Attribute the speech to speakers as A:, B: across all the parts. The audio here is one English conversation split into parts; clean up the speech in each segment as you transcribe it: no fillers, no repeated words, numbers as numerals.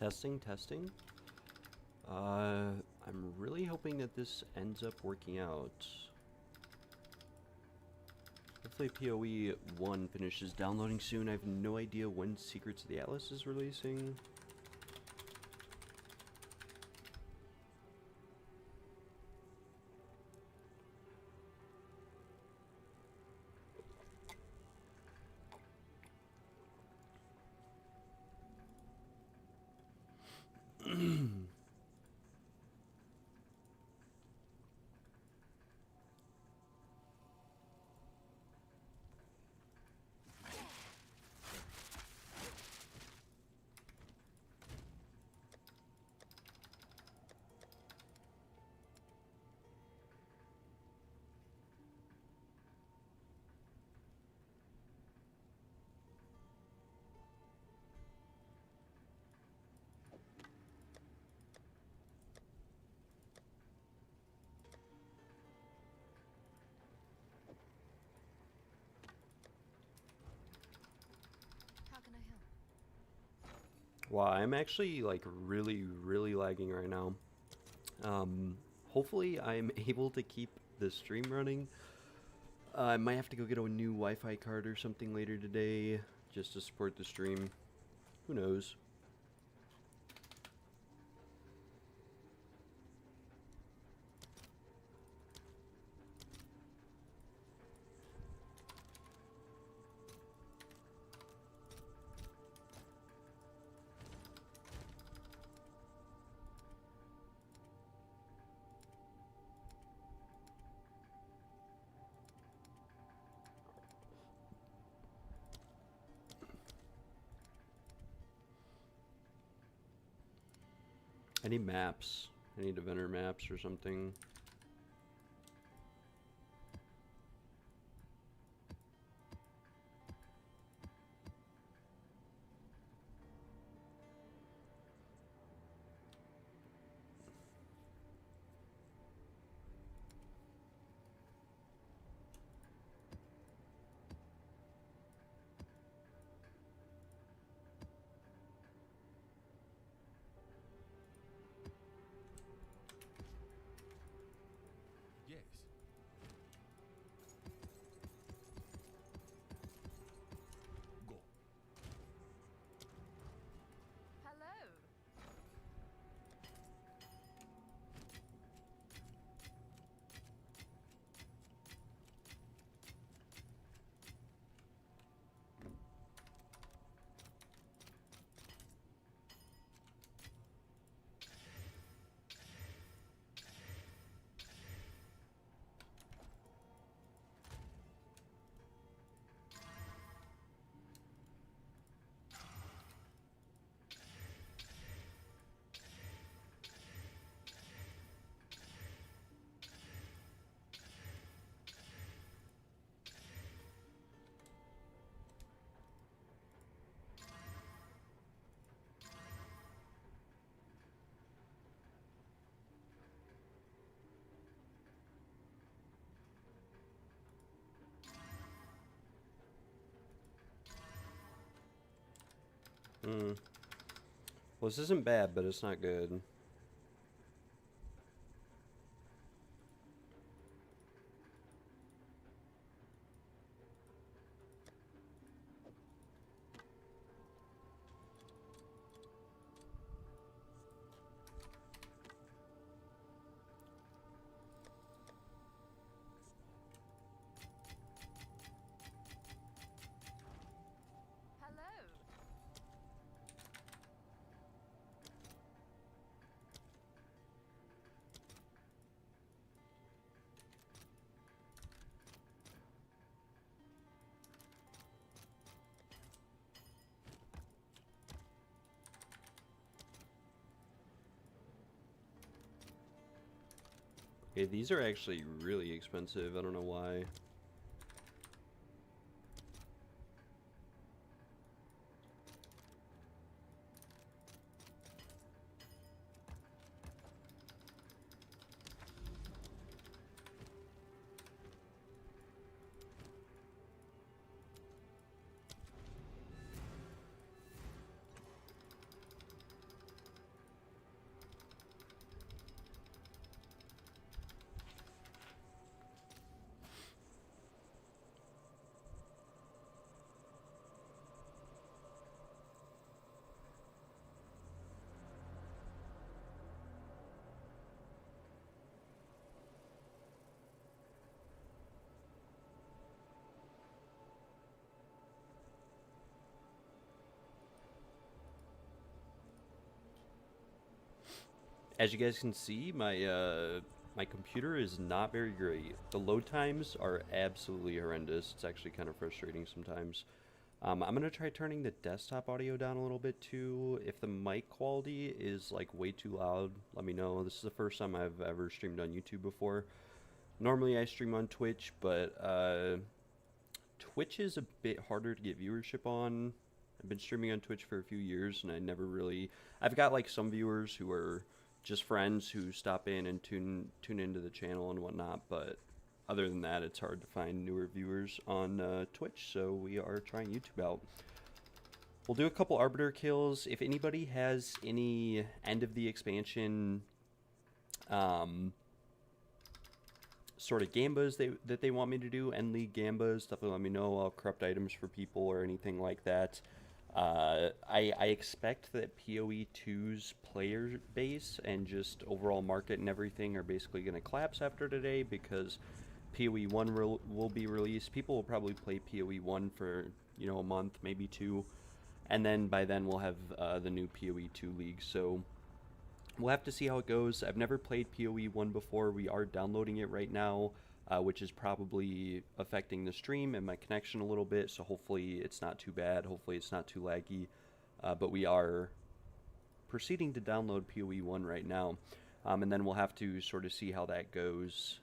A: Testing, testing. I'm really hoping that this ends up working out. Hopefully PoE 1 finishes downloading soon. I have no idea when Secrets of the Atlas is releasing. Wow, I'm actually like really lagging right now. Hopefully I'm able to keep the stream running. I might have to go get a new Wi-Fi card or something later today just to support the stream. Who knows? I need maps. I need vendor maps or something.
B: Yes. Go.
C: Hello.
A: Well, this isn't bad, but it's not good.
C: Hello.
A: Okay, these are actually really expensive. I don't know why. as you guys can see, my computer is not very great. The load times are absolutely horrendous. It's actually kind of frustrating sometimes. I'm going to try turning the desktop audio down a little bit too. If the mic quality is like way too loud, let me know. This is the first time I've ever streamed on YouTube before. Normally I stream on Twitch, but Twitch is a bit harder to get viewership on. I've been streaming on Twitch for a few years, and I never really... I've got like some viewers who are just friends who stop in and tune into the channel and whatnot, but other than that, it's hard to find newer viewers on Twitch, so we are trying YouTube out. We'll do a couple Arbiter kills. If anybody has any end of the expansion sort of gambas that they want me to do, end league gambas, definitely let me know. I'll corrupt items for people or anything like that. I expect that PoE2's player base and just overall market and everything are basically going to collapse after today because PoE1 will be released. People will probably play PoE1 for, you know, a month, maybe two, and then by then we'll have the new PoE2 league, so we'll have to see how it goes. I've never played PoE1 before. We are downloading it right now, which is probably affecting the stream and my connection a little bit, so hopefully it's not too bad. Hopefully it's not too laggy, but we are proceeding to download PoE1 right now, and then we'll have to sort of see how that goes,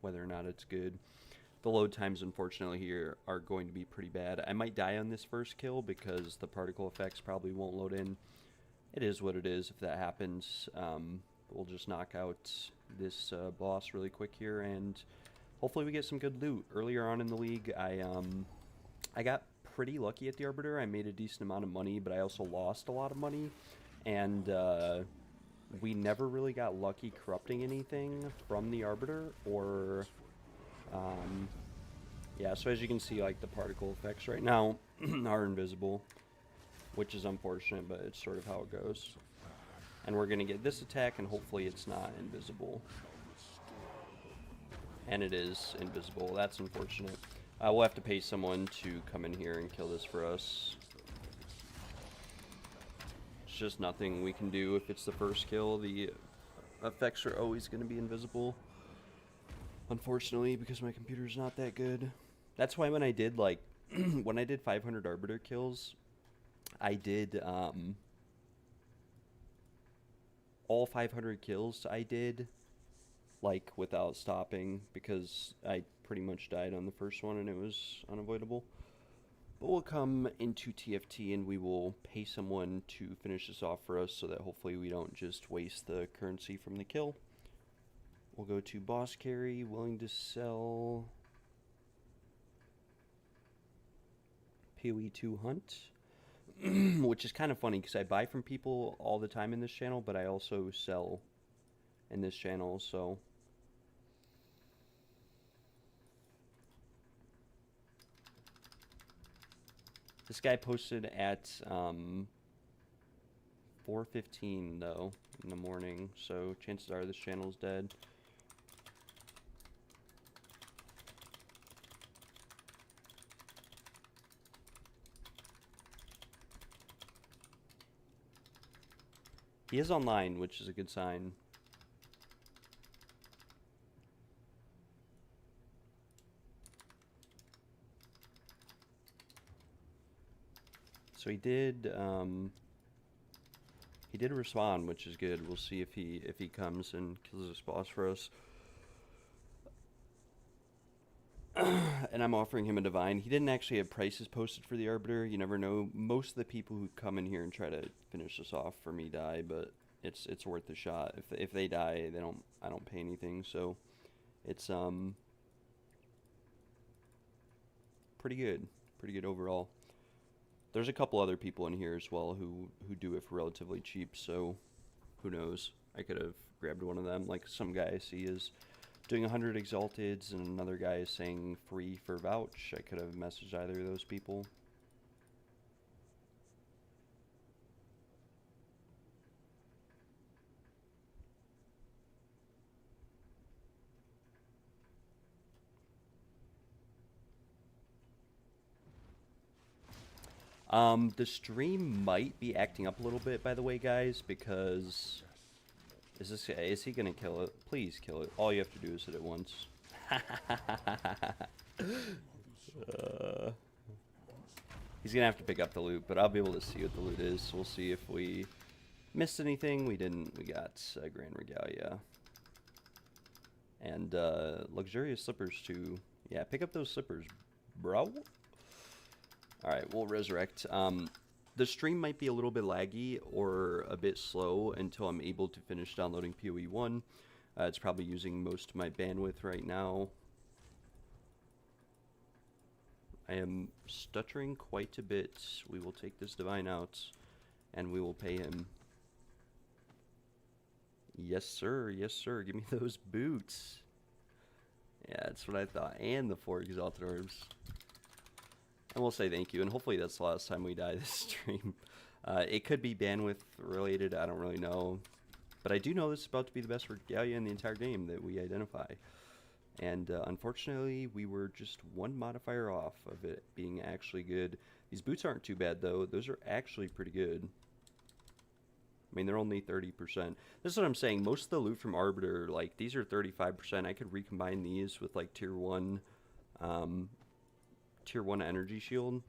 A: whether or not it's good. The load times, unfortunately, here are going to be pretty bad. I might die on this first kill because the particle effects probably won't load in. It is what it is if that happens. We'll just knock out this boss really quick here, and hopefully we get some good loot. Earlier on in the league, I got pretty lucky at the Arbiter. I made a decent amount of money, but I also lost a lot of money, and we never really got lucky corrupting anything from the Arbiter, or yeah, so as you can see, like, the particle effects right now are invisible, which is unfortunate, but it's sort of how it goes. And we're going to get this attack, and hopefully it's not invisible. And it is invisible. That's unfortunate. We'll have to pay someone to come in here and kill this for us. It's just nothing we can do if it's the first kill. The effects are always going to be invisible, unfortunately, because my computer's not that good. That's why when I did, like, when I did 500 Arbiter kills, I did, all 500 kills I did, like, without stopping, because I pretty much died on the first one and it was unavoidable. But we'll come into TFT and we will pay someone to finish this off for us so that hopefully we don't just waste the currency from the kill. We'll go to boss carry, willing to sell PoE2 hunt. Which is kind of funny because I buy from people all the time in this channel, but I also sell in this channel, so this guy posted at 4:15 though in the morning, so chances are this channel's dead. He is online, which is a good sign. So he did respond, which is good. We'll see if he comes and kills this boss for us. And I'm offering him a divine. He didn't actually have prices posted for the Arbiter. You never know. Most of the people who come in here and try to finish this off for me die, but it's worth a shot. If they die, I don't pay anything. So it's pretty good overall. There's a couple other people in here as well who do it for relatively cheap. So who knows? I could have grabbed one of them. Like, some guy I see is doing 100 exalteds, and another guy is saying free for vouch. I could have messaged either of those people. The stream might be acting up a little bit, by the way, guys, because Is he gonna kill it? Please kill it. All you have to do is hit it once. He's gonna have to pick up the loot, but I'll be able to see what the loot is. We'll see if we missed anything. We didn't. We got Grand Regalia. And luxurious slippers too. Yeah, pick up those slippers, bro. Alright, we'll resurrect. The stream might be a little bit laggy or a bit slow until I'm able to finish downloading PoE1. It's probably using most of my bandwidth right now. I am stuttering quite a bit. We will take this divine out, and we will pay him. Yes, sir. Yes, sir. Give me those boots. Yeah, that's what I thought. And the 4 exalted orbs. And we'll say thank you, and hopefully that's the last time we die this stream. It could be bandwidth related, I don't really know. But I do know this is about to be the best regalia in the entire game that we identify. And unfortunately, we were just one modifier off of it being actually good. These boots aren't too bad, though. Those are actually pretty good. I mean, they're only 30%. This is what I'm saying. Most of the loot from Arbiter, like, these are 35%. I could recombine these with, like, tier 1 energy shield.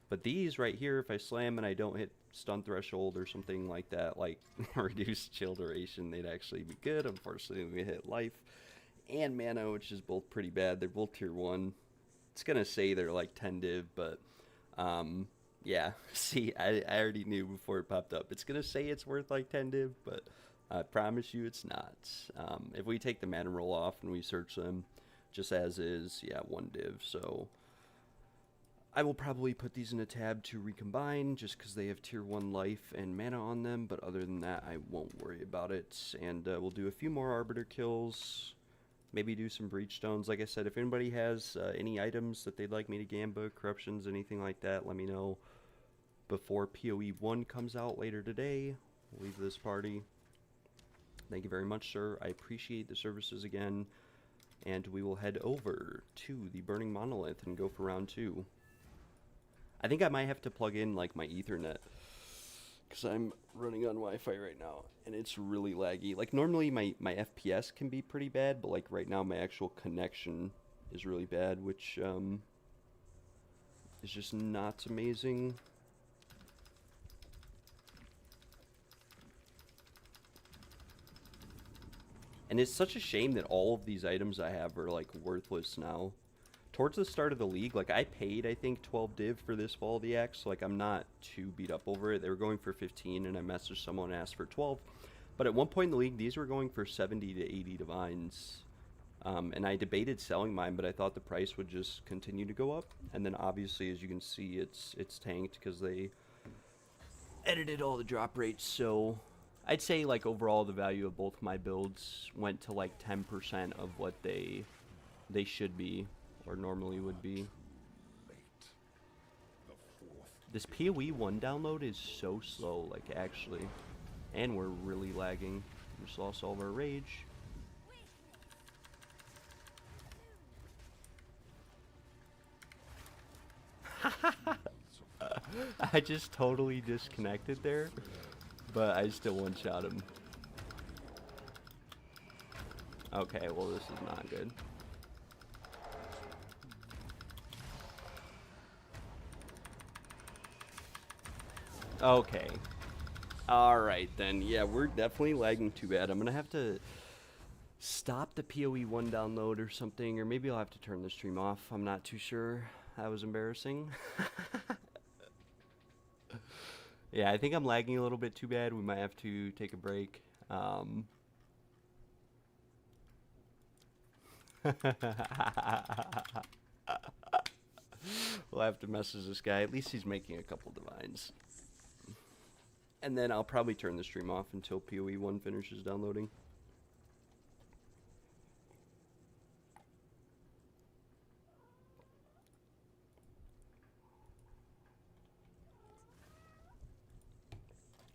A: But these right here, if I slam and I don't hit stun threshold or something like that, like reduced chill duration, they'd actually be good. Unfortunately, we hit life and mana, which is both pretty bad. They're both tier 1. It's gonna say they're like 10 div, but yeah, see, I already knew before it popped up. It's gonna say it's worth like 10 div, but I promise you it's not. If we take the mana roll off and we search them just as is, yeah, 1 div. So I will probably put these in a tab to recombine just because they have tier 1 life and mana on them, but other than that, I won't worry about it. And we'll do a few more Arbiter kills, maybe do some Breachstones. Like I said, if anybody has any items that they'd like me to gamba, corruptions, anything like that, let me know before PoE1 comes out later today. We'll leave this party. Thank you very much, sir. I appreciate the services again. And we will head over to the Burning Monolith and go for round 2. I think I might have to plug in like my Ethernet, because I'm running on Wi-Fi right now, and it's really laggy. Like normally my FPS can be pretty bad, but like right now my actual connection is really bad, which is just not amazing. And it's such a shame that all of these items I have are like worthless now. Towards the start of the league, like I paid I think 12 div for this Fall of the Axe, so like I'm not too beat up over it. They were going for 15 and I messaged someone and asked for 12. But at one point in the league, these were going for 70 to 80 divines. And I debated selling mine, but I thought the price would just continue to go up. And then obviously, as you can see, it's tanked because they edited all the drop rates. So I'd say like overall the value of both my builds went to like 10% of what they should be or normally would be. This PoE1 download is so slow, like actually, and we're really lagging. We just lost all of our rage. I just totally disconnected there, but I still one-shot him. Okay, well this is not good. Okay. Alright then. Yeah, we're definitely lagging too bad. I'm gonna have to stop the PoE1 download or something, or maybe I'll have to turn the stream off. I'm not too sure. That was embarrassing. Yeah, I think I'm lagging a little bit too bad. We might have to take a break. We'll have to message this guy. At least he's making a couple divines. And then I'll probably turn the stream off until PoE1 finishes downloading.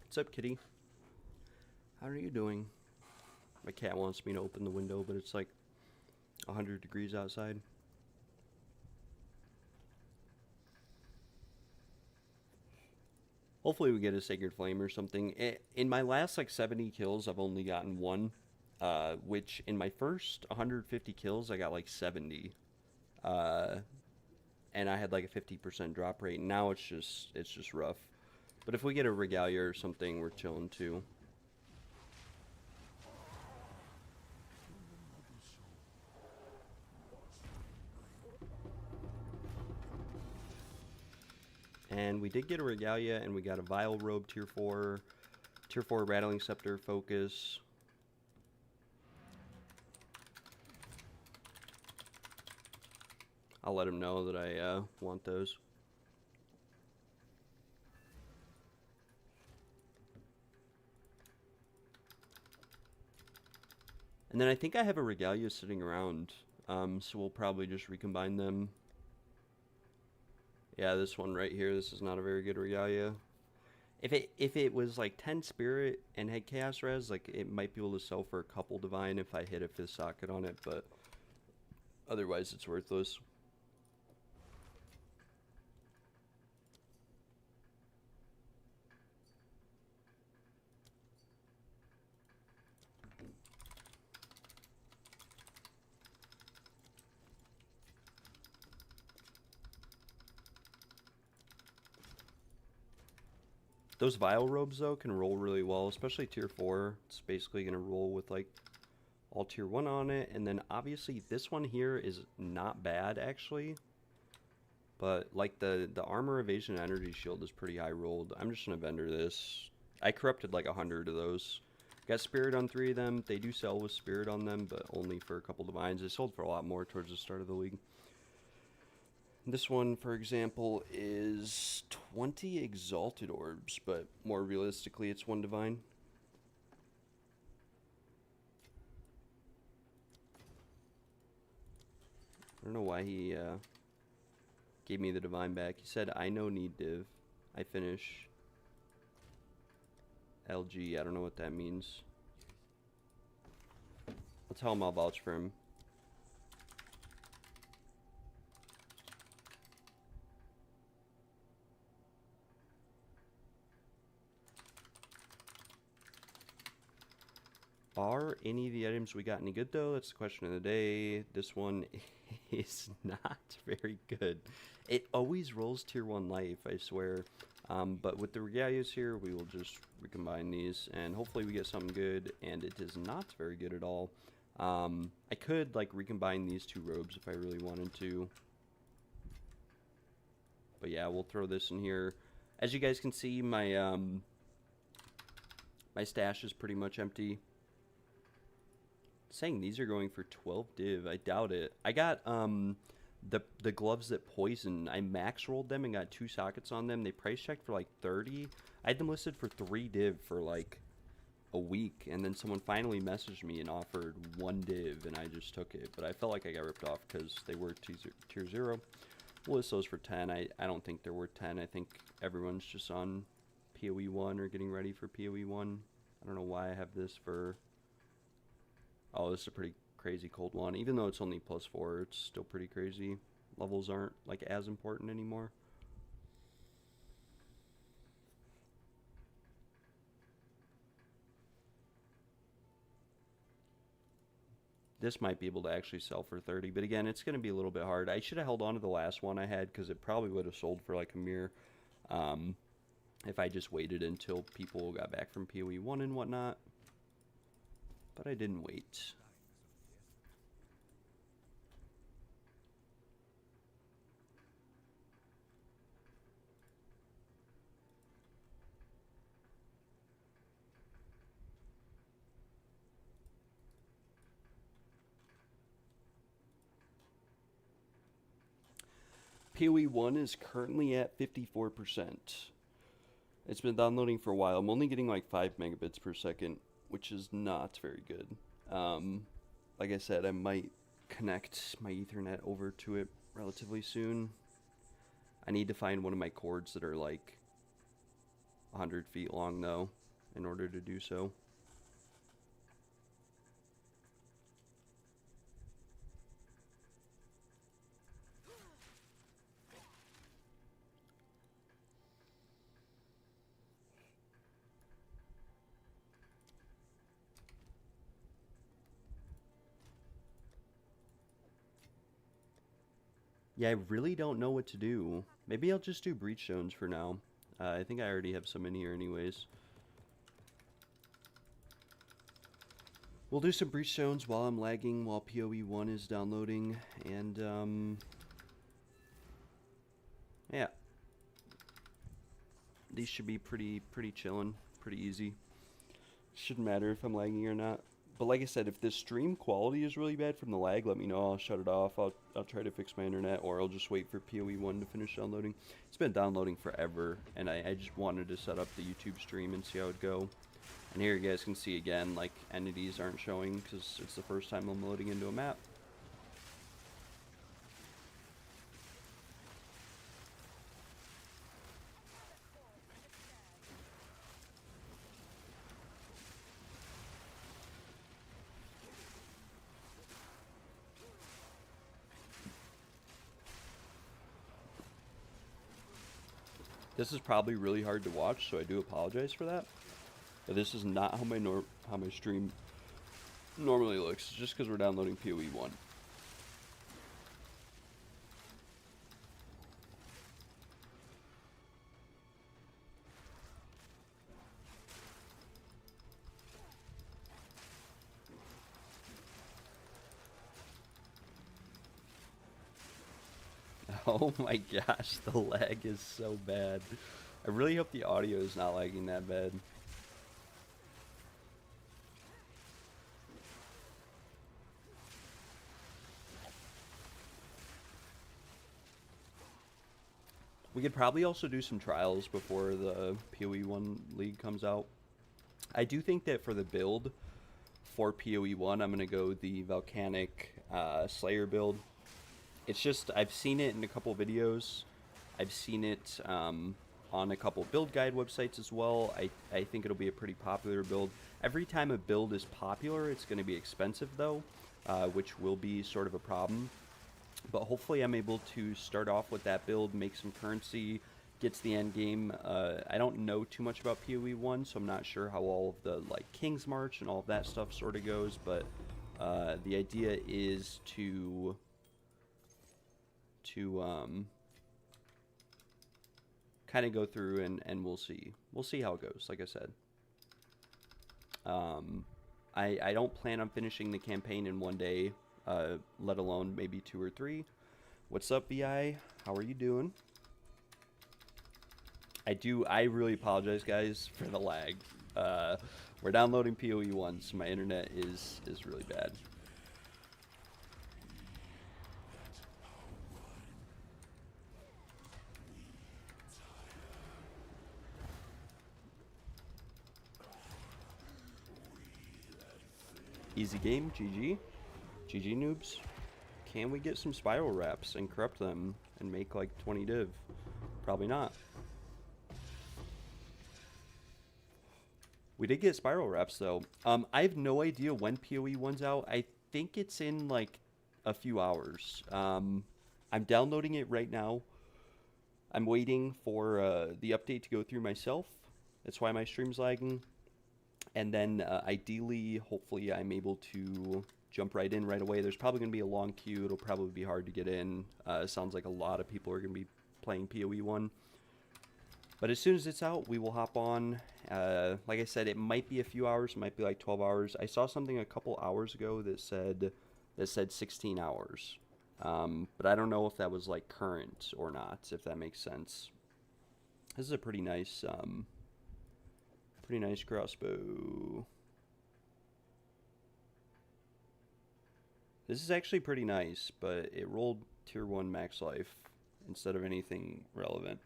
A: What's up, kitty? How are you doing? My cat wants me to open the window, but it's like 100 degrees outside. Hopefully we get a Sacred Flame or something. In my last like 70 kills, I've only gotten one. Which in my first 150 kills, I got like 70. And I had like a 50% drop rate. Now it's just rough. But if we get a Regalia or something, we're chilling too. And we did get a Regalia, and we got a Vile Robe Tier 4. Tier 4 Rattling Scepter Focus. I'll let him know that I want those. And then I think I have a Regalia sitting around, so we'll probably just recombine them. Yeah, this one right here, this is not a very good Regalia. If it was like 10 Spirit and had Chaos Res, like it might be able to sell for a couple Divine if I hit a 5th socket on it, but otherwise it's worthless. Those Vile Robes, though, can roll really well, especially Tier 4. It's basically going to roll with, like, all Tier 1 on it. And then, obviously, this one here is not bad, actually. But, like, the Armor, Evasion, and Energy Shield is pretty high rolled. I'm just going to vendor this. I corrupted, like, 100 of those. Got Spirit on 3 of them. They do sell with Spirit on them, but only for a couple Divines. They sold for a lot more towards the start of the league. This one, for example, is 20 Exalted Orbs, but more realistically, it's 1 Divine. I don't know why he gave me the Divine back. He said, I no need div. I finish. LG, I don't know what that means. I'll tell him I'll vouch for him. Are any of the items we got any good, though? That's the question of the day. This one is not very good. It always rolls Tier 1 life, I swear. But with the Regalias here, we will just recombine these, and hopefully we get something good, and it is not very good at all. I could, like, recombine these 2 robes if I really wanted to. But yeah, we'll throw this in here. As you guys can see, my, my stash is pretty much empty. Saying these are going for 12 div. I doubt it. I got the gloves that poison. I max rolled them and got 2 sockets on them. They price checked for like 30. I had them listed for 3 div for like a week, and then someone finally messaged me and offered 1 div, and I just took it. But I felt like I got ripped off because they were tier 0. We'll list those for 10. I don't think they're worth 10. I think everyone's just on PoE 1 or getting ready for PoE 1. I don't know why I have this for... Oh, this is a pretty crazy cold one. Even though it's only +4, it's still pretty crazy. Levels aren't, like, as important anymore. This might be able to actually sell for 30, but again, it's going to be a little bit hard. I should have held on to the last one I had, because it probably would have sold for, like, a mere... if I just waited until people got back from PoE 1 and whatnot. But I didn't wait. PoE 1 is currently at 54%. It's been downloading for a while. I'm only getting like 5 megabits per second, which is not very good. Like I said, I might connect my Ethernet over to it relatively soon. I need to find one of my cords that are like 100 feet long, though, in order to do so. Yeah, I really don't know what to do. Maybe I'll just do Breachstones for now. I think I already have some in here anyways. We'll do some Breachstones while I'm lagging, while PoE1 is downloading, and, yeah. These should be pretty chillin', pretty easy. Shouldn't matter if I'm lagging or not. But like I said, if this stream quality is really bad from the lag, let me know. I'll shut it off. I'll try to fix my internet, or I'll just wait for PoE1 to finish downloading. It's been downloading forever, and I just wanted to set up the YouTube stream and see how it'd go. And here you guys can see again, like, entities aren't showing because it's the first time I'm loading into a map. This is probably really hard to watch, so I do apologize for that. But this is not how my stream normally looks, just because we're downloading PoE1. Oh my gosh, the lag is so bad. I really hope the audio is not lagging that bad. We could probably also do some trials before the PoE1 League comes out. I do think that for the build for PoE1, I'm going to go the Volcanic Slayer build. It's just, I've seen it in a couple videos. I've seen it on a couple build guide websites as well. I think it'll be a pretty popular build. Every time a build is popular, it's going to be expensive though, which will be sort of a problem. But hopefully I'm able to start off with that build, make some currency, get to the end game. I don't know too much about PoE1, so I'm not sure how all of the like King's March and all of that stuff sort of goes, but the idea is to kind of go through and we'll see how it goes. Like I said, I don't plan on finishing the campaign in one day, let alone maybe 2 or 3. What's up, VI? How are you doing? I really apologize, guys, for the lag. We're downloading PoE1, so my internet is really bad. Easy game, GG. GG noobs. Can we get some spiral wraps and corrupt them and make like 20 div? Probably not. We did get spiral wraps though. I have no idea when PoE1's out. I think it's in like a few hours. I'm downloading it right now. I'm waiting for the update to go through myself. That's why my stream's lagging. And then ideally, hopefully, I'm able to jump right in right away. There's probably going to be a long queue. It'll probably be hard to get in. It sounds like a lot of people are going to be playing PoE1. But as soon as it's out, we will hop on. Like I said, it might be a few hours. It might be like 12 hours. I saw something a couple hours ago that said 16 hours. But I don't know if that was like current or not, if that makes sense. This is a pretty nice crossbow. This is actually pretty nice, but it rolled tier 1 max life instead of anything relevant.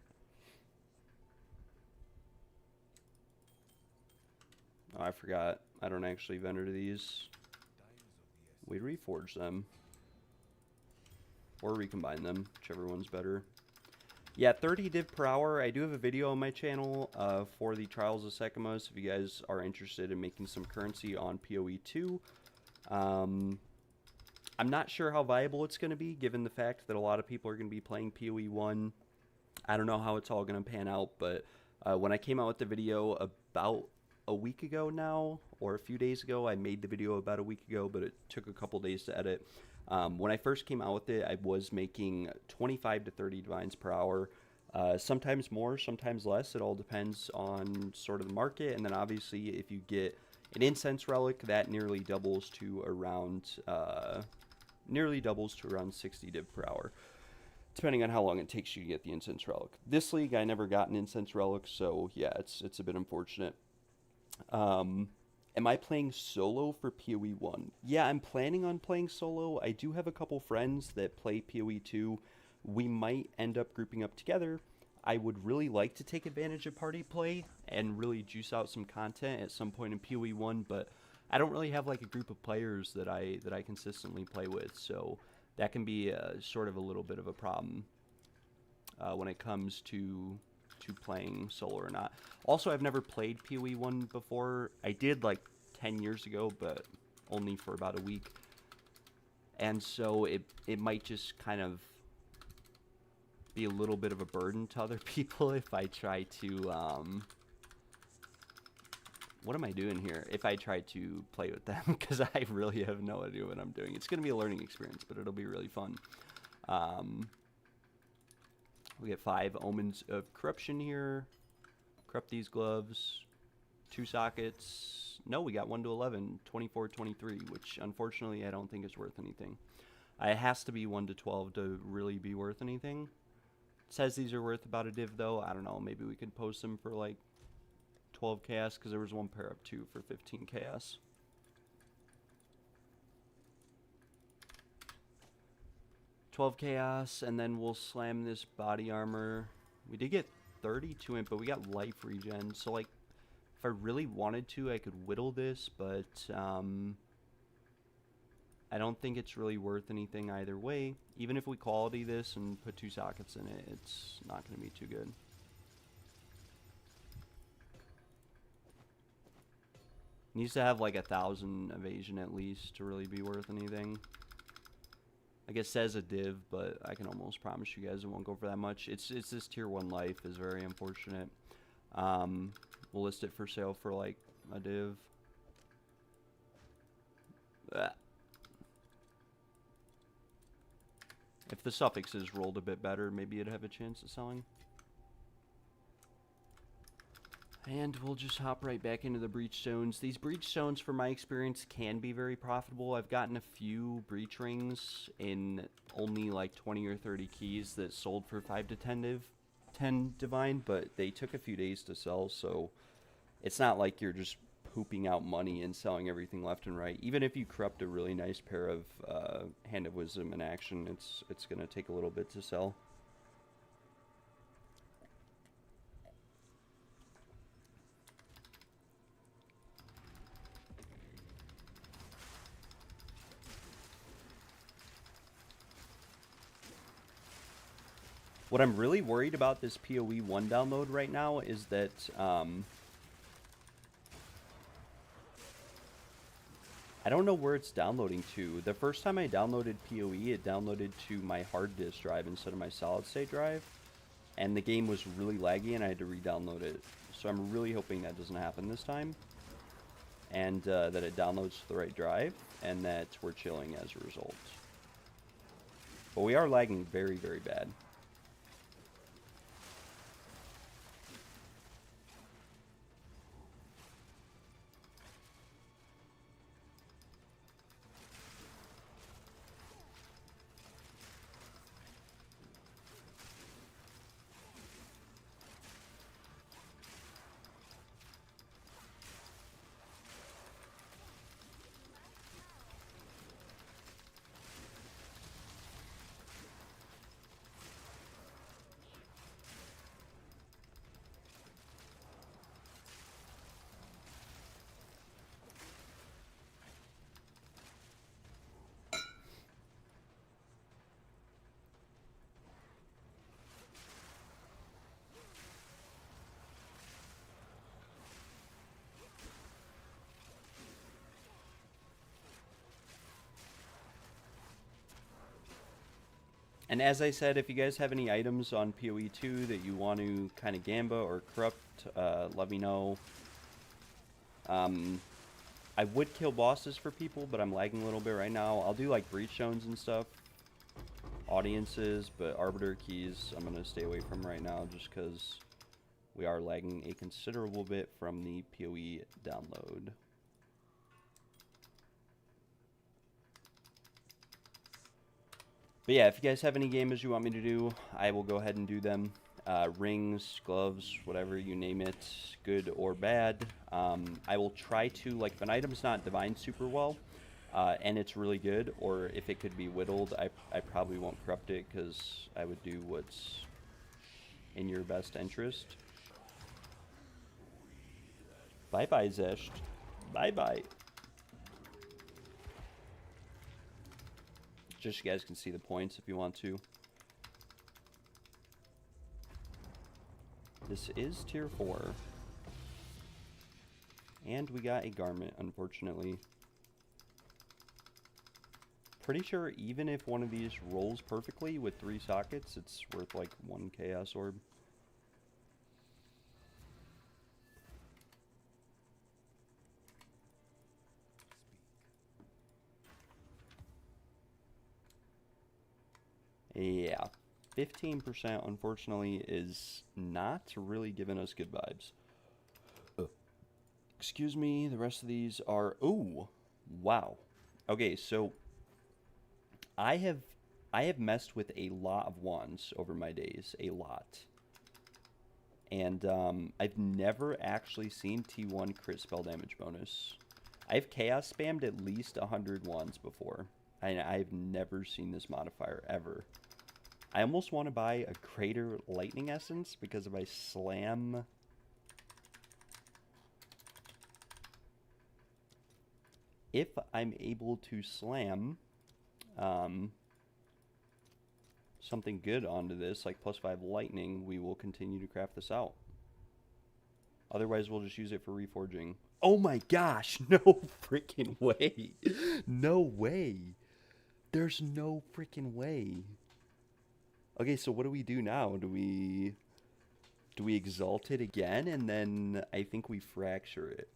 A: Oh, I forgot. I don't actually vendor these. We reforge them. Or recombine them, whichever one's better. Yeah, 30 div per hour. I do have a video on my channel for the Trials of Sekimos if you guys are interested in making some currency on PoE2. I'm not sure how viable it's going to be, given the fact that a lot of people are going to be playing PoE1. I don't know how it's all going to pan out, but when I came out with the video about a week ago now, or a few days ago. I made the video about a week ago, but it took a couple days to edit. When I first came out with it, I was making 25 to 30 divines per hour. Sometimes more, sometimes less. It all depends on sort of the market. And then obviously if you get an incense relic, that nearly doubles to around 60 div per hour, depending on how long it takes you to get the incense relic. This league, I never got an incense relic, so yeah, it's a bit unfortunate. Am I playing solo for PoE1? Yeah, I'm planning on playing solo. I do have a couple friends that play PoE2. We might end up grouping up together. I would really like to take advantage of party play and really juice out some content at some point in PoE1, but I don't really have like a group of players that I consistently play with, so that can be sort of a little bit of a problem when it comes to playing solo or not. Also, I've never played PoE1 before. I did like 10 years ago, but only for about a week. And so it might just kind of be a little bit of a burden to other people if I try to, what am I doing here? If I try to play with them, because I really have no idea what I'm doing. It's going to be a learning experience, but it'll be really fun. We get 5 Omens of Corruption here. Corrupt these gloves. 2 sockets. No, we got 1 to 11. 24, 23, which unfortunately I don't think is worth anything. It has to be 1 to 12 to really be worth anything. It says these are worth about a div though. I don't know. Maybe we could post them for like 12 chaos, because there was one pair up too for 15 chaos. $12 chaos, and then we'll slam this body armor. We did get 32 in, but we got life regen. So like, if I really wanted to, I could whittle this, but I don't think it's really worth anything either way. Even if we quality this and put 2 sockets in it, it's not going to be too good. Needs to have like 1,000 evasion at least to really be worth anything. Like it says a div, but I can almost promise you guys it won't go for that much. It's this tier 1 life is very unfortunate. We'll list it for sale for like a div. Blah. If the suffixes rolled a bit better, maybe it'd have a chance of selling. And we'll just hop right back into the Breachstones. These Breachstones, from my experience, can be very profitable. I've gotten a few Breach Rings in only like 20 or 30 keys that sold for 5 to 10 divine, but they took a few days to sell, so it's not like you're just pooping out money and selling everything left and right. Even if you corrupt a really nice pair of Hand of Wisdom in action, it's going to take a little bit to sell. What I'm really worried about this PoE1 download right now is that I don't know where it's downloading to. The first time I downloaded PoE, it downloaded to my hard disk drive instead of my solid state drive, and the game was really laggy and I had to re-download it. So I'm really hoping that doesn't happen this time, and that it downloads to the right drive, and that we're chilling as a result. But we are lagging very, very bad. And as I said, if you guys have any items on PoE2 that you want to kind of gamba or corrupt, let me know. I would kill bosses for people, but I'm lagging a little bit right now. I'll do like Breachstones and stuff, audiences, but Arbiter keys I'm going to stay away from right now just because we are lagging a considerable bit from the PoE download. But yeah, if you guys have any games you want me to do, I will go ahead and do them. Rings, gloves, whatever, you name it, good or bad. I will try to, like, if an item's not divined super well, and it's really good, or if it could be whittled, I probably won't corrupt it, because I would do what's in your best interest. Bye-bye, Zesht. Bye-bye. Just so you guys can see the points if you want to. This is tier 4. And we got a garment, unfortunately. Pretty sure even if one of these rolls perfectly with 3 sockets, it's worth like 1 chaos orb. Yeah, 15% unfortunately is not really giving us good vibes. Excuse me, the rest of these are... Ooh, wow. Okay, so I have messed with a lot of wands over my days, a lot. And I've never actually seen T1 crit spell damage bonus. I've chaos spammed at least 100 wands before. I've never seen this modifier ever. I almost want to buy a greater lightning essence because if I slam... If I'm able to slam something good onto this, like +5 lightning, we will continue to craft this out. Otherwise, we'll just use it for reforging. Oh my gosh, no freaking way. No way. There's no freaking way. Okay, so what do we do now? Do we exalt it again, and then I think we fracture it?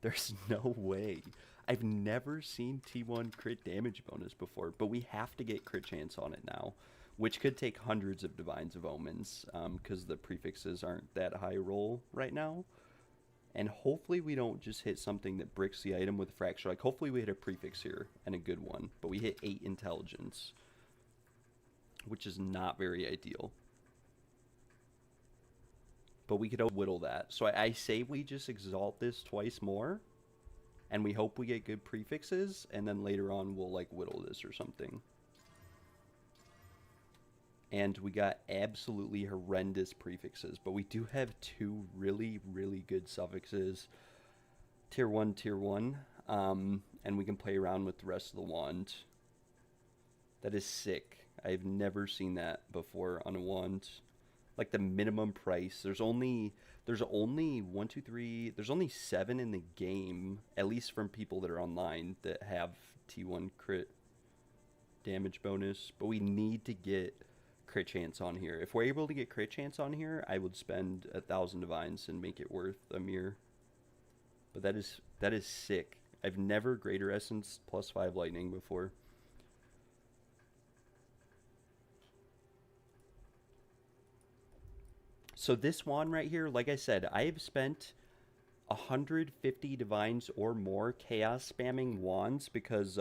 A: There's no way. I've never seen T1 crit damage bonus before, but we have to get crit chance on it now, which could take hundreds of Divines of Omens, because the prefixes aren't that high roll right now. And hopefully we don't just hit something that bricks the item with fracture. Like, hopefully we hit a prefix here, and a good one, but we hit 8 intelligence, which is not very ideal. But we could whittle that. So I say we just exalt this twice more, and we hope we get good prefixes, and then later on we'll like whittle this or something. And we got absolutely horrendous prefixes, but we do have 2 really, really good suffixes. Tier 1, tier 1. And we can play around with the rest of the wand. That is sick. I've never seen that before on a wand. Like the minimum price. There's only 1, 2, 3. There's only 7 in the game, at least from people that are online, that have T1 crit damage bonus. But we need to get crit chance on here. If we're able to get crit chance on here, I would spend 1,000 divines and make it worth a mirror. But that is sick. I've never greater essence +5 lightning before. So this wand right here, like I said, I have spent 150 divines or more chaos spamming wands because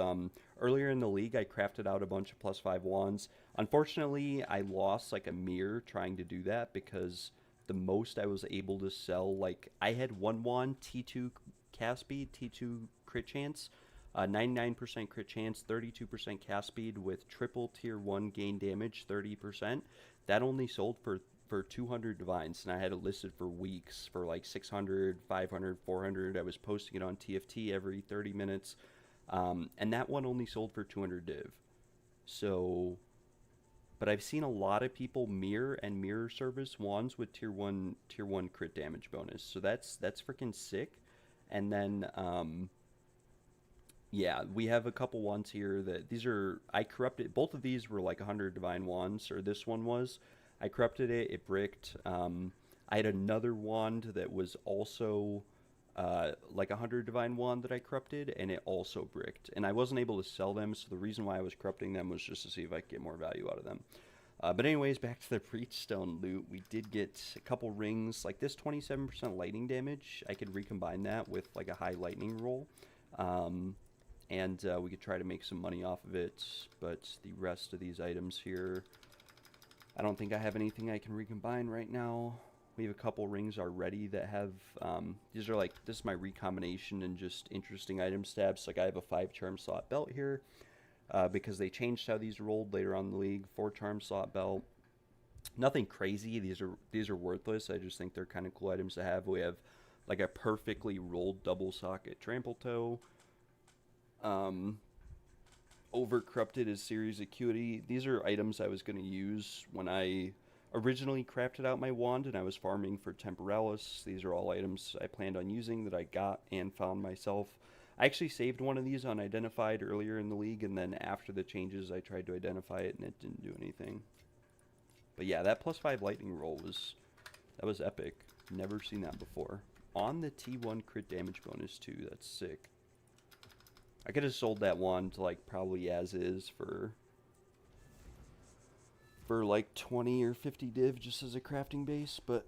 A: earlier in the league I crafted out a bunch of +5 wands. Unfortunately, I lost like a mirror trying to do that because the most I was able to sell, like I had one wand, T2 cast speed, T2 crit chance, 99% crit chance, 32% cast speed with triple tier 1 gain damage, 30%. That only sold for 200 divines, and I had it listed for weeks for like 600, 500, 400. I was posting it on TFT every 30 minutes, and that one only sold for 200 div. So, but I've seen a lot of people mirror and mirror service wands with tier 1 crit damage bonus. So that's freaking sick. And then yeah, we have a couple wands here that these are, I corrupted, both of these were like 100 divine wands, or this one was. I corrupted it, it bricked. I had another wand that was also like 100 divine wand that I corrupted, and it also bricked. And I wasn't able to sell them, so the reason why I was corrupting them was just to see if I could get more value out of them. But anyways, back to the Breachstone loot. We did get a couple rings, like this 27% lightning damage. I could recombine that with like a high lightning roll. And we could try to make some money off of it. But the rest of these items here, I don't think I have anything I can recombine right now. We have a couple rings already that have, these are like, this is my recombination and just interesting item stats. Like I have a 5 charm slot belt here. Because they changed how these rolled later on in the league. 4 charm slot belt. Nothing crazy. These are worthless. I just think they're kind of cool items to have. We have like a perfectly rolled double socket trample toe. Over corrupted is series acuity. These are items I was going to use when I originally crafted out my wand and I was farming for temporalis. These are all items I planned on using that I got and found myself. I actually saved one of these unidentified earlier in the league, and then after the changes I tried to identify it and it didn't do anything. But yeah, that +5 lightning roll was epic. Never seen that before. On the T1 crit damage bonus too. That's sick. I could have sold that wand like probably as is for like 20 or 50 div just as a crafting base, but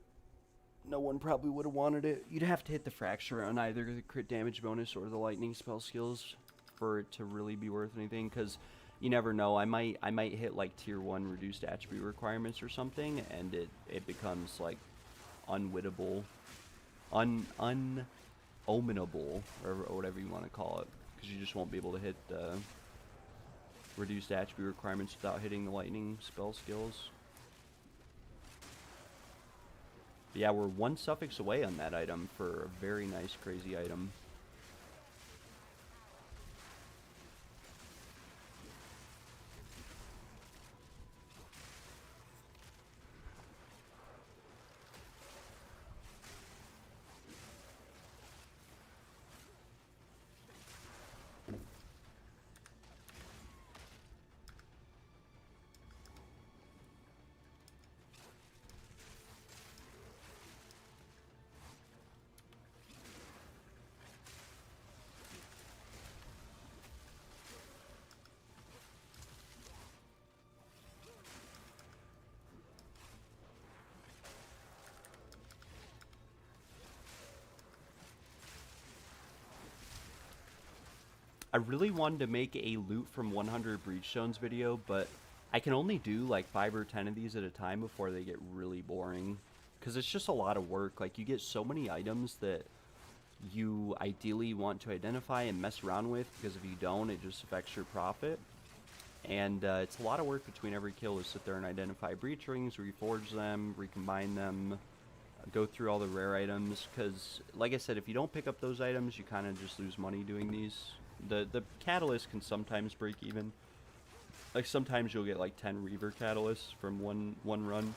A: no one probably would have wanted it. You'd have to hit the fracture on either the crit damage bonus or the lightning spell skills for it to really be worth anything, because you never know. I might hit like tier 1 reduced attribute requirements or something, and it becomes like unwittable, unomenable, or whatever you want to call it, because you just won't be able to hit the reduced attribute requirements without hitting the lightning spell skills. But yeah, we're 1 suffix away on that item for a very nice, crazy item. I really wanted to make a loot from 100 Breachstones video, but I can only do like 5 or 10 of these at a time before they get really boring. Because it's just a lot of work. Like, you get so many items that you ideally want to identify and mess around with, because if you don't, it just affects your profit. And it's a lot of work between every kill to sit there and identify breach rings, reforge them, recombine them, go through all the rare items. Because, like I said, if you don't pick up those items, you kind of just lose money doing these. The catalyst can sometimes break even. Like, sometimes you'll get like 10 Reaver catalysts from one run,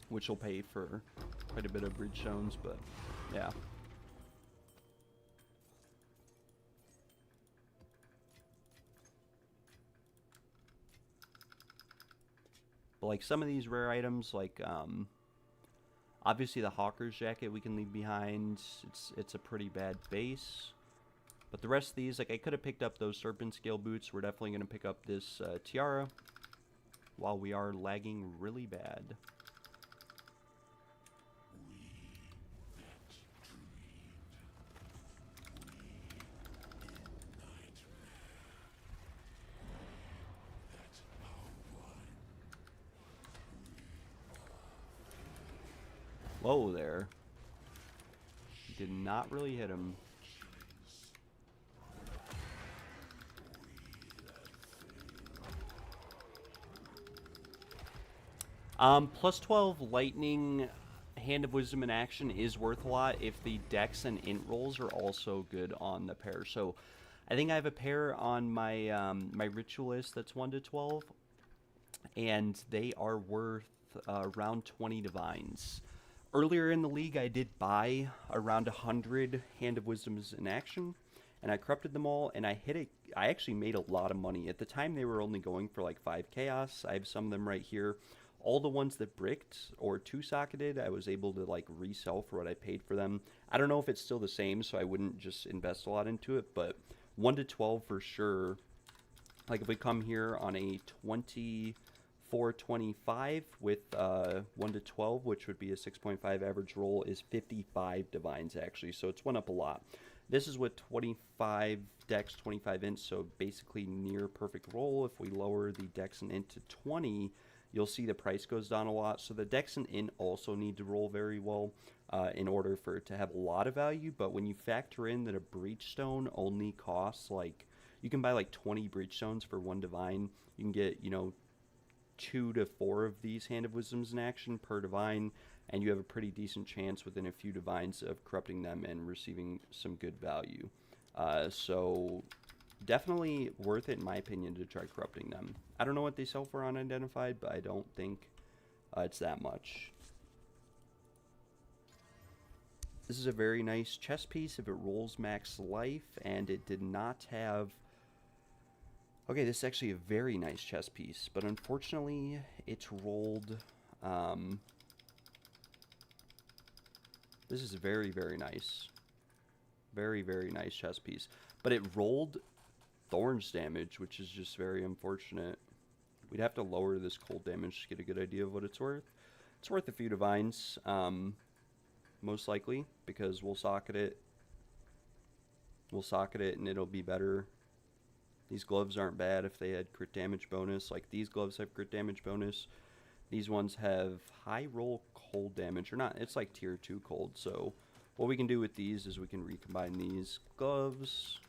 A: which will pay for quite a bit of Breachstones, but yeah. But like some of these rare items, like obviously the Hawker's jacket we can leave behind. It's a pretty bad base. But the rest of these, like, I could have picked up those Serpent Scale boots. We're definitely going to pick up this tiara while we are lagging really bad. Whoa there. Did not really hit him. Plus 12 lightning Hand of Wisdom in action is worth a lot if the dex and int rolls are also good on the pair. So I think I have a pair on my my ritualist that's 1 to 12, and they are worth around 20 divines. Earlier in the league, I did buy around 100 Hand of Wisdoms in action, and I corrupted them all, and I actually made a lot of money. At the time, they were only going for like 5 chaos. I have some of them right here. All the ones that bricked or two-socketed, I was able to like resell for what I paid for them. I don't know if it's still the same, so I wouldn't just invest a lot into it, but 1 to 12 for sure. Like if we come here on a 2425 with 1 to 12, which would be a 6.5 average roll, is 55 divines actually, so it's went up a lot. This is with 25 dex, 25 int, so basically near perfect roll. If we lower the dex and int to 20, you'll see the price goes down a lot. So the dex and int also need to roll very well in order for it to have a lot of value. But when you factor in that a Breachstone only costs like, you can buy like 20 Breachstones for 1 divine. You can get, you know, 2 to 4 of these Hand of Wisdoms in action per divine, and you have a pretty decent chance within a few divines of corrupting them and receiving some good value. So definitely worth it in my opinion to try corrupting them. I don't know what they sell for unidentified, but I don't think it's that much. This is a very nice chess piece if it rolls max life, and it did not have... Okay, this is actually a very nice chess piece, but unfortunately it's rolled... This is very, very nice. Very, very nice chess piece. But it rolled Thorns damage, which is just very unfortunate. We'd have to lower this cold damage to get a good idea of what it's worth. It's worth a few divines, most likely, because we'll socket it. We'll socket it and it'll be better. These gloves aren't bad if they had crit damage bonus. Like these gloves have crit damage bonus. These ones have high roll cold damage, or not, it's like tier 2 cold. So what we can do with these is we can recombine these gloves.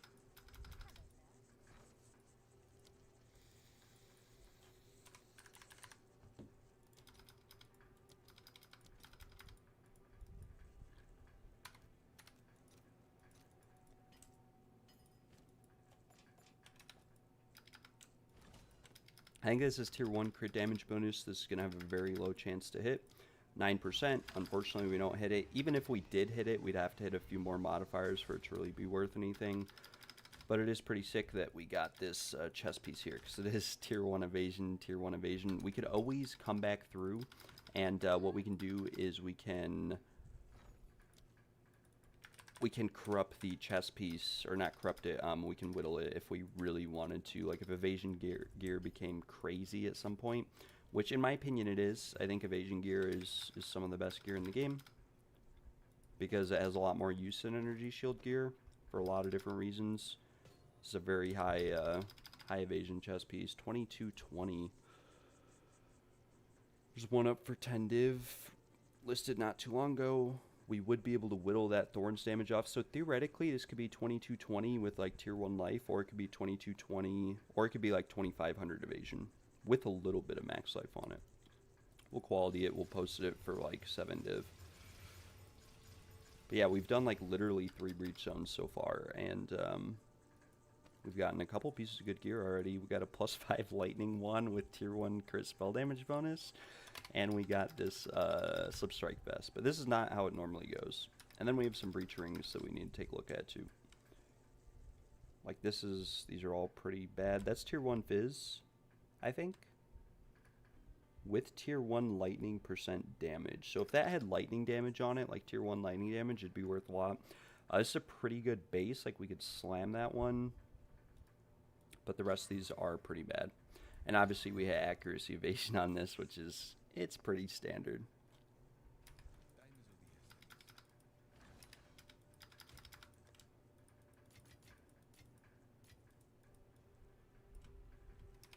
A: I think this is tier 1 crit damage bonus. This is going to have a very low chance to hit. 9%. Unfortunately, we don't hit it. Even if we did hit it, we'd have to hit a few more modifiers for it to really be worth anything. But it is pretty sick that we got this chess piece here, because it is tier 1 evasion, tier 1 evasion. We could always come back through, and what we can do is we can corrupt the chess piece, or not corrupt it, we can whittle it if we really wanted to. Like if evasion gear became crazy at some point, which in my opinion it is. I think evasion gear is some of the best gear in the game, because it has a lot more use than energy shield gear for a lot of different reasons. It's a very high high evasion chess piece. 2220. There's one up for 10 div, listed not too long ago. We would be able to whittle that Thorns damage off. So theoretically, this could be 2220 with like tier 1 life, or it could be 2220, or it could be like 2500 evasion with a little bit of max life on it. We'll quality it, we'll post it for like 7 div. But yeah, we've done like literally 3 Breachstones so far, and we've gotten a couple pieces of good gear already. We got a +5 lightning one with tier 1 crit spell damage bonus, and we got this slip strike vest. But this is not how it normally goes. And then we have some breach rings that we need to take a look at too. Like these are all pretty bad. That's tier 1 fizz, I think, with tier 1 lightning % damage. So if that had lightning damage on it, like tier 1 lightning damage, it'd be worth a lot. This is a pretty good base. Like we could slam that one, but the rest of these are pretty bad. And obviously we had accuracy evasion on this, which is, it's pretty standard.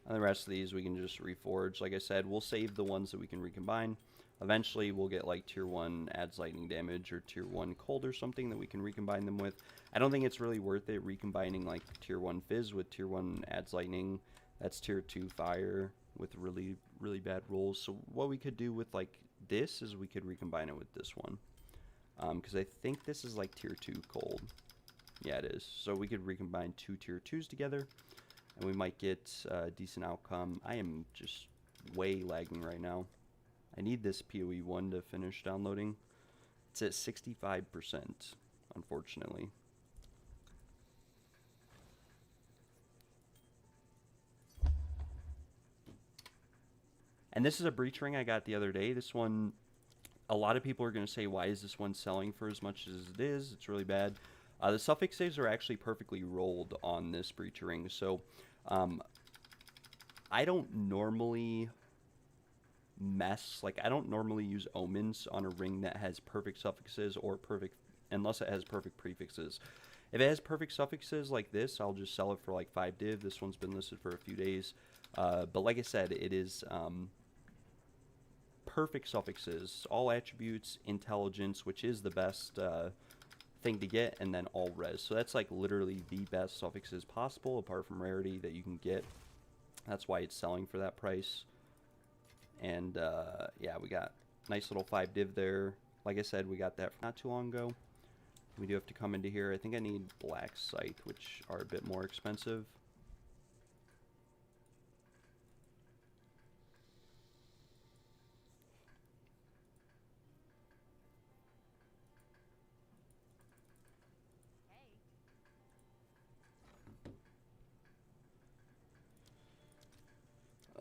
A: And the rest of these we can just reforge. Like I said, we'll save the ones that we can recombine. Eventually we'll get like tier 1 adds lightning damage or tier 1 cold or something that we can recombine them with. I don't think it's really worth it recombining like tier 1 fizz with tier 1 adds lightning. That's tier 2 fire with really, really bad rolls. So what we could do with like this is we could recombine it with this one. Because I think this is like tier 2 cold. Yeah, it is. So we could recombine 2 tier 2s together, and we might get a decent outcome. I am just way lagging right now. I need this PoE1 to finish downloading. It's at 65%, unfortunately. And this is a breach ring I got the other day. This one, a lot of people are going to say, why is this one selling for as much as it is? It's really bad. The suffixes are actually perfectly rolled on this breach ring. So I don't normally mess, like I don't normally use omens on a ring that has perfect suffixes or perfect, unless it has perfect prefixes. If it has perfect suffixes like this, I'll just sell it for like 5 div. This one's been listed for a few days. But like I said, it is perfect suffixes, all attributes, intelligence, which is the best thing to get, and then all res. So that's like literally the best suffixes possible, apart from rarity, that you can get. That's why it's selling for that price. And yeah, we got nice little 5 div there. Like I said, we got that not too long ago. We do have to come into here. I think I need black scythe, which are a bit more expensive.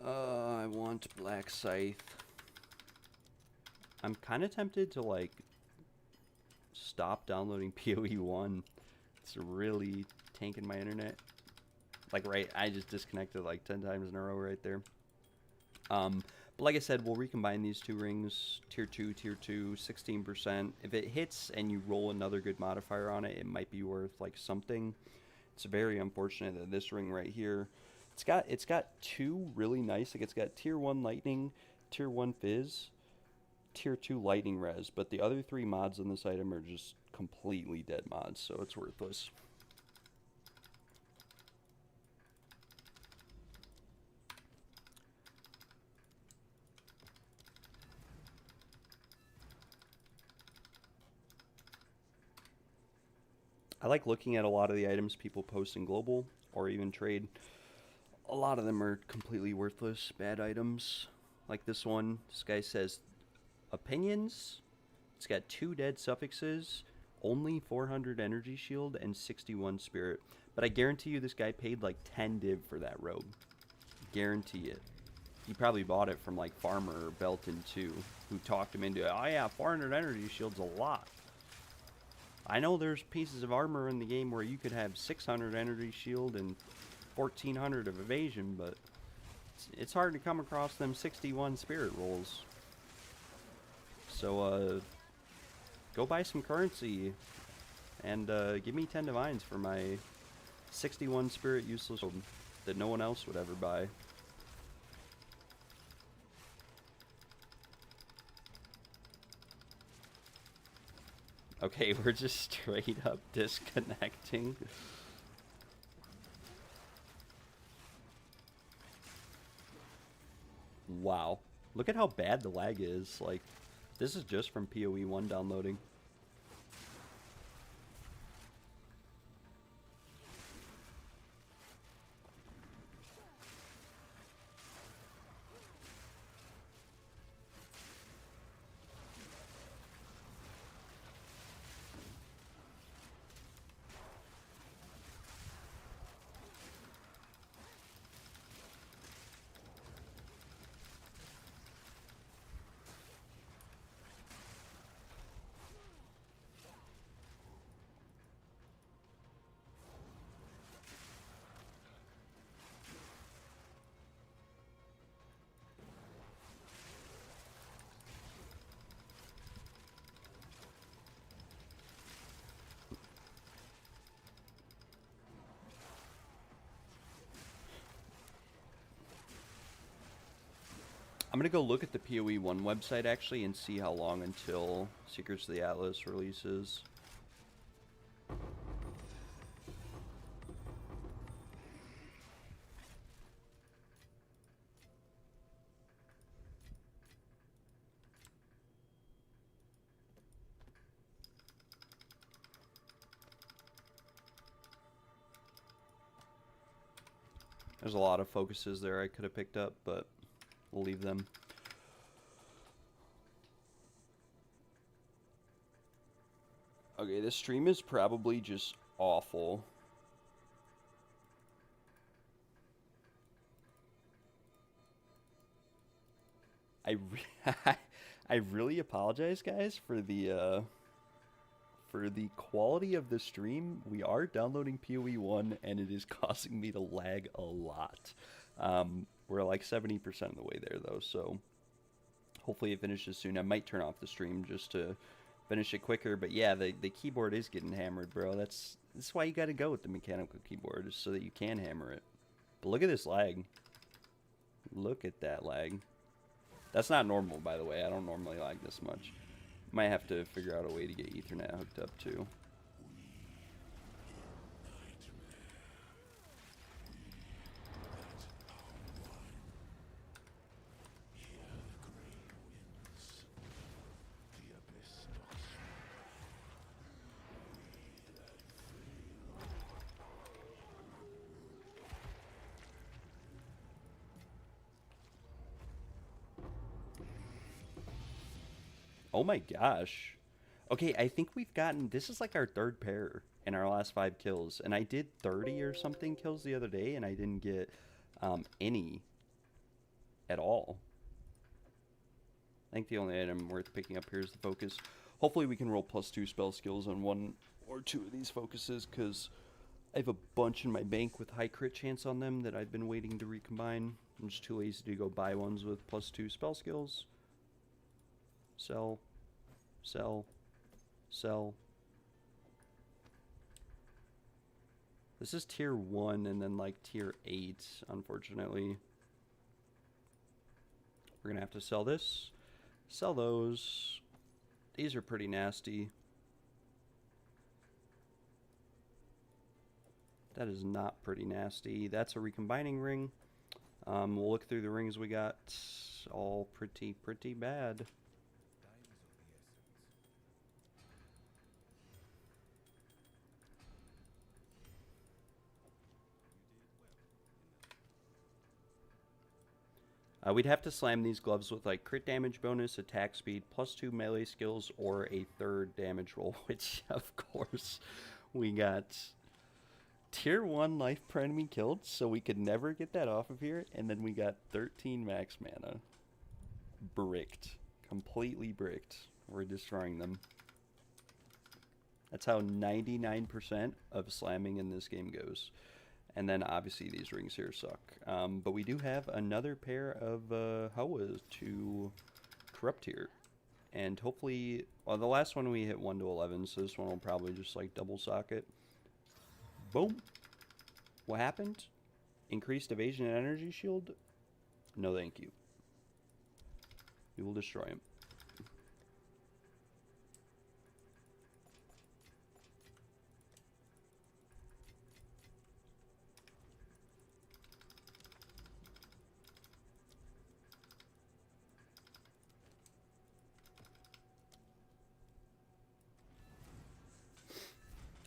A: I want black scythe. I'm kind of tempted to like stop downloading PoE1. It's really tanking my internet. Like, right, I just disconnected like 10 times in a row right there. But like I said, we'll recombine these two rings, tier 2, 16%. If it hits and you roll another good modifier on it, it might be worth like something. It's very unfortunate that this ring right here, it's got two really nice, like it's got tier 1 lightning, tier 1 fizz, tier 2 lightning res, but the other 3 mods in this item are just completely dead mods, so it's worthless. I like looking at a lot of the items people post in global or even trade. A lot of them are completely worthless, bad items. Like this one, this guy says opinions. It's got 2 dead suffixes, only 400 energy shield, and 61 spirit. But I guarantee you this guy paid like 10 div for that robe. Guarantee it. He probably bought it from like Farmer or Belton too, who talked him into it. Oh yeah, 400 energy shield's a lot. I know there's pieces of armor in the game where you could have 600 energy shield and 1400 of evasion, but it's hard to come across them 61 spirit rolls. So go buy some currency and give me 10 divines for my 61 spirit useless robe that no one else would ever buy. Okay, we're just straight up disconnecting. Wow. Look at how bad the lag is. Like, this is just from PoE1 downloading. I'm gonna go look at the PoE1 website actually and see how long until Secrets of the Atlas releases. There's a lot of focuses there I could have picked up, but we'll leave them. Okay, this stream is probably just awful. I I really apologize, guys, for the quality of the stream. We are downloading PoE1, and it is causing me to lag a lot. We're like 70% of the way there, though, so hopefully it finishes soon. I might turn off the stream just to finish it quicker, but yeah, the keyboard is getting hammered, bro. That's why you got to go with the mechanical keyboard, is so that you can hammer it. But look at this lag. Look at that lag. That's not normal, by the way. I don't normally lag this much. Might have to figure out a way to get Ethernet hooked up too. Oh my gosh. Okay, I think we've gotten, this is like our third pair in our last 5 kills. And I did 30 or something kills the other day, and I didn't get any at all. I think the only item worth picking up here is the focus. Hopefully we can roll +2 spell skills on 1 or 2 of these focuses, because I have a bunch in my bank with high crit chance on them that I've been waiting to recombine. I'm just too lazy to go buy ones with +2 spell skills. Sell. Sell. Sell. This is tier 1 and then like tier 8, unfortunately. We're gonna have to sell this. Sell those. These are pretty nasty. That is not pretty nasty. That's a recombining ring. We'll look through the rings we got. All pretty bad. We'd have to slam these gloves with like crit damage bonus, attack speed, +2 melee skills, or a 3rd damage roll, which of course we got tier 1 life per enemy killed, so we could never get that off of here, and then we got 13 max mana. Bricked. Completely bricked. We're destroying them. That's how 99% of slamming in this game goes. And then obviously these rings here suck. But we do have another pair of Hawas to corrupt here. And hopefully, well, the last one we hit 1 to 11, so this one will probably just like double socket. Boom. What happened? Increased evasion and energy shield? No thank you. We will destroy him.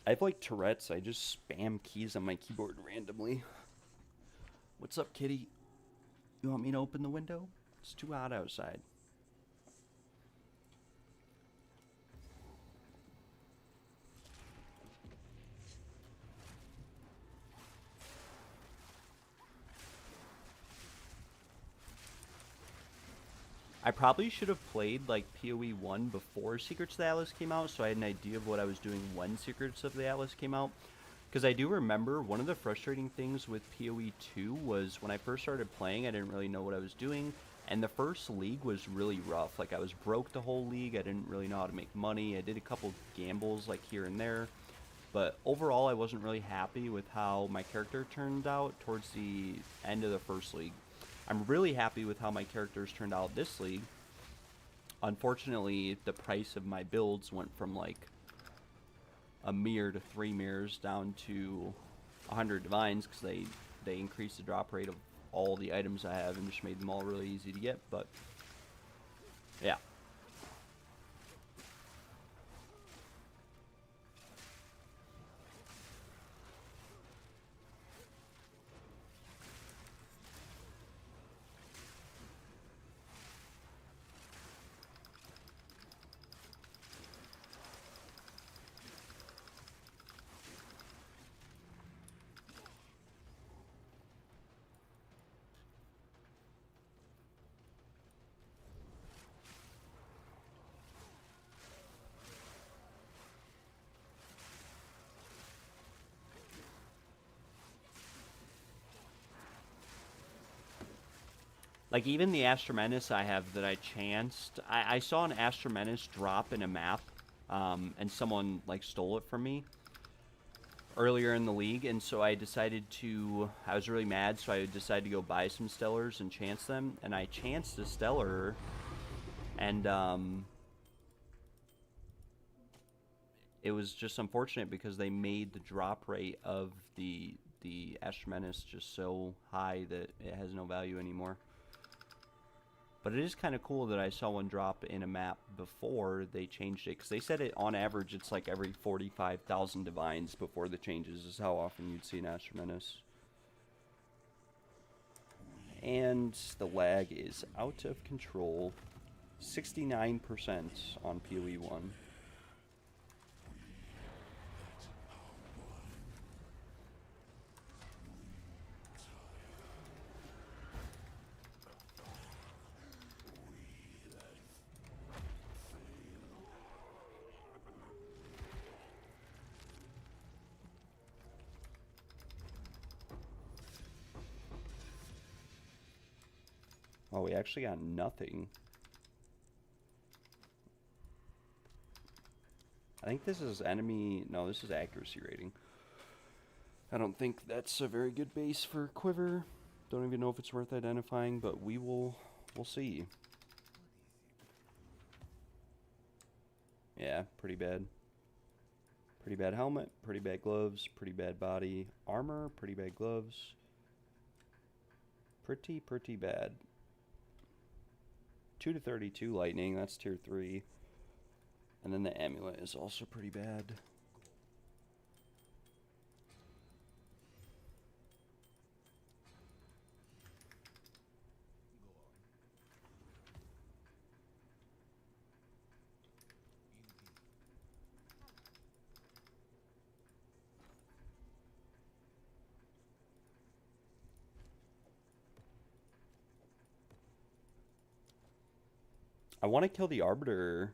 A: I have like Tourette's. I just spam keys on my keyboard randomly. What's up, kitty? You want me to open the window? It's too hot outside. I probably should have played like PoE 1 before Secrets of the Atlas came out, so I had an idea of what I was doing when Secrets of the Atlas came out. Because I do remember one of the frustrating things with PoE 2 was when I first started playing, I didn't really know what I was doing, and the first league was really rough. Like, I was broke the whole league, I didn't really know how to make money, I did a couple gambles like here and there, but overall I wasn't really happy with how my character turned out towards the end of the first league. I'm really happy with how my characters turned out this league. Unfortunately, the price of my builds went from like a mirror to 3 mirrors down to 100 divines, because they increased the drop rate of all the items I have and just made them all really easy to get. But yeah. Like, even the Astromenace I have that I chanced, I saw an Astromenace drop in a map, and someone, like, stole it from me earlier in the league, and so I decided to, I was really mad, so I decided to go buy some Stellars and chance them, and I chanced a Stellar, and, it was just unfortunate because they made the drop rate of the Astromenace just so high that it has no value anymore. But it is kind of cool that I saw one drop in a map before they changed it. Because they said it, on average, it's like every 45,000 divines before the changes is how often you'd see an Astromenace. And the lag is out of control. 69% on PoE1. Oh, we actually got nothing. I think this is enemy... No, this is accuracy rating. I don't think that's a very good base for Quiver. Don't even know if it's worth identifying, but we'll see. Yeah, pretty bad. Pretty bad helmet, pretty bad gloves, pretty bad body. Armor, pretty bad gloves. Pretty bad. 2 to 32 lightning, that's tier 3. And then the amulet is also pretty bad. I want to kill the Arbiter,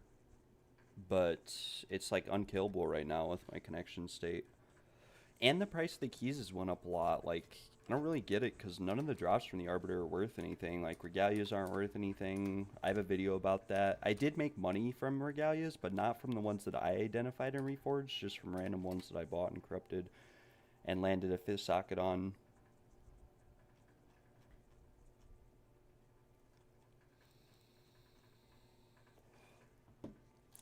A: but it's like unkillable right now with my connection state. And the price of the keys has went up a lot. Like, I don't really get it because none of the drops from the Arbiter are worth anything. Like, Regalias aren't worth anything. I have a video about that. I did make money from Regalias, but not from the ones that I identified and reforged, just from random ones that I bought and corrupted and landed a 5th socket on.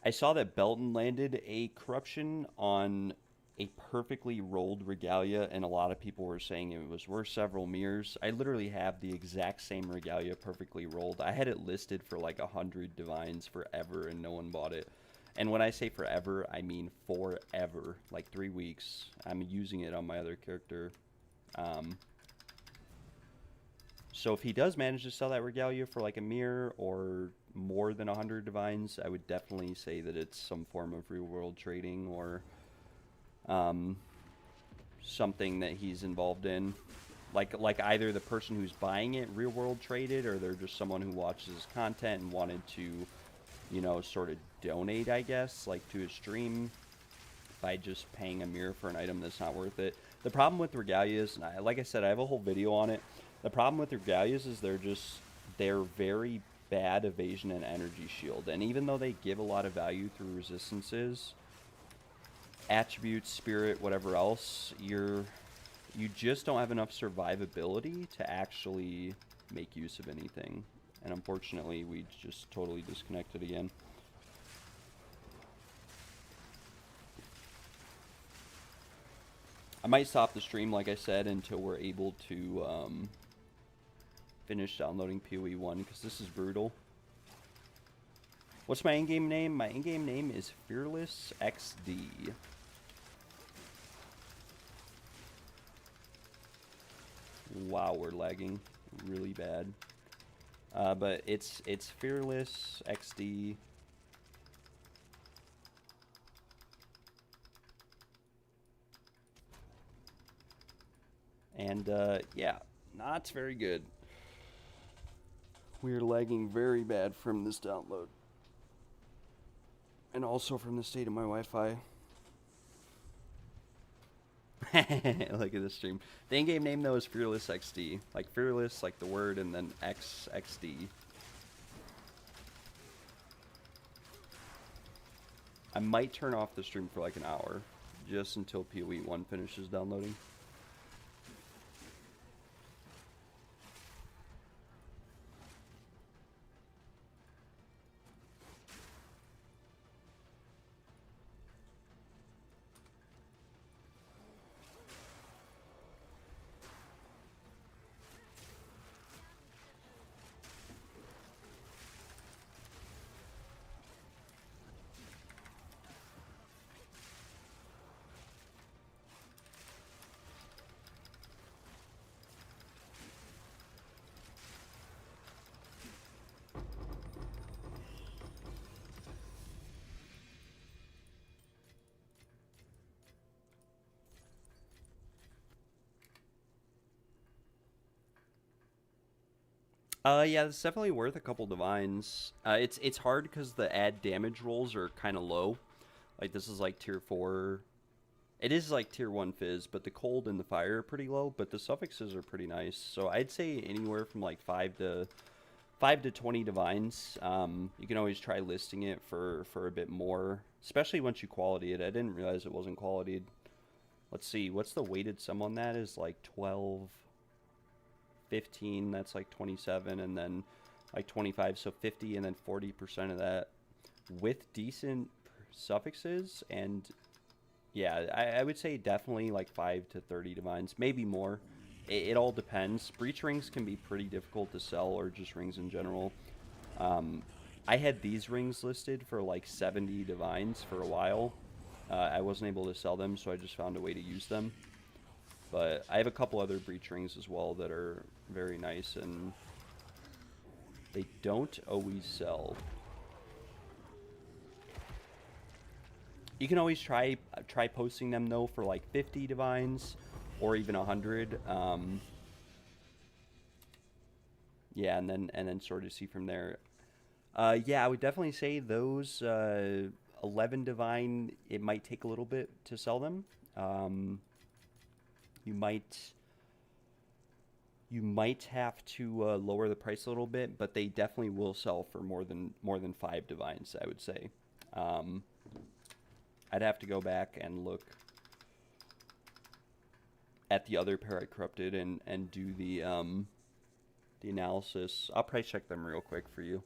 A: I saw that Belton landed a corruption on a perfectly rolled Regalia, and a lot of people were saying it was worth several mirrors. I literally have the exact same Regalia perfectly rolled. I had it listed for like 100 divines forever, and no one bought it. And when I say forever, I mean forever. Like 3 weeks. I'm using it on my other character. So if he does manage to sell that Regalia for like a mirror or more than 100 divines, I would definitely say that it's some form of real world trading or something that he's involved in. Like either the person who's buying it real world traded, or they're just someone who watches his content and wanted to, you know, sort of donate, I guess, like to his stream by just paying a mirror for an item that's not worth it. The problem with Regalias, and like I said, I have a whole video on it. The problem with Regalias is they're very bad evasion and energy shield. And even though they give a lot of value through resistances, attributes, spirit, whatever else, you just don't have enough survivability to actually make use of anything. And unfortunately, we just totally disconnected again. I might stop the stream, like I said, until we're able to finish downloading PoE1, because this is brutal. What's my in-game name? My in-game name is Fearless XD. Wow, we're lagging really bad. But it's Fearless XD. And yeah, not very good. We're lagging very bad from this download. And also from the state of my Wi-Fi. Look at this stream. The in-game name though is Fearless XD. Like Fearless, like the word, and then XD. I might turn off the stream for like an hour, just until PoE1 finishes downloading. Yeah, it's definitely worth a couple divines. It's hard because the add damage rolls are kind of low. Like this is like tier 4. It is like tier 1 fizz, but the cold and the fire are pretty low, but the suffixes are pretty nice. So I'd say anywhere from like 5 to 20 divines. You can always try listing it for a bit more, especially once you quality it. I didn't realize it wasn't qualityed. Let's see, what's the weighted sum on that? Is like 12, 15, that's like 27, and then like 25, so 50, and then 40% of that with decent suffixes. And yeah, I would say definitely like 5 to 30 divines, maybe more. It all depends. Breach rings can be pretty difficult to sell, or just rings in general. I had these rings listed for like 70 divines for a while. I wasn't able to sell them, so I just found a way to use them. But I have a couple other breach rings as well that are very nice, and they don't always sell. You can always try posting them though for like 50 divines or even 100. Yeah, and then sort of see from there. Yeah, I would definitely say those 11 divine, it might take a little bit to sell them. You might have to lower the price a little bit, but they definitely will sell for more than 5 divines, I would say. I'd have to go back and look at the other pair I corrupted and do the analysis. I'll price check them real quick for you.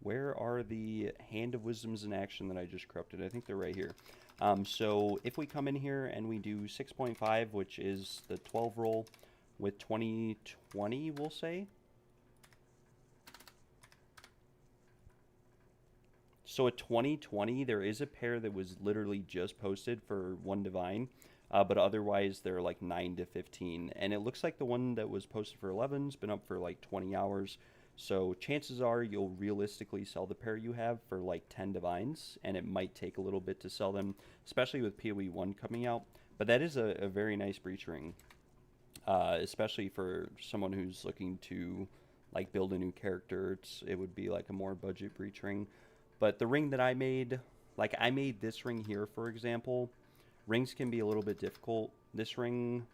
A: Where are the Hand of Wisdoms in action that I just corrupted? I think they're right here. So if we come in here and we do 6.5, which is the 12 roll with 2020, we'll say. So at 2020, there is a pair that was literally just posted for 1 divine, but otherwise they're like 9 to 15. And it looks like the one that was posted for 11's been up for like 20 hours. So chances are you'll realistically sell the pair you have for like 10 divines, and it might take a little bit to sell them, especially with PoE1 coming out. But that is a very nice breach ring, especially for someone who's looking to like build a new character. It would be like a more budget breach ring. But the ring that I made, like I made this ring here, for example. Rings can be a little bit difficult. This ring,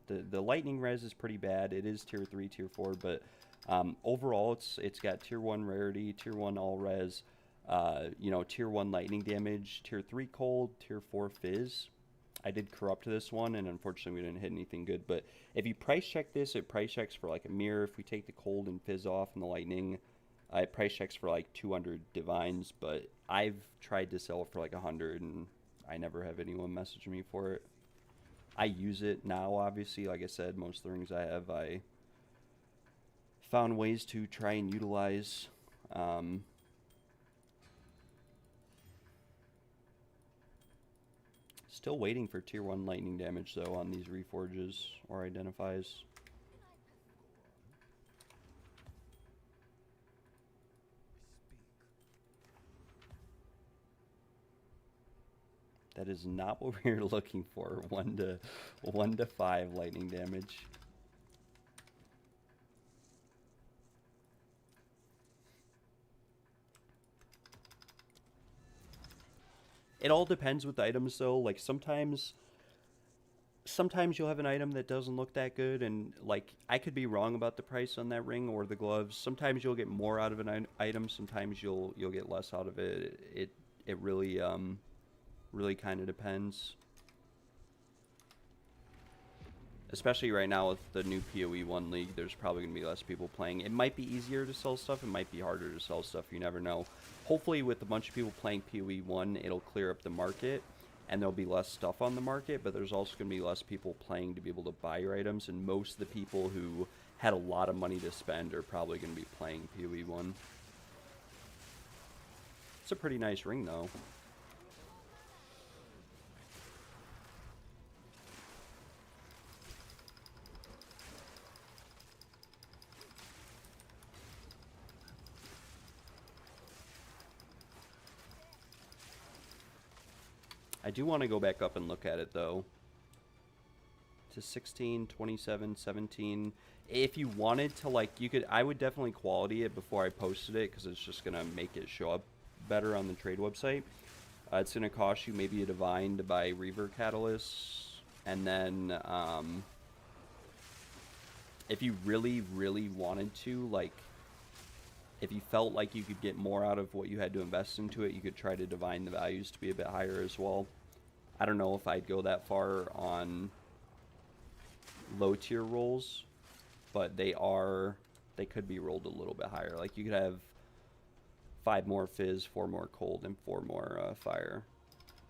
A: the lightning res is pretty bad. It is tier 3, tier 4, but overall it's got tier 1 rarity, tier 1 all res, tier 1 lightning damage, tier 3 cold, tier 4 fizz. I did corrupt this one, and unfortunately we didn't hit anything good. But if you price check this, it price checks for like a mirror. If we take the cold and fizz off and the lightning, it price checks for like 200 divines, but I've tried to sell it for like 100, and I never have anyone message me for it. I use it now, obviously. Like I said, most of the rings I have, I found ways to try and utilize. Still waiting for tier 1 lightning damage though on these reforges or identifies. That is not what we were looking for. 1 to 5 lightning damage. It all depends with items though. Like sometimes you'll have an item that doesn't look that good, and like I could be wrong about the price on that ring or the gloves. Sometimes you'll get more out of an item, sometimes you'll get less out of it. It really really kind of depends. Especially right now with the new PoE1 league, there's probably going to be less people playing. It might be easier to sell stuff, it might be harder to sell stuff, you never know. Hopefully with a bunch of people playing PoE1, it'll clear up the market, and there'll be less stuff on the market, but there's also going to be less people playing to be able to buy your items, and most of the people who had a lot of money to spend are probably going to be playing PoE1. It's a pretty nice ring, though. I do want to go back up and look at it, though. To 16, 27, 17. If you wanted to, like, you could, I would definitely quality it before I posted it, because it's just going to make it show up better on the trade website. It's going to cost you maybe a divine to buy Reaver Catalysts, and then, if you really, really wanted to, like, if you felt like you could get more out of what you had to invest into it, you could try to divine the values to be a bit higher as well. I don't know if I'd go that far on low tier rolls, but they could be rolled a little bit higher. Like you could have 5 more fizz, 4 more cold, and 4 more fire.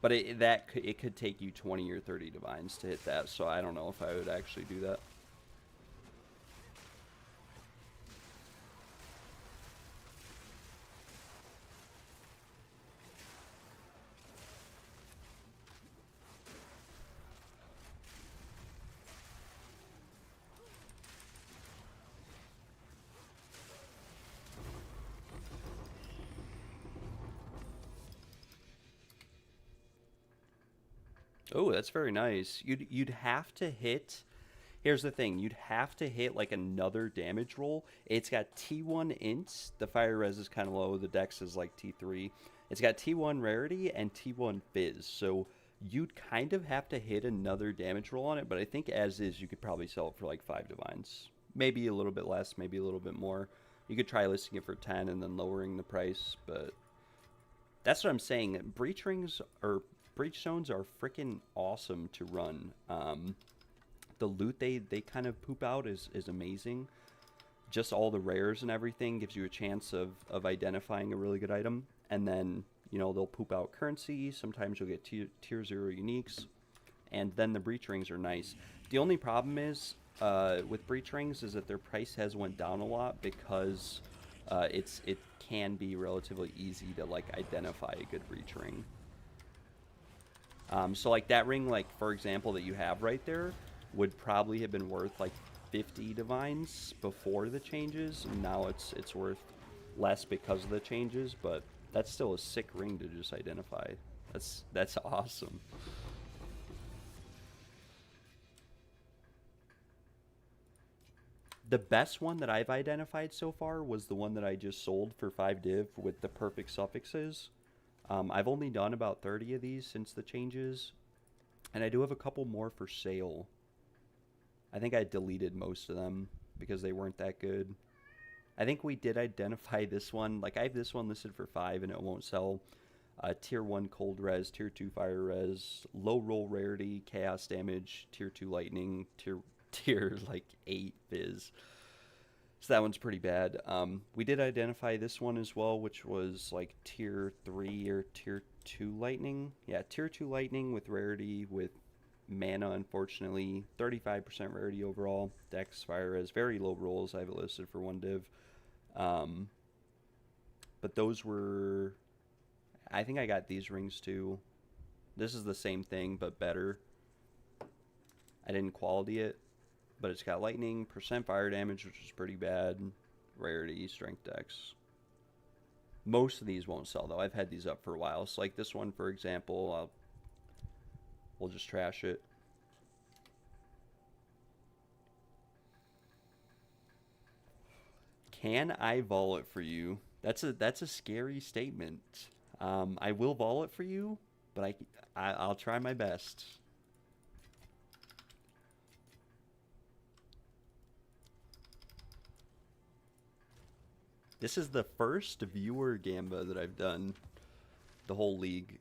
A: But it could take you 20 or 30 divines to hit that, so I don't know if I would actually do that. Oh, that's very nice. You'd have to hit. Here's the thing, you'd have to hit like another damage roll. It's got T1 int. The fire res is kind of low. The dex is like T3. It's got T1 rarity and T1 fizz. So you'd kind of have to hit another damage roll on it. But I think as is, you could probably sell it for like 5 divines. Maybe a little bit less, maybe a little bit more. You could try listing it for 10 and then lowering the price. But that's what I'm saying. Breach rings or Breachstones are freaking awesome to run. The loot they kind of poop out is amazing. Just all the rares and everything gives you a chance of identifying a really good item. And then, you know, they'll poop out currency. Sometimes you'll get tier 0 uniques. And then the breach rings are nice. The only problem is with breach rings is that their price has went down a lot because it can be relatively easy to like identify a good breach ring. So like that ring, like for example, that you have right there, would probably have been worth like 50 divines before the changes, and now it's worth less because of the changes, but that's still a sick ring to just identify. That's awesome. The best one that I've identified so far was the one that I just sold for 5 div with the perfect suffixes. I've only done about 30 of these since the changes, and I do have a couple more for sale. I think I deleted most of them because they weren't that good. I think we did identify this one. Like, I have this one listed for 5 and it won't sell. Tier 1 cold res, tier 2 fire res, low roll rarity, chaos damage, tier 2 lightning, tier like 8 fizz. So that one's pretty bad. We did identify this one as well, which was like tier 3 or tier 2 lightning. Yeah, tier 2 lightning with rarity, with mana, unfortunately. 35% rarity overall. Dex, fire res, very low rolls. I have it listed for 1 div. But those were... I think I got these rings too. This is the same thing, but better. I didn't quality it, but it's got lightning, percent fire damage, which is pretty bad, rarity, strength, dex. Most of these won't sell, though. I've had these up for a while. So, like this one, for example, we'll just trash it. Can I vol it for you? That's a scary statement. I will vol it for you, but I'll try my best. This is the first viewer gamba that I've done the whole league.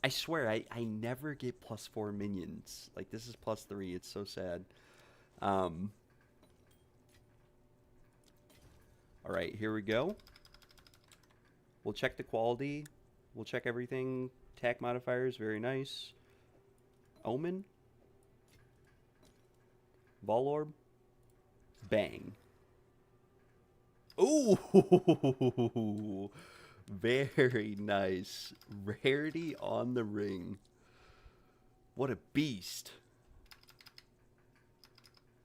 A: I swear, I never get +4 minions. Like, this is +3. It's so sad. Alright, here we go. We'll check the quality. We'll check everything. Attack modifiers, very nice. Omen. Ball orb. Bang. Ooh! Very nice. Rarity on the ring. What a beast.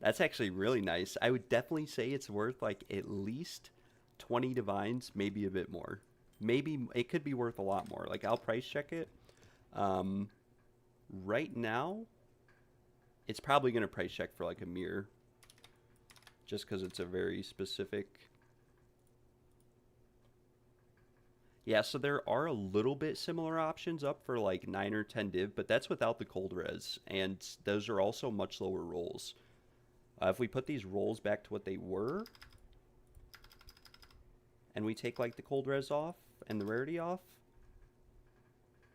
A: That's actually really nice. I would definitely say it's worth like at least 20 divines, maybe a bit more. Maybe it could be worth a lot more. Like, I'll price check it. Right now, it's probably going to price check for like a mirror. Just because it's a very specific... Yeah, so there are a little bit similar options up for like 9 or 10 div, but that's without the cold res, and those are also much lower rolls. If we put these rolls back to what they were, and we take like the cold res off and the rarity off,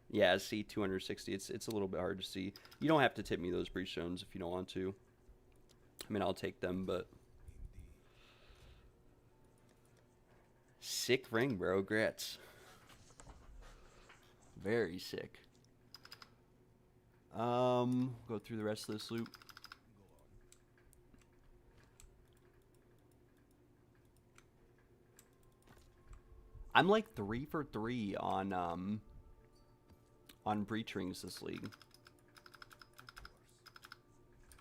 A: yeah, see 260. It's a little bit hard to see. You don't have to tip me those Breachstones if you don't want to. I mean, I'll take them, but sick ring, bro. Grats. Very sick. Go through the rest of this loop. I'm like 3 for 3 on breach rings this league.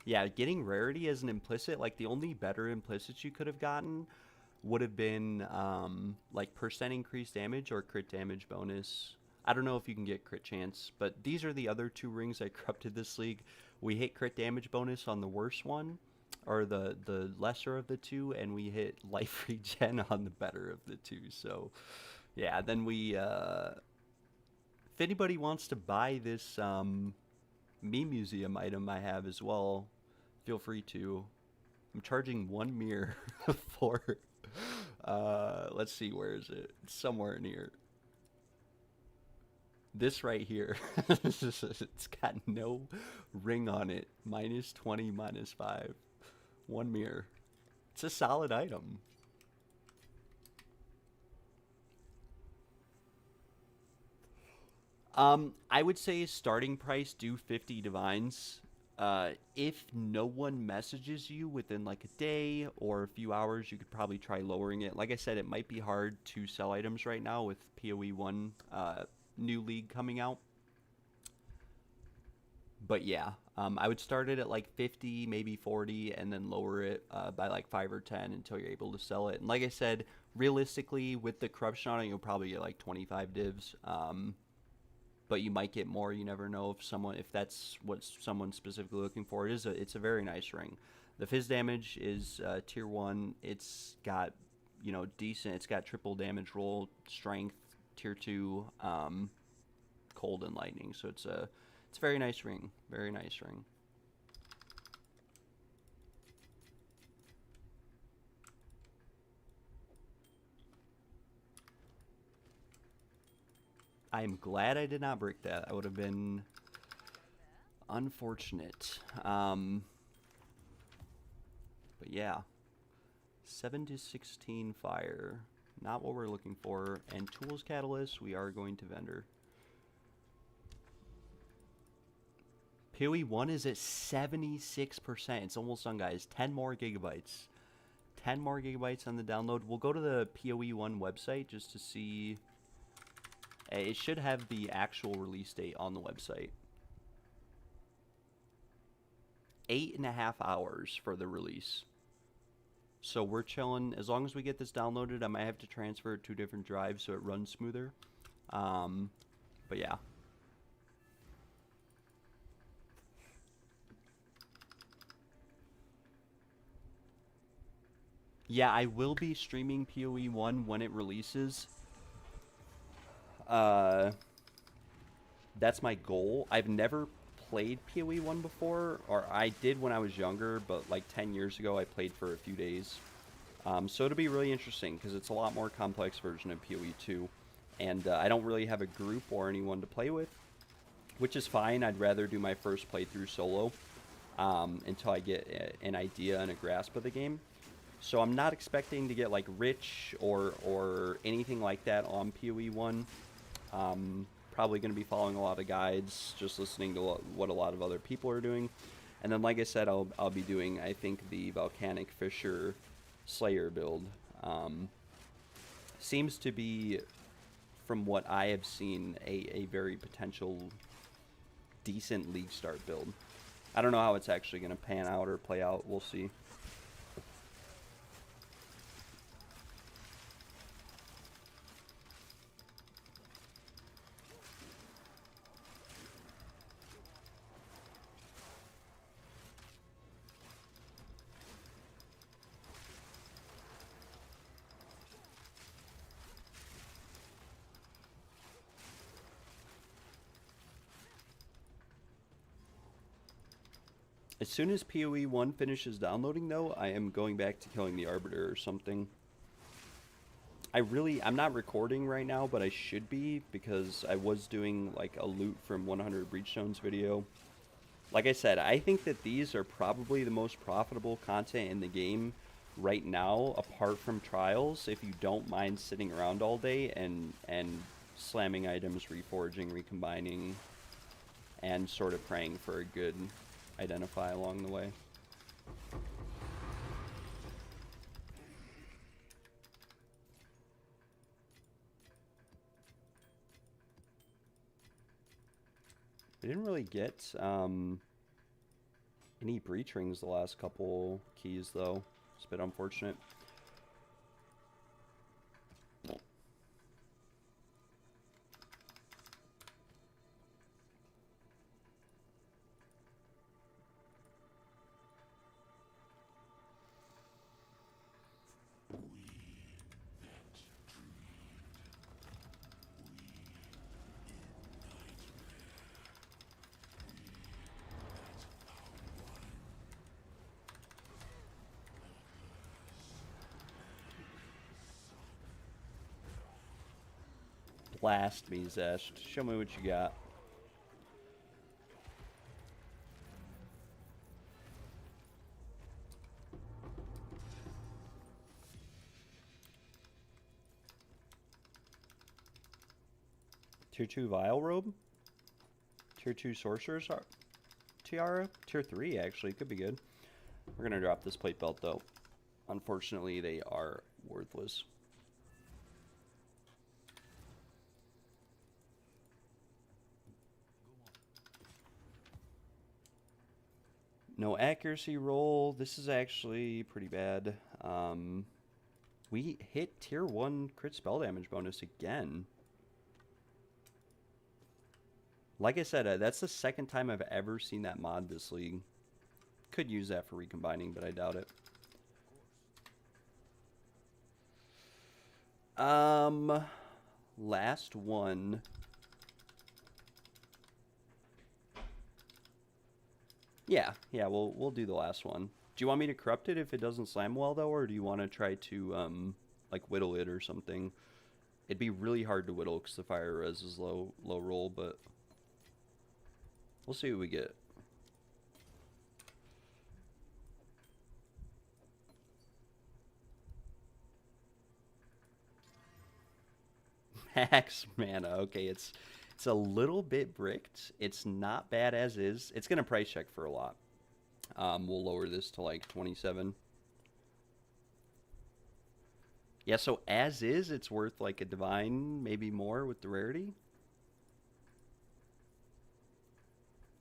A: Yeah, getting rarity as an implicit, like the only better implicits you could have gotten would have been like percent increased damage or crit damage bonus. I don't know if you can get crit chance, but these are the other 2 rings I corrupted this league. We hit crit damage bonus on the worst one, or the lesser of the 2, and we hit life regen on the better of the 2. So yeah, then we if anybody wants to buy this meme museum item I have as well, feel free to. I'm charging 1 mirror for let's see, where is it? It's somewhere in here. This right here. It's got no ring on it. -20, -5. 1 mirror. It's a solid item. I would say starting price, do 50 divines. If no one messages you within like a day or a few hours, you could probably try lowering it. Like I said, it might be hard to sell items right now with PoE1 new league coming out. But yeah, I would start it at like 50, maybe 40, and then lower it by like 5 or 10 until you're able to sell it. And like I said, realistically, with the corruption on it, you'll probably get like 25 divs. But you might get more. You never know if that's what someone's specifically looking for. It's a very nice ring. The fizz damage is tier 1. It's got, you know, decent. It's got triple damage roll, strength, tier 2, cold and lightning. So it's a very nice ring. Very nice ring. I'm glad I did not break that. That would have been unfortunate. But yeah, 7 to 16 fire. Not what we're looking for. And tools catalyst, we are going to vendor. PoE1 is at 76%. It's almost done, guys. 10 more gigabytes. 10 more gigabytes on the download. We'll go to the PoE1 website just to see. It should have the actual release date on the website. 8.5 hours for the release. So we're chilling. As long as we get this downloaded, I might have to transfer it to different drives so it runs smoother. But yeah. Yeah, I will be streaming PoE1 when it releases. that's my goal. I've never played PoE 1 before, or I did when I was younger, but like 10 years ago I played for a few days. So it'll be really interesting because it's a lot more complex version of PoE 2, and I don't really have a group or anyone to play with, which is fine. I'd rather do my first playthrough solo until I get an idea and a grasp of the game. So I'm not expecting to get like rich or anything like that on PoE 1. Probably going to be following a lot of guides, just listening to what a lot of other people are doing. And then, like I said, I'll be doing, I think, the Volcanic Fisher Slayer build. Seems to be, from what I have seen, a very potential decent league start build. I don't know how it's actually going to pan out or play out. We'll see. As soon as PoE 1 finishes downloading, though, I am going back to killing the Arbiter or something. I'm not recording right now, but I should be, because I was doing, like, a loot from 100 Breachstone's video. Like I said, I think that these are probably the most profitable content in the game right now, apart from Trials, if you don't mind sitting around all day and slamming items, reforging, recombining, and sort of praying for a good identify along the way. I didn't really get any breach rings the last couple keys, though. It's a bit unfortunate. Blast me, Zest. Show me what you got. Tier 2 Vial Robe? Tier 2 Sorcerer's Tiara? Tier 3, actually. Could be good. We're going to drop this plate belt, though. Unfortunately, they are worthless. No accuracy roll. This is actually pretty bad. We hit tier 1 crit spell damage bonus again. Like I said, that's the second time I've ever seen that mod this league. Could use that for recombining, but I doubt it. Last one. Yeah, we'll do the last one. Do you want me to corrupt it if it doesn't slam well, though, or do you want to try to, like, whittle it or something? It'd be really hard to whittle because the fire res is low roll, but we'll see what we get. Max mana. Okay, it's a little bit bricked. It's not bad as is. It's gonna price check for a lot. We'll lower this to like 27. Yeah, so as is, it's worth like a divine, maybe more with the rarity.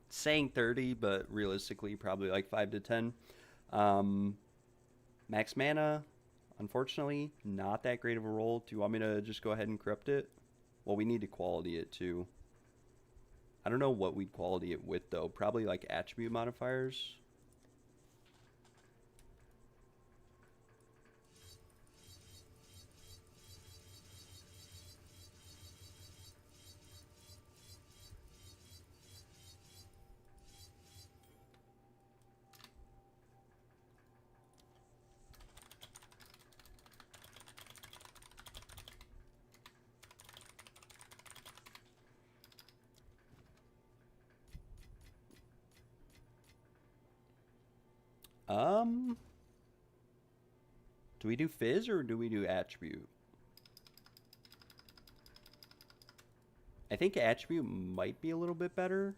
A: Saying 30, but realistically probably like 5 to 10. Max mana, unfortunately, not that great of a roll. Do you want me to just go ahead and corrupt it? Well, we need to quality it too. I don't know what we'd quality it with, though. Probably like attribute modifiers. Um, do we do fizz or do we do attribute? I think attribute might be a little bit better.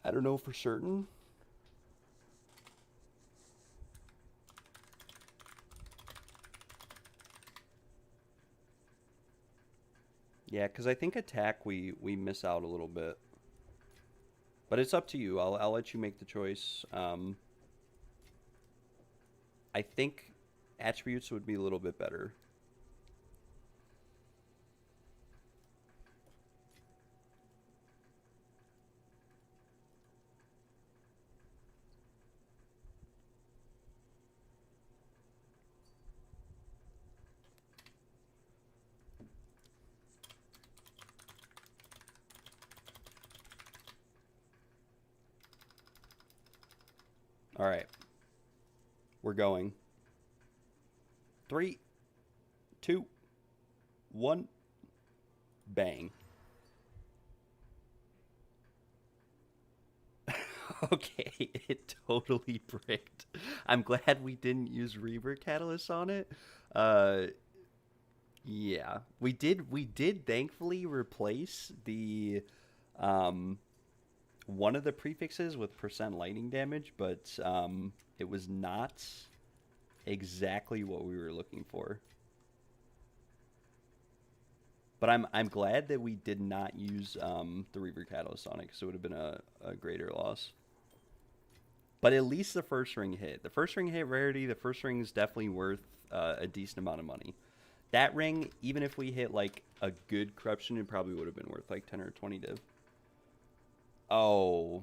A: I don't know for certain. Yeah, because I think attack we miss out a little bit. But it's up to you. I'll let you make the choice. I think attributes would be a little bit better. All right. We're going. 3, 2, 1. Bang. Okay, it totally bricked. I'm glad we didn't use Reaver Catalyst on it. Uh, yeah, we did. We did thankfully replace the one of the prefixes with percent lightning damage, but it was not exactly what we were looking for. But I'm glad that we did not use the Reaver Catalyst on it, because it would have been a greater loss. But at least the first ring hit. The first ring hit rarity. The first ring is definitely worth a decent amount of money. That ring, even if we hit like a good corruption, it probably would have been worth like 10 or 20 div. Oh,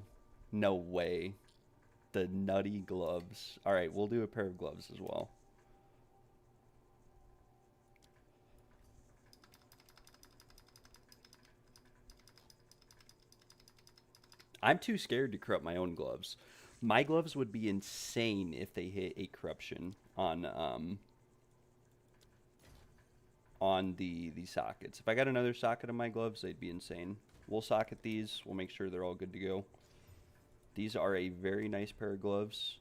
A: no way. The nutty gloves. All right, we'll do a pair of gloves as well. I'm too scared to corrupt my own gloves. My gloves would be insane if they hit a corruption on the sockets. If I got another socket on my gloves, they'd be insane. We'll socket these. We'll make sure they're all good to go. These are a very nice pair of gloves.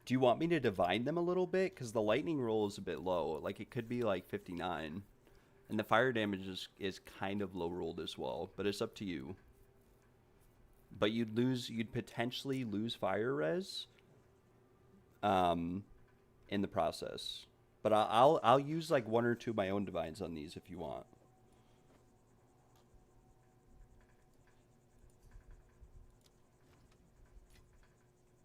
A: Do you want me to divide them a little bit? Because the lightning roll is a bit low. Like, it could be like 59. And the fire damage is kind of low rolled as well. But it's up to you. But you'd potentially lose fire res in the process. But I'll use like 1 or 2 of my own divines on these if you want.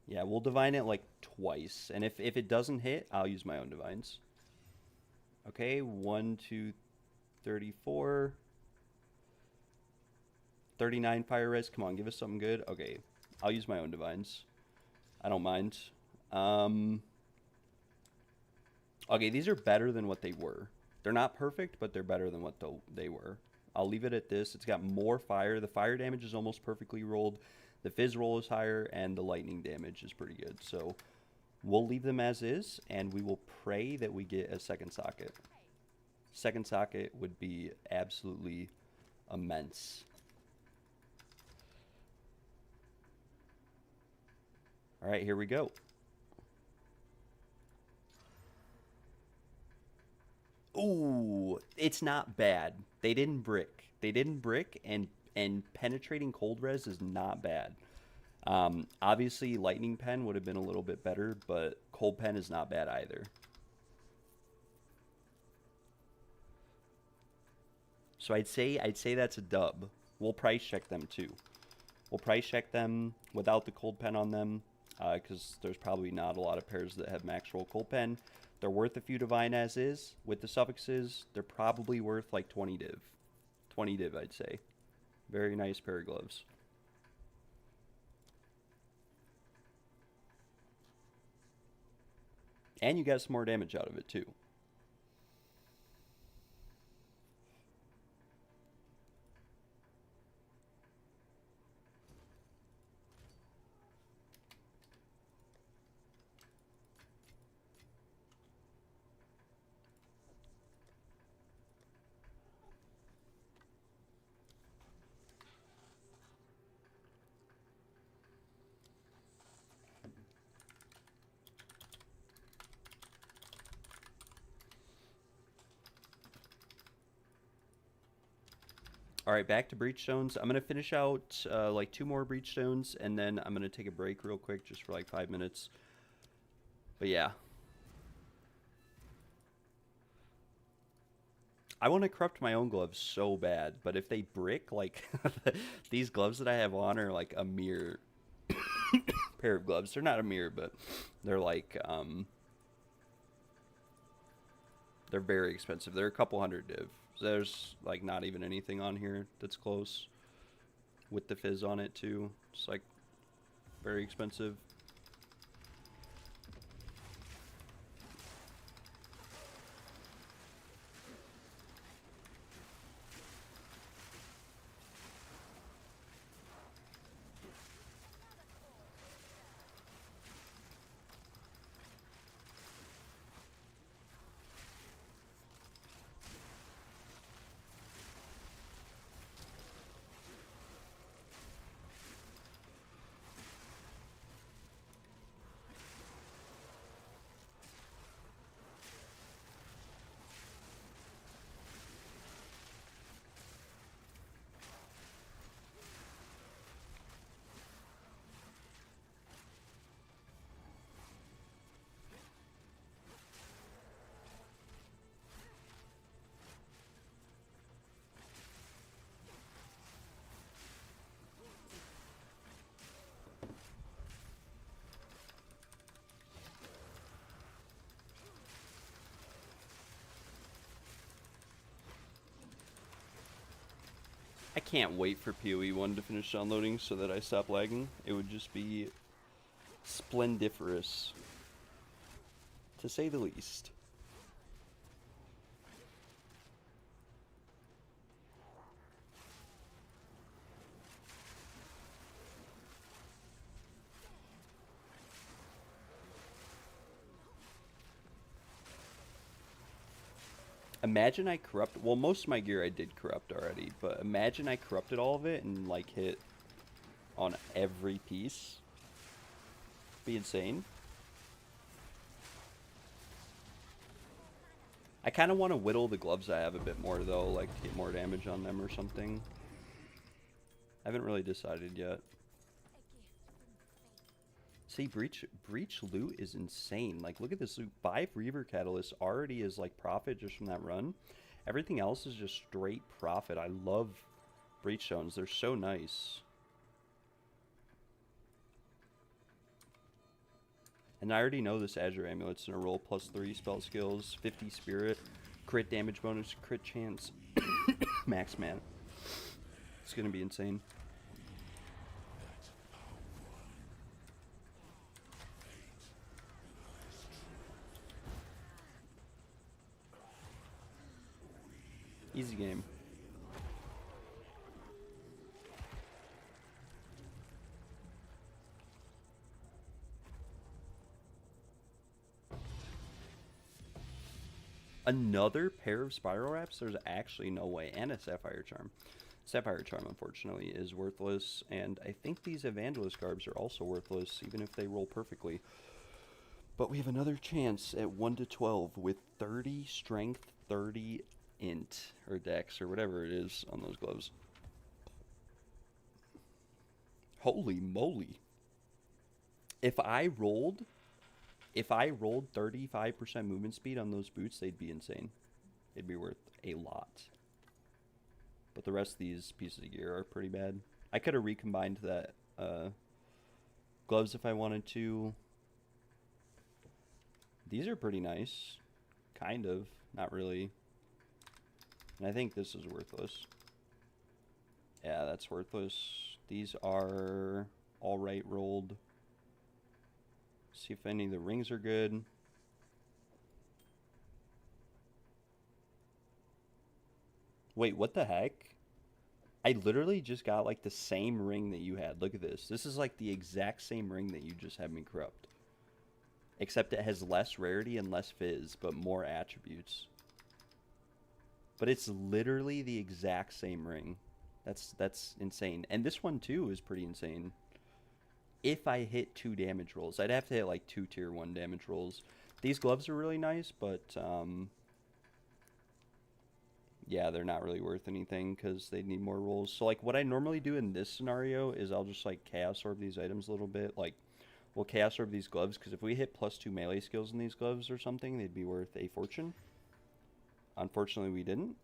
A: Yeah, we'll divine it like twice. And if it doesn't hit, I'll use my own divines. Okay, 1, 2, 34. 39 fire res. Come on, give us something good. Okay, I'll use my own divines. I don't mind. Okay, these are better than what they were. They're not perfect, but they're better than what they were. I'll leave it at this. It's got more fire. The fire damage is almost perfectly rolled. The fizz roll is higher, and the lightning damage is pretty good. So we'll leave them as is, and we will pray that we get a second socket. Second socket would be absolutely immense. All right, here we go. Ooh, it's not bad. They didn't brick. They didn't brick, and penetrating cold res is not bad. Obviously, lightning pen would have been a little bit better, but cold pen is not bad either. So I'd say that's a dub. We'll price check them too. We'll price check them without the cold pen on them, because there's probably not a lot of pairs that have max roll cold pen. They're worth a few divine as is. With the suffixes, they're probably worth like 20 div. 20 div, I'd say. Very nice pair of gloves. And you got some more damage out of it too. All right, back to Breachstones. I'm gonna finish out like 2 more Breachstones, and then I'm gonna take a break real quick, just for like 5 minutes. But yeah, I want to corrupt my own gloves so bad, but if they brick, like these gloves that I have on are like a mere pair of gloves. They're not a mirror, but they're like they're very expensive. They're a couple hundred div. There's like not even anything on here that's close with the fizz on it too. It's like very expensive. I can't wait for PoE1 to finish downloading so that I stop lagging. It would just be splendiferous, to say the least. Imagine I corrupt. Well, most of my gear I did corrupt already, but imagine I corrupted all of it and like hit on every piece. Be insane. I kind of want to whittle the gloves I have a bit more though, like to get more damage on them or something. I haven't really decided yet. See, breach loot is insane. Like, look at this loot. 5 Reaver Catalysts already is like profit just from that run. Everything else is just straight profit. I love Breachstones. They're so nice. And I already know this Azure Amulet's gonna roll +3 spell skills, 50 spirit, crit damage bonus, crit chance, max mana. It's gonna be insane. Easy game. Another pair of spiral wraps? There's actually no way. And a sapphire charm. Sapphire charm, unfortunately, is worthless. And I think these evangelist garbs are also worthless, even if they roll perfectly. But we have another chance at 1 to 12 with 30 strength, 30 int or dex or whatever it is on those gloves. Holy moly. If I rolled 35% movement speed on those boots, they'd be insane. It'd be worth a lot. But the rest of these pieces of gear are pretty bad. I could have recombined that gloves if I wanted to. These are pretty nice. Kind of. Not really. And I think this is worthless. Yeah, that's worthless. These are alright rolled. See if any of the rings are good. Wait, what the heck? I literally just got like the same ring that you had. Look at this. This is like the exact same ring that you just had me corrupt. Except it has less rarity and less fizz, but more attributes. But it's literally the exact same ring. That's insane. And this one too is pretty insane. If I hit 2 damage rolls, I'd have to hit like 2 tier 1 damage rolls. These gloves are really nice, but yeah, they're not really worth anything because they need more rolls. So like what I normally do in this scenario is I'll just like chaos orb these items a little bit. Like we'll chaos orb these gloves because if we hit +2 melee skills in these gloves or something, they'd be worth a fortune. Unfortunately, we didn't.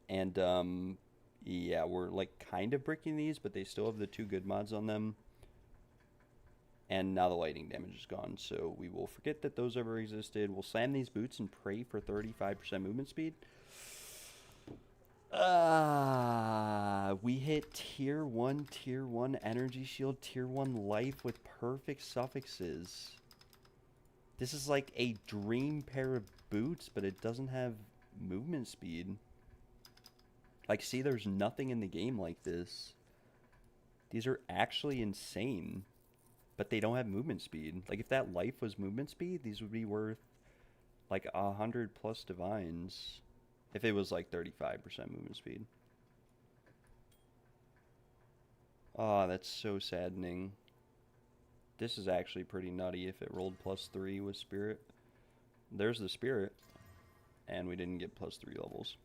A: And yeah, we're like kind of bricking these, but they still have the 2 good mods on them. And now the lightning damage is gone, so we will forget that those ever existed. We'll slam these boots and pray for 35% movement speed. We hit tier 1 energy shield, tier 1 life with perfect suffixes. This is like a dream pair of boots, but it doesn't have movement speed. Like, see, there's nothing in the game like this. These are actually insane, but they don't have movement speed. Like, if that life was movement speed, these would be worth like 100 plus divines. If it was like 35% movement speed. Oh, that's so saddening. This is actually pretty nutty if it rolled +3 with spirit. There's the spirit. And we didn't get +3 levels.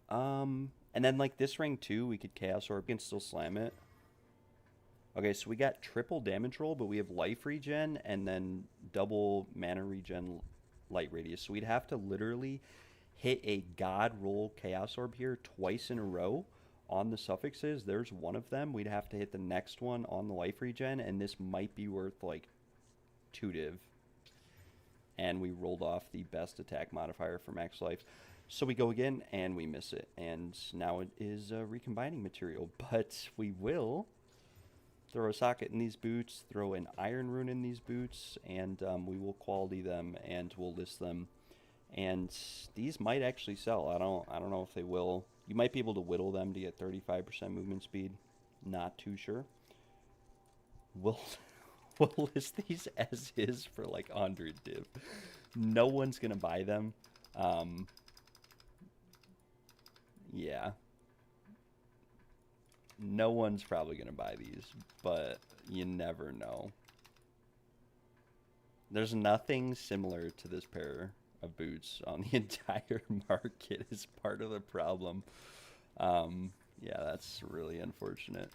A: And then like this ring too, we could chaos orb and still slam it. Okay, so we got triple damage roll, but we have life regen and then double mana regen light radius. So we'd have to literally hit a god roll chaos orb here twice in a row on the suffixes. There's one of them. We'd have to hit the next one on the life regen, and this might be worth like 2 div. And we rolled off the best attack modifier for max life. So we go again, and we miss it. And now it is recombining material. But we will throw a socket in these boots, throw an iron rune in these boots, and we will quality them, and we'll list them. And these might actually sell. I don't know if they will. You might be able to whittle them to get 35% movement speed. Not too sure. We'll list these as is for like 100 div. No one's gonna buy them. Yeah. No one's probably gonna buy these, but you never know. There's nothing similar to this pair of boots on the entire market is part of the problem. Yeah, that's really unfortunate.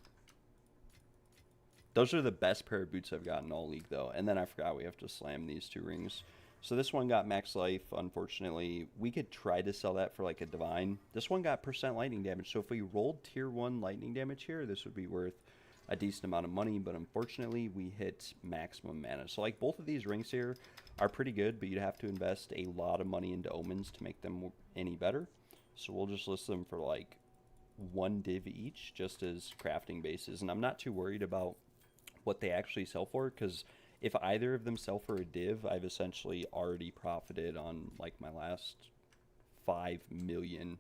A: Those are the best pair of boots I've gotten all league though. And then I forgot we have to slam these 2 rings. So this one got max life, unfortunately. We could try to sell that for like a divine. This one got % lightning damage. So if we rolled tier 1 lightning damage here, this would be worth a decent amount of money, but unfortunately we hit maximum mana. So like both of these rings here are pretty good, but you'd have to invest a lot of money into omens to make them any better. So we'll just list them for like 1 div each, just as crafting bases. And I'm not too worried about what they actually sell for, because if either of them sell for a div, I've essentially already profited on like my last 5 million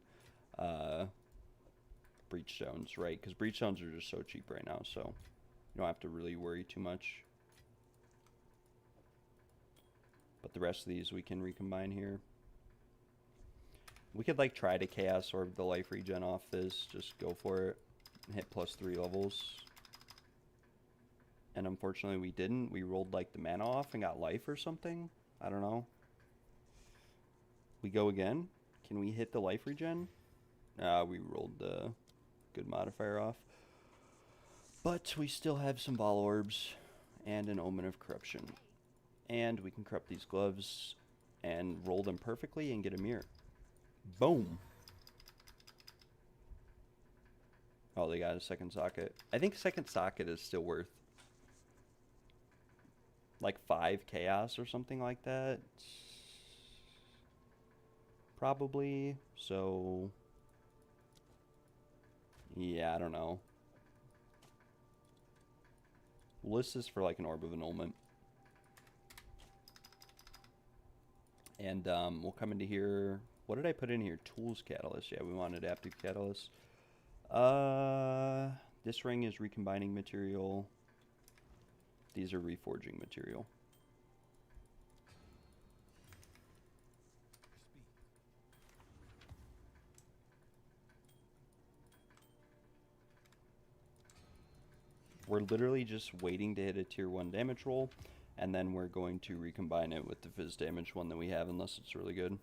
A: Breachstones, right? Because Breachstones are just so cheap right now, so you don't have to really worry too much. But the rest of these we can recombine here. We could like try to chaos orb the life regen off this, just go for it, and hit +3 levels. And unfortunately we didn't. We rolled like the mana off and got life or something. I don't know. We go again. Can we hit the life regen? We rolled the good modifier off. But we still have some Vol Orbs and an Omen of Corruption. And we can corrupt these gloves and roll them perfectly and get a mirror. Boom. Oh, they got a second socket. I think second socket is still worth like 5 chaos or something like that. Probably. So yeah, I don't know. We'll list this for like an Orb of Annulment. And we'll come into here. What did I put in here? Tools Catalyst. Yeah, we want Adaptive Catalyst. This ring is recombining material. These are reforging material. We're literally just waiting to hit a tier 1 damage roll, and then we're going to recombine it with the fizz damage one that we have, unless it's really good.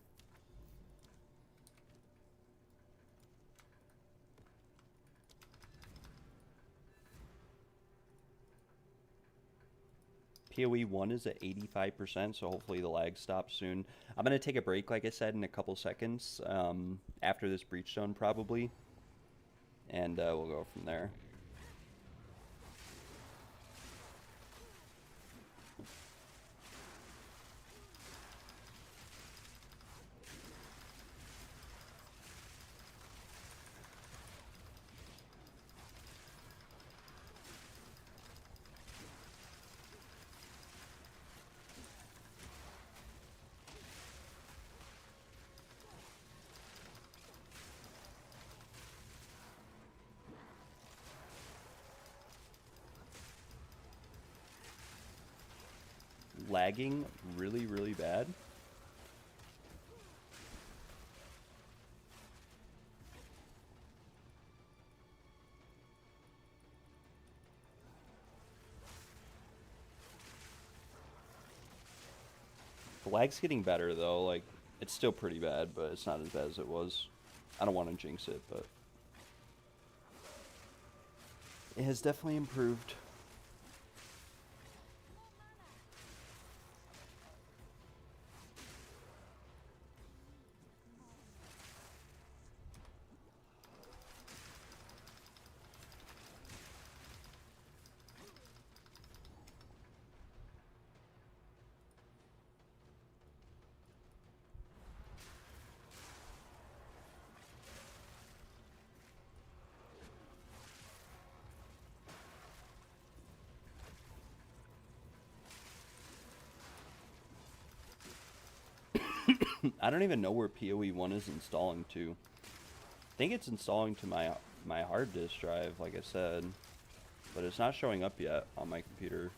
A: PoE 1 is at 85%, so hopefully the lag stops soon. I'm going to take a break, like I said, in a couple seconds after this Breachstone probably, and we'll go from there. Lagging really, really bad. The lag's getting better though, like, it's still pretty bad, but it's not as bad as it was. I don't want to jinx it, but it has definitely improved. I don't even know where PoE 1 is installing to. I think it's installing to my hard disk drive, like I said, but it's not showing up yet on my computer.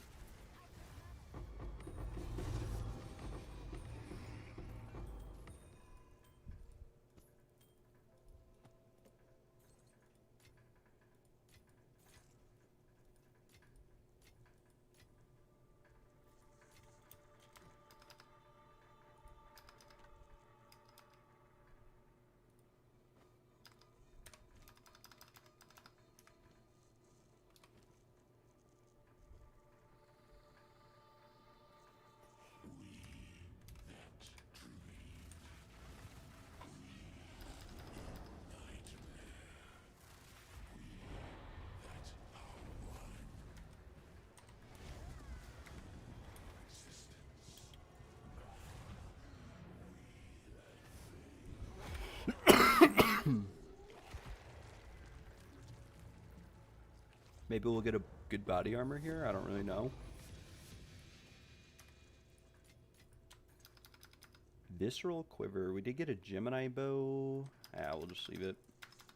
A: Maybe we'll get a good body armor here. I don't really know. Visceral Quiver. We did get a Gemini bow. Yeah, we'll just leave it.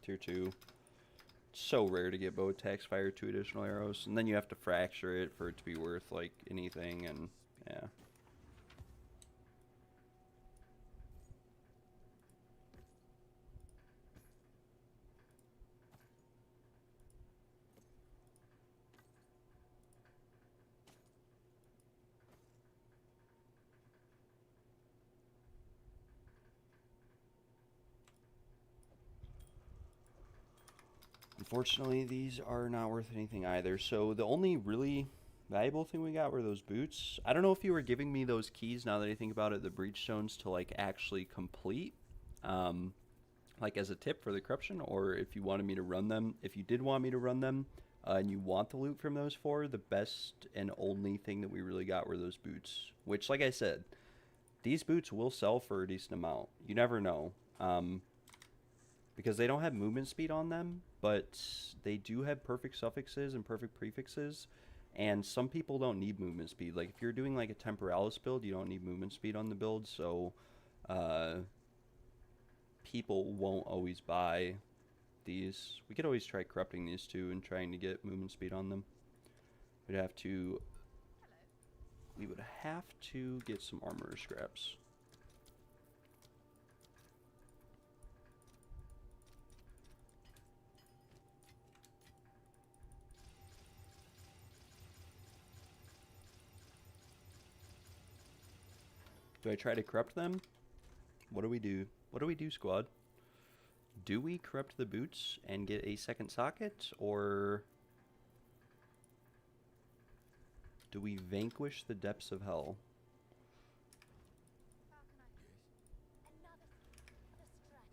A: Tier 2. It's so rare to get bow attacks, fire 2 additional arrows. And then you have to fracture it for it to be worth, like, anything. And, yeah. Unfortunately, these are not worth anything either. So the only really valuable thing we got were those boots. I don't know if you were giving me those keys, now that I think about it, the Breachstones, to like actually complete, like as a tip for the corruption, or if you wanted me to run them. If you did want me to run them, and you want the loot from those four, the best and only thing that we really got were those boots. Which, like I said, these boots will sell for a decent amount. You never know. Because they don't have movement speed on them, but they do have perfect suffixes and perfect prefixes, and some people don't need movement speed. Like if you're doing like a temporalis build, you don't need movement speed on the build, so people won't always buy these. We could always try corrupting these two and trying to get movement speed on them. We would have to get some armor scraps. Do I try to corrupt them? What do we do? What do we do, squad? Do we corrupt the boots and get a second socket, or Do we vanquish the depths of hell?
C: How can I?
B: Yes.
C: Another distract.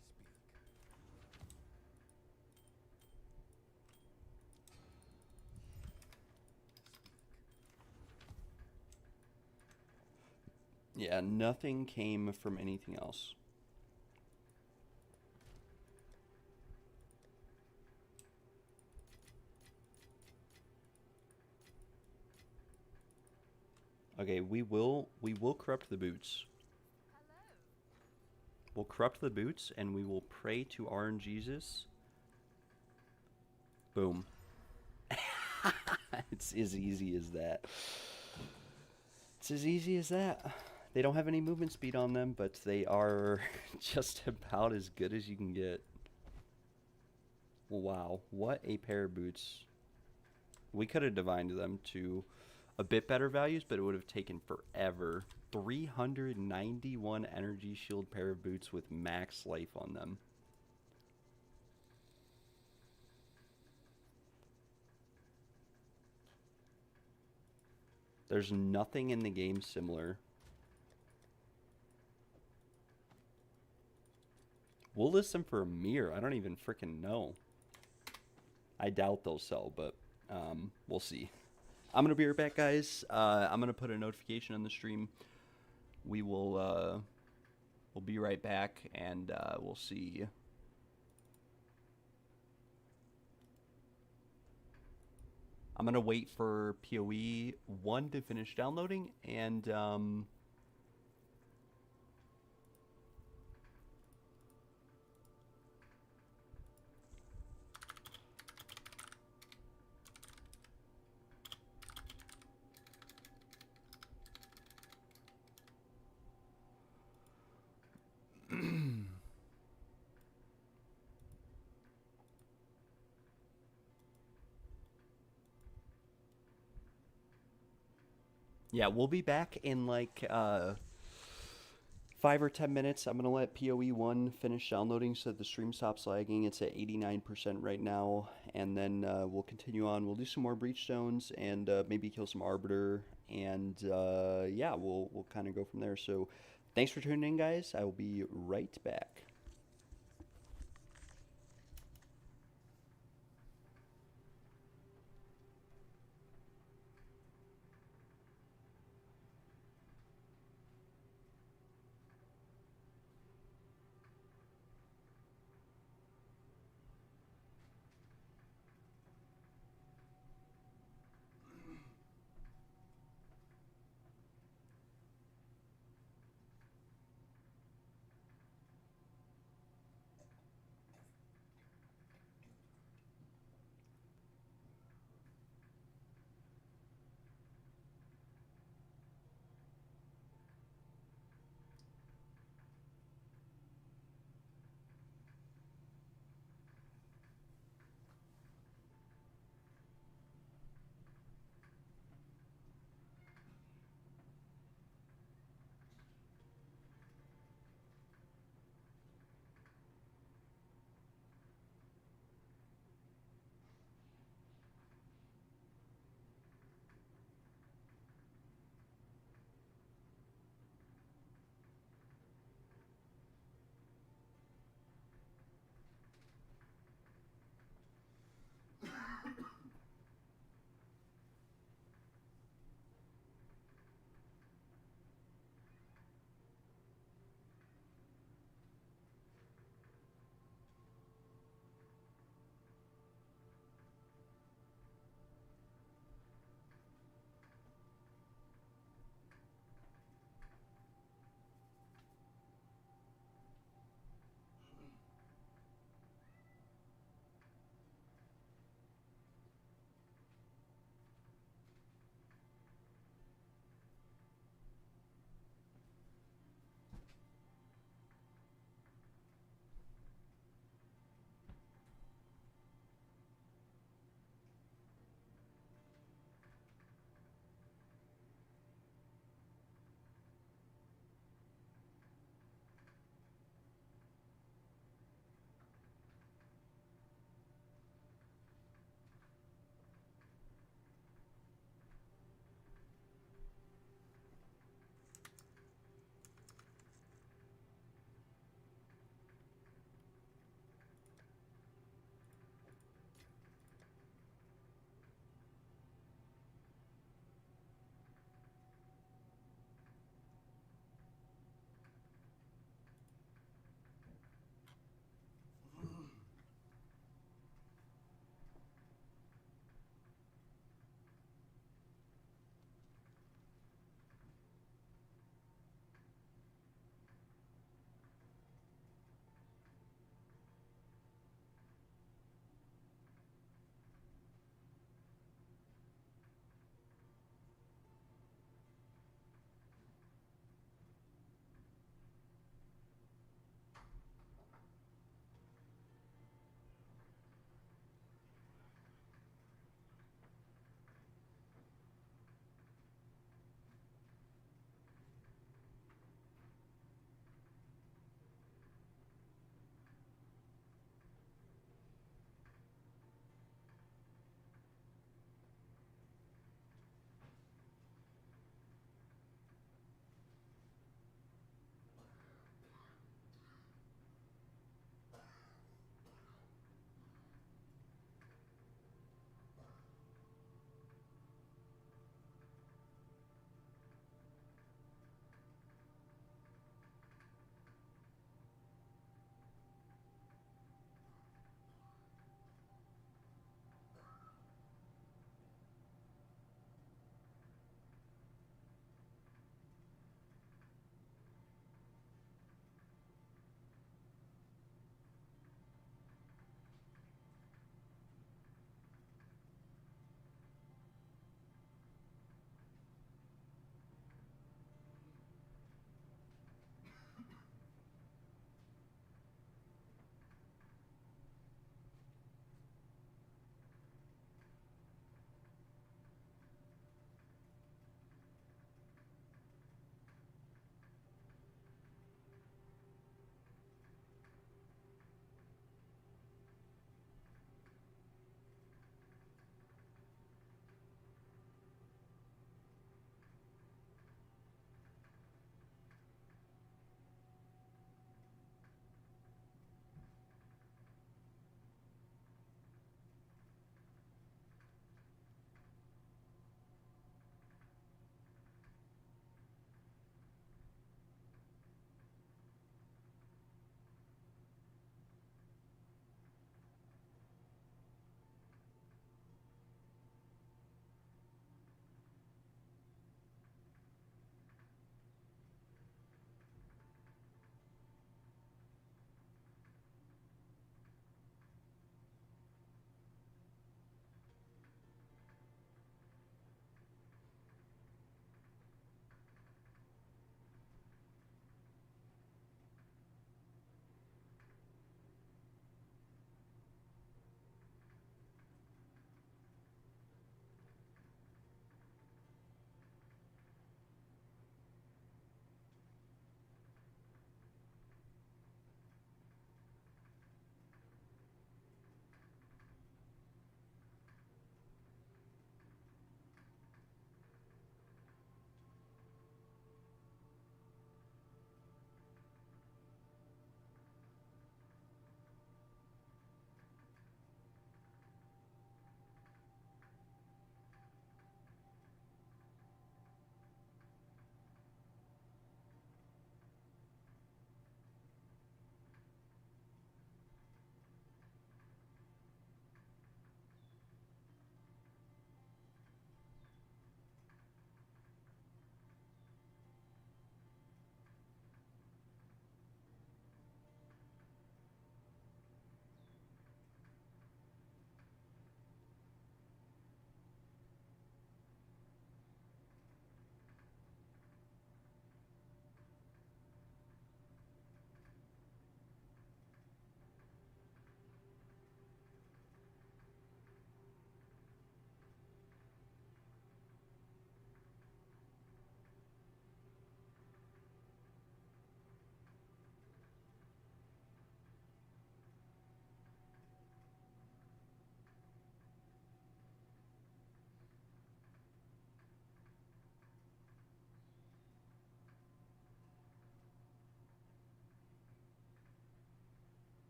B: Speak.
A: Yeah, nothing came from anything else. Okay, we will corrupt the boots.
C: Hello.
A: We'll corrupt the boots and we will pray to RNGesus. Boom. It's as easy as that. It's as easy as that. They don't have any movement speed on them, but they are just about as good as you can get. Wow, what a pair of boots. We could have divined them to a bit better values, but it would have taken forever. 391 energy shield pair of boots with max life on them. There's nothing in the game similar. We'll list them for a mirror. I don't even freaking know. I doubt they'll sell, but we'll see. I'm going to be right back, guys. I'm going to put a notification on the stream. We will we'll be right back, and we'll see. I'm going to wait for PoE 1 to finish downloading, and yeah, we'll be back in like 5 or 10 minutes. I'm going to let PoE 1 finish downloading so that the stream stops lagging. It's at 89% right now. And then we'll continue on. We'll do some more Breachstones and maybe kill some Arbiter. And yeah, we'll kind of go from there. So thanks for tuning in, guys. I will be right back.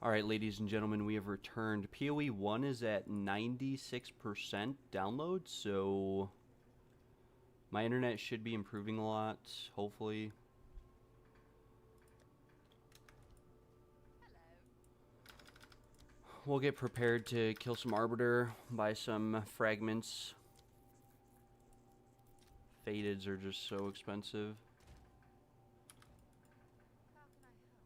A: Alright, ladies and gentlemen, we have returned. PoE1 is at 96% download, so my internet should be improving a lot, hopefully. We'll get prepared to kill some Arbiter, buy some fragments. Fadeds are just so expensive.
C: How can I help?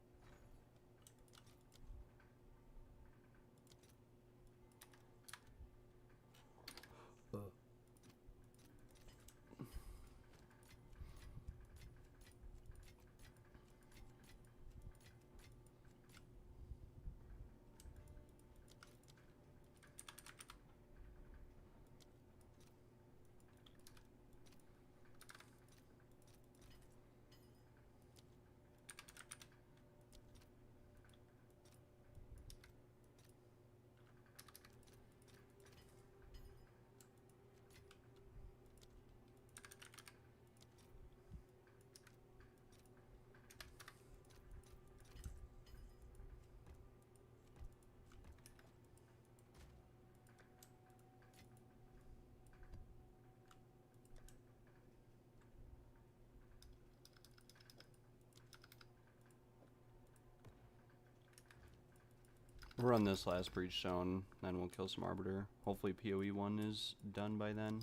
A: We'll run this last Breachstone, then we'll kill some Arbiter. Hopefully PoE1 is done by then.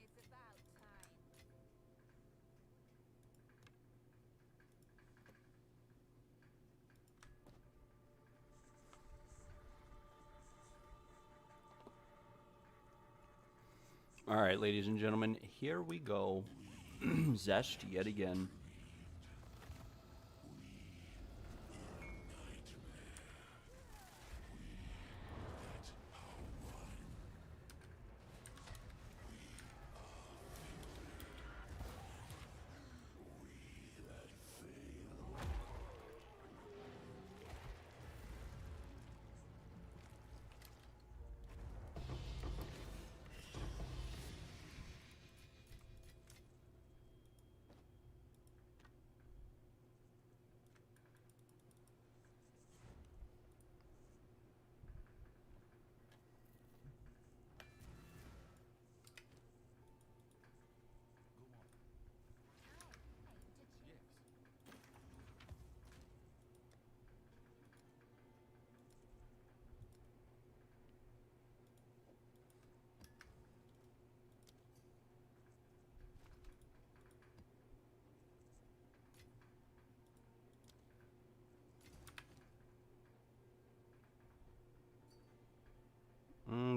C: It's about time.
A: Alright, ladies and gentlemen, here we go. Zest yet again.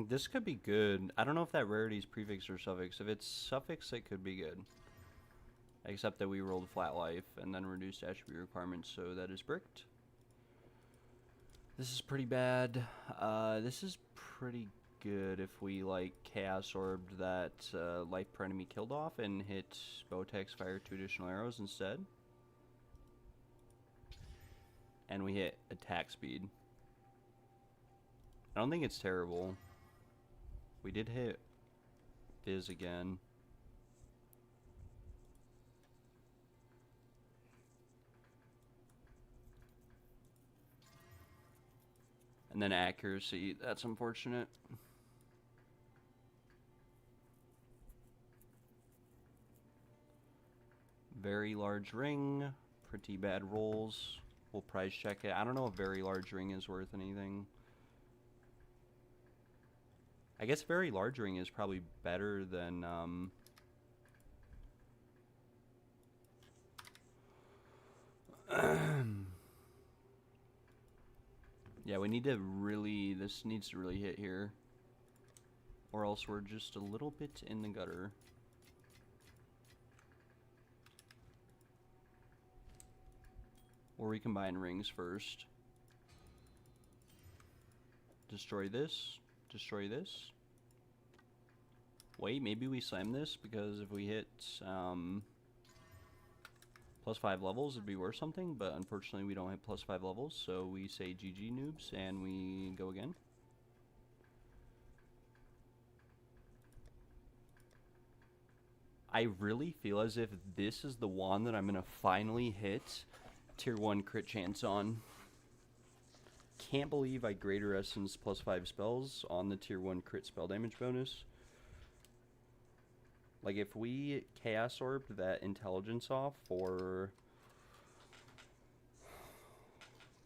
D: This could be good. I don't know if that rarity is prefix or suffix. If it's suffix, it could be good. Except that we rolled flat life and then reduced attribute requirements, so that is bricked. This is pretty bad. This is pretty good if we like chaos orbed that life per enemy killed off and hit Botex fire 2 additional arrows instead. And we hit attack speed. I don't think it's terrible. We did hit Fizz again. And then accuracy, that's unfortunate. Very large ring, pretty bad rolls. We'll price check it. I don't know if very large ring is worth anything. I guess very large ring is probably better than yeah, we need to really, this needs to really hit here, or else we're just a little bit in the gutter. Or we combine rings first. Destroy this. Destroy this. Wait, maybe we slam this, because if we hit +5 levels, it'd be worth something, but unfortunately we don't hit +5 levels, so we say GG noobs, and we go again. I really feel as if this is the one that I'm going to finally hit tier 1 crit chance on. Can't believe I greater essence +5 spells on the tier 1 crit spell damage bonus. Like, if we chaos orbed that intelligence off for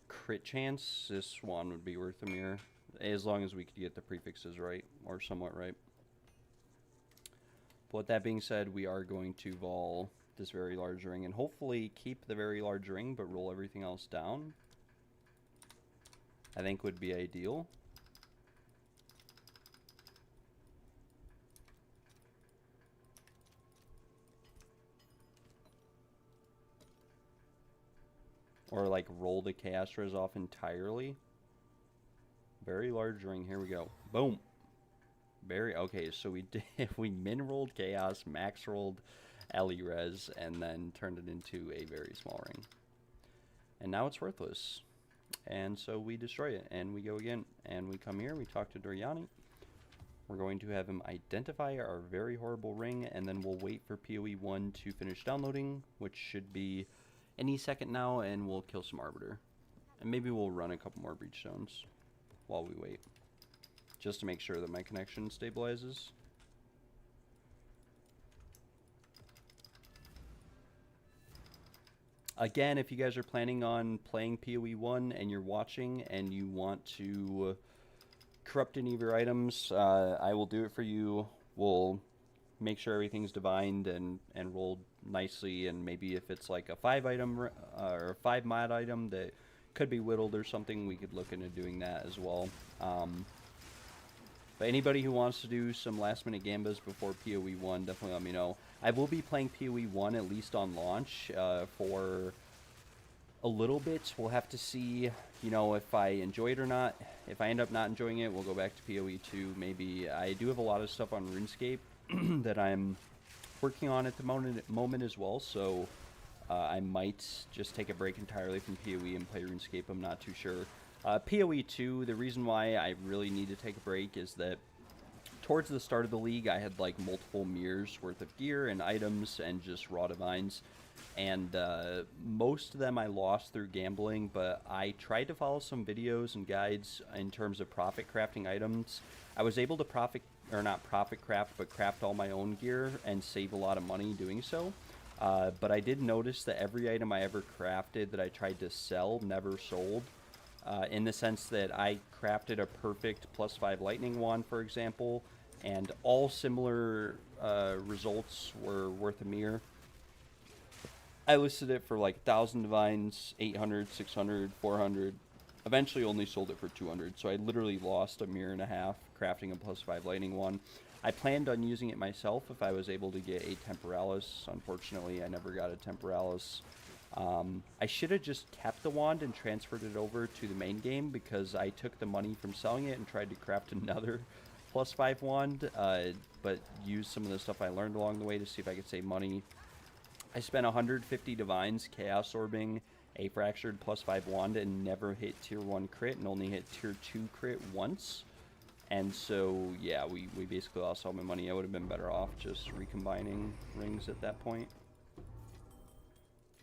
D: crit chance, this one would be worth a mirror. As long as we could get the prefixes right, or somewhat right. But with that being said, we are going to vol this very large ring and hopefully keep the very large ring, but roll everything else down. I think would be ideal. Or like roll the chaos res off entirely. Very large ring, here we go. Boom. Very, okay, so we did, we min rolled chaos, max rolled Ellie res, and then turned it into a very small ring. And now it's worthless. And so we destroy it, and we go again, and we come here, we talk to Doriani. We're going to have him identify our very horrible ring, and then we'll wait for PoE1 to finish downloading, which should be any second now, and we'll kill some Arbiter. And maybe we'll run a couple more Breachstones while we wait, just to make sure that my connection stabilizes. Again, if you guys are planning on playing PoE1 and you're watching and you want to corrupt any of your items, I will do it for you. We'll make sure everything's divined and rolled nicely, and maybe if it's like a 5 item or a 5 mod item that could be whittled or something, we could look into doing that as well. But anybody who wants to do some last minute gambas before PoE1, definitely let me know. I will be playing PoE1 at least on launch for a little bit. We'll have to see, you know, if I enjoy it or not. If I end up not enjoying it, we'll go back to PoE2 maybe. I do have a lot of stuff on RuneScape that I'm working on at the moment as well, so I might just take a break entirely from PoE and play RuneScape. I'm not too sure. PoE2, the reason why I really need to take a break is that towards the start of the league, I had like multiple mirrors worth of gear and items and just raw divines, and most of them I lost through gambling, but I tried to follow some videos and guides in terms of profit crafting items. I was able to not profit craft, but craft all my own gear and save a lot of money doing so. But I did notice that every item I ever crafted that I tried to sell never sold. In the sense that I crafted a perfect +5 lightning wand, for example, and all similar results were worth a mirror. I listed it for like 1,000 divines, 800, 600, 400. Eventually only sold it for 200, so I literally lost a mirror and a half crafting a +5 lightning wand. I planned on using it myself if I was able to get a temporalis. Unfortunately, I never got a temporalis. I should have just kept the wand and transferred it over to the main game, because I took the money from selling it and tried to craft another +5 wand, but used some of the stuff I learned along the way to see if I could save money. I spent 150 divines chaos orbing a fractured +5 wand and never hit tier 1 crit, and only hit tier 2 crit once. And so, yeah, we basically lost all my money. I would have been better off just recombining rings at that point.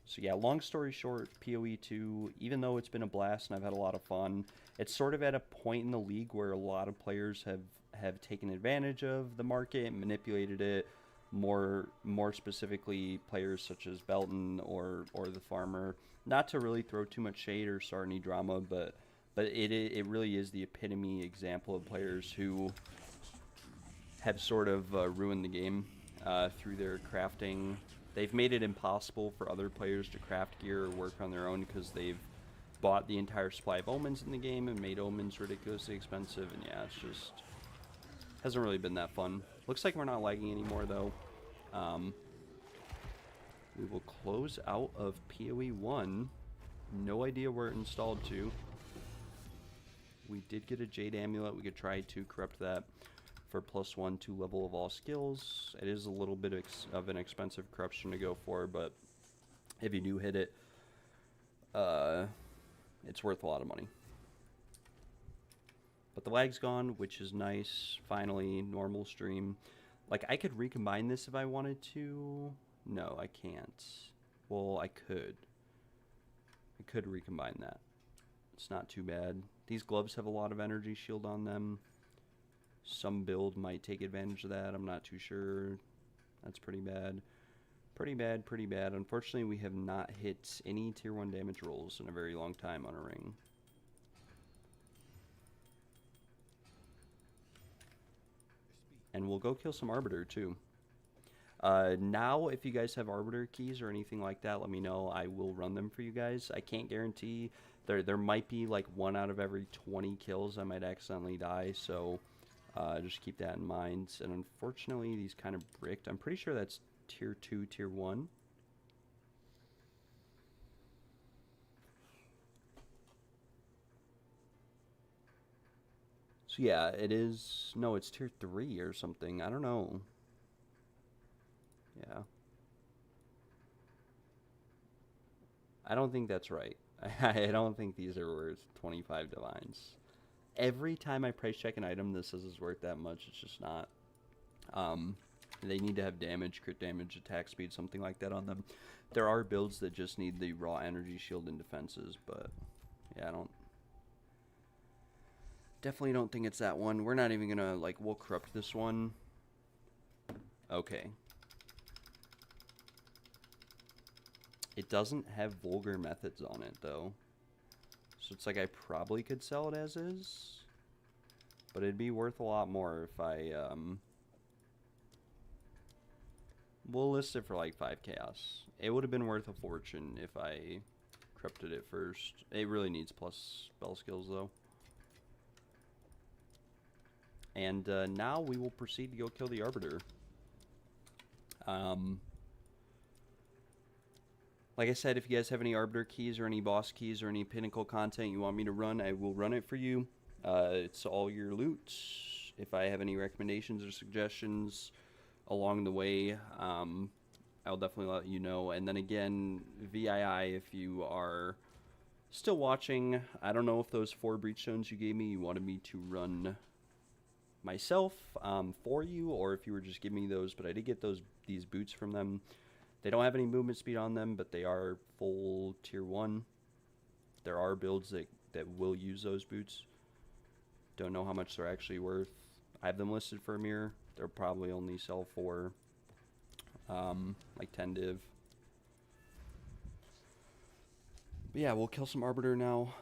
D: So yeah, long story short, PoE2, even though it's been a blast and I've had a lot of fun, it's sort of at a point in the league where a lot of players have taken advantage of the market and manipulated it. More specifically, players such as Belton or the Farmer. Not to really throw too much shade or start any drama, but it really is the epitome example of players who have sort of ruined the game through their crafting. They've made it impossible for other players to craft gear or work on their own, because they've bought the entire supply of omens in the game and made omens ridiculously expensive, and yeah, it's just hasn't really been that fun. Looks like we're not lagging anymore, though. We will close out of PoE 1. No idea where it installed to. We did get a Jade Amulet. We could try to corrupt that for +1 to level of all skills. It is a little bit of an expensive corruption to go for, but if you do hit it, it's worth a lot of money. But the lag's gone, which is nice. Finally, normal stream. Like, I could recombine this if I wanted to. No, I can't. Well, I could. I could recombine that. It's not too bad. These gloves have a lot of energy shield on them. Some build might take advantage of that. I'm not too sure. That's pretty bad. Pretty bad, pretty bad. Unfortunately, we have not hit any tier 1 damage rolls in a very long time on a ring. And we'll go kill some Arbiter, too. Now, if you guys have Arbiter keys or anything like that, let me know. I will run them for you guys. I can't guarantee. There might be like 1 out of every 20 kills I might accidentally die, so just keep that in mind. And unfortunately, these kind of bricked. I'm pretty sure that's tier 2, tier 1. So yeah, it is. No, it's tier 3 or something. I don't know. Yeah. I don't think that's right. I don't think these are worth 25 divines. Every time I price check an item, this is worth that much. It's just not. They need to have damage, crit damage, attack speed, something like that on them. There are builds that just need the raw energy shield and defenses, but yeah, definitely don't think it's that one. We're not even gonna, like, we'll corrupt this one. Okay. It doesn't have vulgar methods on it, though. So it's like I probably could sell it as is. But it'd be worth a lot more if I, we'll list it for like 5 chaos. It would have been worth a fortune if I corrupted it first. It really needs plus spell skills, though. And now we will proceed to go kill the Arbiter. Like I said, if you guys have any Arbiter keys or any boss keys or any Pinnacle content you want me to run, I will run it for you. It's all your loot. If I have any recommendations or suggestions along the way, I'll definitely let you know. And then again, VII, if you are still watching, I don't know if those 4 Breachstones you gave me, you wanted me to run myself for you, or if you were just giving me those, but I did get these boots from them. They don't have any movement speed on them, but they are full tier 1. There are builds that will use those boots. Don't know how much they're actually worth. I have them listed for a mirror. They'll probably only sell for like 10 div. But yeah, we'll kill some Arbiter now.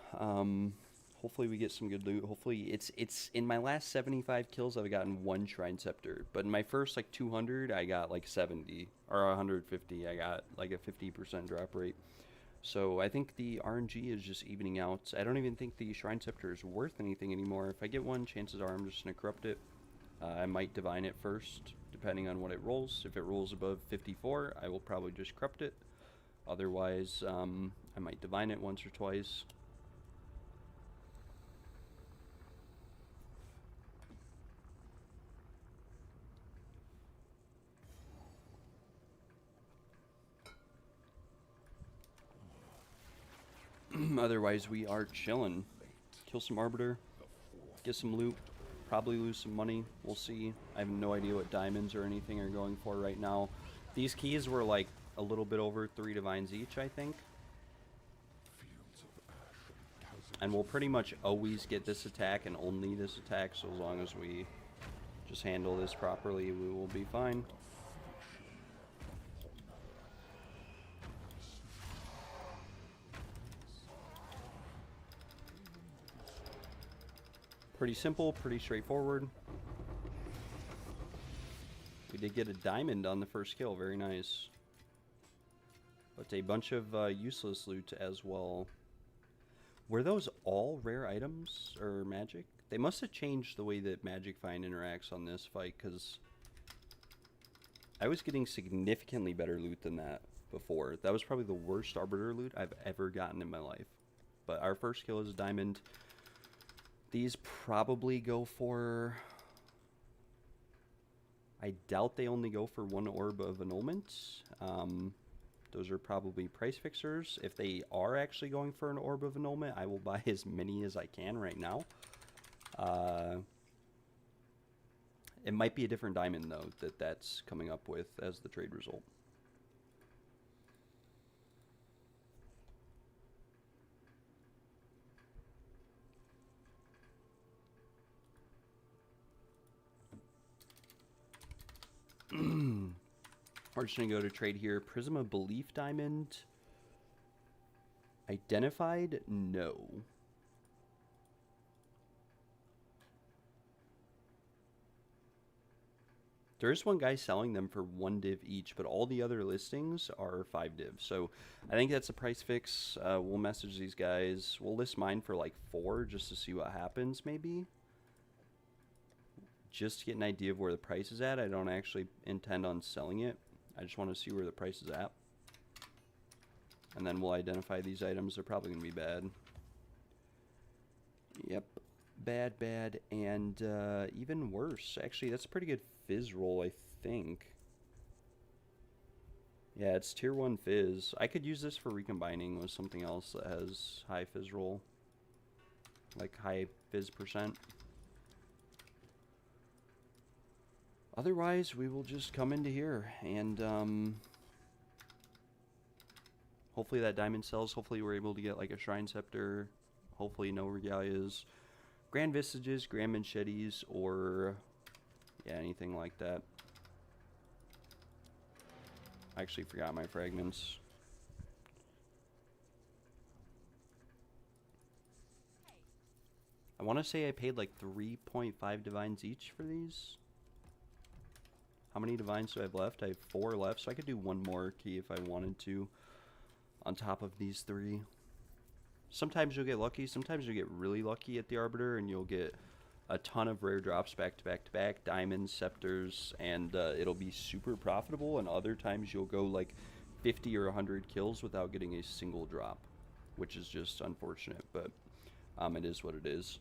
D: Hopefully we get some good loot. Hopefully it's in my last 75 kills I've gotten 1 Shrine Scepter, but in my first like 200 I got like 70, or 150 I got like a 50% drop rate. So I think the RNG is just evening out. I don't even think the Shrine Scepter is worth anything anymore. If I get one, chances are I'm just going to corrupt it. I might divine it first, depending on what it rolls. If it rolls above 54, I will probably just corrupt it. Otherwise, I might divine it once or twice. Otherwise, we are chilling. Kill some Arbiter, get some loot, probably lose some money. We'll see. I have no idea what diamonds or anything are going for right now. These keys were like a little bit over 3 divines each, I think. And we'll pretty much always get this attack and only this attack, so as long as we just handle this properly, we will be fine. Pretty simple, pretty straightforward. We did get a diamond on the first kill, very nice. But a bunch of useless loot as well. Were those all rare items or magic? They must have changed the way that Magic Find interacts on this fight, because I was getting significantly better loot than that before. That was probably the worst Arbiter loot I've ever gotten in my life. But our first kill is a diamond. These probably go for... I doubt they only go for 1 orb of annulment. Those are probably price fixers. If they are actually going for an orb of annulment, I will buy as many as I can right now. It might be a different diamond, though, that's coming up with as the trade result. We're just going to go to trade here. Prism of Belief diamond. Identified? No. There is one guy selling them for 1 div each, but all the other listings are 5 div. So I think that's a price fix. We'll message these guys. We'll list mine for like 4 just to see what happens, maybe. Just to get an idea of where the price is at. I don't actually intend on selling it. I just want to see where the price is at. And then we'll identify these items. They're probably going to be bad. Yep. Bad, bad, and even worse. Actually, that's a pretty good fizz roll, I think. Yeah, it's tier 1 fizz. I could use this for recombining with something else that has high fizz roll. Like high fizz percent. Otherwise, we will just come into here and hopefully that diamond sells. Hopefully we're able to get like a Shrine Scepter. Hopefully no Regalias. Grand Visages, Grand Machetes, or yeah, anything like that. I actually forgot my fragments. I want to say I paid like 3.5 divines each for these. How many divines do I have left? I have 4 left, so I could do 1 more key if I wanted to on top of these 3. Sometimes you'll get lucky. Sometimes you'll get really lucky at the Arbiter, and you'll get a ton of rare drops back to back to back, diamonds, scepters, and it'll be super profitable. And other times you'll go like 50 or 100 kills without getting a single drop, which is just unfortunate, but it is what it is.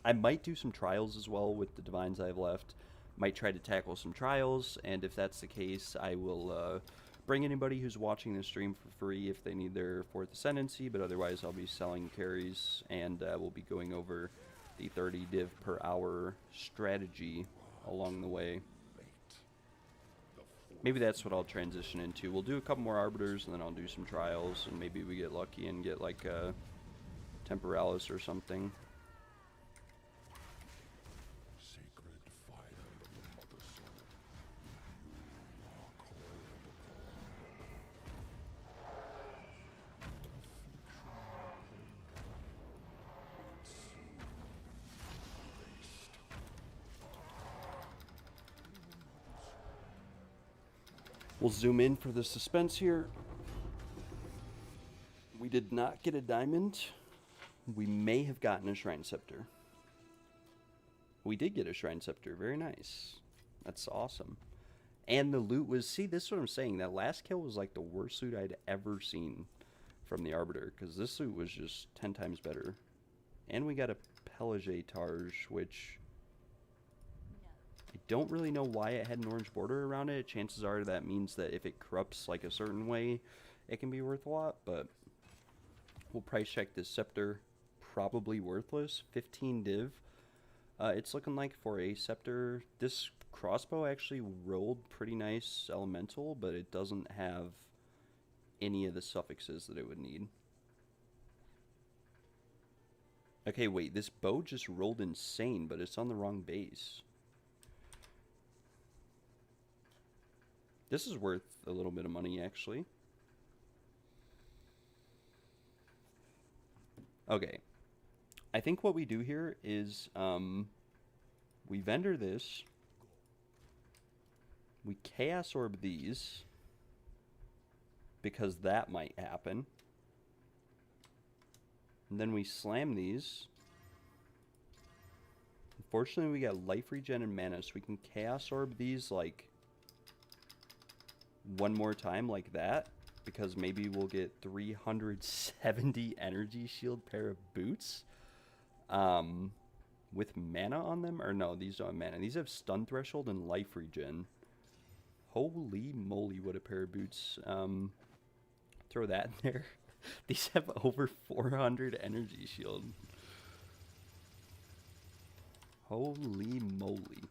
D: I might do some trials as well with the divines I have left. Might try to tackle some trials, and if that's the case, I will bring anybody who's watching this stream for free if they need their 4th Ascendancy, but otherwise I'll be selling carries, and we'll be going over the 30 div per hour strategy along the way. Maybe that's what I'll transition into. We'll do a couple more Arbiters, and then I'll do some trials, and maybe we get lucky and get like a Temporalis or something. We'll zoom in for the suspense here.
A: did not get a diamond. We may have gotten a Shrine Scepter. We did get a Shrine Scepter. Very nice. That's awesome. And the loot was... See, this is what I'm saying. That last kill was like the worst loot I'd ever seen from the Arbiter. Because this loot was just 10 times better. And we got a Pelage Targe, which... I don't really know why it had an orange border around it. Chances are that means that if it corrupts like a certain way, it can be worth a lot. But we'll price check this Scepter. Probably worthless. 15 div. It's looking like for a Scepter, this crossbow actually rolled pretty nice elemental, but it doesn't have any of the suffixes that it would need. Okay, wait, this bow just rolled insane, but it's on the wrong base. This is worth a little bit of money, actually. Okay. I think what we do here is we vendor this. We Chaos Orb these. Because that might happen. And then we slam these. Unfortunately, we got life regen and mana, so we can Chaos Orb these like one more time like that. Because maybe we'll get 370 energy shield pair of boots. With mana on them? Or no, these don't have mana. These have stun threshold and life regen. Holy moly, what a pair of boots. Throw that in there. These have over 400 energy shield. Holy moly.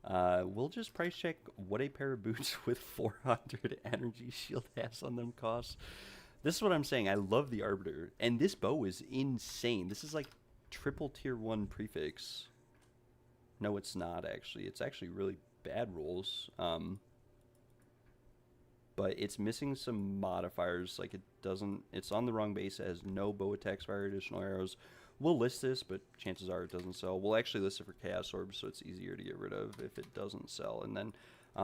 A: We'll just price check what a pair of boots with 400 energy shield has on them costs. This is what I'm saying. I love the Arbiter. And this bow is insane. This is like triple tier 1 prefix. No, it's not actually. It's actually really bad rolls. But it's missing some modifiers. Like it doesn't... It's on the wrong base. It has no bow attacks, fire, additional arrows. We'll list this, but chances are it doesn't sell. We'll actually list it for Chaos Orbs, so it's easier to get rid of if it doesn't sell. And then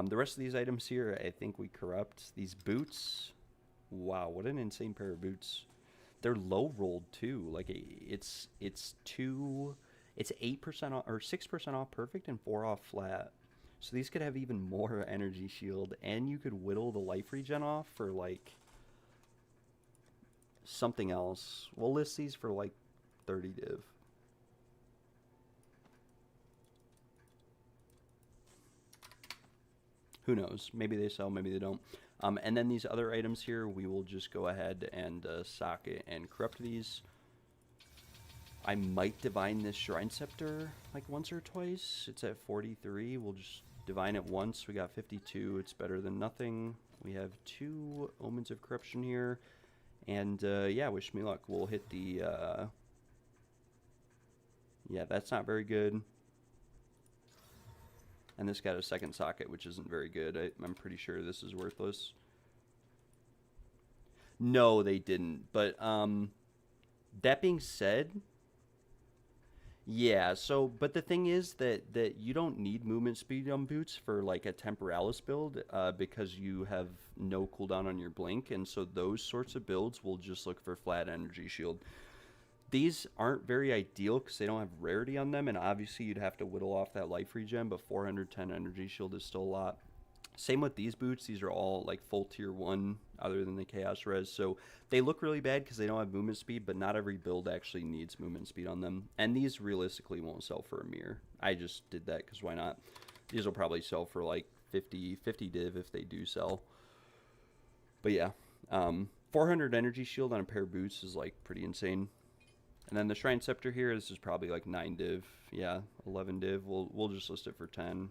A: the rest of these items here, I think we corrupt. These boots, wow, what an insane pair of boots. They're low rolled too. Like it's 8% off or 6% off perfect and 4 off flat. So these could have even more energy shield, and you could whittle the life regen off for like something else. We'll list these for like 30 div. Who knows? Maybe they sell, maybe they don't. And then these other items here, we will just go ahead and socket and corrupt these. I might divine this Shrine Scepter like once or twice. It's at 43. We'll just divine it once. We got 52. It's better than nothing. We have 2 Omens of Corruption here. And yeah, wish me luck. We'll hit the... yeah, that's not very good. And this got a second socket, which isn't very good. I'm pretty sure this is worthless. No, they didn't. But that being said... Yeah, so, but the thing is that you don't need movement speed on boots for like a Temporalis build because you have no cooldown on your blink, and so those sorts of builds will just look for flat energy shield. These aren't very ideal because they don't have rarity on them, and obviously you'd have to whittle off that life regen, but 410 energy shield is still a lot. Same with these boots. These are all like full tier 1 other than the Chaos Res. So they look really bad because they don't have movement speed, but not every build actually needs movement speed on them. And these realistically won't sell for a mirror. I just did that because why not? These will probably sell for like 50 div if they do sell. But yeah, 400 energy shield on a pair of boots is like pretty insane. And then the Shrine Scepter here, this is probably like 9 div. Yeah, 11 div. We'll just list it for 10.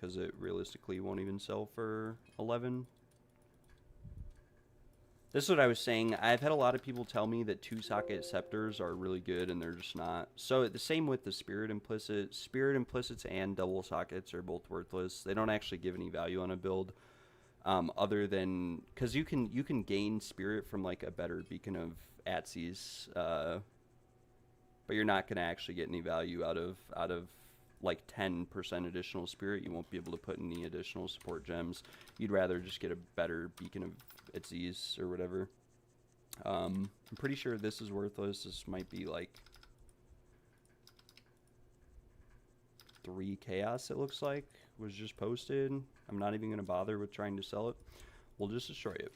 A: Because it realistically won't even sell for 11. This is what I was saying. I've had a lot of people tell me that 2-socket scepters are really good, and they're just not. So the same with the Spirit Implicit. Spirit Implicits and double sockets are both worthless. They don't actually give any value on a build. Other than... Because you can gain Spirit from like a better Beacon of Atzi's. But you're not going to actually get any value out of like 10% additional spirit. You won't be able to put any additional support gems. You'd rather just get a better Beacon of Atzi's or whatever. I'm pretty sure this is worthless. This might be like 3 chaos, it looks like, was just posted. I'm not even going to bother with trying to sell it. We'll just destroy it.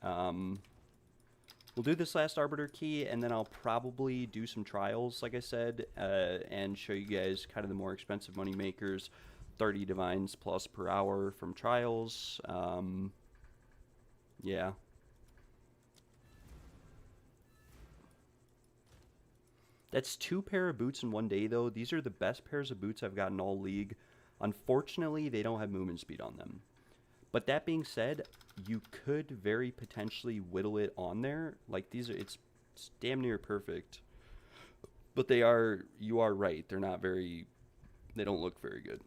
A: We'll do this last Arbiter key, and then I'll probably do some trials, like I said, and show you guys kind of the more expensive money makers, 30 divines plus per hour from trials. Yeah. That's 2 pair of boots in one day, though. These are the best pairs of boots I've gotten all league. Unfortunately, they don't have movement speed on them. But that being said, you could very potentially whittle it on there. Like, these are, it's damn near perfect. But they are, you are right, they're not very, they don't look very good.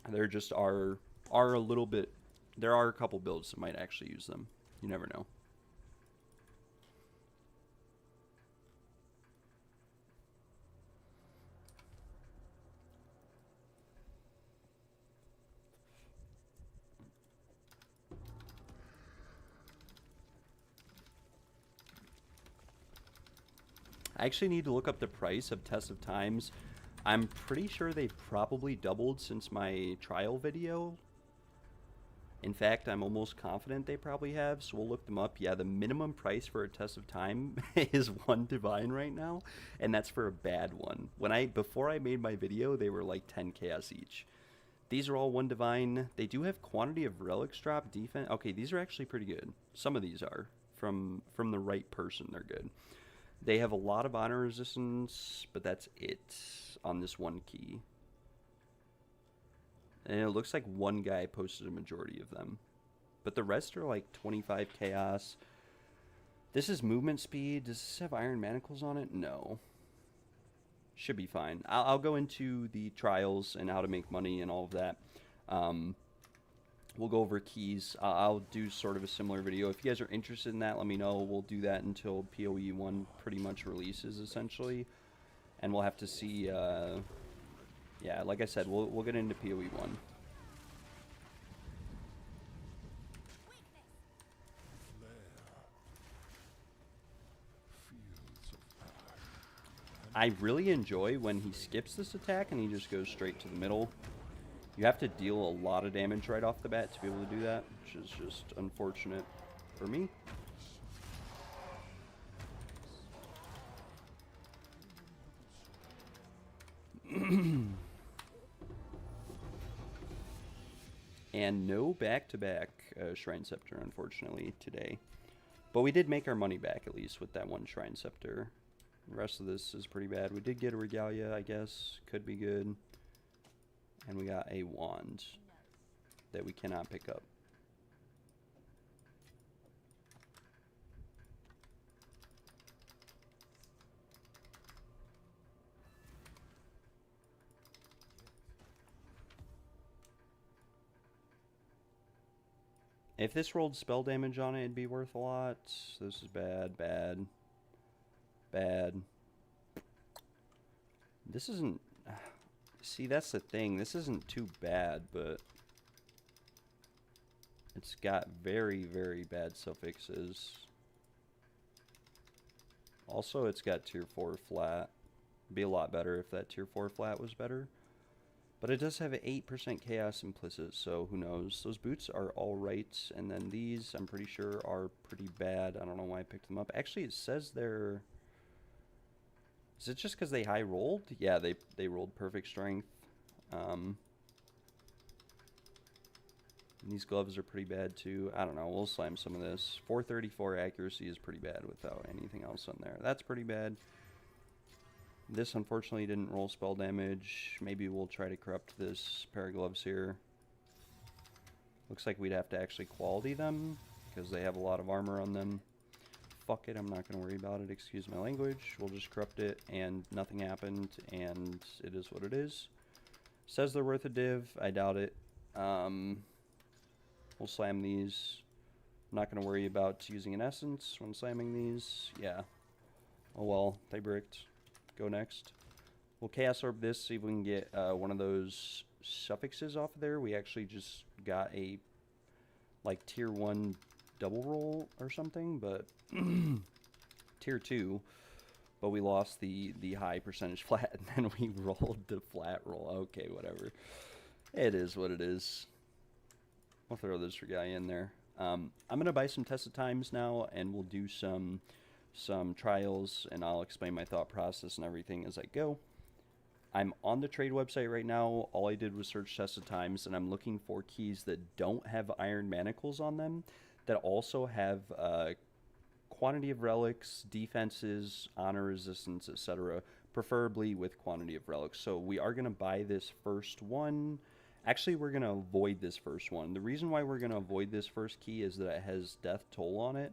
A: There just are a little bit, there are a couple builds that might actually use them. You never know. I actually need to look up the price of Test of Times. I'm pretty sure they've probably doubled since my trial video. In fact, I'm almost confident they probably have, so we'll look them up. Yeah, the minimum price for a Test of Time is 1 divine right now, and that's for a bad one. Before I made my video, they were like 10 chaos each. These are all 1 divine. They do have quantity of relics drop, defense. Okay, these are actually pretty good. Some of these are. From the right person, they're good. They have a lot of honor resistance, but that's it on this one key. And it looks like 1 guy posted a majority of them. But the rest are like 25 chaos. This is movement speed. Does this have iron manacles on it? No. Should be fine. I'll go into the trials and how to make money and all of that. We'll go over keys. I'll do sort of a similar video. If you guys are interested in that, let me know. We'll do that until PoE1 pretty much releases, essentially. And we'll have to see, yeah, like I said, we'll get into PoE1. I really enjoy when he skips this attack and he just goes straight to the middle. You have to deal a lot of damage right off the bat to be able to do that, which is just unfortunate for me. And no back-to-back Shrine Scepter, unfortunately, today. But we did make our money back, at least, with that 1 Shrine Scepter. The rest of this is pretty bad. We did get a Regalia, I guess. Could be good. And we got a wand that we cannot pick up. If this rolled spell damage on it, it'd be worth a lot. This is bad, bad, bad. This isn't... See, that's the thing. This isn't too bad, but it's got very, very bad suffixes. Also, it's got tier 4 flat. It'd be a lot better if that tier 4 flat was better. But it does have an 8% chaos implicit, so who knows. Those boots are alright, and then these, I'm pretty sure, are pretty bad. I don't know why I picked them up. Actually, it says they're... Is it just because they high rolled? Yeah, they rolled perfect strength. These gloves are pretty bad too. I don't know. We'll slam some of this. 434 accuracy is pretty bad without anything else on there. That's pretty bad. This unfortunately didn't roll spell damage. Maybe we'll try to corrupt this pair of gloves here. Looks like we'd have to actually quality them because they have a lot of armor on them. Fuck it, I'm not going to worry about it. Excuse my language. We'll just corrupt it, and nothing happened, and it is what it is. Says they're worth a div. I doubt it. We'll slam these. I'm not going to worry about using an essence when slamming these. Yeah. Oh well, they bricked. Go next. We'll Chaos Orb this, see if we can get one of those suffixes off of there. We actually just got a, like, tier 1
D: double roll or something, but tier 2. But we lost the high percentage flat, and then we rolled the flat roll. Okay, whatever. It is what it is. I'll throw this guy in there. I'm going to buy some tested times now, and we'll do some trials, and I'll explain my thought process and everything as I go. I'm on the trade website right now. All I did was search tested times, and I'm looking for keys that don't have iron manacles on them, that also have quantity of relics, defenses, honor resistance, etc., preferably with quantity of relics. So we are going to buy this first one. Actually, we're going to avoid this first one. The reason why we're going to avoid this first key is that it has death toll on it,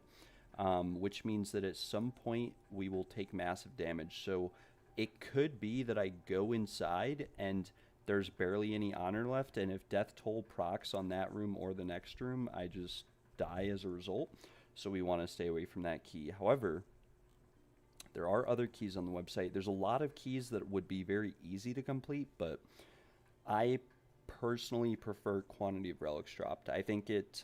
D: which means that at some point we will take massive damage. So it could be that I go inside and there's barely any honor left, and if death toll procs on that room or the next room, I just die as a result. So we want to stay away from that key. However, there are other keys on the website. There's a lot of keys that would be very easy to complete, but I personally prefer quantity of relics dropped. I think it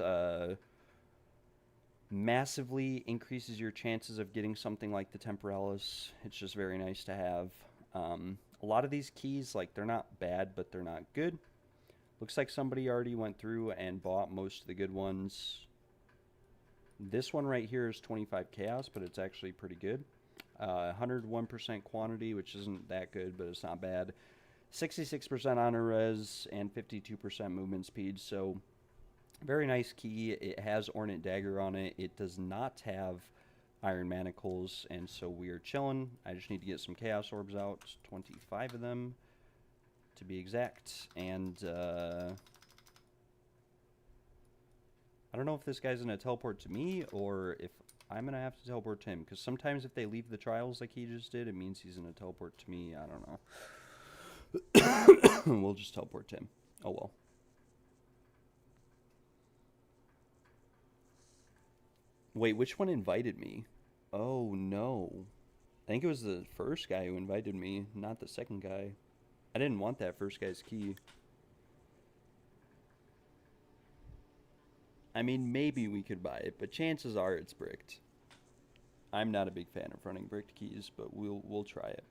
D: massively increases your chances of getting something like the Temporalis. It's just very nice to have. A lot of these keys, like, they're not bad, but they're not good. Looks like somebody already went through and bought most of the good ones. This one right here is 25 chaos, but it's actually pretty good. 101% quantity, which isn't that good, but it's not bad. 66% honor res and 52% movement speed. So very nice key. It has Ornate Dagger on it. It does not have iron manacles, and so we are chilling. I just need to get some chaos orbs out, 25 of them to be exact. And I don't know if this guy's going to teleport to me or if I'm going to have to teleport to him. Because sometimes if they leave the trials like he just did, it means he's going to teleport to me. I don't know. We'll just teleport to him. Oh, well. Wait, which one invited me? Oh, no. I think it was the first guy who invited me, not the second guy. I didn't want that first guy's key. I mean, maybe we could buy it, but chances are it's bricked. I'm not a big fan of running bricked keys, but we'll try it.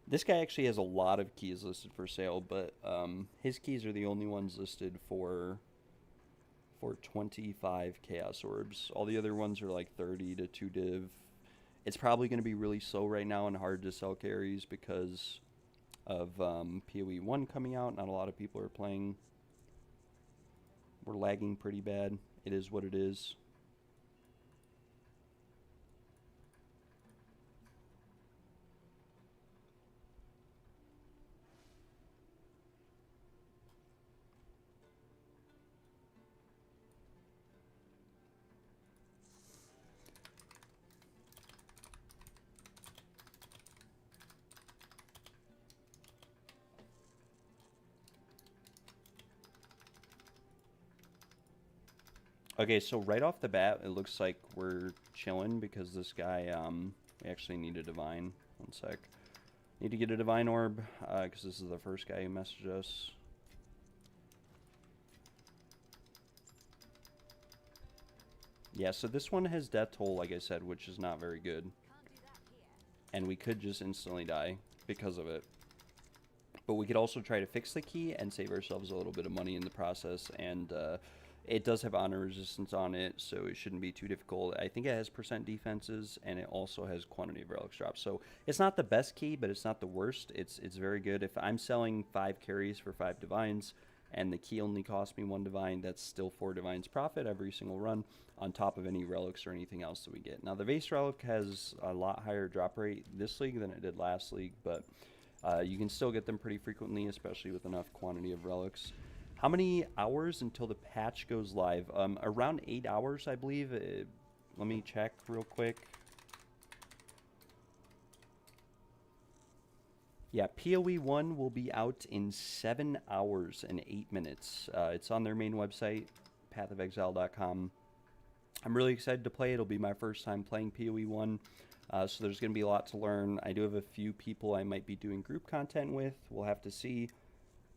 D: This guy actually has a lot of keys listed for sale, but his keys are the only ones listed for 25 chaos orbs. All the other ones are like 30 to 2 div. It's probably going to be really slow right now and hard to sell carries because of PoE1 coming out. Not a lot of people are playing. We're lagging pretty bad. It is what it is. Okay, so right off the bat, it looks like we're chilling because this guy, we actually need a divine. One sec. Need to get a divine orb, because this is the first guy who messaged us. Yeah, so this one has death toll, like I said, which is not very good. And we could just instantly die because of it. But we could also try to fix the key and save ourselves a little bit of money in the process, and it does have honor resistance on it, so it shouldn't be too difficult. I think it has % defenses, and it also has quantity of relics drops. So it's not the best key, but it's not the worst. It's very good. If I'm selling 5 carries for 5 divines, and the key only cost me 1 divine, that's still 4 divines profit every single run, on top of any relics or anything else that we get. Now, the Vase Relic has a lot higher drop rate this league than it did last league, but you can still get them pretty frequently, especially with enough quantity of relics. How many hours until the patch goes live? Around 8 hours, I believe. Let me check real quick. Yeah, PoE1 will be out in 7 hours and 8 minutes. It's on their main website, pathofexile.com. I'm really excited to play. It'll be my first time playing PoE1, so there's going to be a lot to learn. I do have a few people I might be doing group content with. We'll have to see.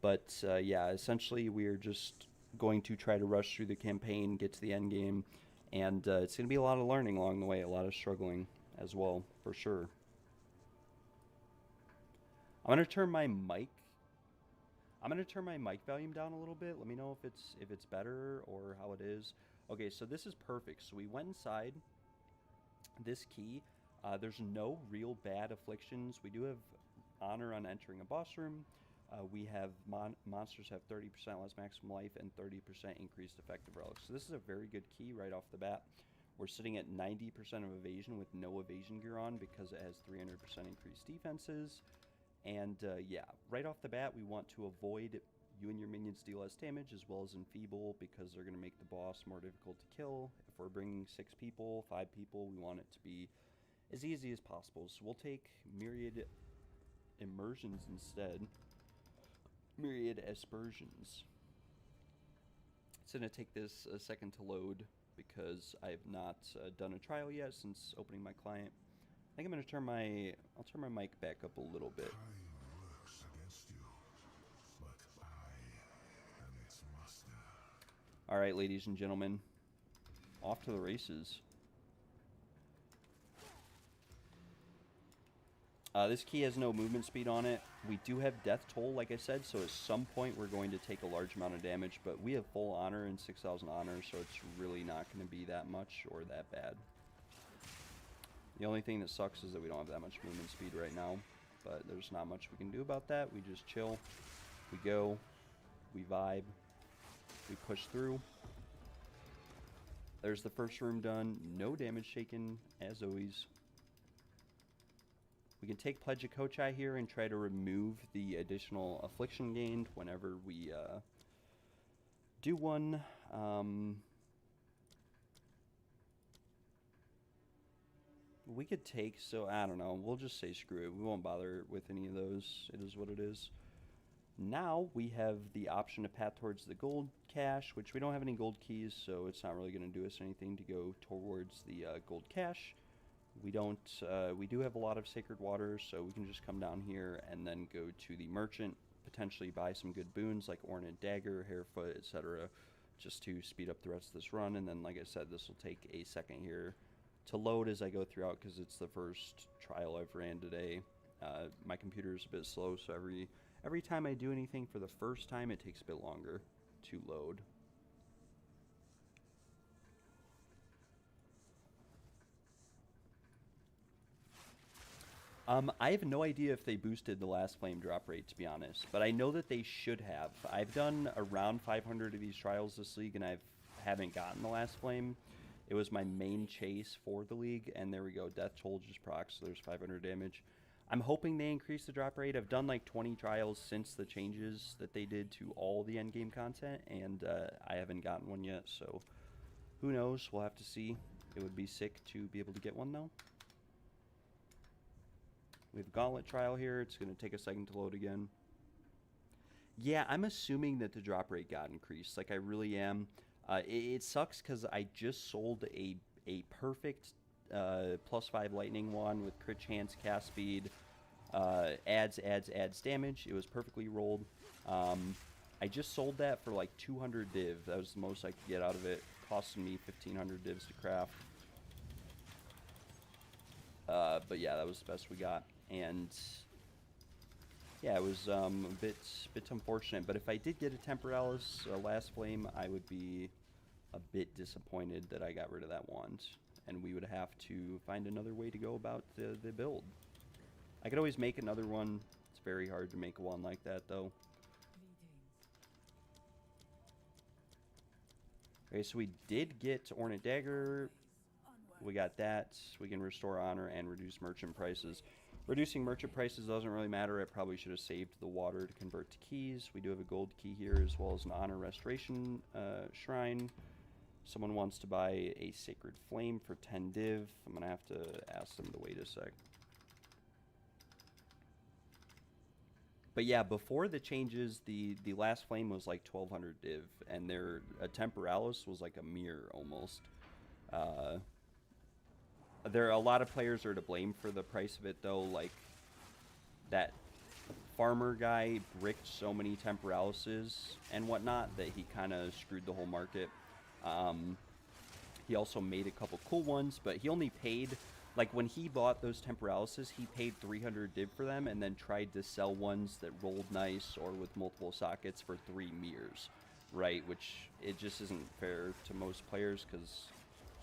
D: But yeah, essentially we are just going to try to rush through the campaign, get to the end game, And it's going to be a lot of learning along the way, a lot of struggling as well, for sure. I'm going to turn my mic volume down a little bit. Let me know if it's better or how it is. Okay, so this is perfect. So we went inside this key. There's no real bad afflictions. We do have honor on entering a boss room. We have monsters have 30% less maximum life and 30% increased effective relics. So this is a very good key right off the bat. We're sitting at 90% of evasion with no evasion gear on because it has 300% increased defenses. And yeah, right off the bat, we want to avoid you and your minions deal less damage as well as enfeeble because they're going to make the boss more difficult to kill. If we're bringing 6 people, 5 people, we want it to be as easy as possible. So we'll take myriad immersions instead. Myriad aspersions. It's going to take this a second to load because I have not done a trial yet since opening my client. I think I'm going to turn I'll turn my mic back up a little bit.
E: Works against you, but I am its master.
D: All right, ladies and gentlemen, off to the races. This key has no movement speed on it. We do have death toll, like I said, so at some point we're going to take a large amount of damage, but we have full honor and 6,000 honor, so it's really not going to be that much or that bad. The only thing that sucks is that we don't have that much movement speed right now, but there's not much we can do about that. We just chill, we go, we vibe, we push through. There's the first room done, no damage taken, as always. We can take Pledge of Kochai here and try to remove the additional affliction gained whenever we do one. We could take, so I don't know, we'll just say screw it. We won't bother with any of those. It is what it is. Now we have the option to path towards the gold cache, which we don't have any gold keys, so it's not really going to do us anything to go towards the gold cache. We do have a lot of sacred waters, so we can just come down here and then go to the merchant, potentially buy some good boons like Ornate Dagger, Hairfoot, etc., just to speed up the rest of this run. And then, like I said, this will take a second here to load as I go throughout because it's the first trial I've ran today. My computer is a bit slow, so every time I do anything for the first time, it takes a bit longer to load. I have no idea if they boosted the last flame drop rate, to be honest, but I know that they should have. I've done around 500 of these trials this league, and I haven't gotten the last flame. It was my main chase for the league, and there we go. Death toll just procs, so there's 500 damage. I'm hoping they increase the drop rate. I've done like 20 trials since the changes that they did to all the endgame content, and I haven't gotten one yet, so who knows? We'll have to see. It would be sick to be able to get one, though. We have a gauntlet trial here. It's going to take a second to load again. Yeah, I'm assuming that the drop rate got increased. Like, I really am. It sucks because I just sold a perfect +5 lightning wand with crit chance, cast speed, adds damage. It was perfectly rolled. I just sold that for like 200 div. That was the most I could get out of it. Costing me 1,500 divs to craft. But yeah, that was the best we got. And yeah, it was a bit unfortunate. But if I did get a Temporalis last flame, I would be a bit disappointed that I got rid of that wand. And we would have to find another way to go about the build. I could always make another one. It's very hard to make a wand like that, though. Okay, so we did get Ornate Dagger. We got that. We can restore honor and reduce merchant prices. Reducing merchant prices doesn't really matter. I probably should have saved the water to convert to keys. We do have a gold key here as well as an honor restoration shrine. Someone wants to buy a sacred flame for 10 div. I'm going to have to ask them to wait a sec. But yeah, before the changes, the last flame was like 1,200 div, and their Temporalis was like a mirror almost. There are a lot of players are to blame for the price of it, though. Like, that farmer guy bricked so many Temporalises and whatnot that he kind of screwed the whole market. He also made a couple cool ones, but he only paid, like when he bought those Temporalises, he paid 300 div for them and then tried to sell ones that rolled nice or with multiple sockets for 3 mirrors, right? Which it just isn't fair to most players because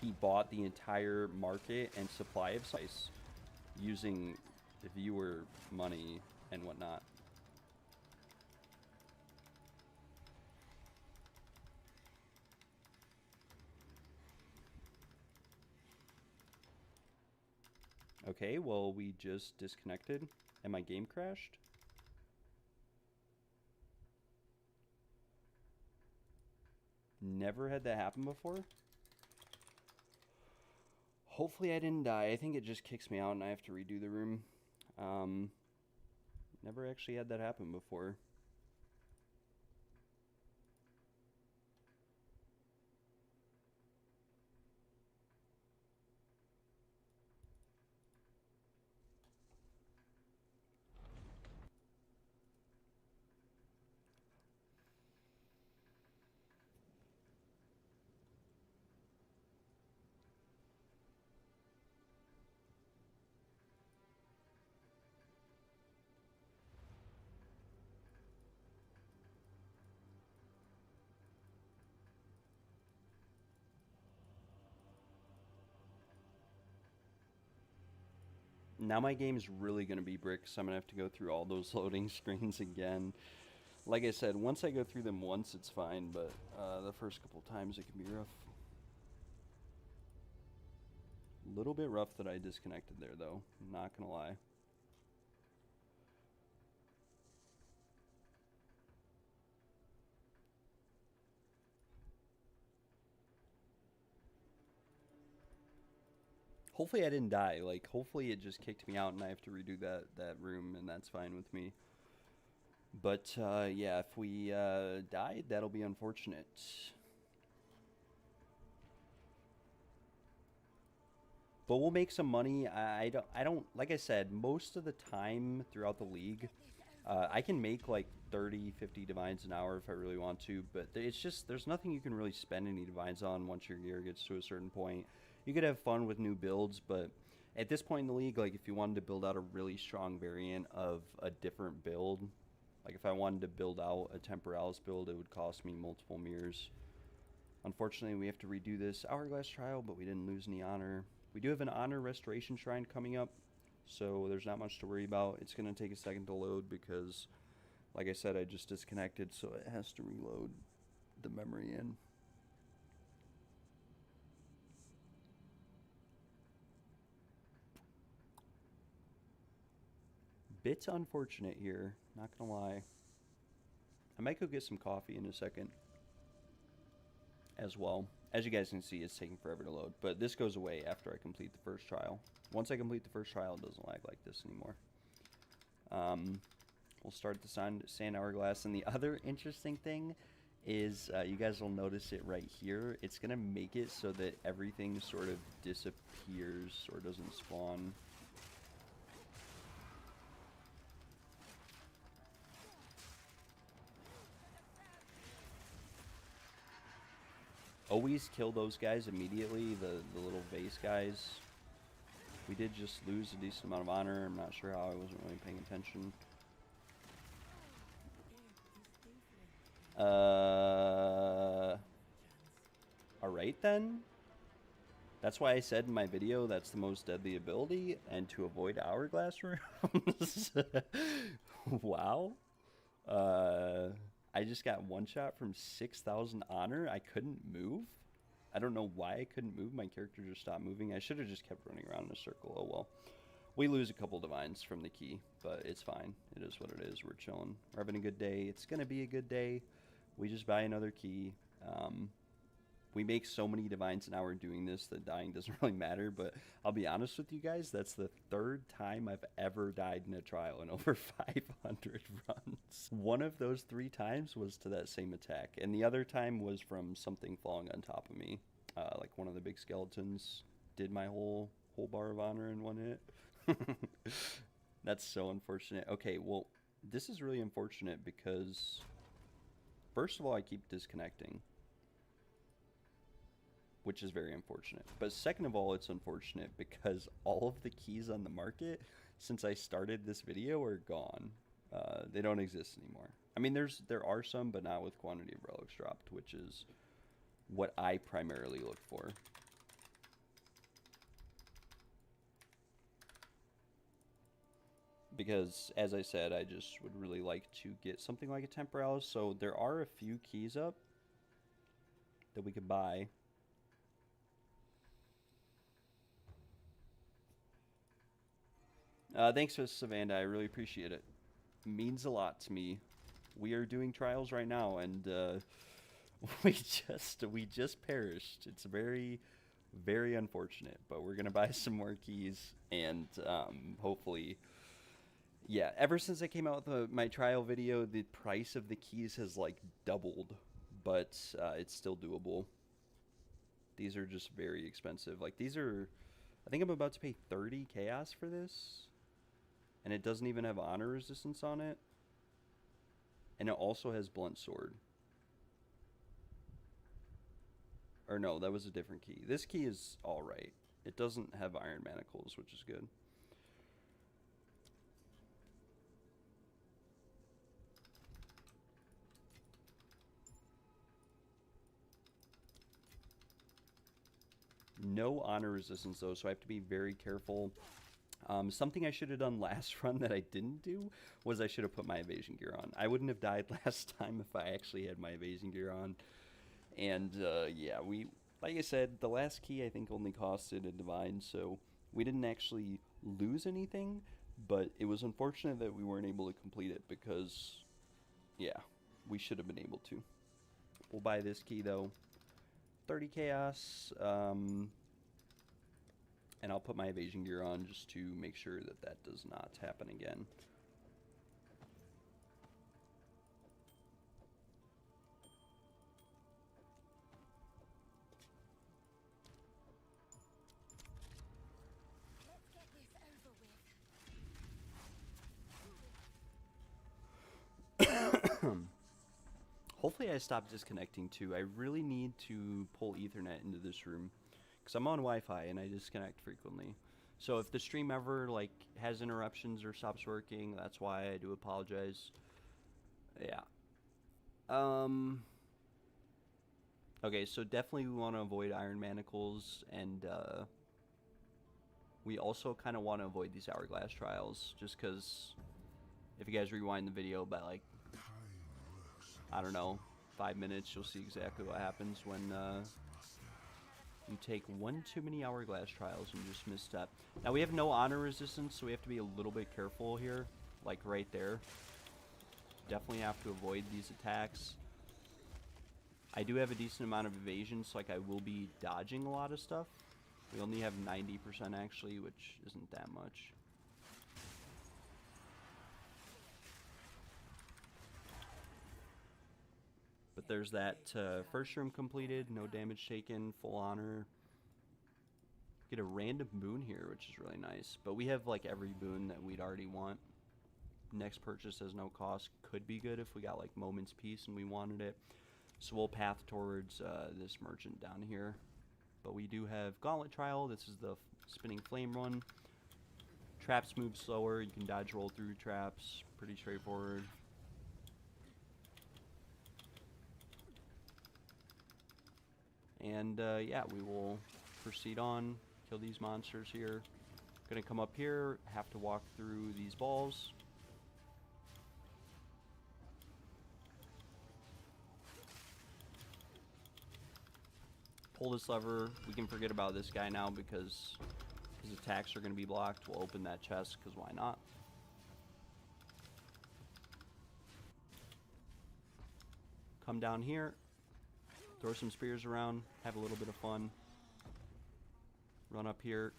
D: he bought the entire market and supply of size using viewer money and whatnot. Okay, well, we just disconnected and my game crashed. Never had that happen before. Hopefully I didn't die. I think it just kicks me out and I have to redo the room. Never actually had that happen before. Now my game's really going to be brick, so I'm going to have to go through all those loading screens again. Like I said, once I go through them once, it's fine, but the first couple times it can be rough. A little bit rough that I disconnected there, though. Not going to lie. Hopefully I didn't die. Like, hopefully it just kicked me out and I have to redo that room, and that's fine with me. But, yeah, if we died, that'll be unfortunate. But we'll make some money. I don't, like I said, most of the time throughout the league, I can make like 30, 50 divines an hour if I really want to, but it's just, there's nothing you can really spend any divines on once your gear gets to a certain point. You could have fun with new builds, but at this point in the league, like if you wanted to build out a really strong variant of a different build, like if I wanted to build out a Temporalis build, it would cost me multiple mirrors. Unfortunately, we have to redo this Hourglass trial, but we didn't lose any honor. We do have an honor restoration shrine coming up, so there's not much to worry about. It's going to take a second to load because, like I said, I just disconnected, so it has to reload the memory in. Bit unfortunate here, not gonna lie. I might go get some coffee in a second as well. As you guys can see, it's taking forever to load, but this goes away after I complete the first trial. Once I complete the first trial, it doesn't lag like this anymore. We'll start the sand hourglass, and the other interesting thing is you guys will notice it right here. It's gonna make it so that everything sort of disappears or doesn't spawn. Always kill those guys immediately, the little vase guys. We did just lose a decent amount of honor. I'm not sure how, I wasn't really paying attention. Alright then. That's why I said in my video that's the most deadly ability, and to avoid hourglass rooms. Wow. I just got one shot from 6,000 honor. I couldn't move. I don't know why I couldn't move. My character just stopped moving. I should have just kept running around in a circle. Oh well. We lose a couple divines from the key, but it's fine. It is what it is. We're chilling. We're having a good day. It's going to be a good day. We just buy another key. We make so many divines an hour doing this that dying doesn't really matter, but I'll be honest with you guys, that's the third time I've ever died in a trial in over 500 runs. One of those 3 times was to that same attack, and the other time was from something falling on top of me. Like one of the big skeletons did my whole bar of honor in one hit. That's so unfortunate. Okay, well, this is really unfortunate because, first of all, I keep disconnecting. which is very unfortunate. But second of all, it's unfortunate because all of the keys on the market since I started this video are gone. They don't exist anymore. I mean, there are some, but not with quantity of relics dropped, which is what I primarily look for. Because, as I said, I just would really like to get something like a Temporalis. So there are a few keys up that we could buy. Thanks for Savannah. I really appreciate it. Means a lot to me. We are doing trials right now, and we just perished. It's very, very unfortunate, but we're gonna buy some more keys, and hopefully, yeah. Ever since I came out with my trial video, the price of the keys has like doubled, but it's still doable. These are just very expensive. Like these are, I think I'm about to pay 30 chaos for this. And it doesn't even have honor resistance on it. And it also has blunt sword. Or no, that was a different key. This key is alright. It doesn't have iron manacles, which is good. No honor resistance though, so I have to be very careful. Something I should have done last run that I didn't do was I should have put my evasion gear on. I wouldn't have died last time if I actually had my evasion gear on. And yeah, like I said, the last key I think only costed a divine, so we didn't actually lose anything, but it was unfortunate that we weren't able to complete it because, yeah, we should have been able to. We'll buy this key though. 30 chaos. And I'll put my evasion gear on just to make sure that that does not happen again.
B: Let's get this over with.
D: Hopefully I stop disconnecting too. I really need to pull Ethernet into this room. Because I'm on Wi-Fi and I disconnect frequently. So if the stream ever like has interruptions or stops working, that's why I do apologize. Yeah. Okay, so definitely we want to avoid iron manacles, and we also kind of want to avoid these hourglass trials, just because if you guys rewind the video by like, I don't know, 5 minutes, you'll see exactly what happens when you take one too many hourglass trials and just misstep. Now we have no honor resistance, so we have to be a little bit careful here, like right there. Definitely have to avoid these attacks. I do have a decent amount of evasion, so like I will be dodging a lot of stuff. We only have 90% actually, which isn't that much. But there's that first room completed, no damage taken, full honor. Get a random boon here, which is really nice. But we have like every boon that we'd already want. Next purchase has no cost. Could be good if we got like Moment's Peace and we wanted it. So we'll path towards this merchant down here. But we do have Gauntlet Trial. This is the spinning flame one. Traps move slower. You can dodge roll through traps. Pretty straightforward. And yeah, we will proceed on, kill these monsters here. Gonna come up here, have to walk through these balls. Pull this lever. We can forget about this guy now because his attacks are gonna be blocked. We'll open that chest because why not? Come down here. Throw some spears around, have a little bit of fun. Run up here.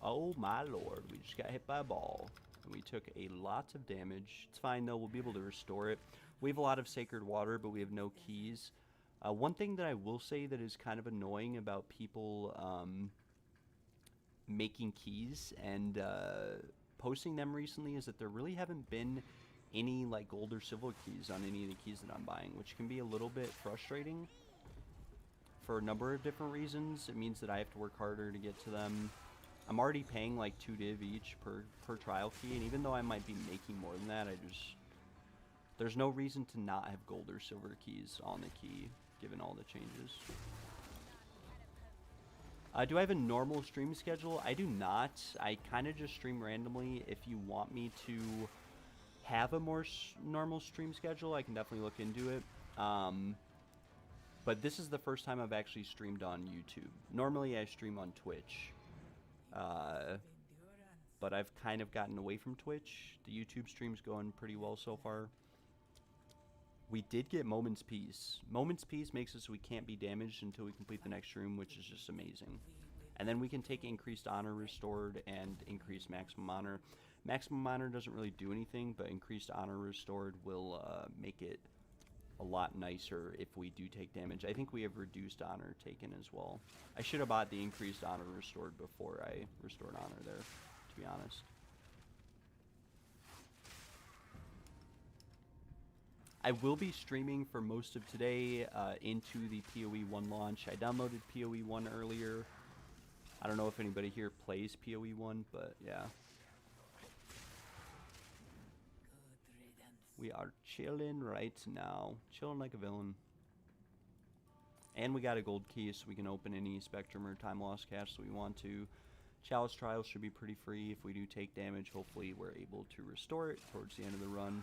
D: Oh my lord, we just got hit by a ball. And we took a lot of damage. It's fine though, we'll be able to restore it. We have a lot of sacred water, but we have no keys. One thing that I will say that is kind of annoying about people making keys and posting them recently is that there really haven't been any like gold or silver keys on any of the keys that I'm buying, which can be a little bit frustrating. for a number of different reasons. It means that I have to work harder to get to them. I'm already paying like 2 div each per trial key, and even though I might be making more than that, there's no reason to not have gold or silver keys on the key, given all the changes. Do I have a normal stream schedule? I do not. I kind of just stream randomly. If you want me to have a more normal stream schedule, I can definitely look into it. But this is the first time I've actually streamed on YouTube. Normally I stream on Twitch. But I've kind of gotten away from Twitch. The YouTube stream's going pretty well so far. We did get Moment's Peace. Moment's Peace makes it so we can't be damaged until we complete the next room, which is just amazing. And then we can take Increased Honor Restored and Increased Maximum Honor. Maximum Honor doesn't really do anything, but Increased Honor Restored will make it a lot nicer if we do take damage. I think we have Reduced Honor taken as well. I should have bought the Increased Honor Restored before I restored Honor there, to be honest. I will be streaming for most of today into the PoE 1 launch. I downloaded PoE 1 earlier. I don't know if anybody here plays PoE 1, but yeah. We are chilling right now. Chilling like a villain. And we got a gold key so we can open any Spectrum or Time Lost cache that we want to. Chalice Trial should be pretty free. If we do take damage, hopefully we're able to restore it towards the end of the run.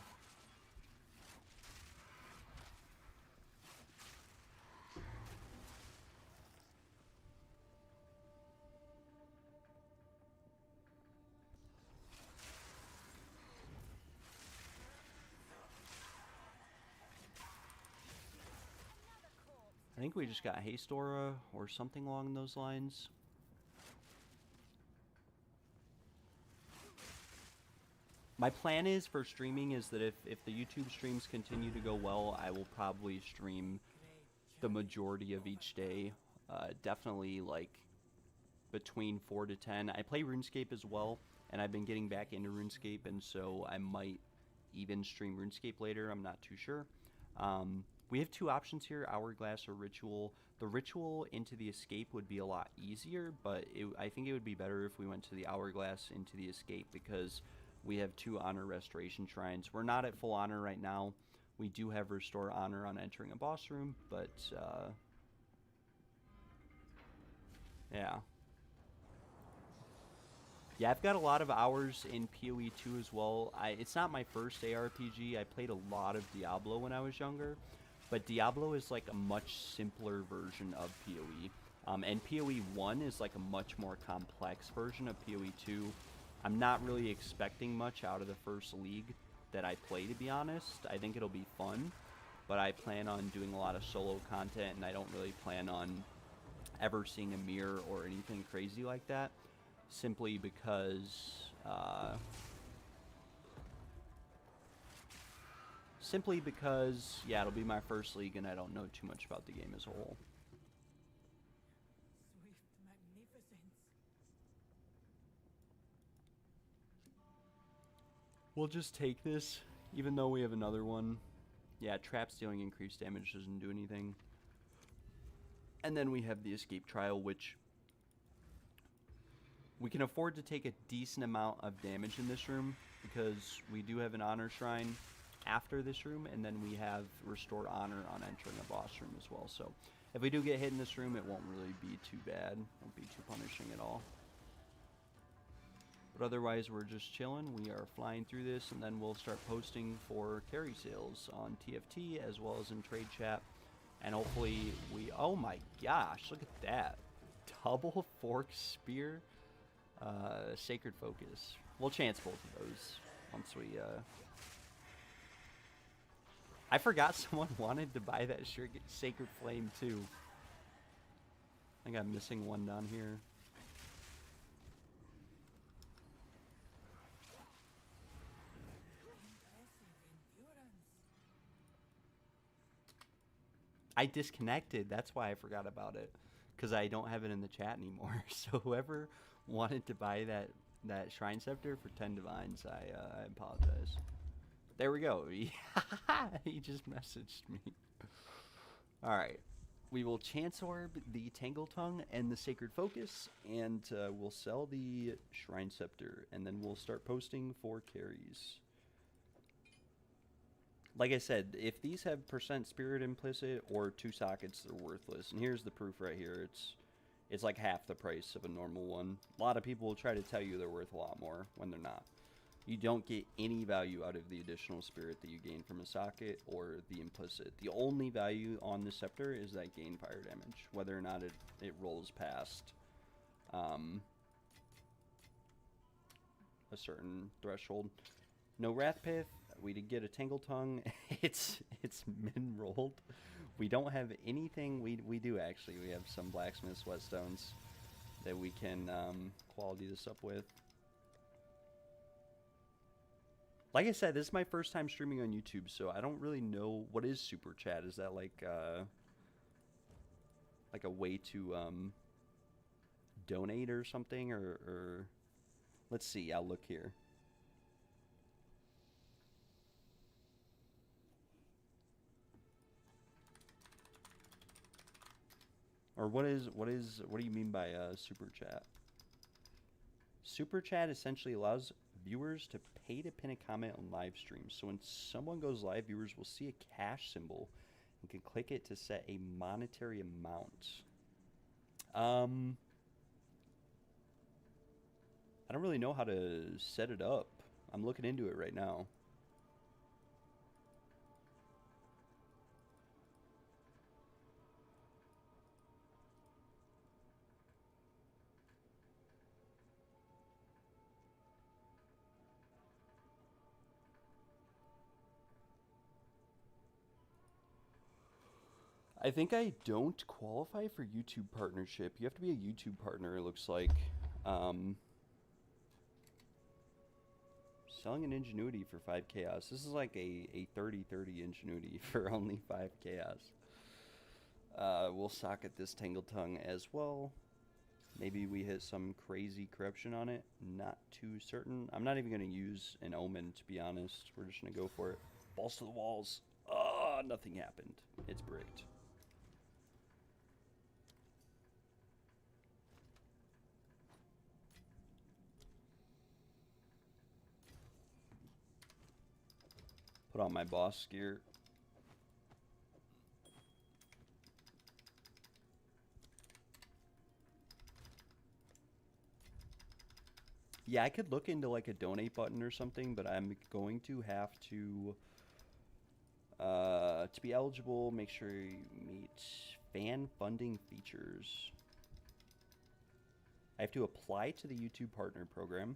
D: I think we just got Haste Aura or something along those lines. My plan is for streaming is that if the YouTube streams continue to go well, I will probably stream the majority of each day. Definitely like between 4 to 10. I play RuneScape as well, and I've been getting back into RuneScape, and so I might even stream RuneScape later. I'm not too sure. We have two options here, Hourglass or Ritual. The Ritual into the Escape would be a lot easier, but I think it would be better if we went to the Hourglass into the Escape because we have 2 Honor Restoration Shrines. We're not at full Honor right now. We do have Restore Honor on entering a boss room, but yeah. Yeah, I've got a lot of hours in PoE2 as well. It's not my first ARPG. I played a lot of Diablo when I was younger. But Diablo is like a much simpler version of PoE. And PoE 1 is like a much more complex version of PoE 2. I'm not really expecting much out of the first league that I play, to be honest. I think it'll be fun, but I plan on doing a lot of solo content, and I don't really plan on ever seeing a mirror or anything crazy like that, simply because yeah, it'll be my first league and I don't know too much about the game as a whole.
B: Swift magnificence.
D: We'll just take this, even though we have another one. Yeah, Traps dealing increased damage doesn't do anything. And then we have the Escape Trial, which we can afford to take a decent amount of damage in this room because we do have an Honor Shrine after this room, and then we have Restore Honor on entering a boss room as well. So if we do get hit in this room, it won't really be too bad. Won't be too punishing at all. But otherwise, we're just chilling. We are flying through this, and then we'll start posting for carry sales on TFT as well as in trade chat. And hopefully we... Oh my gosh, look at that. Double Fork Spear. Sacred Focus. We'll chance both of those once we... I forgot someone wanted to buy that Sacred Flame too. I think I'm missing one down here. I disconnected. That's why I forgot about it. Because I don't have it in the chat anymore. So whoever wanted to buy that Shrine Scepter for 10 Divines, I apologize. There we go. He just messaged me. Alright. We will Chance Orb, the Tangle Tongue, and the Sacred Focus, and we'll sell the Shrine Scepter, and then we'll start posting for carries. Like I said, if these have % spirit implicit or 2 sockets, they're worthless. And here's the proof right here. It's like half the price of a normal one. A lot of people will try to tell you they're worth a lot more when they're not. You don't get any value out of the additional spirit that you gain from a socket or the implicit. The only value on the scepter is that gain fire damage, whether or not it rolls past a certain threshold. No Wrath Pith. We did get a Tangle Tongue. it's min rolled. We don't have anything. We do actually. We have some Blacksmith's Whetstones that we can quality this up with. Like I said, this is my first time streaming on YouTube, so I don't really know what is Super Chat. Is that like a way to donate or something, or let's see. I'll look here. Or what do you mean by Super Chat? Super Chat essentially allows viewers to pay to pin a comment on live streams. So when someone goes live, viewers will see a cash symbol and can click it to set a monetary amount. I don't really know how to set it up. I'm looking into it right now. I think I don't qualify for YouTube partnership. You have to be a YouTube partner, it looks like. Selling an Ingenuity for 5 chaos. This is like a 30-30 Ingenuity for only 5 chaos. We'll socket this Tangle Tongue as well. Maybe we hit some crazy corruption on it. Not too certain. I'm not even going to use an Omen, to be honest. We're just going to go for it. Balls to the walls. Oh, nothing happened. It's bricked. Put on my boss gear. Yeah, I could look into like a donate button or something, but I'm going to have to be eligible, make sure you meet fan funding features. I have to apply to the YouTube Partner Program.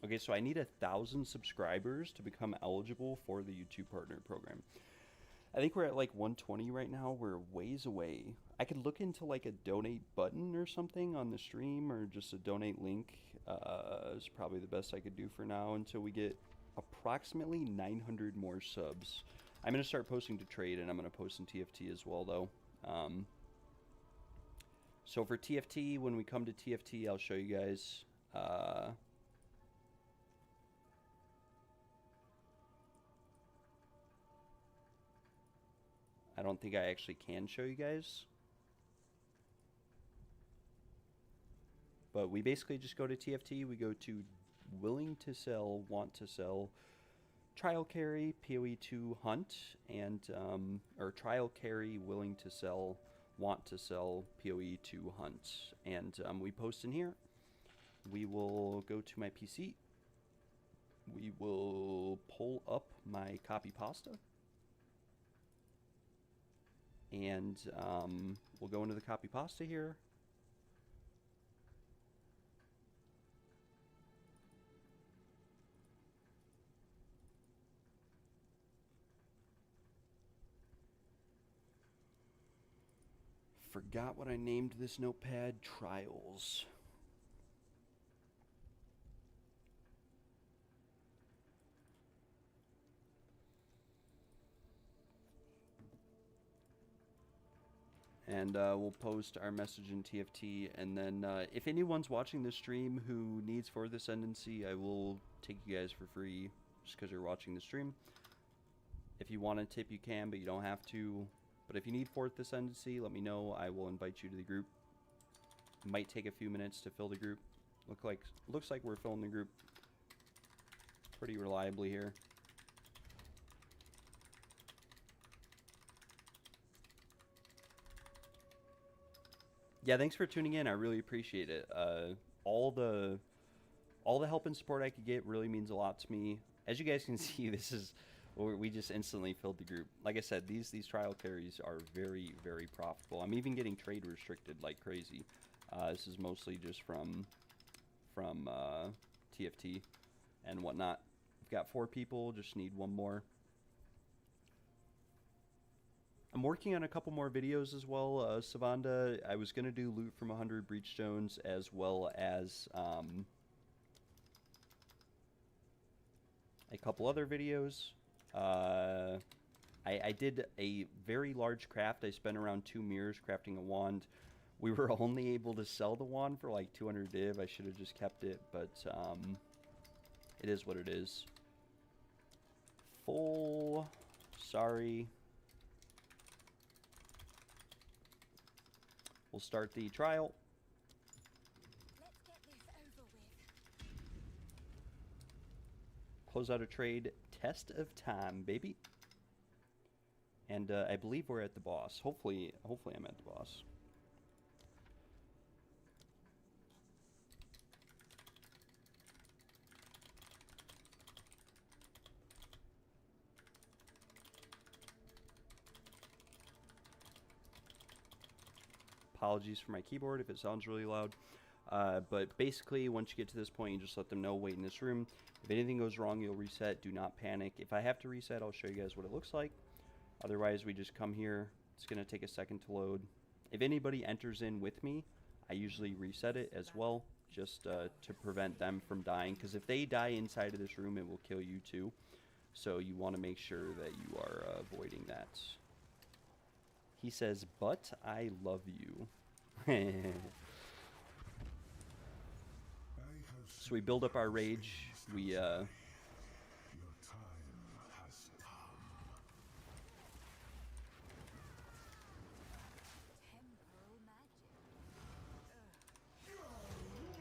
D: Okay, so I need 1,000 subscribers to become eligible for the YouTube Partner Program. I think we're at like 120 right now. We're ways away. I could look into like a donate button or something on the stream, or just a donate link. Is probably the best I could do for now until we get approximately 900 more subs. I'm going to start posting to trade, and I'm going to post in TFT as well, though. So for TFT, when we come to TFT, I'll show you guys. I don't think I actually can show you guys. But we basically just go to TFT. We go to willing to sell, want to sell, trial carry, PoE2 hunt, and or trial carry, willing to sell, want to sell, PoE2 hunt. And we post in here. We will go to my PC. We will pull up my copy pasta. And we'll go into the copy pasta here. Forgot what I named this notepad. Trials. and we'll post our message in TFT. And then if anyone's watching the stream who needs Fourth Ascendancy, I will take you guys for free just because you're watching the stream. If you want to tip, you can, but you don't have to. But if you need Fourth Ascendancy, let me know. I will invite you to the group. Might take a few minutes to fill the group. Looks like we're filling the group pretty reliably here. Yeah, thanks for tuning in. I really appreciate it. All the help and support I could get really means a lot to me. As you guys can see, we just instantly filled the group. Like I said, these trial carries are very, very profitable. I'm even getting trade restricted like crazy. This is mostly just from TFT and whatnot. We've got 4 people, just need 1 more. I'm working on a couple more videos as well, Savanda. I was going to do loot from 100 Breachstones as well as a couple other videos. I did a very large craft. I spent around 2 mirrors crafting a wand. We were only able to sell the wand for like 200 div. I should have just kept it, but it is what it is. Full. Sorry. We'll start the trial.
C: Let's get this over with.
D: Close out a trade. Test of time, baby. And I believe we're at the boss. Hopefully I'm at the boss. Apologies for my keyboard if it sounds really loud. But basically, once you get to this point, you just let them know, wait in this room. If anything goes wrong, you'll reset. Do not panic. If I have to reset, I'll show you guys what it looks like. Otherwise, we just come here. It's going to take a second to load. If anybody enters in with me, I usually reset it as well, just to prevent them from dying. Because if they die inside of this room, it will kill you too. So you want to make sure that you are avoiding that. He says, but I love you. So we build up our rage. We
E: Your time has come.
C: Temporal magic.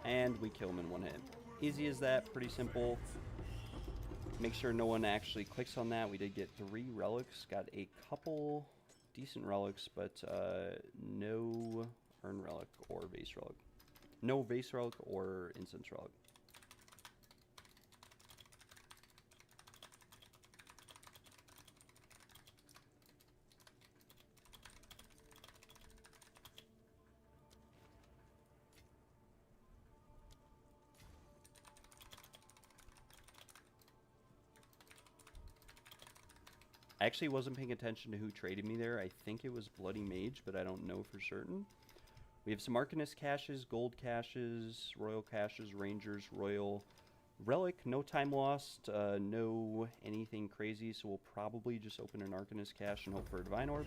D: and we kill him in 1 hit. Easy as that, pretty simple. Make sure no one actually clicks on that. We did get 3 relics, got a couple decent relics, but no urn relic or vase relic. No vase relic or incense relic. I actually wasn't paying attention to who traded me there. I think it was Bloody Mage, but I don't know for certain. We have some Arcanist caches, gold caches, royal caches, rangers, royal relic, no time lost, no anything crazy, so we'll probably just open an Arcanist cache and hope for a Divine Orb.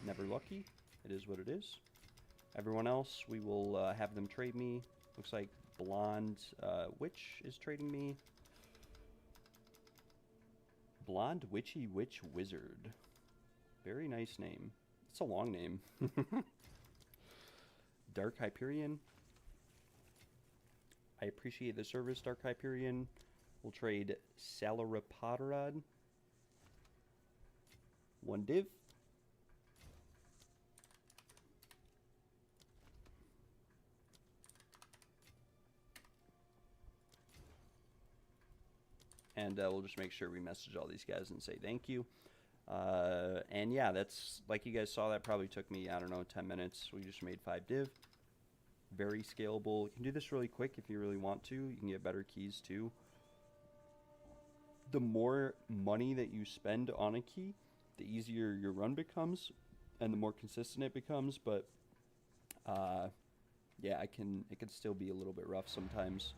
D: Never lucky. It is what it is. Everyone else, we will have them trade me. Looks like Blonde Witch is trading me. Blonde Witchy Witch Wizard. Very nice name. It's a long name. Dark Hyperion. I appreciate the service, Dark Hyperion. We'll trade Salarapatarad. 1 div. And we'll just make sure we message all these guys and say thank you. And yeah, that's, like you guys saw, that probably took me, I don't know, 10 minutes. We just made 5 div. Very scalable. You can do this really quick if you really want to. You can get better keys too. The more money that you spend on a key, the easier your run becomes and the more consistent it becomes. But yeah, it can still be a little bit rough sometimes.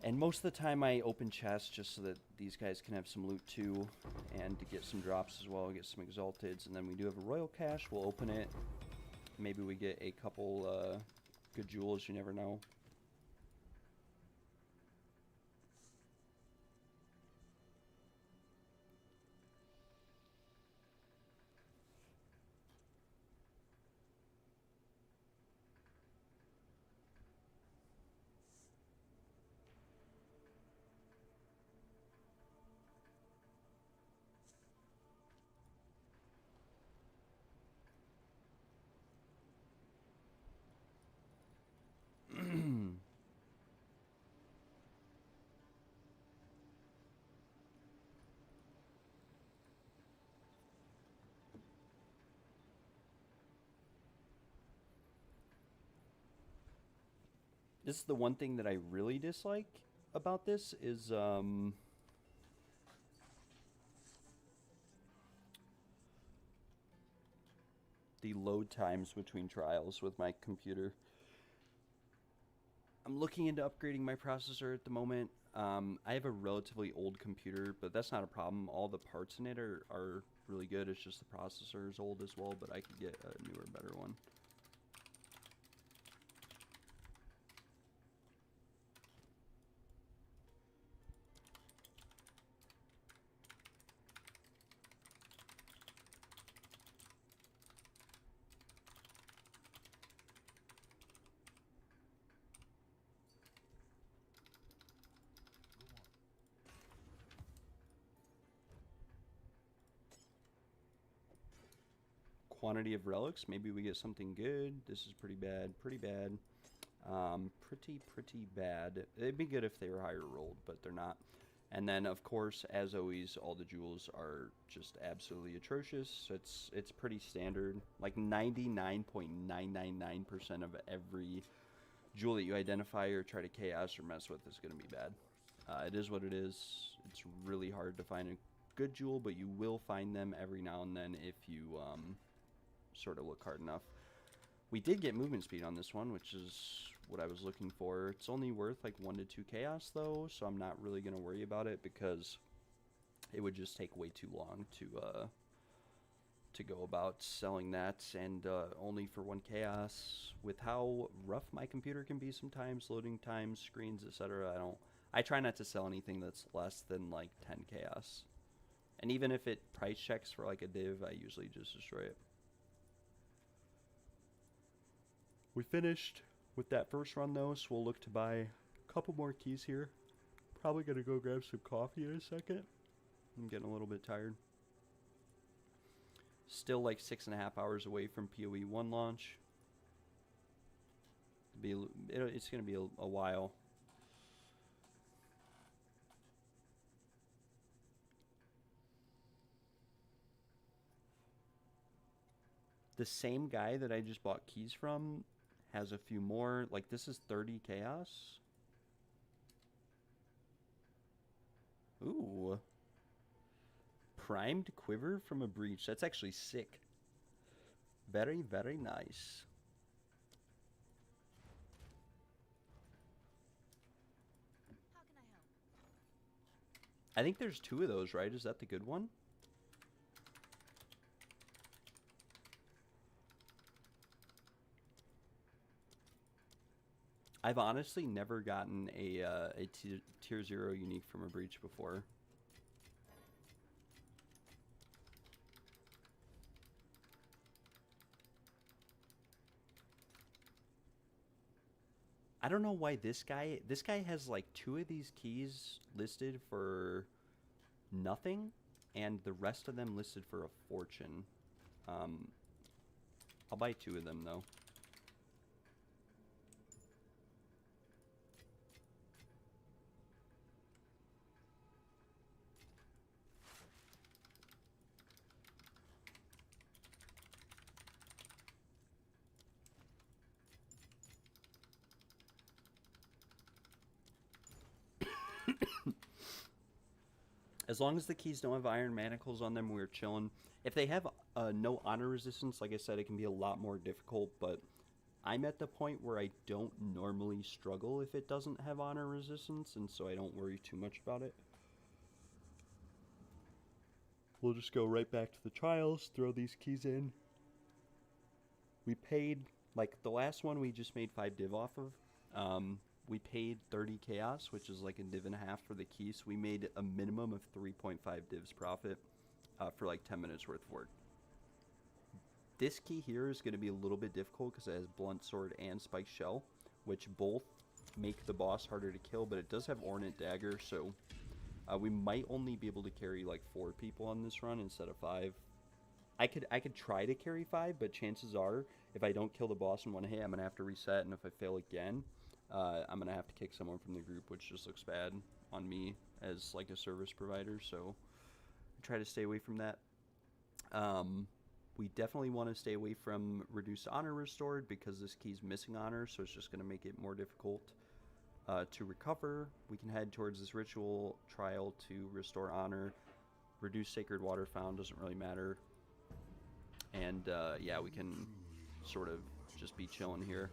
D: And most of the time I open chests just so that these guys can have some loot too, and to get some drops as well, get some exalteds. And then we do have a royal cache, we'll open it. Maybe we get a couple good jewels, you never know. This is the one thing that I really dislike about this is the load times between trials with my computer. I'm looking into upgrading my processor at the moment. I have a relatively old computer, but that's not a problem. All the parts in it are really good. It's just the processor is old as well, but I could get a newer, better one. Quantity of relics, maybe we get something good. This is pretty bad, pretty bad. Pretty bad. It'd be good if they were higher rolled, but they're not. And then, of course, as always, all the jewels are just absolutely atrocious. It's pretty standard. Like 99.999% of every jewel that you identify or try to chaos or mess with is going to be bad. It is what it is. It's really hard to find a good jewel, but you will find them every now and then if you sort of look hard enough. We did get movement speed on this one, which is what I was looking for. It's only worth like 1 to 2 chaos though, so I'm not really going to worry about it because it would just take way too long to go about selling that, and only for 1 chaos. With how rough my computer can be sometimes, loading times, screens, etc., I try not to sell anything that's less than like 10 chaos. And even if it price checks for like a div, I usually just destroy it. We finished with that first run though, so we'll look to buy a couple more keys here. Probably gonna go grab some coffee in a second. I'm getting a little bit tired. Still like 6.5 hours away from PoE1 launch. It's gonna be a while. The same guy that I just bought keys from has a few more. Like, this is 30 chaos. Ooh. Primed quiver from a breach. That's actually sick. Very, very nice.
C: How can I help?
D: I think there's 2 of those, right? Is that the good one? I've honestly never gotten a tier 0 unique from a breach before. I don't know why this guy has like 2 of these keys listed for nothing, and the rest of them listed for a fortune. I'll buy 2 of them though. As long as the keys don't have iron manacles on them, we're chilling. If they have no honor resistance, like I said, it can be a lot more difficult, but I'm at the point where I don't normally struggle if it doesn't have honor resistance, and so I don't worry too much about it. We'll just go right back to the trials, throw these keys in. We paid, like the last one we just made 5 div off of. We paid 30 chaos, which is like a div and a half for the key, so we made a minimum of 3.5 divs profit for like 10 minutes worth of work. This key here is going to be a little bit difficult because it has blunt sword and spiked shell, which both make the boss harder to kill, but it does have ornate dagger, so we might only be able to carry like 4 people on this run instead of 5. I could try to carry 5, but chances are if I don't kill the boss in one hit, I'm gonna have to reset, and if I fail again, I'm gonna have to kick someone from the group, which just looks bad on me as like a service provider. So I try to stay away from that. We definitely want to stay away from reduced honor restored because this key's missing honor, so it's just going to make it more difficult to recover. We can head towards this ritual trial to restore honor. Reduce sacred water found, doesn't really matter. And yeah, we can sort of just be chilling here.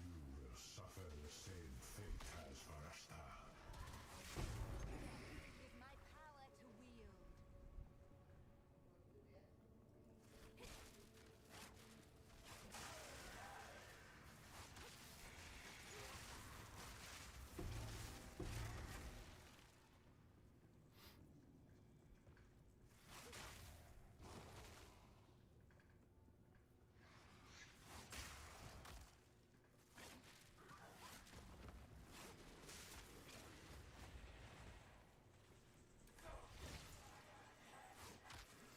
E: You will suffer the same fate as Varasta.
C: With my power to wield.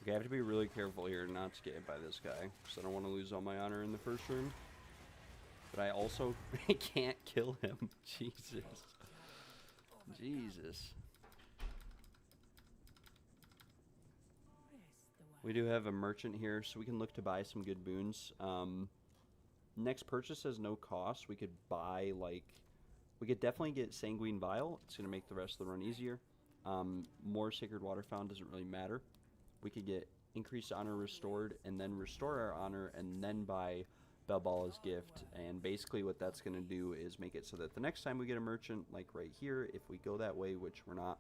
D: Okay, I have to be really careful here not to get hit by this guy, because I don't want to lose all my honor in the first room. But I also can't kill him. Jesus. Jesus. We do have a merchant here, so we can look to buy some good boons. Next purchase has no cost. We could buy, like... We could definitely get Sanguine Vial. It's going to make the rest of the run easier. More Sacred Water Found doesn't really matter. We could get Increased Honor Restored, and then restore our honor, and then buy Balbala's Gift. And basically what that's going to do is make it so that the next time we get a merchant, like right here, if we go that way, which we're not,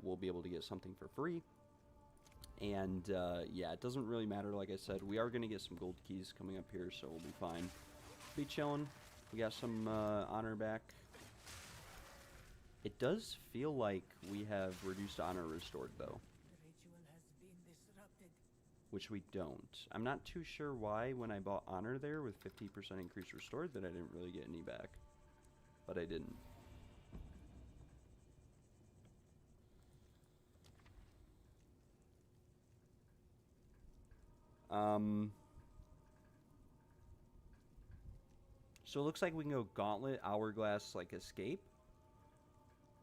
D: we'll be able to get something for free. And yeah, it doesn't really matter. Like I said, we are going to get some gold keys coming up here, so we'll be fine. Be chilling. We got some honor back. It does feel like we have reduced honor restored, though,
B: The ritual has been disrupted.
D: which we don't. I'm not too sure why when I bought honor there with 50% increase restored that I didn't really get any back, but I didn't. So it looks like we can go Gauntlet, Hourglass, like Escape.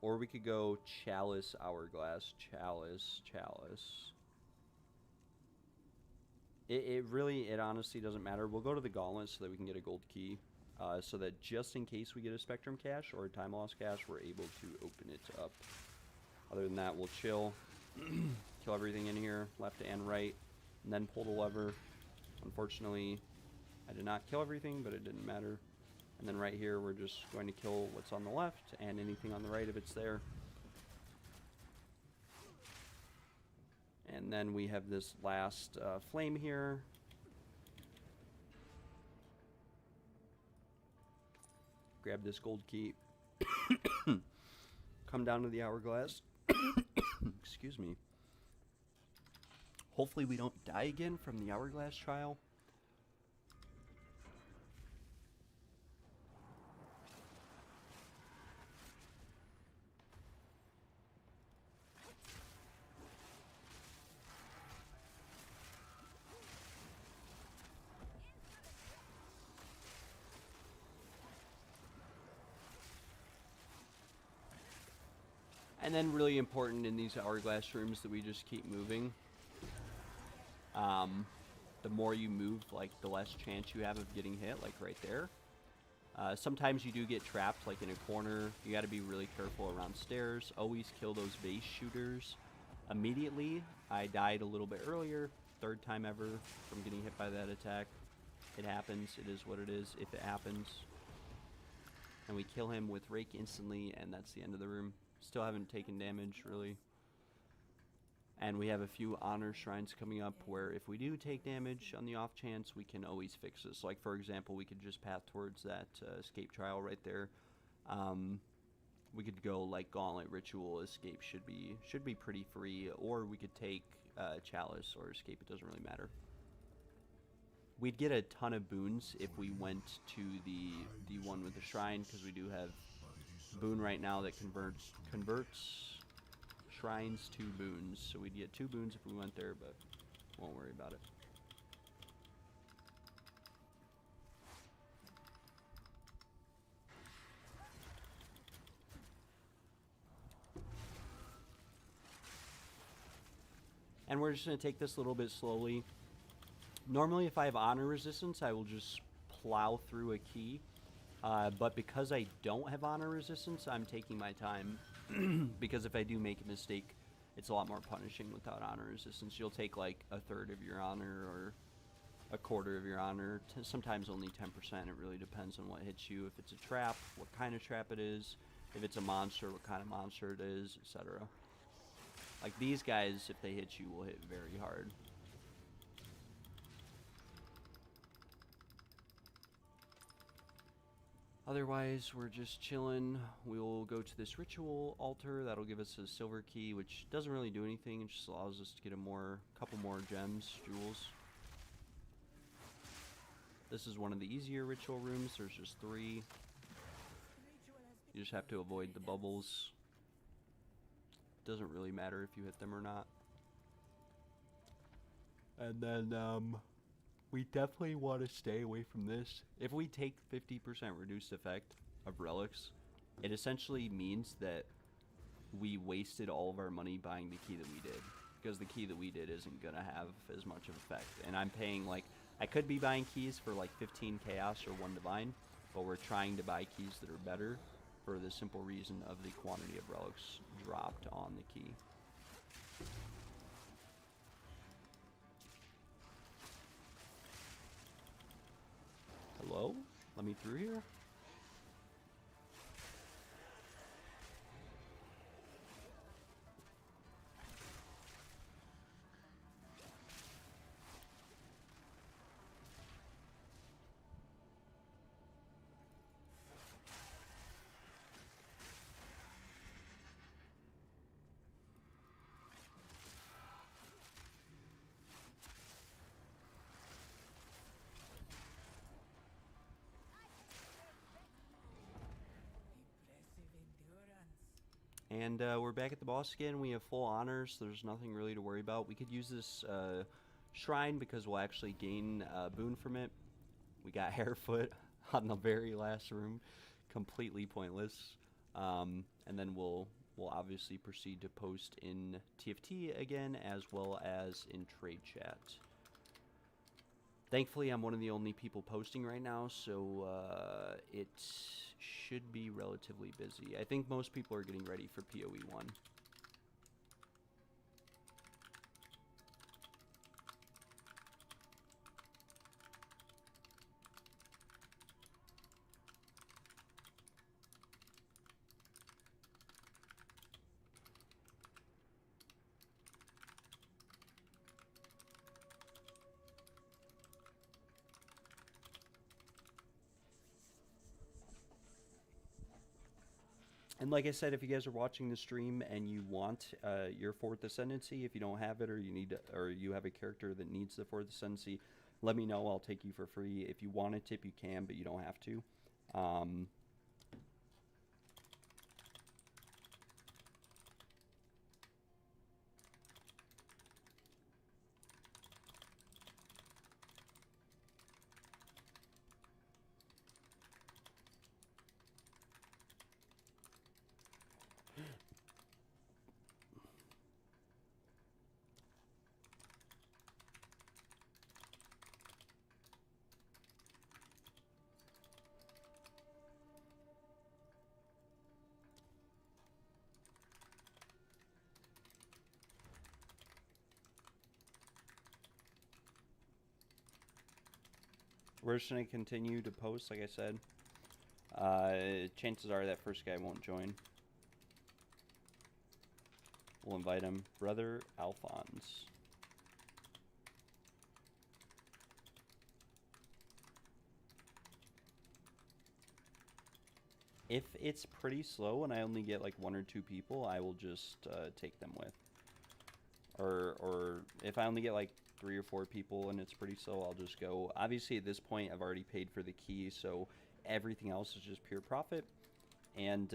D: Or we could go Chalice, Hourglass, Chalice. It honestly doesn't matter. We'll go to the Gauntlet so that we can get a gold key. So that just in case we get a Spectrum Cache or a Time Loss Cache, we're able to open it up. Other than that, we'll chill. Kill everything in here, left and right. And then pull the lever. Unfortunately, I did not kill everything, but it didn't matter. And then right here, we're just going to kill what's on the left and anything on the right if it's there. And then we have this last flame here. Grab this gold key. Come down to the hourglass. Excuse me. Hopefully we don't die again from the hourglass trial. And then really important in these hourglass rooms that we just keep moving. The more you move, like, the less chance you have of getting hit, like right there. Sometimes you do get trapped, like in a corner. You got to be really careful around stairs. Always kill those base shooters immediately. I died a little bit earlier, third time ever from getting hit by that attack. It happens. It is what it is. If it happens. And we kill him with Rake instantly, and that's the end of the room. Still haven't taken damage, really. And we have a few honor shrines coming up where if we do take damage on the off chance, we can always fix this. Like, for example, we could just path towards that escape trial right there. We could go like Gauntlet Ritual. Escape should be pretty free, or we could take Chalice or Escape. It doesn't really matter. We'd get a ton of boons if we went to the one with the shrine, because we do have boon right now that converts shrines to boons. So we'd get 2 boons if we went there, but won't worry about it. And we're just going to take this a little bit slowly. Normally, if I have honor resistance, I will just plow through a key. But because I don't have honor resistance, I'm taking my time. Because if I do make a mistake, it's a lot more punishing without honor resistance. You'll take like a third of your honor or a quarter of your honor. Sometimes only 10%. It really depends on what hits you. If it's a trap, what kind of trap it is. If it's a monster, what kind of monster it is, etc. Like these guys, if they hit you, will hit very hard. Otherwise, we're just chilling. We'll go to this ritual altar. That'll give us a silver key, which doesn't really do anything. It just allows us to get a couple more gems, jewels. This is one of the easier ritual rooms. There's just 3. You just have to avoid the bubbles. Doesn't really matter if you hit them or not. And then, we definitely want to stay away from this. If we take 50% reduced effect of relics, it essentially means that we wasted all of our money buying the key that we did. Because the key that we did isn't going to have as much of effect. And I'm paying, like, I could be buying keys for like 15 chaos or 1 divine, but we're trying to buy keys that are better for the simple reason of the quantity of relics dropped on the key. Hello? Let me through here? And we're back at the boss again. We have full honors, so there's nothing really to worry about. We could use this shrine because we'll actually gain boon from it. We got Hairfoot on the very last room. Completely pointless. And then we'll obviously proceed to post in TFT again, as well as in trade chat. Thankfully, I'm one of the only people posting right now, so it should be relatively busy. I think most people are getting ready for PoE 1. And like I said, if you guys are watching the stream and you want your 4th Ascendancy, if you don't have it, or you have a character that needs the 4th Ascendancy, let me know. I'll take you for free. If you want a tip, you can, but you don't have to. we're just gonna continue to post, like I said. Chances are that first guy won't join. We'll invite him. Brother Alphonse. If it's pretty slow and I only get like 1 or 2 people, I will just take them with. Or if I only get like 3 or 4 people and it's pretty slow, I'll just go. Obviously, at this point, I've already paid for the key, so everything else is just pure profit. And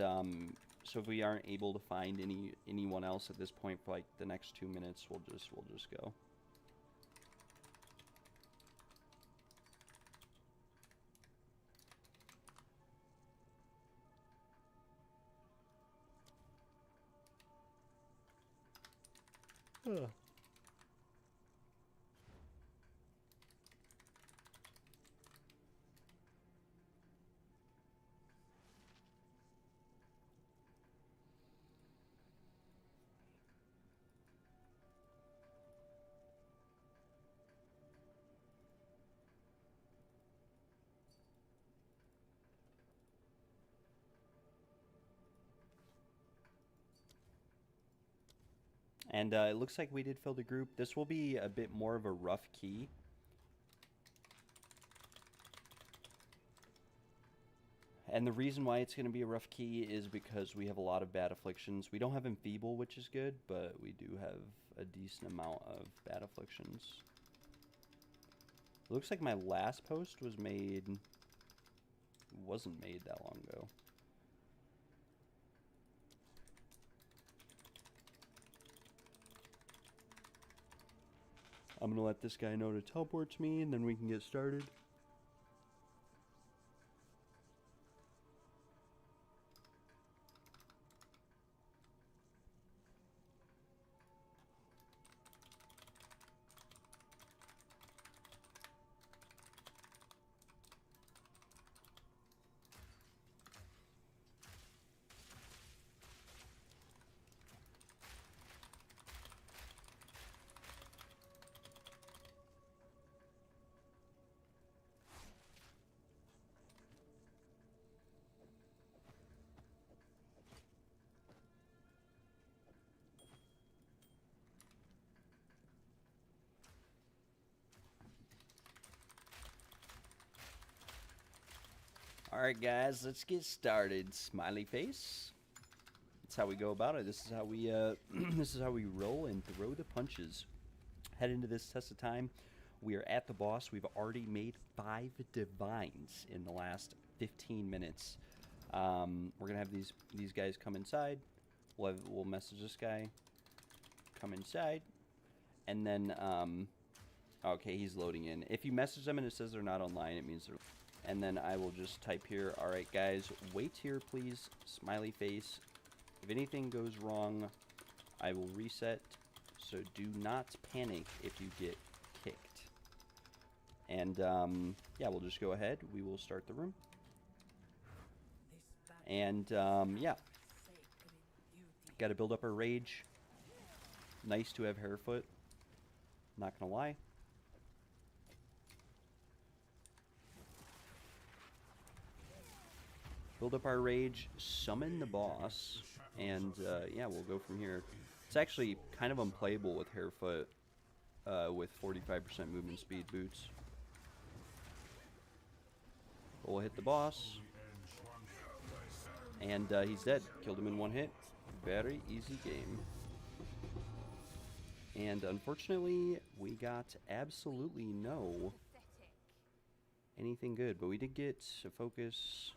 D: so if we aren't able to find anyone else at this point for like the next 2 minutes, we'll just go. Ugh. And it looks like we did fill the group. This will be a bit more of a rough key. And the reason why it's going to be a rough key is because we have a lot of bad afflictions. We don't have Enfeeble, which is good, but we do have a decent amount of bad afflictions. It looks like my last post was made... wasn't made that long ago. I'm going to let this guy know to teleport to me, and then we can get started. Alright guys, let's get started. Smiley face. That's how we go about it. This is how we this is how we roll and throw the punches. Head into this test of time. We are at the boss. We've already made 5 divines in the last 15 minutes. We're gonna have these guys come inside. We'll message this guy. Come inside. And then okay, he's loading in. If you message them and it says they're not online, it means they're... And then I will just type here, alright guys, wait here please, smiley face. If anything goes wrong, I will reset, so do not panic if you get kicked. And yeah, we'll just go ahead, we will start the room. And yeah, gotta build up our rage. Nice to have Hairfoot, not gonna lie. Build up our rage, summon the boss, and yeah, we'll go from here. It's actually kind of unplayable with Hairfoot with 45% movement speed boots. We'll hit the boss, and he's dead. Killed him in 1 hit. Very easy game. And unfortunately, we got absolutely no anything good, but we did get a focus.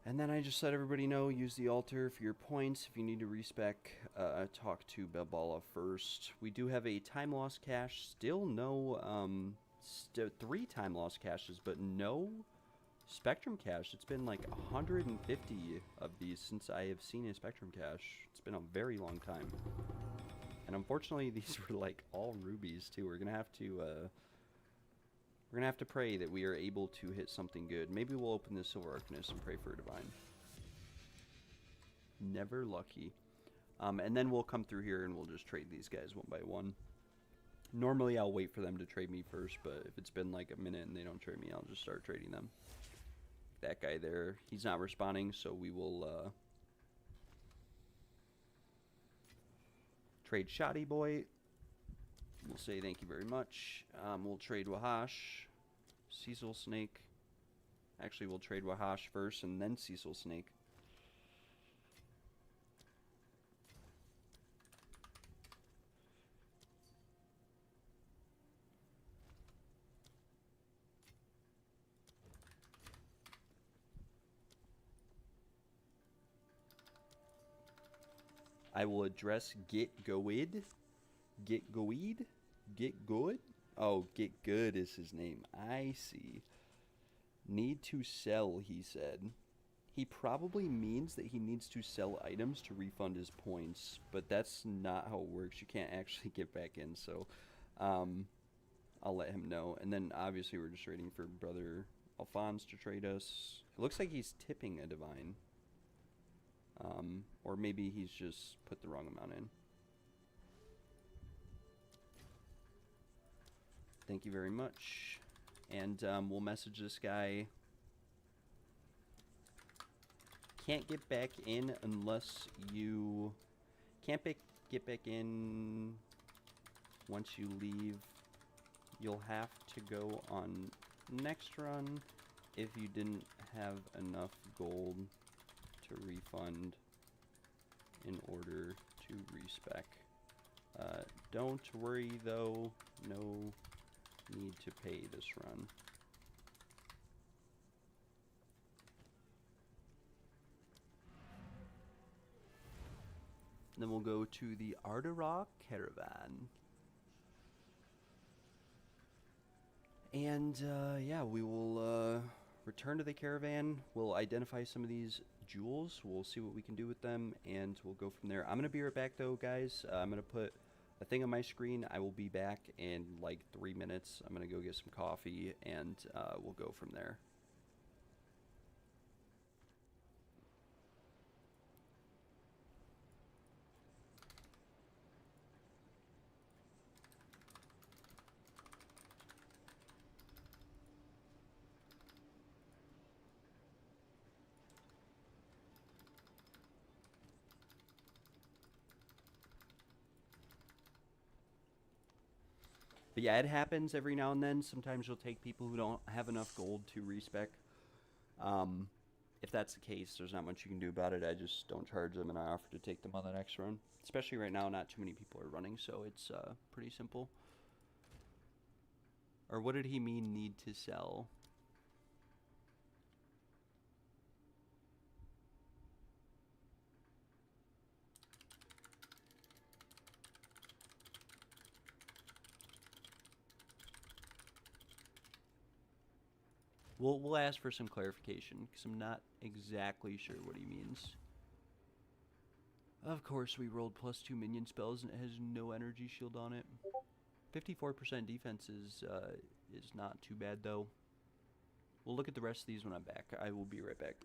D: And then I just let everybody know, use the altar for your points. If you need to respec, talk to Belbala first. We do have a time loss cache. Still no, 3 time loss caches, but no Spectrum cache. It's been like 150 of these since I have seen a Spectrum cache. It's been a very long time. And unfortunately, these were like all rubies too. We're going to have to We're gonna have to pray that we are able to hit something good. Maybe we'll open this Silver Arcanist and pray for a divine. Never lucky. And then we'll come through here and we'll just trade these guys one by one. Normally I'll wait for them to trade me first, but if it's been like a minute and they don't trade me, I'll just start trading them. That guy there, he's not responding, so we will trade Shoddy Boy. We'll say thank you very much. We'll trade Wahash, Cecil Snake. Actually, we'll trade Wahash first and then Cecil Snake. I will address Get Goed. Get Goed? Get Good? Oh, Get Good is his name. I see. Need to sell, he said. He probably means that he needs to sell items to refund his points, but that's not how it works. You can't actually get back in, so I'll let him know. And then obviously we're just waiting for Brother Alphonse to trade us. It looks like he's tipping a divine. Or maybe he's just put the wrong amount in. Thank you very much. And we'll message this guy. Can't get back in unless you... Can't get back in once you leave. You'll have to go on next run if you didn't have enough gold to refund in order to respec. Don't worry though, no need to pay this run. Then we'll go to the Ardarok Caravan. And yeah, we will return to the caravan. We'll identify some of these jewels. We'll see what we can do with them, and we'll go from there. I'm going to be right back, though, guys. I'm going to put a thing on my screen. I will be back in like 3 minutes. I'm going to go get some coffee, and we'll go from there. But yeah, it happens every now and then. Sometimes you'll take people who don't have enough gold to respec. If that's the case, there's not much you can do about it. I just don't charge them, and I offer to take them on the next run. Especially right now, not too many people are running, so it's pretty simple. Or what did he mean, need to sell? We'll ask for some clarification, because I'm not exactly sure what he means. Of course, we rolled +2 minion spells, and it has no energy shield on it. 54% defense is not too bad, though. We'll look at the rest of these when I'm back. I will be right back.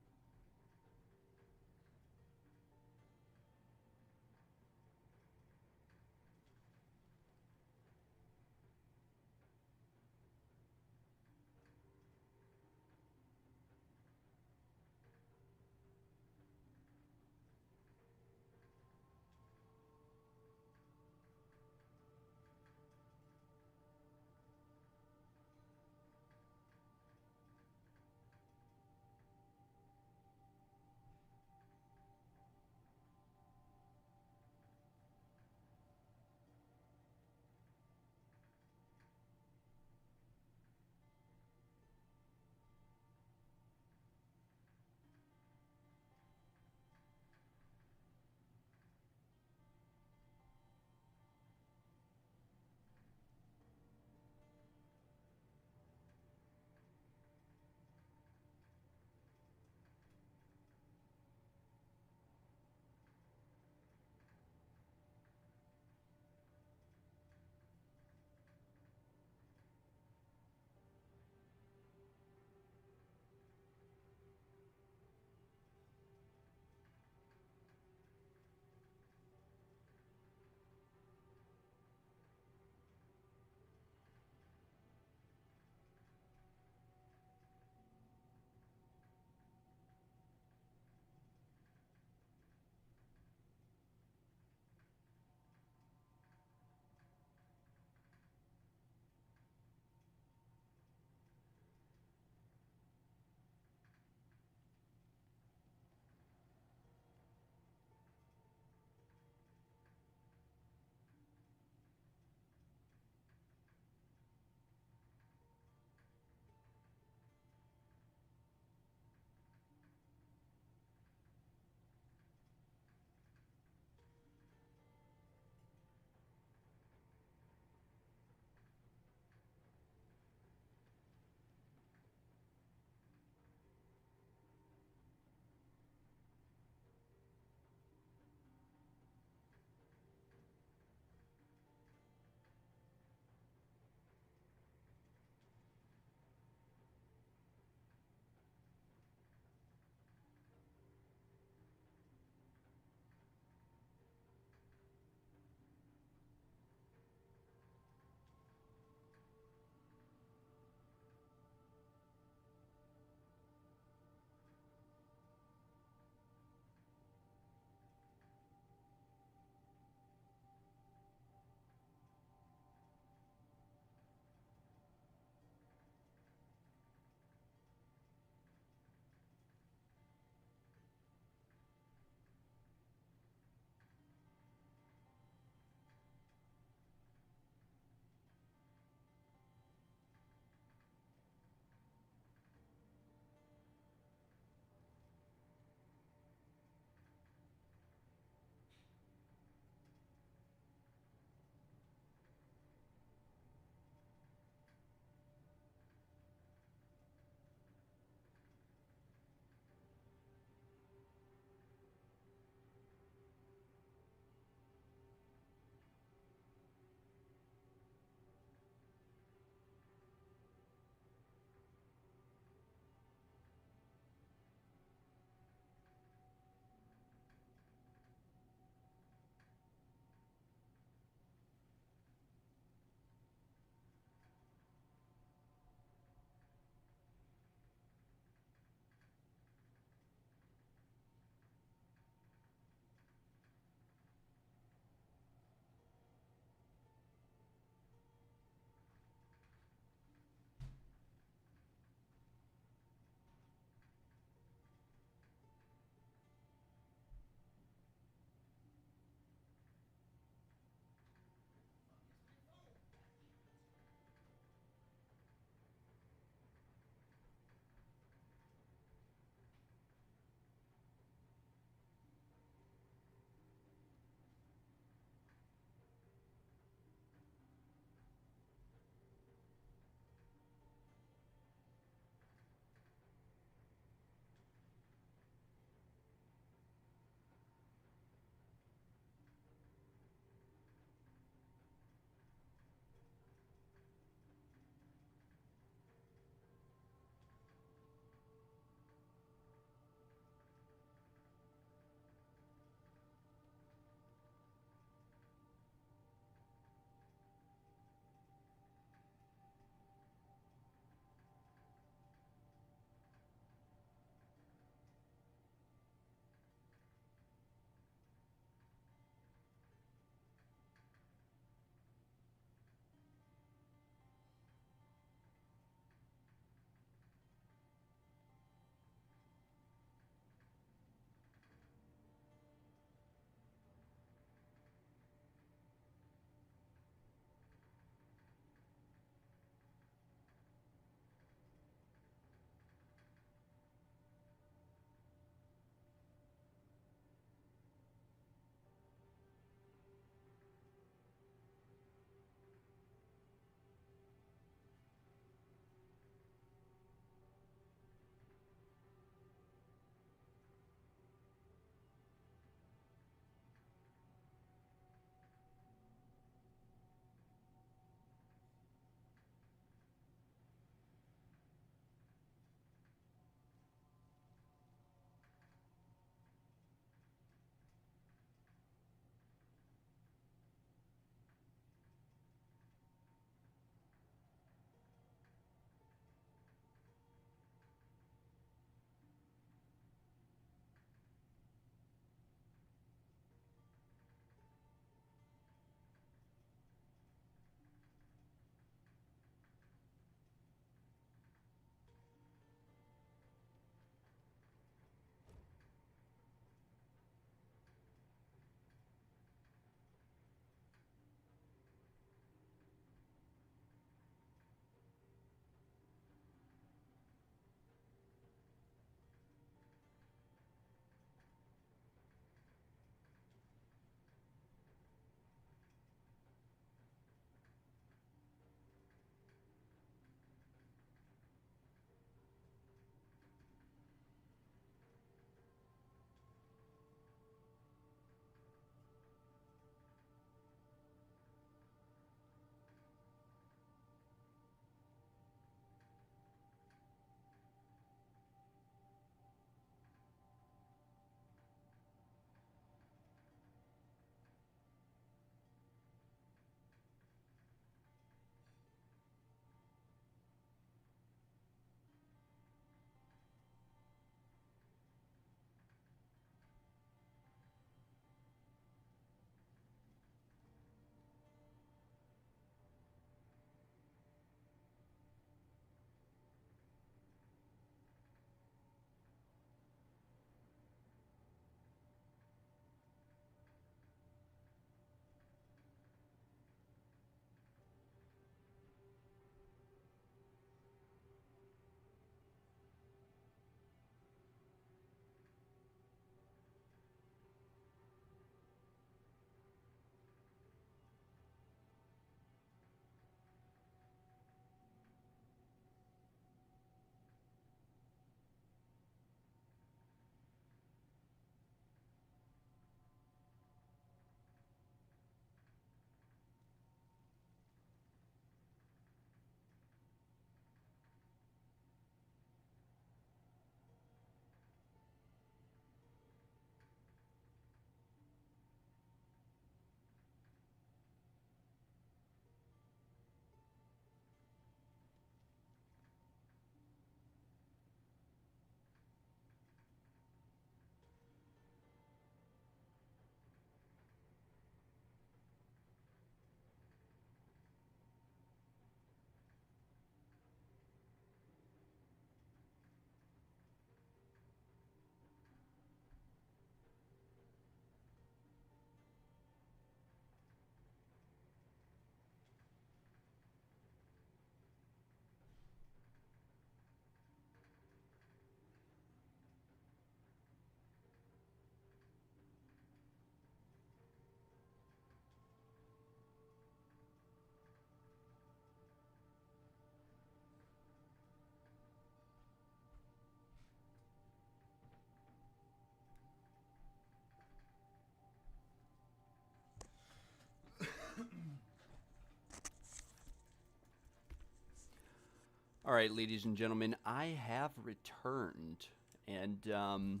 D: All right, ladies and gentlemen, I have returned, and we'll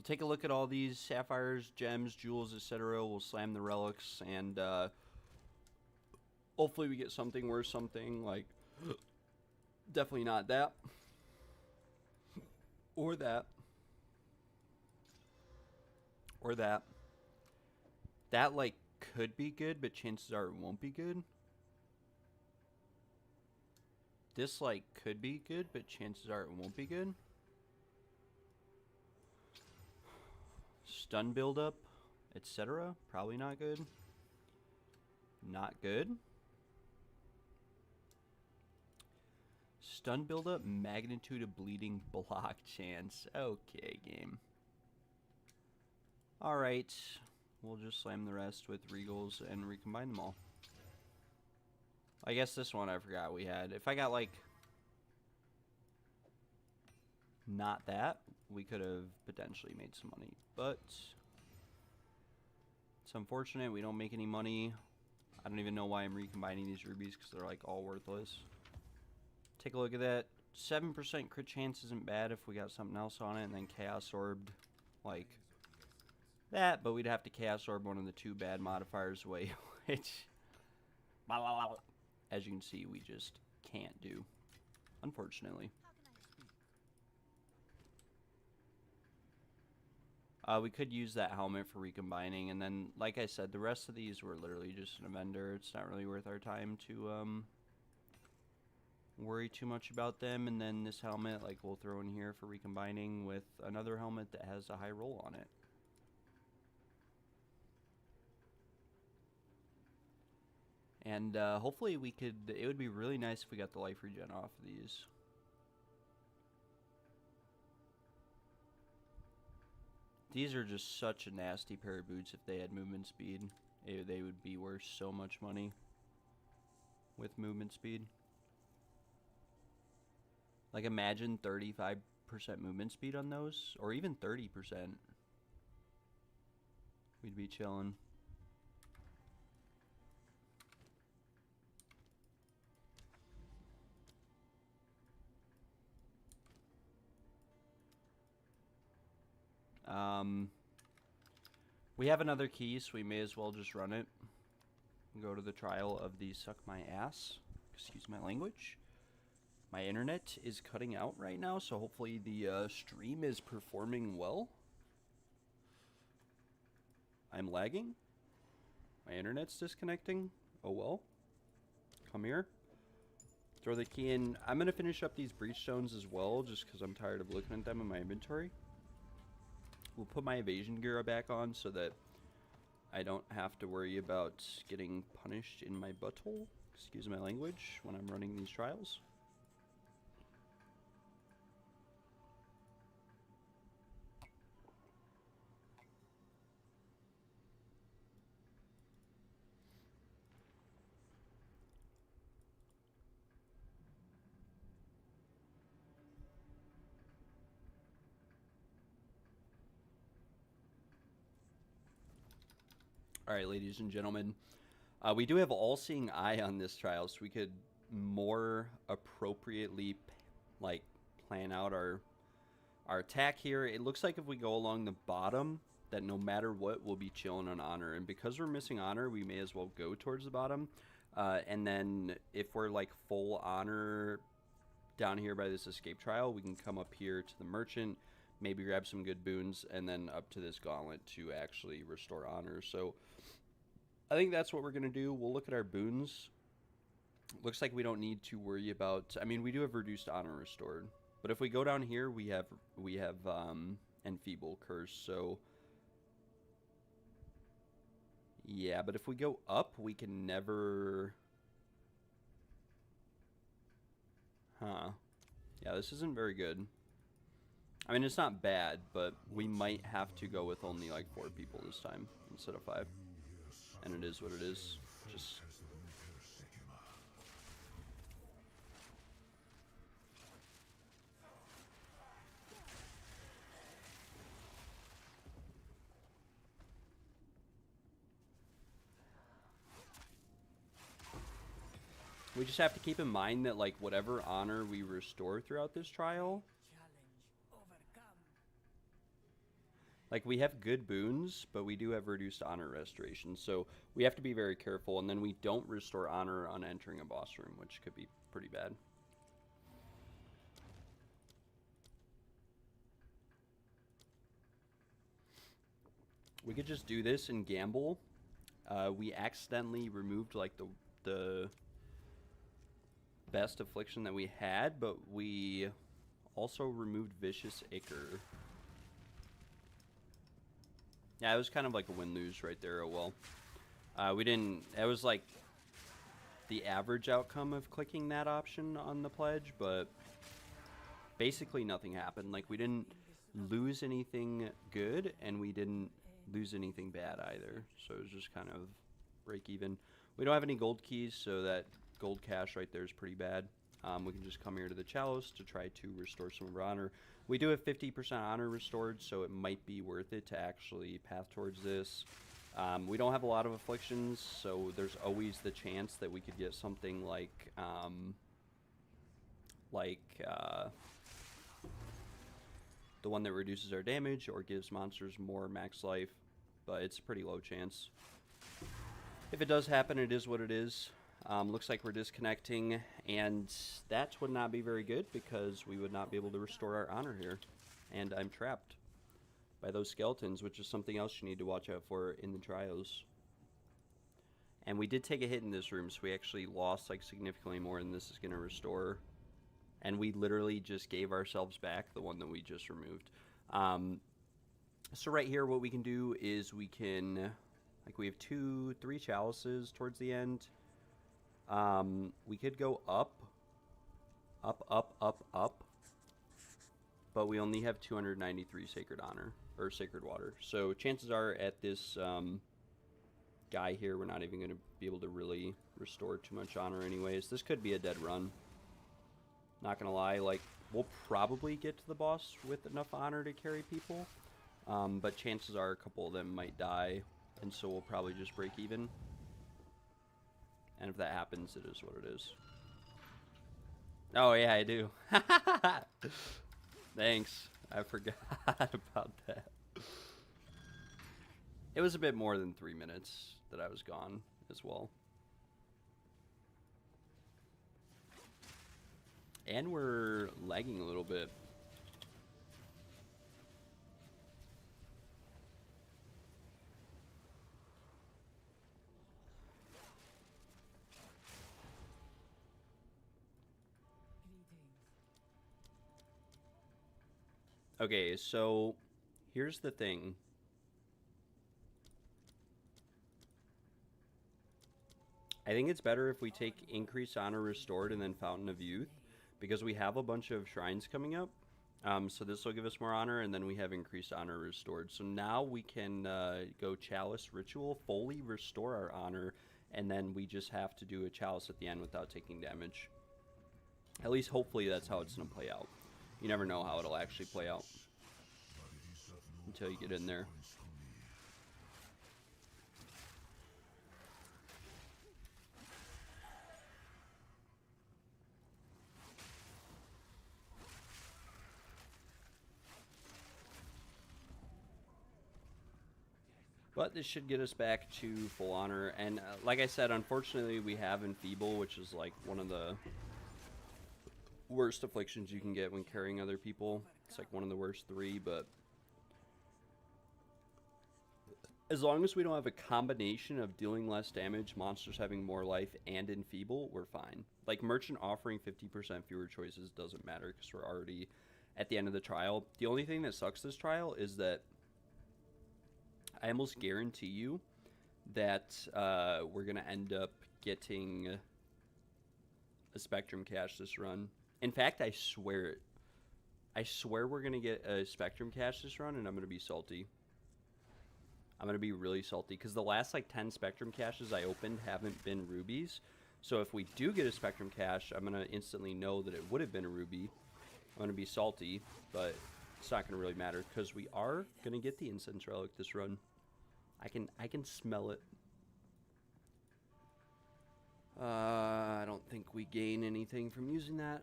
D: take a look at all these sapphires, gems, jewels, etc. We'll slam the relics, and hopefully we get something worth something. Like, definitely not that, or that, or that. That, like, could be good, but chances are it won't be good. This, like, could be good, but chances are it won't be good. Stun buildup, etc. Probably not good. Not good. Stun buildup, magnitude of bleeding block chance. Okay, game. Alright. We'll just slam the rest with regals and recombine them all. I guess this one I forgot we had. If I got, like, not that, we could have potentially made some money. But it's unfortunate we don't make any money. I don't even know why I'm recombining these rubies, because they're, like, all worthless. Take a look at that. 7% crit chance isn't bad if we got something else on it, and then Chaos Orbed, like that, but we'd have to Chaos Orb one of the 2 bad modifiers away, which, as you can see, we just can't do, unfortunately. We could use that helmet for recombining, and then, like I said, the rest of these were literally just in a vendor. It's not really worth our time to worry too much about them. And then this helmet, like, we'll throw in here for recombining with another helmet that has a high roll on it. And hopefully we could, it would be really nice if we got the life regen off of these. These are just such a nasty pair of boots. If they had movement speed, they would be worth so much money with movement speed. Like, imagine 35% movement speed on those, or even 30%. We'd be chilling. We have another key, so we may as well just run it. Go to the trial of the suck my ass. Excuse my language. My internet is cutting out right now, so hopefully the stream is performing well. I'm lagging. My internet's disconnecting. Oh well. Come here. Throw the key in. I'm going to finish up these Breachstones as well, just because I'm tired of looking at them in my inventory. We'll put my evasion gear back on so that I don't have to worry about getting punished in my butthole, excuse my language, when I'm running these trials. Alright, ladies and gentlemen, we do have all-seeing eye on this trial, so we could more appropriately, like, plan out our attack here. It looks like if we go along the bottom, that no matter what, we'll be chilling on honor. And because we're missing honor, we may as well go towards the bottom. And then if we're, like, full honor down here by this escape trial, we can come up here to the merchant, maybe grab some good boons, and then up to this gauntlet to actually restore honor. So I think that's what we're going to do. We'll look at our boons. Looks like we don't need to worry about, I mean, we do have reduced honor restored, but if we go down here, we have enfeeble curse. So yeah, but if we go up, we can never, yeah, this isn't very good. I mean, it's not bad, but we might have to go with only like 4 people this time instead of 5. And it is what it is. Just We just have to keep in mind that, like, whatever honor we restore throughout this trial,
B: Challenge overcome.
D: like, we have good boons, but we do have reduced honor restoration, so we have to be very careful, and then we don't restore honor on entering a boss room, which could be pretty bad. We could just do this and gamble. We accidentally removed, like, the best affliction that we had, but we also removed Vicious Ichor. Yeah, it was kind of like a win-lose right there. Oh well. We didn't... It was like the average outcome of clicking that option on the pledge, but basically nothing happened. Like, we didn't lose anything good, and we didn't lose anything bad either. So it was just kind of break even. We don't have any gold keys, so that gold cash right there is pretty bad. We can just come here to the chalice to try to restore some of our honor. We do have 50% honor restored, so it might be worth it to actually path towards this. We don't have a lot of afflictions, so there's always the chance that we could get something like the one that reduces our damage or gives monsters more max life, but it's a pretty low chance. If it does happen, it is what it is. Looks like we're disconnecting, and that would not be very good because we would not be able to restore our honor here. And I'm trapped by those skeletons, which is something else you need to watch out for in the trials. And we did take a hit in this room, so we actually lost like significantly more than this is going to restore. And we literally just gave ourselves back the one that we just removed. So right here, what we can do is we can, like, we have 3 chalices towards the end. We could go up, but we only have 293 sacred honor, or sacred water. So chances are at this guy here, we're not even going to be able to really restore too much honor anyways. This could be a dead run. Not going to lie, like, we'll probably get to the boss with enough honor to carry people, but chances are a couple of them might die, and so we'll probably just break even. And if that happens, it is what it is. Oh, yeah, I do. Thanks. I forgot about that. It was a bit more than 3 minutes that I was gone as well. And we're lagging a little bit. Okay, so here's the thing. I think it's better if we take Increased Honor Restored and then Fountain of Youth, because we have a bunch of shrines coming up. So this will give us more honor, and then we have Increased Honor Restored. So now we can go Chalice Ritual, fully restore our honor, and then we just have to do a Chalice at the end without taking damage. At least hopefully that's how it's going to play out. You never know how it'll actually play out until you get in there. But this should get us back to full honor. And like I said, unfortunately we have Enfeeble, which is like one of the worst afflictions you can get when carrying other people. It's like one of the worst 3, but as long as we don't have a combination of dealing less damage, monsters having more life, and Enfeeble, we're fine. Like, Merchant offering 50% fewer choices doesn't matter because we're already at the end of the trial. The only thing that sucks this trial is that I almost guarantee you that we're going to end up getting a Spectrum Cache this run. In fact, I swear it. I swear we're going to get a Spectrum Cache this run, and I'm going to be salty. I'm going to be really salty, because the last, like, 10 Spectrum Caches I opened haven't been rubies. So if we do get a Spectrum Cache, I'm going to instantly know that it would have been a ruby. I'm going to be salty, but it's not going to really matter, because we are going to get the Incense Relic this run. I can smell it.
A: I don't think we gain anything from using that.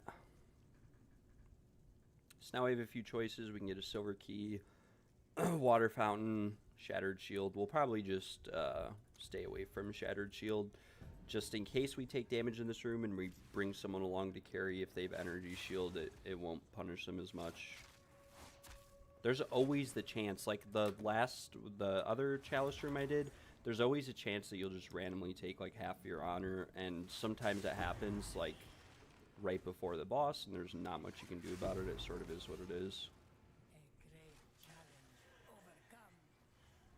A: So now we have a few choices. We can get a silver key, water fountain, shattered shield. We'll probably just stay away from shattered shield, just in case we take damage in this room and we bring someone along to carry. If they have energy shield, it won't punish them as much. There's always the chance, like the other chalice room I did, there's always a chance that you'll just randomly take like half of your honor, and sometimes it happens like right before the boss, and there's not much you can do about it. It sort of is what it is.
B: A great challenge overcome.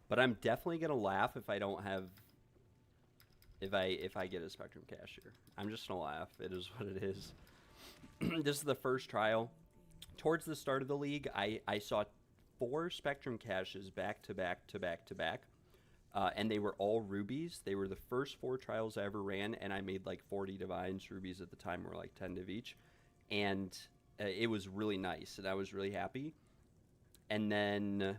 A: But I'm definitely gonna laugh if I don't have, if I get a Spectrum Cache here. I'm just gonna laugh. It is what it is. This is the first trial. Towards the start of the league, I saw 4 Spectrum Caches back to back to back to back. And they were all rubies. They were the first 4 trials I ever ran, and I made like 40 divines. Rubies at the time were like 10 div each. And it was really nice, and I was really happy. And then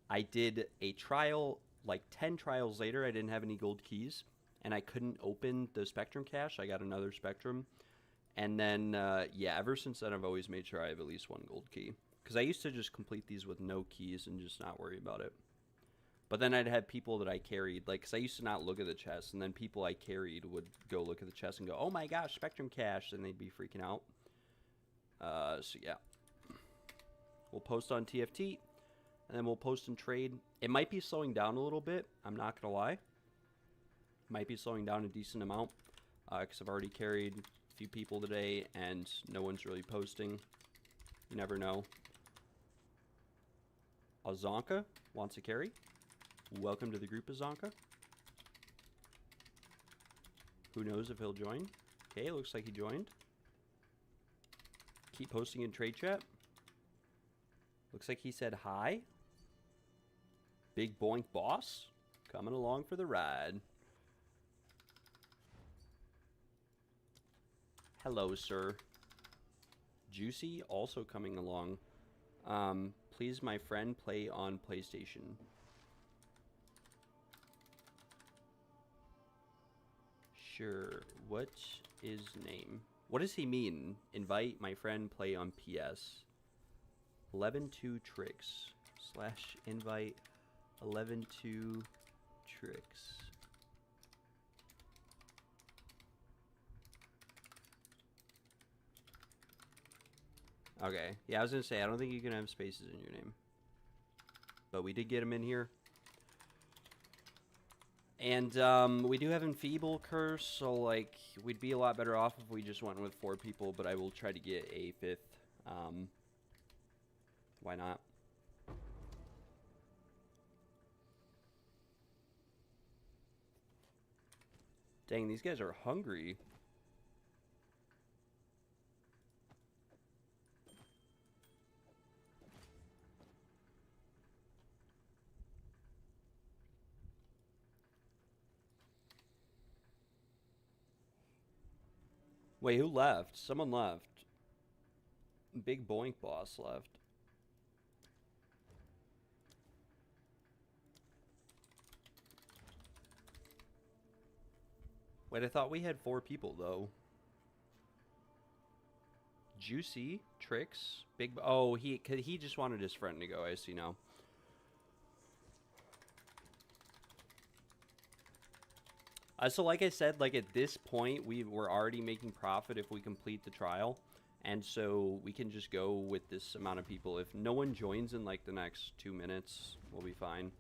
A: I did a trial, like 10 trials later, I didn't have any gold keys, and I couldn't open the Spectrum Cache. I got another Spectrum. And then, yeah, ever since then, I've always made sure I have at least 1 gold key. Because I used to just complete these with no keys and just not worry about it. But then I'd have people that I carried, like, because I used to not look at the chest, and then people I carried would go look at the chest and go, oh my gosh, Spectrum Cache, and they'd be freaking out. So yeah. We'll post on TFT, and then we'll post and trade. It might be slowing down a little bit, I'm not going to lie. Might be slowing down a decent amount, because I've already carried a few people today, and no one's really posting. You never know. Azanka wants a carry. Welcome to the group, Azanka. Who knows if he'll join? Okay, looks like he joined. Keep posting in trade chat. Looks like he said hi. Big Boink Boss coming along for the ride. Hello, sir. Juicy also coming along. Please, my friend, play on PlayStation. Sure. What is name? What does he mean? Invite my friend, play on PS. 11-2 tricks / invite 11-2 tricks. Okay. Yeah, I was going to say, I don't think you can have spaces in your name. But we did get him in here. And we do have Enfeeble Curse, so, like, we'd be a lot better off if we just went with 4 people, but I will try to get a 5th. Why not? Dang, these guys are hungry. Wait, who left? Someone left. Big Boink Boss left. Wait, I thought we had 4 people, though. Juicy, Tricks, Big... Oh, he just wanted his friend to go, I see now. So like I said, like at this point, we're already making profit if we complete the trial. And so we can just go with this amount of people. If no one joins in like the next 2 minutes, we'll be fine.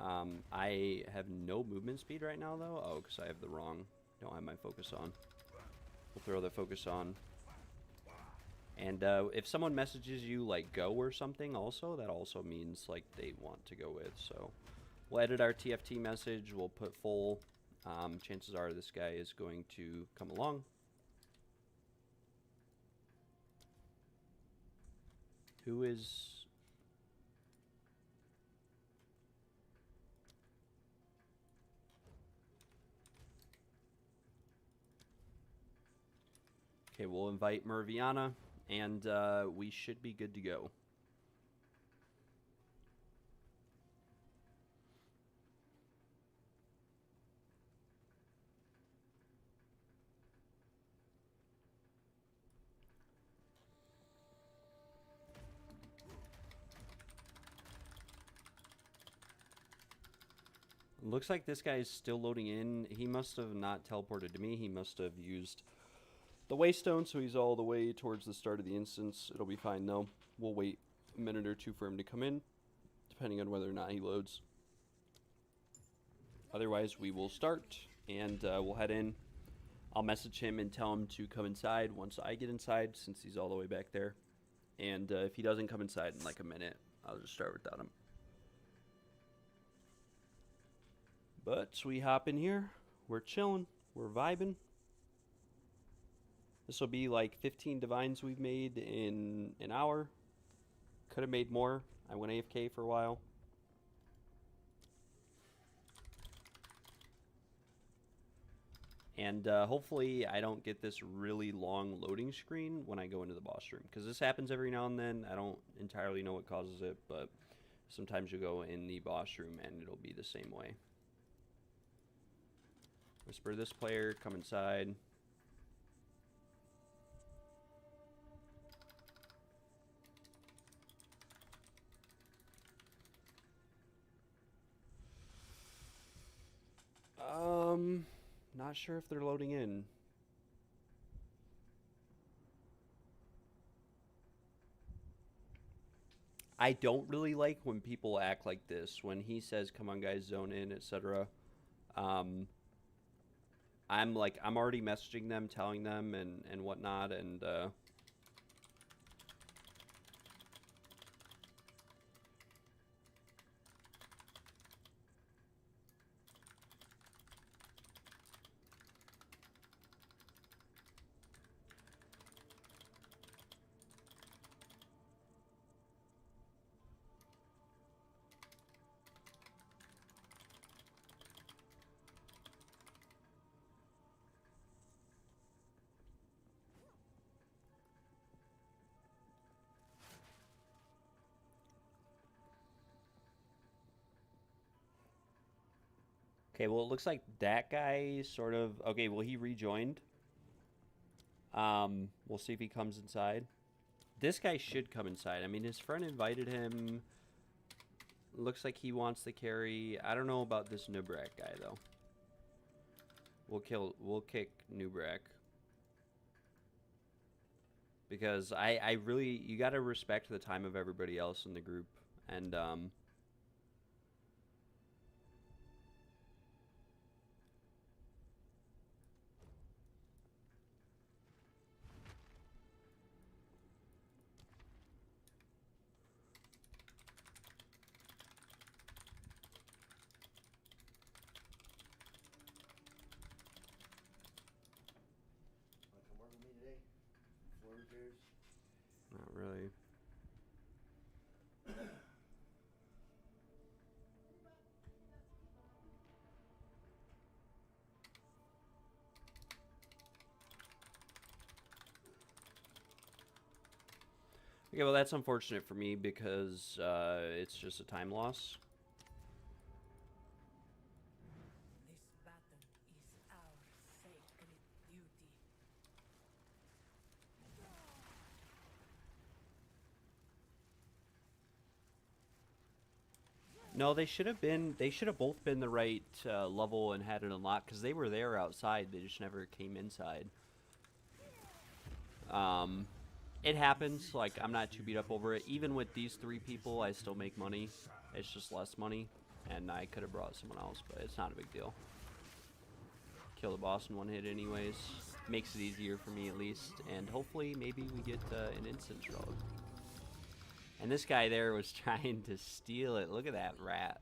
A: I have no movement speed right now, though. Oh, because I have the wrong... Don't have my focus on. We'll throw the focus on. And if someone messages you, like, go or something also, that also means, like, they want to go with. So we'll edit our TFT message. We'll put full. Chances are this guy is going to come along. Who is... Okay, we'll invite Merviana, and we should be good to go. Looks like this guy is still loading in. He must have not teleported to me. He must have used the waystone, so he's all the way towards the start of the instance. It'll be fine though. We'll wait a minute or two for him to come in, depending on whether or not he loads. Otherwise, we will start, and we'll head in. I'll message him and tell him to come inside once I get inside, since he's all the way back there. And if he doesn't come inside in like a minute, I'll just start without him. But we hop in here. We're chilling. We're vibing. This will be like 15 divines we've made in an hour. Could have made more. I went AFK for a while. And hopefully I don't get this really long loading screen when I go into the boss room. Because this happens every now and then. I don't entirely know what causes it, but sometimes you go in the boss room and it'll be the same way. Whisper this player, come inside. Not sure if they're loading in. I don't really like when people act like this. When he says, come on guys, zone in, etc. I'm already messaging them, telling them and whatnot, and okay, well, it looks like that guy sort of... Okay, well, he rejoined. We'll see if he comes inside. This guy should come inside. I mean, his friend invited him. Looks like he wants the carry. I don't know about this Nubrak guy, though. We'll kick Nubrak. Because I really... You gotta respect the time of everybody else in the group. And, not really. Okay, well, that's unfortunate for me because it's just a time loss.
B: This battle is our sacred duty.
A: No, they should have been. They should have both been the right level and had it unlocked because they were there outside. They just never came inside. It happens. Like, I'm not too beat up over it. Even with these 3 people, I still make money. It's just less money, and I could have brought someone else, but it's not a big deal. Kill the boss in 1 hit, anyways. Makes it easier for me at least, and hopefully, maybe we get an instance rogue. And this guy there was trying to steal it. Look at that rat.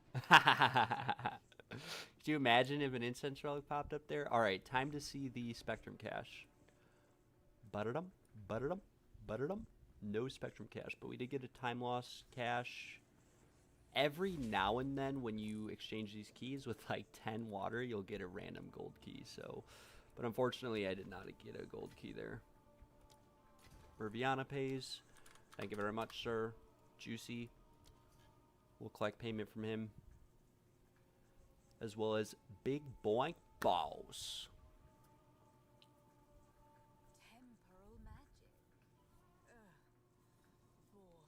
A: Could you imagine if an incense relic popped up there? Alright, time to see the Spectrum cache. Butterdum, butterdum, butterdum. No Spectrum cache, but we did get a time loss cache. Every now and then when you exchange these keys with like 10 water, you'll get a random gold key. So, but unfortunately, I did not get a gold key there. Riviana pays. Thank you very much, sir. Juicy. We'll collect payment from him. As well as Big Boy Balls.
C: Temporal magic. Awesome.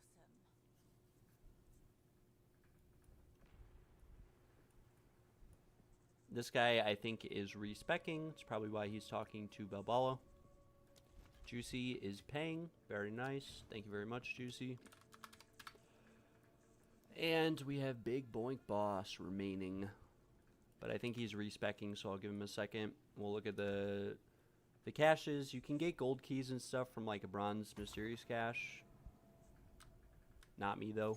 A: This guy, I think, is respecking. It's probably why he's talking to Balbala. Juicy is paying. Very nice. Thank you very much, Juicy. And we have Big Boink Boss remaining. But I think he's respecking, so I'll give him a second. We'll look at the caches. You can get gold keys and stuff from like a bronze mysterious cache. Not me, though.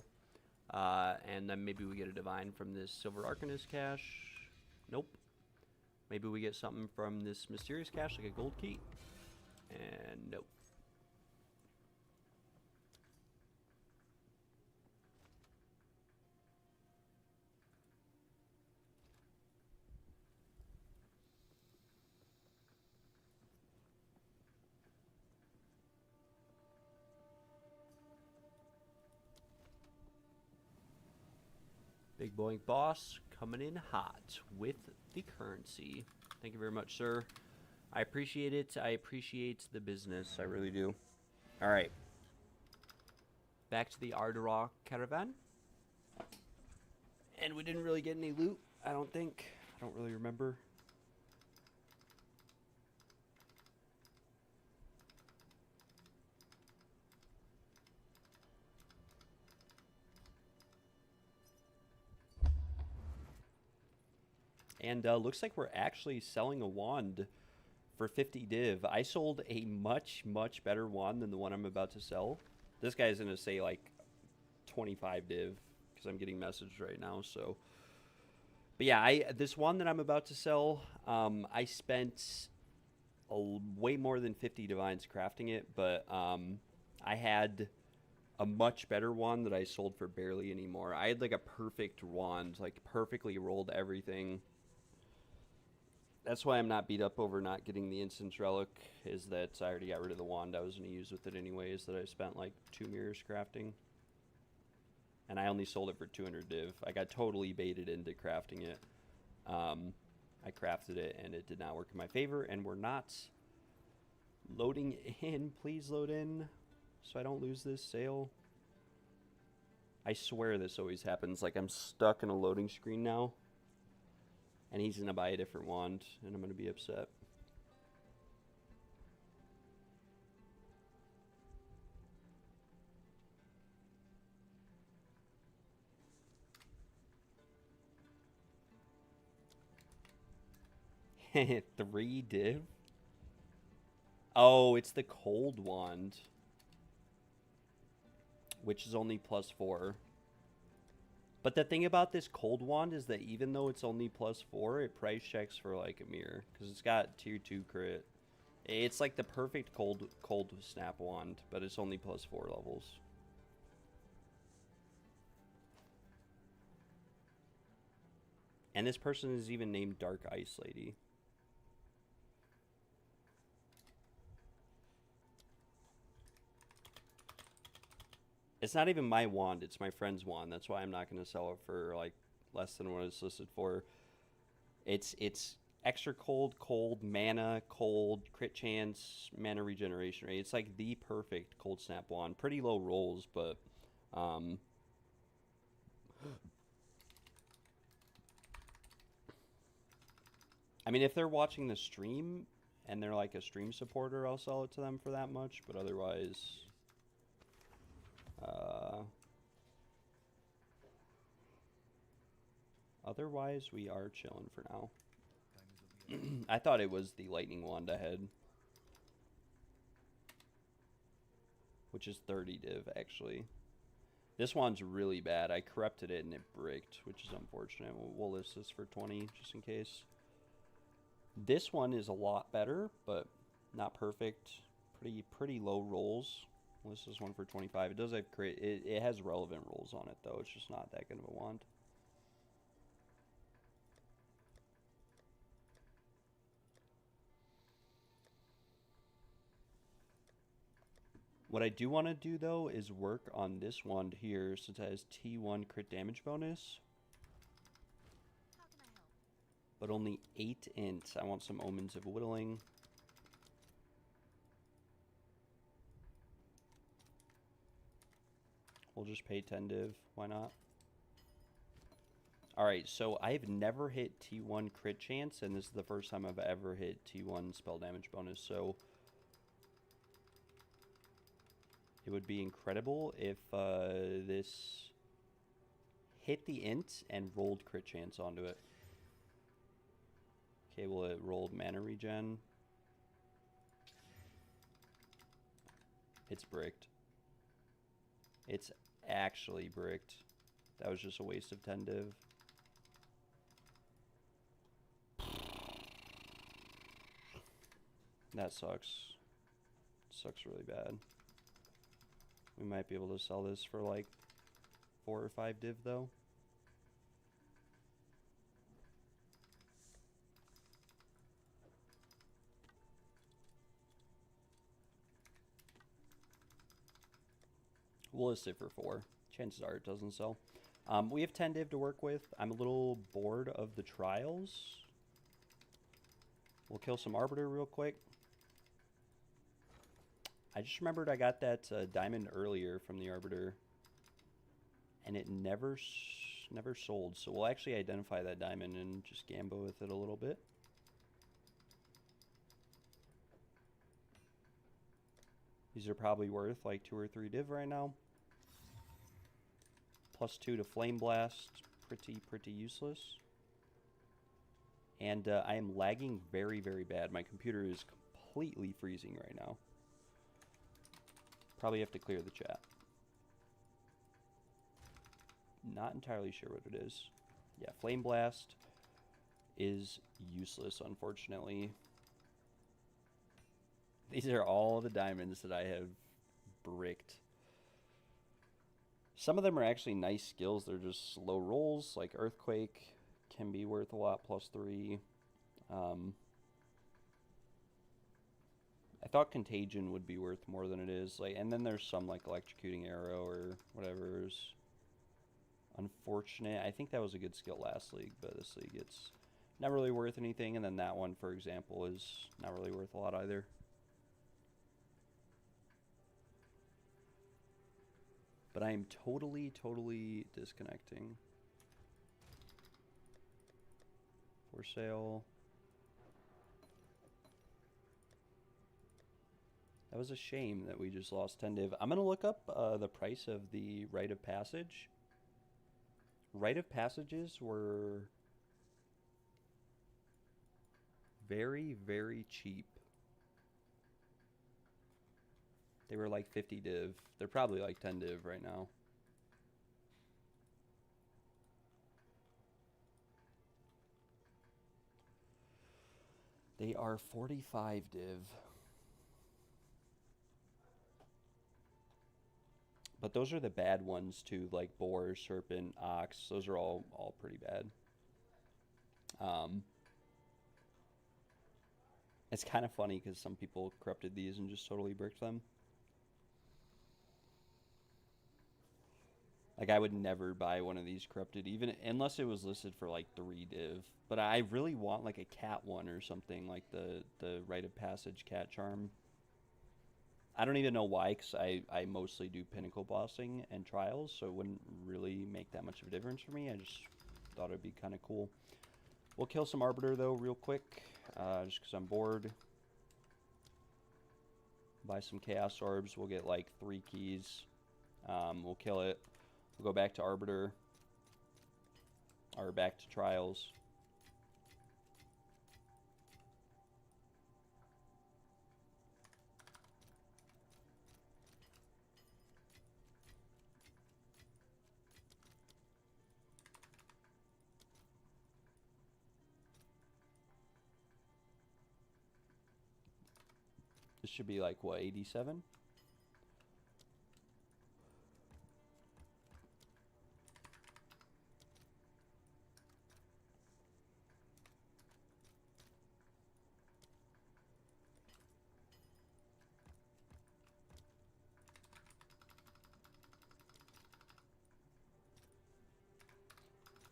A: And then maybe we get a divine from this silver arcanist cache. Nope. Maybe we get something from this mysterious cache, like a gold key. And nope. Big Boink Boss coming in hot with the currency. Thank you very much, sir. I appreciate it. I appreciate the business. I really do. All right. Back to the Ardara caravan. And we didn't really get any loot, I don't think. I don't really remember. And looks like we're actually selling a wand for 50 div. I sold a much, much better wand than the one I'm about to sell. This guy's going to say like 25 div because I'm getting messaged right now. So, but yeah, this wand that I'm about to sell, I spent way more than 50 divines crafting it, but I had a much better wand that I sold for barely anymore. I had like a perfect wand, like perfectly rolled everything. That's why I'm not beat up over not getting the instance relic, is that I already got rid of the wand I was going to use with it anyways, that I spent like 2 mirrors crafting. And I only sold it for 200 div. I got totally baited into crafting it. I crafted it and it did not work in my favor, and we're not loading in. Please load in so I don't lose this sale. I swear this always happens. Like I'm stuck in a loading screen now. And he's going to buy a different wand, and I'm going to be upset. Three div? Oh, it's the cold wand. Which is only +4. But the thing about this cold wand is that even though it's only +4, it price checks for like a mirror. Because it's got tier 2 crit. It's like the perfect cold snap wand, but it's only +4 levels. And this person is even named Dark Ice Lady. It's not even my wand, it's my friend's wand. That's why I'm not going to sell it for like less than what it's listed for. It's extra cold, mana, cold, crit chance, mana regeneration rate. It's like the perfect cold snap wand. Pretty low rolls, but I mean, if they're watching the stream and they're like a stream supporter, I'll sell it to them for that much, but otherwise otherwise, we are chilling for now. I thought it was the lightning wand ahead, which is 30 div, actually. This wand's really bad. I corrupted it and it bricked, which is unfortunate. We'll list this for 20, just in case. This one is a lot better, but not perfect. Pretty low rolls. We'll list this one for 25. It does have crit. It has relevant rolls on it, though. It's just not that good of a wand. What I do want to do, though, is work on this wand here, since it has T1 crit damage bonus.
C: How can I help?
A: But only 8 int. I want some Omens of Whittling. We'll just pay 10 div. Why not?
D: Alright, so I've never hit T1 crit chance, and this is the first time I've ever hit T1 spell damage bonus, so it would be incredible if this hit the int and rolled crit chance onto it. Okay, well, it rolled mana regen. It's bricked. It's actually bricked. That was just a waste of 10 div. That sucks. Sucks really bad. We might be able to sell this for like 4 or 5 div though. We'll list it for 4. Chances are it doesn't sell. We have 10 div to work with. I'm a little bored of the trials. We'll kill some Arbiter real quick. I just remembered I got that diamond earlier from the Arbiter, and it never sold. So we'll actually identify that diamond and just gambo with it a little bit. These are probably worth like 2 or 3 div right now. +2 to Flame Blast, pretty useless. And I am lagging very, very bad. My computer is completely freezing right now. Probably have to clear the chat. Not entirely sure what it is. Yeah, Flame Blast is useless, unfortunately. These are all the diamonds that I have bricked. Some of them are actually nice skills. They're just slow rolls, like Earthquake can be worth a lot, +3. I thought Contagion would be worth more than it is. Like, and then there's some like Electrocuting Arrow or whatever is unfortunate. I think that was a good skill last league, but this league it's not really worth anything. And then that one, for example, is not really worth a lot either. But I am totally disconnecting. For sale. That was a shame that we just lost 10 div. I'm going to look up the price of the Rite of Passage. Rite of Passages were very cheap. They were like 50 div. They're probably like 10 div right now. They are 45 div. But those are the bad ones too, like Boar, Serpent, Ox. Those are all pretty bad. It's kind of funny because some people corrupted these and just totally bricked them. Like, I would never buy one of these corrupted, even unless it was listed for like 3 div. But I really want like a cat one or something, like the Rite of Passage cat charm. I don't even know why, because I mostly do pinnacle bossing and trials, so it wouldn't really make that much of a difference for me. I just thought it'd be kind of cool. We'll kill some Arbiter, though, real quick, just because I'm bored. Buy some Chaos Orbs. We'll get, like, 3 keys. We'll kill it. We'll go back to Arbiter, or back to Trials. This should be like, what, 87?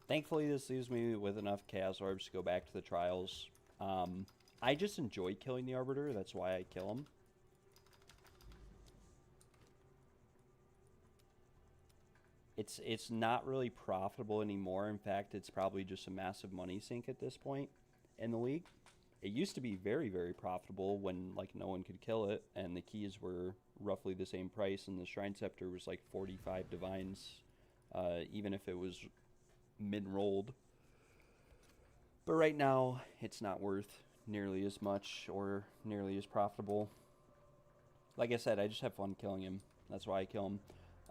D: Thankfully, this leaves me with enough Chaos Orbs to go back to the Trials. I just enjoy killing the Arbiter. That's why I kill him. it's not really profitable anymore. In fact, it's probably just a massive money sink at this point in the league. It used to be very, very profitable when like no one could kill it, and the keys were roughly the same price, and the Shrine Scepter was like 45 divines, even if it was min-rolled. But right now, it's not worth nearly as much or nearly as profitable. Like I said, I just have fun killing him. That's why I kill him.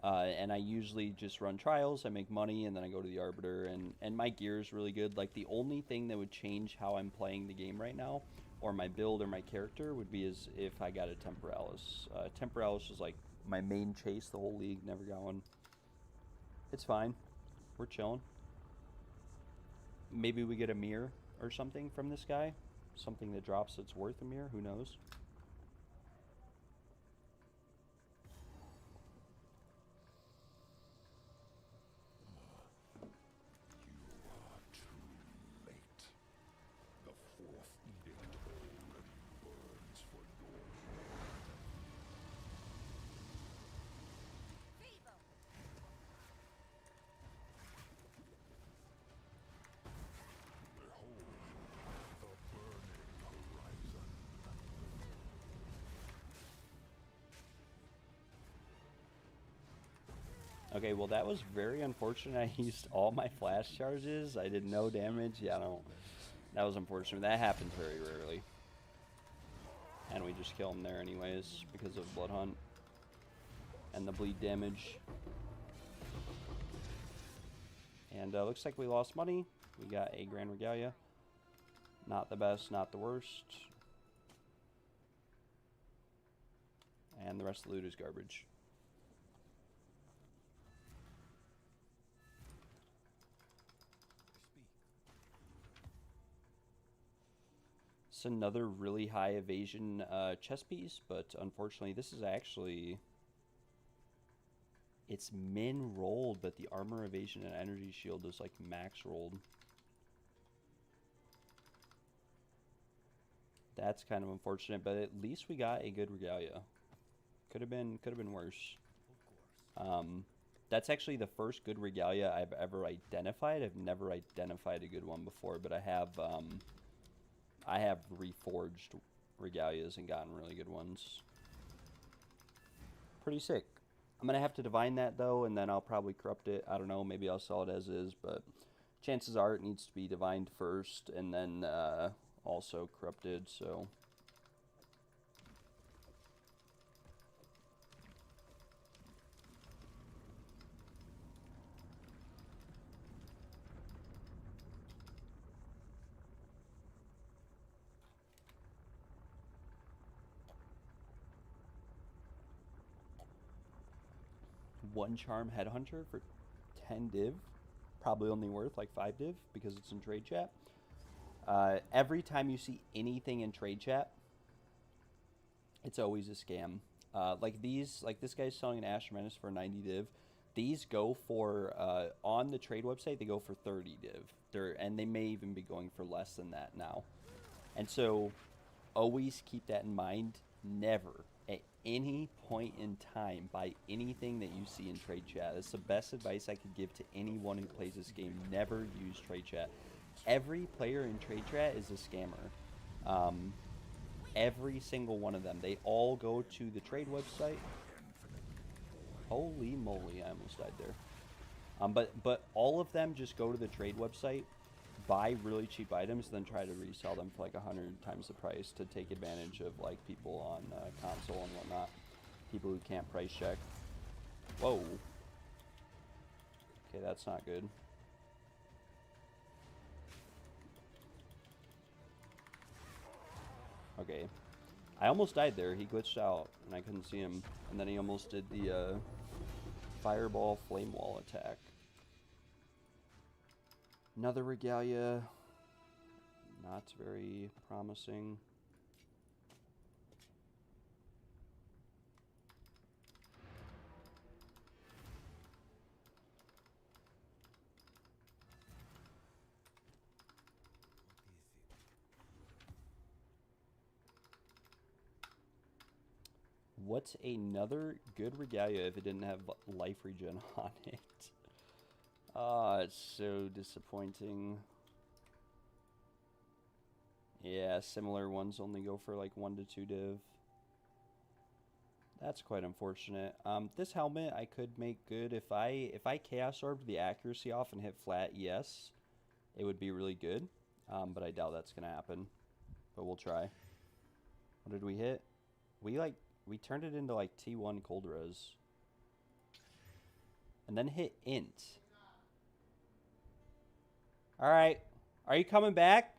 D: And I usually just run trials, I make money, and then I go to the Arbiter, and my gear is really good. Like, the only thing that would change how I'm playing the game right now, or my build or my character, would be as if I got a Temporalis. Temporalis is, like, my main chase the whole league, never got one. It's fine. We're chilling. Maybe we get a mirror or something from this guy. Something that drops that's worth a mirror, who knows? Okay, well that was very unfortunate. I used all my flash charges. I did no damage. Yeah, no. That was unfortunate. That happens very rarely. And we just kill him there anyways because of Blood Hunt and the bleed damage. And looks like we lost money. We got a Grand Regalia. Not the best, not the worst. And the rest of the loot is garbage. It's another really high evasion chest piece, but unfortunately this is actually... It's min rolled, but the armor evasion and energy shield is like max rolled. That's kind of unfortunate, but at least we got a good Regalia. Could have been worse. That's actually the first good Regalia I've ever identified. I've never identified a good one before, but I have reforged Regalias and gotten really good ones. Pretty sick. I'm gonna have to divine that though, and then I'll probably corrupt it. I don't know, maybe I'll sell it as is, but chances are it needs to be divined first and then also corrupted, so... One charm headhunter for 10 div, probably only worth like 5 div because it's in trade chat. Every time you see anything in trade chat, it's always a scam. Like this guy's selling an Asher Menace for 90 div. These go for on the trade website, they go for 30 div. And they may even be going for less than that now. And so always keep that in mind. Never at any point in time buy anything that you see in trade chat. That's the best advice I could give to anyone who plays this game. Never use trade chat. Every player in trade chat is a scammer. Every single one of them. They all go to the trade website. Holy moly, I almost died there. But all of them just go to the trade website, buy really cheap items, then try to resell them for like 100 times the price to take advantage of like people on console and whatnot. People who can't price check. Whoa. Okay, that's not good. Okay. I almost died there. He glitched out and I couldn't see him. And then he almost did the fireball flame wall attack. Another Regalia. Not very promising. What's another good regalia if it didn't have life regen on it? Ah, it's so disappointing. Yeah, similar ones only go for like 1 to 2 div. That's quite unfortunate. This helmet I could make good if I chaos orbed the accuracy off and hit flat. Yes, it would be really good. But I doubt that's gonna happen. But we'll try. What did we hit? We turned it into like T1 cold res. And then hit int. Alright. Are you coming back?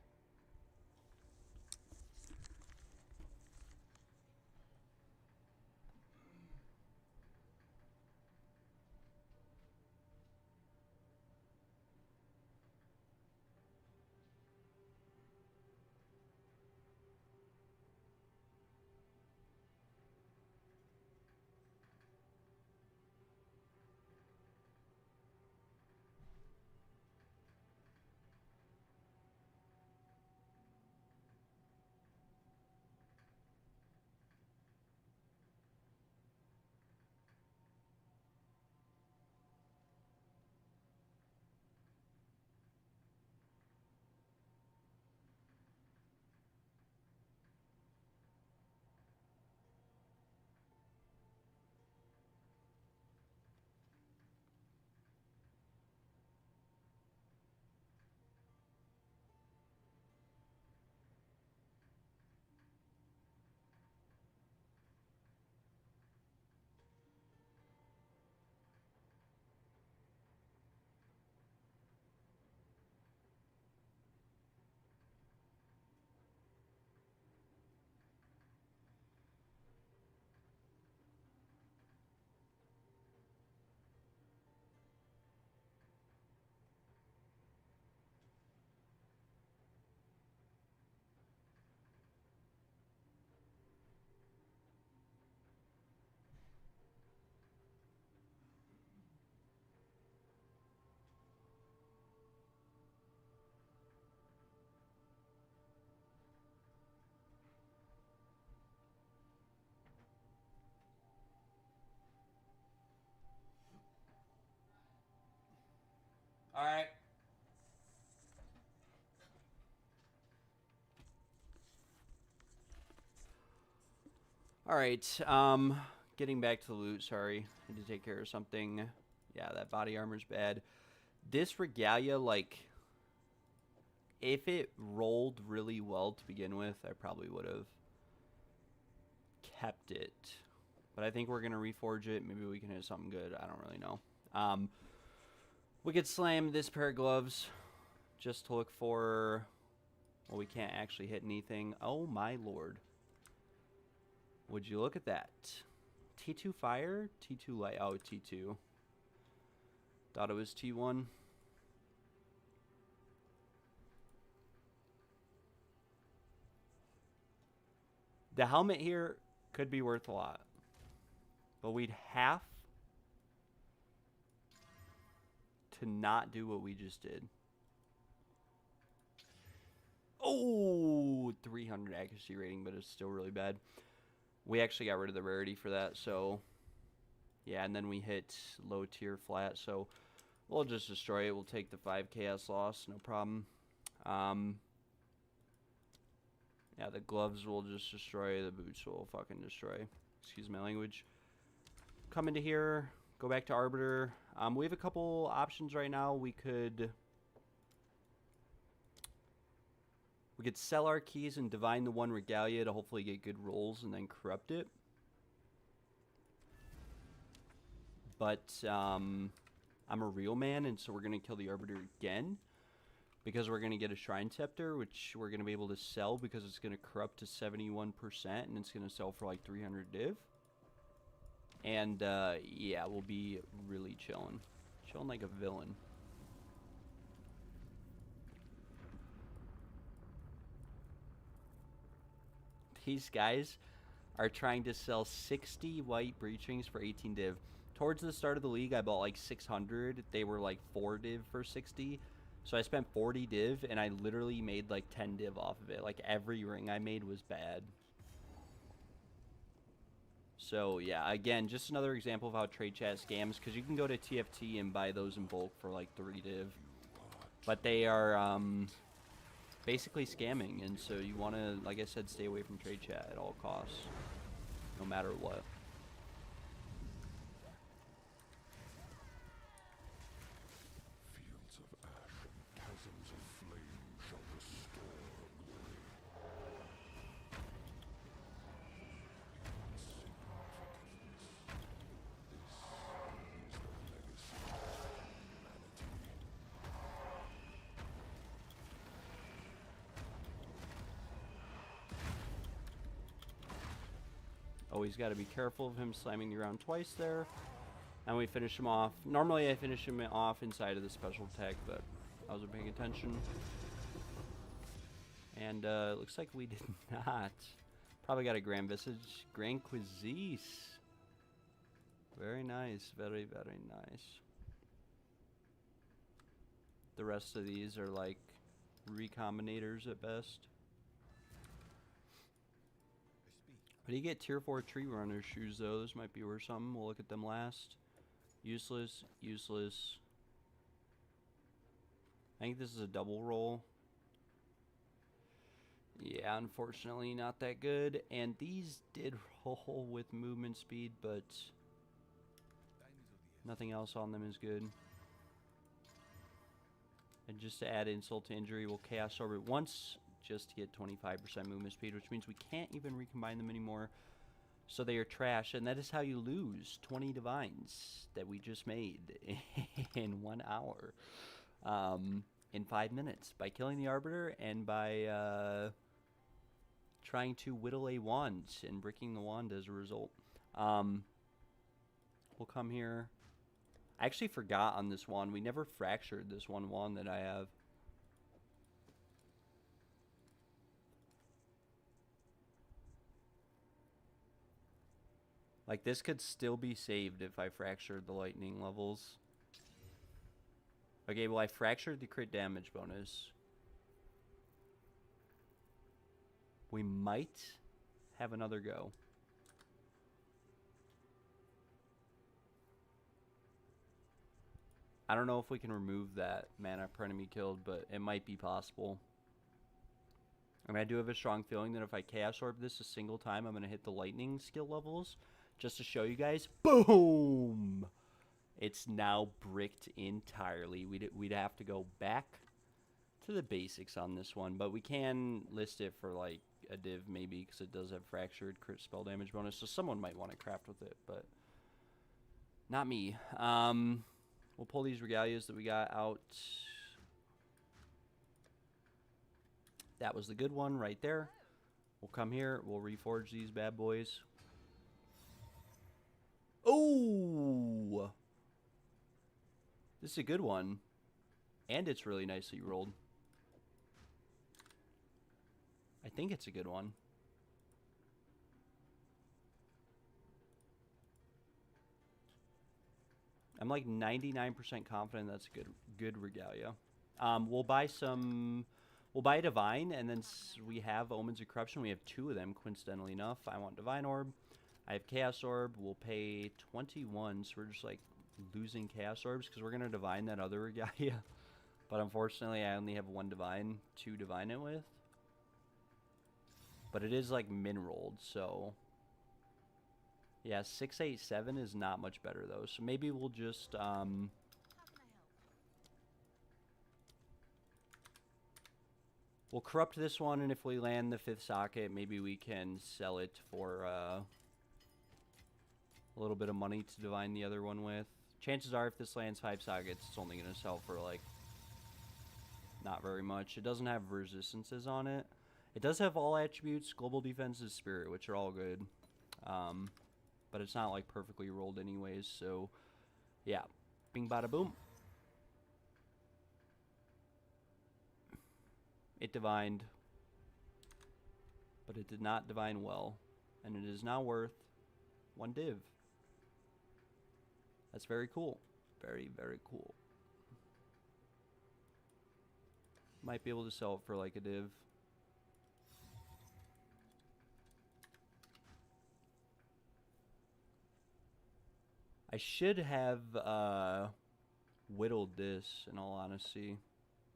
D: Alright. Alright, getting back to the loot, sorry. I had to take care of something. Yeah, that body armor's bad. This regalia, like, if it rolled really well to begin with, I probably would have kept it. But I think we're going to reforge it. Maybe we can hit something good. I don't really know. We could slam this pair of gloves just to look for... Well, we can't actually hit anything. Oh, my lord. Would you look at that? T2 fire? T2 light. Oh, T2. Thought it was T1. The helmet here could be worth a lot. But we'd have to not do what we just did. Oh, 300 accuracy rating, but it's still really bad. We actually got rid of the rarity for that, so... Yeah, and then we hit low tier flat, so we'll just destroy it. We'll take the 5 chaos loss, no problem. Yeah, the gloves will just destroy. The boots will fucking destroy. Excuse my language. Come into here. Go back to Arbiter. We have a couple options right now. We could sell our keys and divine the 1 regalia to hopefully get good rolls and then corrupt it. But I'm a real man, and so we're going to kill the Arbiter again. Because we're going to get a Shrine Scepter, which we're going to be able to sell because it's going to corrupt to 71%, and it's going to sell for like 300 div. And, yeah, we'll be really chilling. Chilling like a villain. These guys are trying to sell 60 white Breachwings for 18 div. Towards the start of the league, I bought like 600. They were like 4 div for 60. So I spent 40 div, and I literally made like 10 div off of it. Like, every ring I made was bad. So yeah, again, just another example of how trade chat scams, because you can go to TFT and buy those in bulk for like 3 div, but they are basically scamming, and so you want to, like I said, stay away from trade chat at all costs, no matter what.
E: Fields of ash and chasms of flame shall restore glory. Insignificantness. This is the legacy of humanity.
D: Always got to be careful of him slamming you around twice there. And we finish him off. Normally I finish him off inside of the special tech, but I wasn't paying attention. And it looks like we did not. Probably got a Grand Visage. Grand Quizis. Very nice. Very, very nice. The rest of these are like recombinators at best. But you get tier 4 tree runner shoes though. Those might be worth something. We'll look at them last. Useless, useless. I think this is a double roll. Yeah, unfortunately not that good. And these did roll with movement speed, but nothing else on them is good. And just to add insult to injury, we'll Chaos Orb it once just to get 25% movement speed, which means we can't even recombine them anymore. So they are trash, and that is how you lose 20 divines that we just made in 1 hour. In 5 minutes, by killing the Arbiter and by trying to whittle a wand and bricking the wand as a result. We'll come here. I actually forgot on this wand. We never fractured this one wand that I have. Like, this could still be saved if I fractured the lightning levels. Okay, well, I fractured the crit damage bonus. We might have another go. I don't know if we can remove that mana per enemy killed, but it might be possible. I mean, I do have a strong feeling that if I Chaos Orb this a single time, I'm going to hit the lightning skill levels. Just to show you guys. Boom! It's now bricked entirely. We'd have to go back to the basics on this one, but we can list it for like a div maybe, because it does have fractured crit spell damage bonus, so someone might want to craft with it, but not me. We'll pull these regalias that we got out. That was the good one right there. We'll come here, we'll reforge these bad boys. Oh! This is a good one. And it's really nicely rolled. I think it's a good one. I'm like 99% confident that's a good regalia. We'll buy some... We'll buy a Divine, and then we have Omens of Corruption. We have 2 of them, coincidentally enough. I want Divine Orb. I have Chaos Orb. We'll pay 21, so we're just like losing Chaos Orbs because we're going to Divine that other regalia. But unfortunately, I only have 1 Divine to Divine it with. But it is like min rolled, so... Yeah, 687 is not much better though. So maybe we'll just...
C: How can I help?
D: We'll corrupt this one, and if we land the 5th socket, maybe we can sell it for a little bit of money to divine the other one with. Chances are, if this lands 5 sockets, it's only going to sell for, like, not very much. It doesn't have resistances on it. It does have all attributes, global defenses, spirit, which are all good. But it's not, like, perfectly rolled anyways, so, yeah. Bing, bada, boom. It divined, but it did not divine well, and it is now worth 1 div. That's very cool. Very, very cool. Might be able to sell it for like a div. I should have whittled this, in all honesty.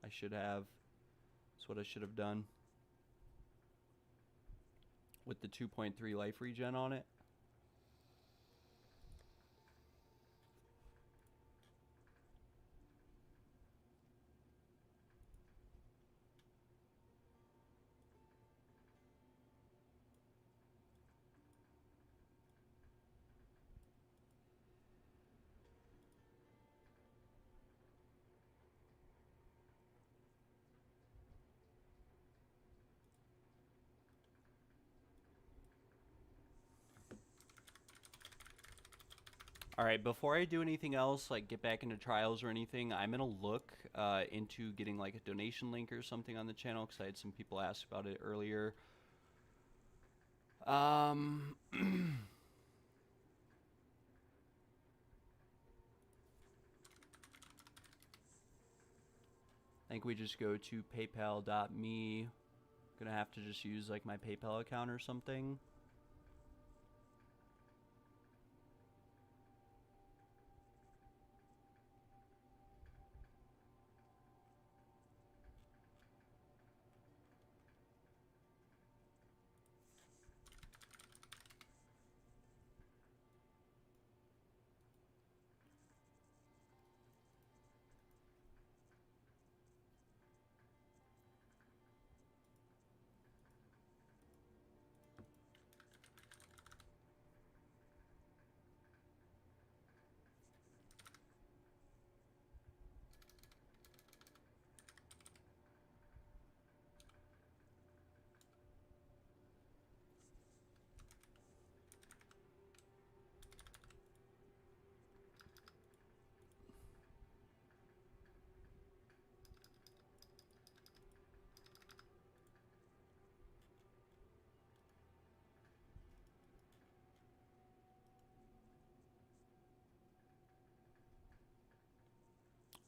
D: I should have. That's what I should have done. With the 2.3 life regen on it. Alright, before I do anything else, like get back into trials or anything, I'm going to look into getting like a donation link or something on the channel, because I had some people ask about it earlier. I think we just go to paypal.me. Gonna have to just use like my PayPal account or something.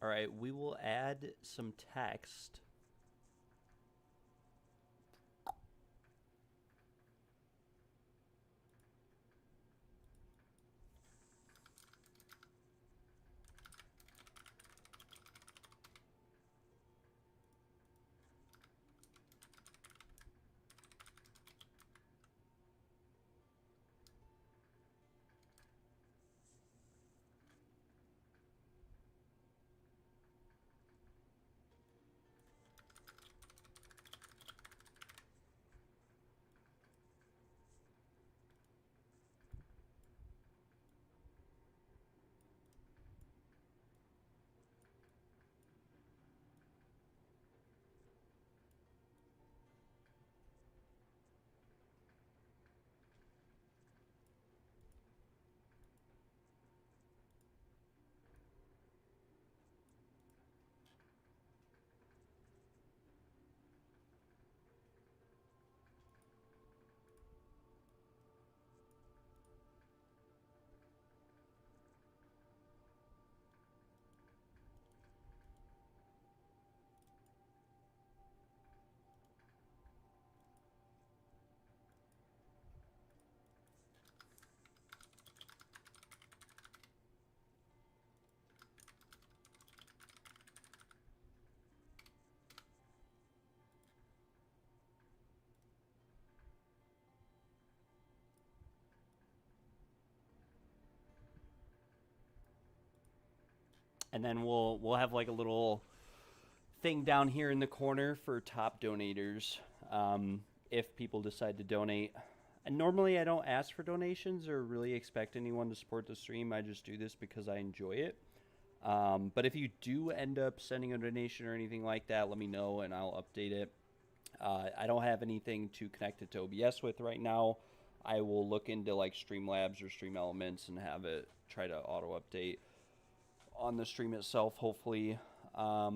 D: Alright, we will add some text. And then we'll have like a little thing down here in the corner for top donators, if people decide to donate. And normally I don't ask for donations or really expect anyone to support the stream. I just do this because I enjoy it. But if you do end up sending a donation or anything like that, let me know and I'll update it. I don't have anything to connect it to OBS with right now. I will look into like Streamlabs or Stream Elements and have it try to auto update on the stream itself, hopefully. But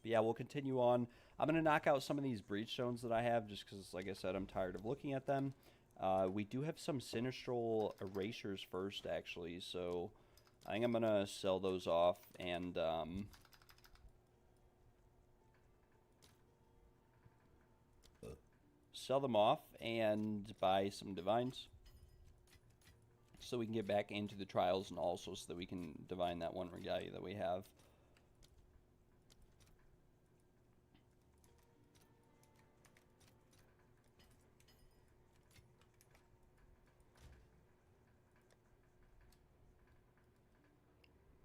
D: yeah, we'll continue on. I'm going to knock out some of these Breachstones that I have just because, like I said, I'm tired of looking at them. We do have some Sinistral Erasures first, actually, so I think I'm going to sell those off and sell them off and buy some Divines. so we can get back into the trials, and also so that we can divine that one regalia that we have.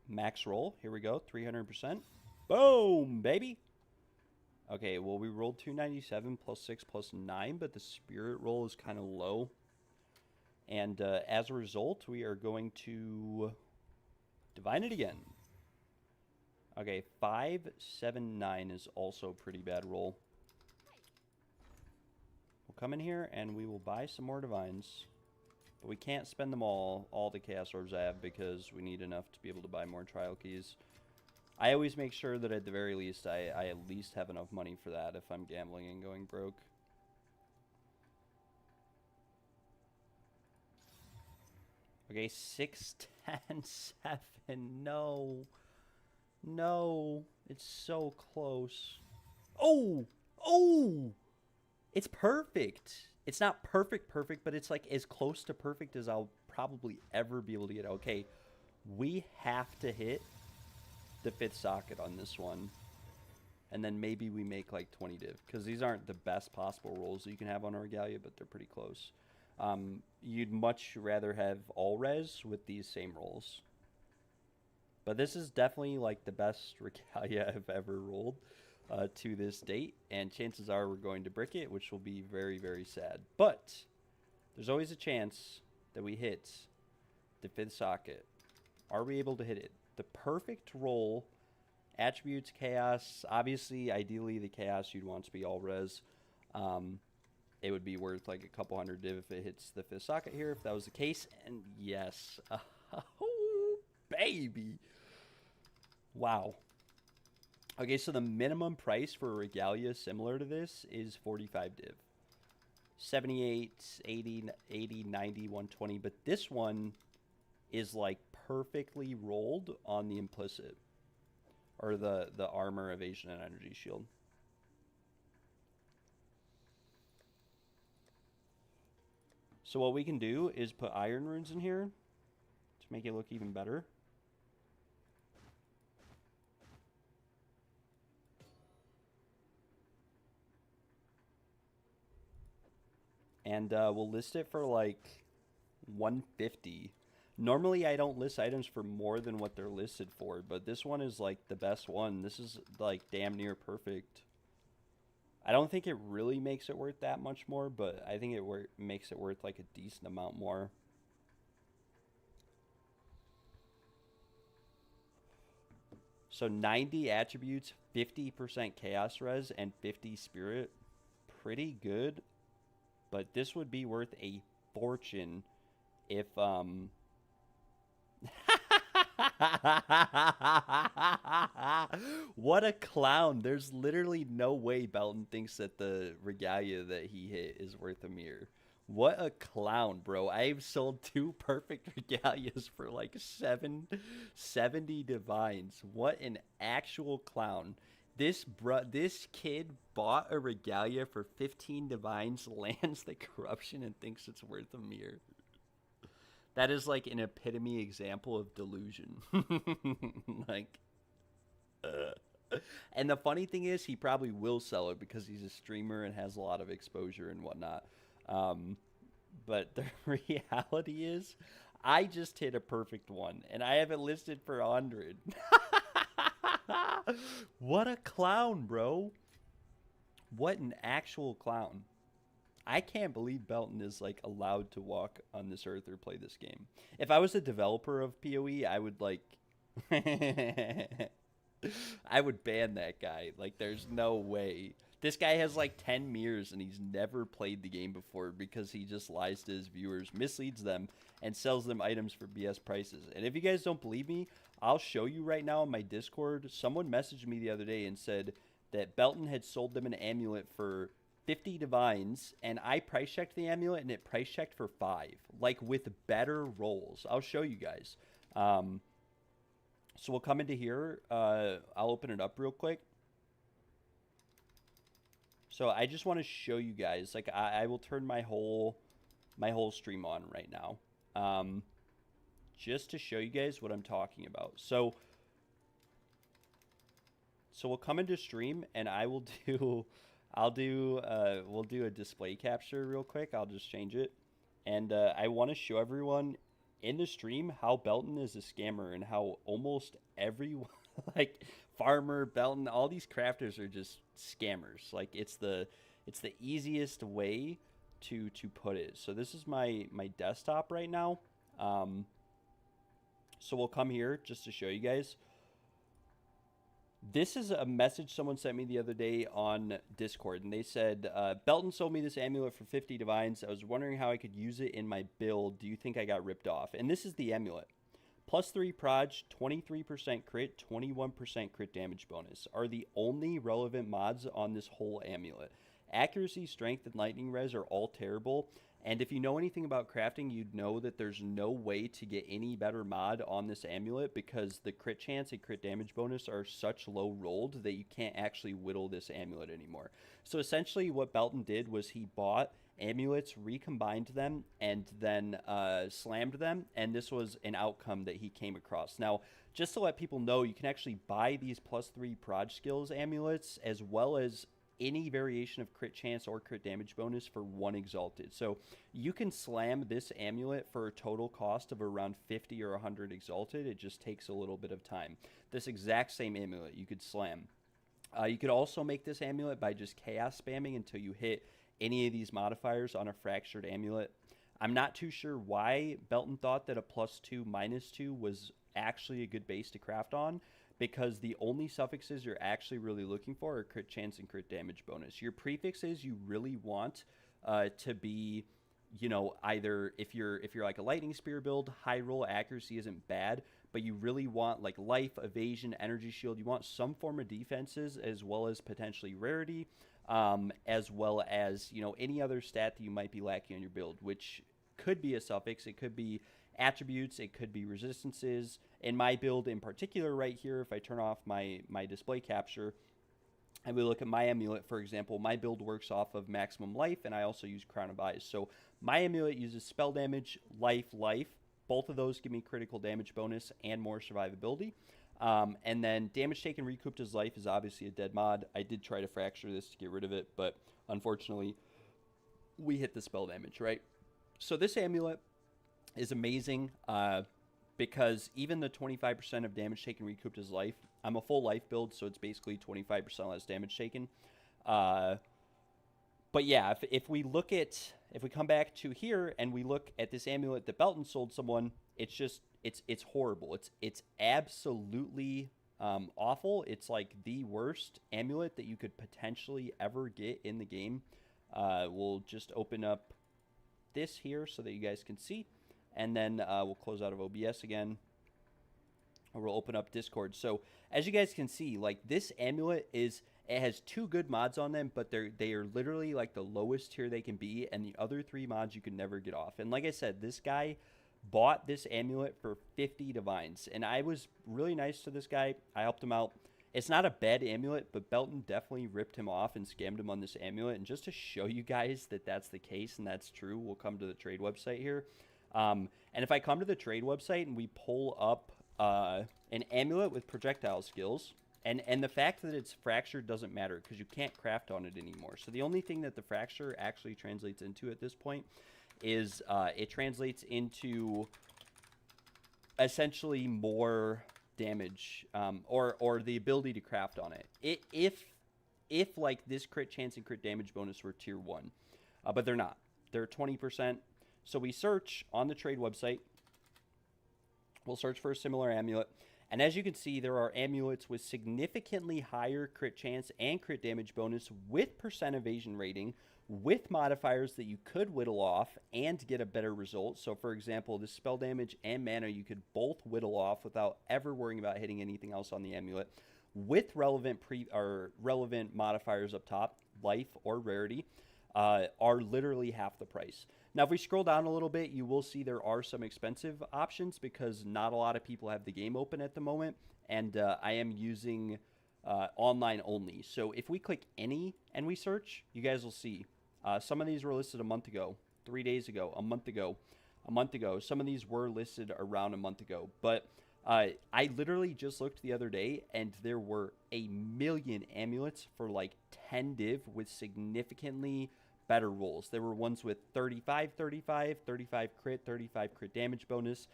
D: Max roll. Here we go. 300%. Boom, baby. Okay, well, we rolled 297 plus 6 plus 9, but the spirit roll is kind of low. And as a result, we are going to divine it again. Okay, 579 is also a pretty bad roll. We'll come in here and we will buy some more divines. But we can't spend them all the chaos orbs I have, because we need enough to be able to buy more trial keys. I always make sure that at the very least I at least have enough money for that if I'm gambling and going broke. Okay, 6, 10, 7. No. No. It's so close. Oh! Oh! It's perfect. It's not perfect, but it's like as close to perfect as I'll probably ever be able to get. Okay, we have to hit the 5th socket on this one. And then maybe we make like 20 div, because these aren't the best possible rolls that you can have on a regalia, but they're pretty close. You'd much rather have all res with these same rolls. But this is definitely like the best regalia I've ever rolled to this date, and chances are we're going to brick it, which will be very, very sad. But there's always a chance that we hit the 5th socket. Are we able to hit it? The perfect roll, attributes, chaos. Obviously, ideally, the chaos you'd want to be all res. It would be worth like a couple hundred div if it hits the 5th socket here, if that was the case. And yes. Oh, baby. Wow. Okay, so the minimum price for a regalia similar to this is 45 div. 78, 80, 90, 120. But this one is like perfectly rolled on the implicit. Or the armor, evasion, and energy shield. So what we can do is put iron runes in here to make it look even better. And we'll list it for like 150. Normally I don't list items for more than what they're listed for, but this one is like the best one. This is like damn near perfect. I don't think it really makes it worth that much more, but I think it makes it worth like a decent amount more. So 90 attributes, 50% chaos res, and 50 spirit. Pretty good. But this would be worth a fortune if what a clown. There's literally no way Belton thinks that the regalia that he hit is worth a mirror. What a clown, bro. I've sold 2 perfect regalias for like 70 divines. What an actual clown. This kid bought a regalia for 15 divines, lands the corruption, and thinks it's worth a mirror. That is like an epitome example of delusion. Like, and the funny thing is, he probably will sell it because he's a streamer and has a lot of exposure and whatnot. But the reality is, I just hit a perfect one, and I have it listed for 100. What a clown, bro. What an actual clown. I can't believe Belton is like allowed to walk on this earth or play this game. If I was a developer of PoE, I would like I would ban that guy. Like, there's no way. This guy has like 10 mirrors and he's never played the game before because he just lies to his viewers, misleads them, and sells them items for BS prices. And if you guys don't believe me, I'll show you right now on my Discord. Someone messaged me the other day and said that Belton had sold them an amulet for 50 divines, and I price checked the amulet and it price checked for 5, like with better rolls. I'll show you guys. So we'll come into here. I'll open it up real quick. So I just want to show you guys, like, I will turn my whole stream on right now. just to show you guys what I'm talking about. So we'll come into stream and I will do, we'll do a display capture real quick. I'll just change it. And I want to show everyone in the stream how Belton is a scammer and how almost everyone, like Farmer, Belton, all these crafters are just scammers. Like it's the easiest way to put it. So this is my desktop right now. So we'll come here just to show you guys. This is a message someone sent me the other day on Discord, and they said, Belton sold me this amulet for 50 divines. I was wondering how I could use it in my build. Do you think I got ripped off? And this is the amulet. +3 proj, 23% crit, 21% crit damage bonus are the only relevant mods on this whole amulet. Accuracy, strength, and lightning res are all terrible. And if you know anything about crafting, you'd know that there's no way to get any better mod on this amulet because the crit chance and crit damage bonus are such low rolled that you can't actually whittle this amulet anymore. So essentially what Belton did was he bought amulets, recombined them, and then slammed them, and this was an outcome that he came across. Now, just to let people know, you can actually buy these +3 proj skills amulets as well as any variation of crit chance or crit damage bonus for 1 exalted. So you can slam this amulet for a total cost of around 50 or 100 exalted. It just takes a little bit of time. This exact same amulet you could slam. You could also make this amulet by just chaos spamming until you hit any of these modifiers on a fractured amulet. I'm not too sure why Belton thought that a +2 -2 was actually a good base to craft on, because the only suffixes you're actually really looking for are crit chance and crit damage bonus. Your prefixes you really want to be, you know, either if you're like a lightning spear build, high roll accuracy isn't bad, but you really want like life, evasion, energy shield. You want some form of defenses as well as potentially rarity, as well as, you know, any other stat that you might be lacking on your build, which could be a suffix. It could be attributes, it could be resistances. In my build in particular right here, if I turn off my display capture and we look at my amulet, for example, my build works off of maximum life, and I also use Crown of Eyes. So my amulet uses spell damage, life. Both of those give me critical damage bonus and more survivability. And then damage taken recouped as life is obviously a dead mod. I did try to fracture this to get rid of it, but unfortunately we hit the spell damage, right? So this amulet is amazing because even the 25% of damage taken recouped as life, I'm a full life build, so it's basically 25% less damage taken. But yeah, if we come back to here and we look at this amulet that Belton sold someone, it's just, it's horrible. It's absolutely awful. It's like the worst amulet that you could potentially ever get in the game. We'll just open up this here so that you guys can see. And then we'll close out of OBS again. Or we'll open up Discord. So as you guys can see, like this amulet it has 2 good mods on them, but they are literally like the lowest tier they can be, and the other 3 mods you can never get off. And like I said, this guy bought this amulet for 50 divines, and I was really nice to this guy. I helped him out. It's not a bad amulet, but Belton definitely ripped him off and scammed him on this amulet. And just to show you guys that that's the case and that's true, we'll come to the trade website here. And if I come to the trade website and we pull up an amulet with projectile skills, and the fact that it's fractured doesn't matter because you can't craft on it anymore. So the only thing that the fracture actually translates into at this point is it translates into essentially more damage or the ability to craft on it. If like this crit chance and crit damage bonus were tier 1, but they're not. They're 20%. So we search on the trade website. We'll search for a similar amulet. And as you can see, there are amulets with significantly higher crit chance and crit damage bonus with % evasion rating, with modifiers that you could whittle off and get a better result. So for example, this spell damage and mana you could both whittle off without ever worrying about hitting anything else on the amulet, with relevant modifiers up top, life or rarity, are literally half the price. Now, if we scroll down a little bit, you will see there are some expensive options because not a lot of people have the game open at the moment, and I am using online only. So if we click any and we search, you guys will see some of these were listed a month ago, 3 days ago, a month ago, a month ago. Some of these were listed around a month ago, but I literally just looked the other day, and there were a million amulets for like 10 div with significantly better rolls. There were ones with 35, 35, 35 crit, 35 crit damage bonus.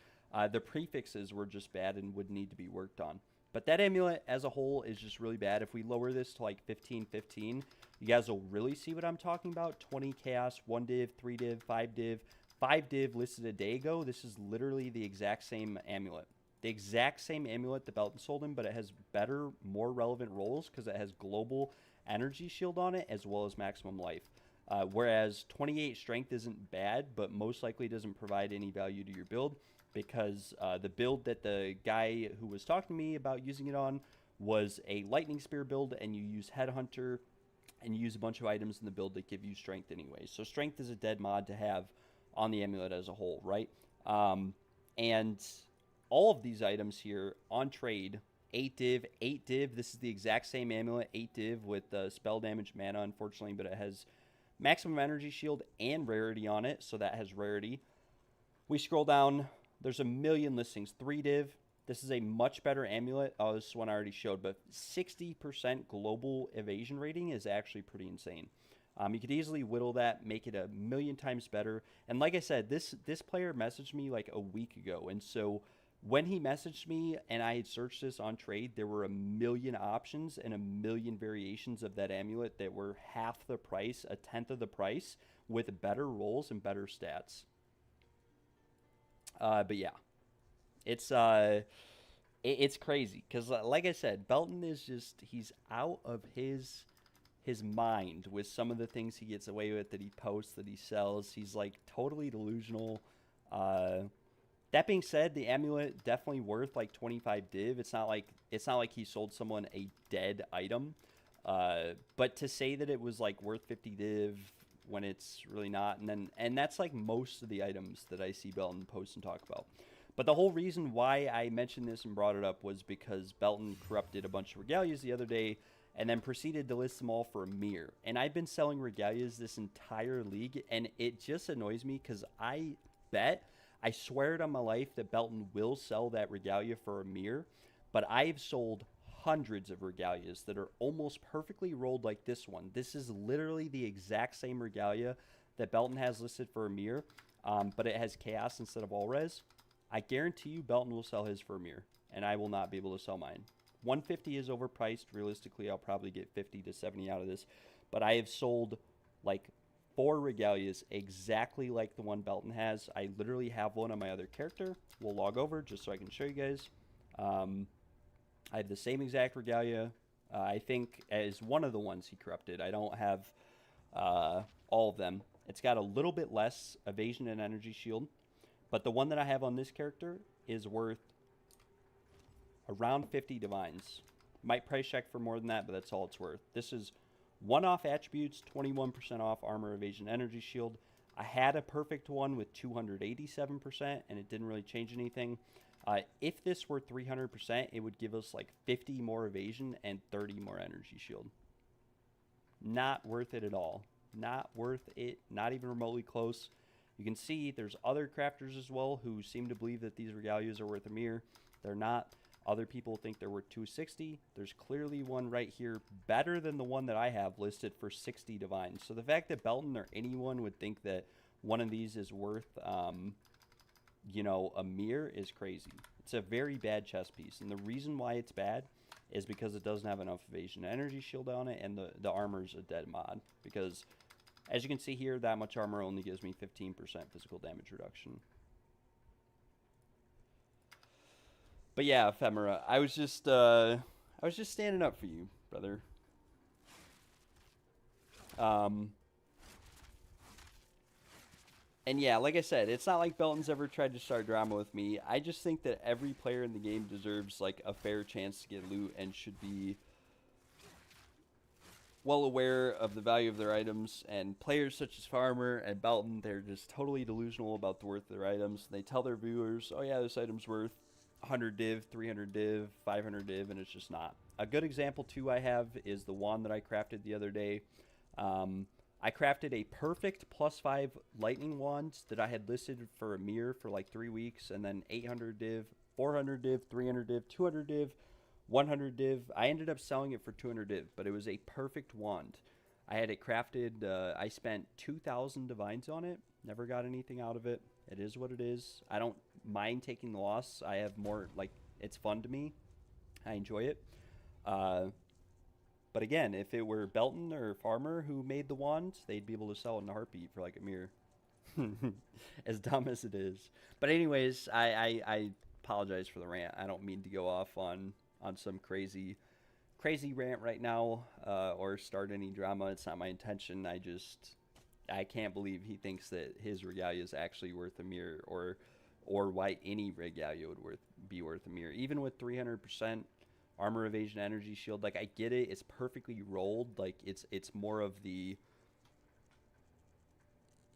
D: The prefixes were just bad and would need to be worked on. But that amulet as a whole is just really bad. If we lower this to like 15, 15, you guys will really see what I'm talking about. 20 chaos, 1 div, 3 div, 5 div. 5 div listed a day ago. This is literally the exact same amulet. The exact same amulet the Belton sold him, but it has better, more relevant rolls because it has global energy shield on it as well as maximum life. Whereas 28 strength isn't bad, but most likely doesn't provide any value to your build, because the build that the guy who was talking to me about using it on was a lightning spear build, and you use headhunter and you use a bunch of items in the build that give you strength anyway. So strength is a dead mod to have on the amulet as a whole, right? And all of these items here on trade, 8 div, 8 div. This is the exact same amulet, 8 div with spell damage mana, unfortunately, but it has maximum energy shield and rarity on it, so that has rarity. We scroll down, there's a million listings. 3 div, this is a much better amulet. Oh, this is one I already showed, but 60% global evasion rating is actually pretty insane. You could easily whittle that, make it a million times better. And like I said, this player messaged me like a week ago, and so when he messaged me and I had searched this on trade, there were a million options and a million variations of that amulet that were half the price, a tenth of the price, with better rolls and better stats. But yeah, it's crazy because, like I said, Belton is just, he's out of his mind with some of the things he gets away with, that he posts, that he sells. He's like totally delusional. That being said, the amulet definitely worth like 25 div. It's not like he sold someone a dead item. But to say that it was like worth 50 div when it's really not, and that's like most of the items that I see Belton post and talk about. But the whole reason why I mentioned this and brought it up was because Belton corrupted a bunch of regalias the other day and then proceeded to list them all for a mere. And I've been selling regalias this entire league, and it just annoys me because I swear it on my life that Belton will sell that regalia for a mere, but I've sold hundreds of regalias that are almost perfectly rolled like this one. This is literally the exact same regalia that Belton has listed for a mere, but it has chaos instead of all res. I guarantee you Belton will sell his for a mere, and I will not be able to sell mine. 150 is overpriced. Realistically, I'll probably get 50 to 70 out of this, but I have sold like 4 regalias exactly like the one Belton has. I literally have one on my other character. We'll log over just so I can show you guys. I have the same exact regalia, I think, as one of the ones he corrupted. I don't have all of them. It's got a little bit less evasion and energy shield, but the one that I have on this character is worth around 50 divines. Might price check for more than that, but that's all it's worth. This is 1 off attributes, 21% off armor, evasion, energy shield. I had a perfect one with 287%, and it didn't really change anything. If this were 300%, it would give us like 50 more evasion and 30 more energy shield. Not worth it at all. Not worth it. Not even remotely close. You can see there's other crafters as well who seem to believe that these regalias are worth a mere. They're not. Other people think they're worth 260. There's clearly one right here better than the one that I have listed for 60 divines. So the fact that Belton or anyone would think that one of these is worth, you know, a mere is crazy. It's a very bad chess piece. And the reason why it's bad is because it doesn't have enough evasion and energy shield on it, and the armor's a dead mod. Because, as you can see here, that much armor only gives me 15% physical damage reduction. But yeah, Ephemera, I was just standing up for you, brother. And yeah, like I said, it's not like Belton's ever tried to start drama with me. I just think that every player in the game deserves like a fair chance to get loot and should be well aware of the value of their items. And players such as Farmer and Belton, they're just totally delusional about the worth of their items. They tell their viewers, oh yeah, this item's worth 100 div, 300 div, 500 div, and it's just not. A good example too I have is the wand that I crafted the other day. I crafted a perfect +5 lightning wand that I had listed for a mirror for like 3 weeks, and then 800 div, 400 div, 300 div, 200 div, 100 div. I ended up selling it for 200 div, but it was a perfect wand. I had it crafted. I spent 2,000 divines on it. Never got anything out of it. It is what it is. I don't mind taking the loss. I have more, like, it's fun to me. I enjoy it. But again, if it were Belton or Farmer who made the wand, they'd be able to sell it in a heartbeat for like a mirror. As dumb as it is. But anyways, I apologize for the rant. I don't mean to go off on some crazy rant right now, or start any drama. It's not my intention. I can't believe he thinks that his regalia is actually worth a mirror, or why any regalia would be worth a mirror. Even with 300% armor, evasion, energy, shield, like, I get it. It's perfectly rolled. Like, it's more of the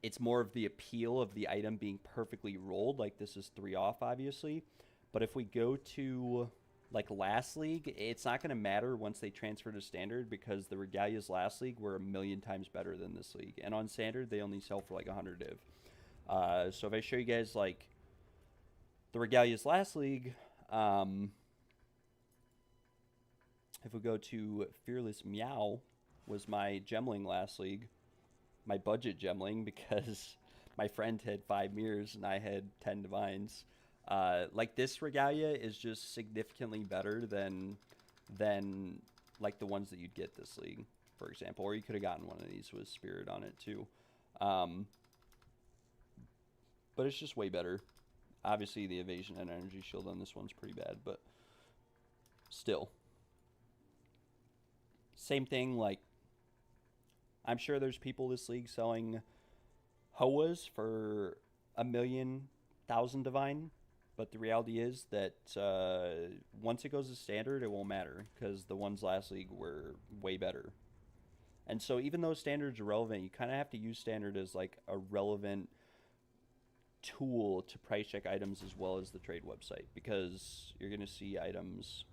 D: appeal of the item being perfectly rolled. Like, this is 3 off, obviously. But if we go to, like, last league, it's not going to matter once they transfer to standard, because the regalias last league were 1,000,000 times better than this league. And on standard, they only sell for like 100 div. So if I show you guys, like, the regalias last league, if we go to Fearless Meow, was my gemling last league. My budget gemling, because my friend had 5 mirrors and I had 10 divines. Like, this regalia is just significantly better than like the ones that you'd get this league, for example. Or you could have gotten one of these with Spirit on it too. But it's just way better. Obviously, the evasion and energy shield on this one's pretty bad, but still. Same thing, like, I'm sure there's people this league selling Hoas for 1,000,000 divine, but the reality is that once it goes to standard, it won't matter, because the ones last league were way better. And so even though standards are relevant, you kind of have to use standard as like a relevant tool to price check items as well as the trade website, because you're going to see items.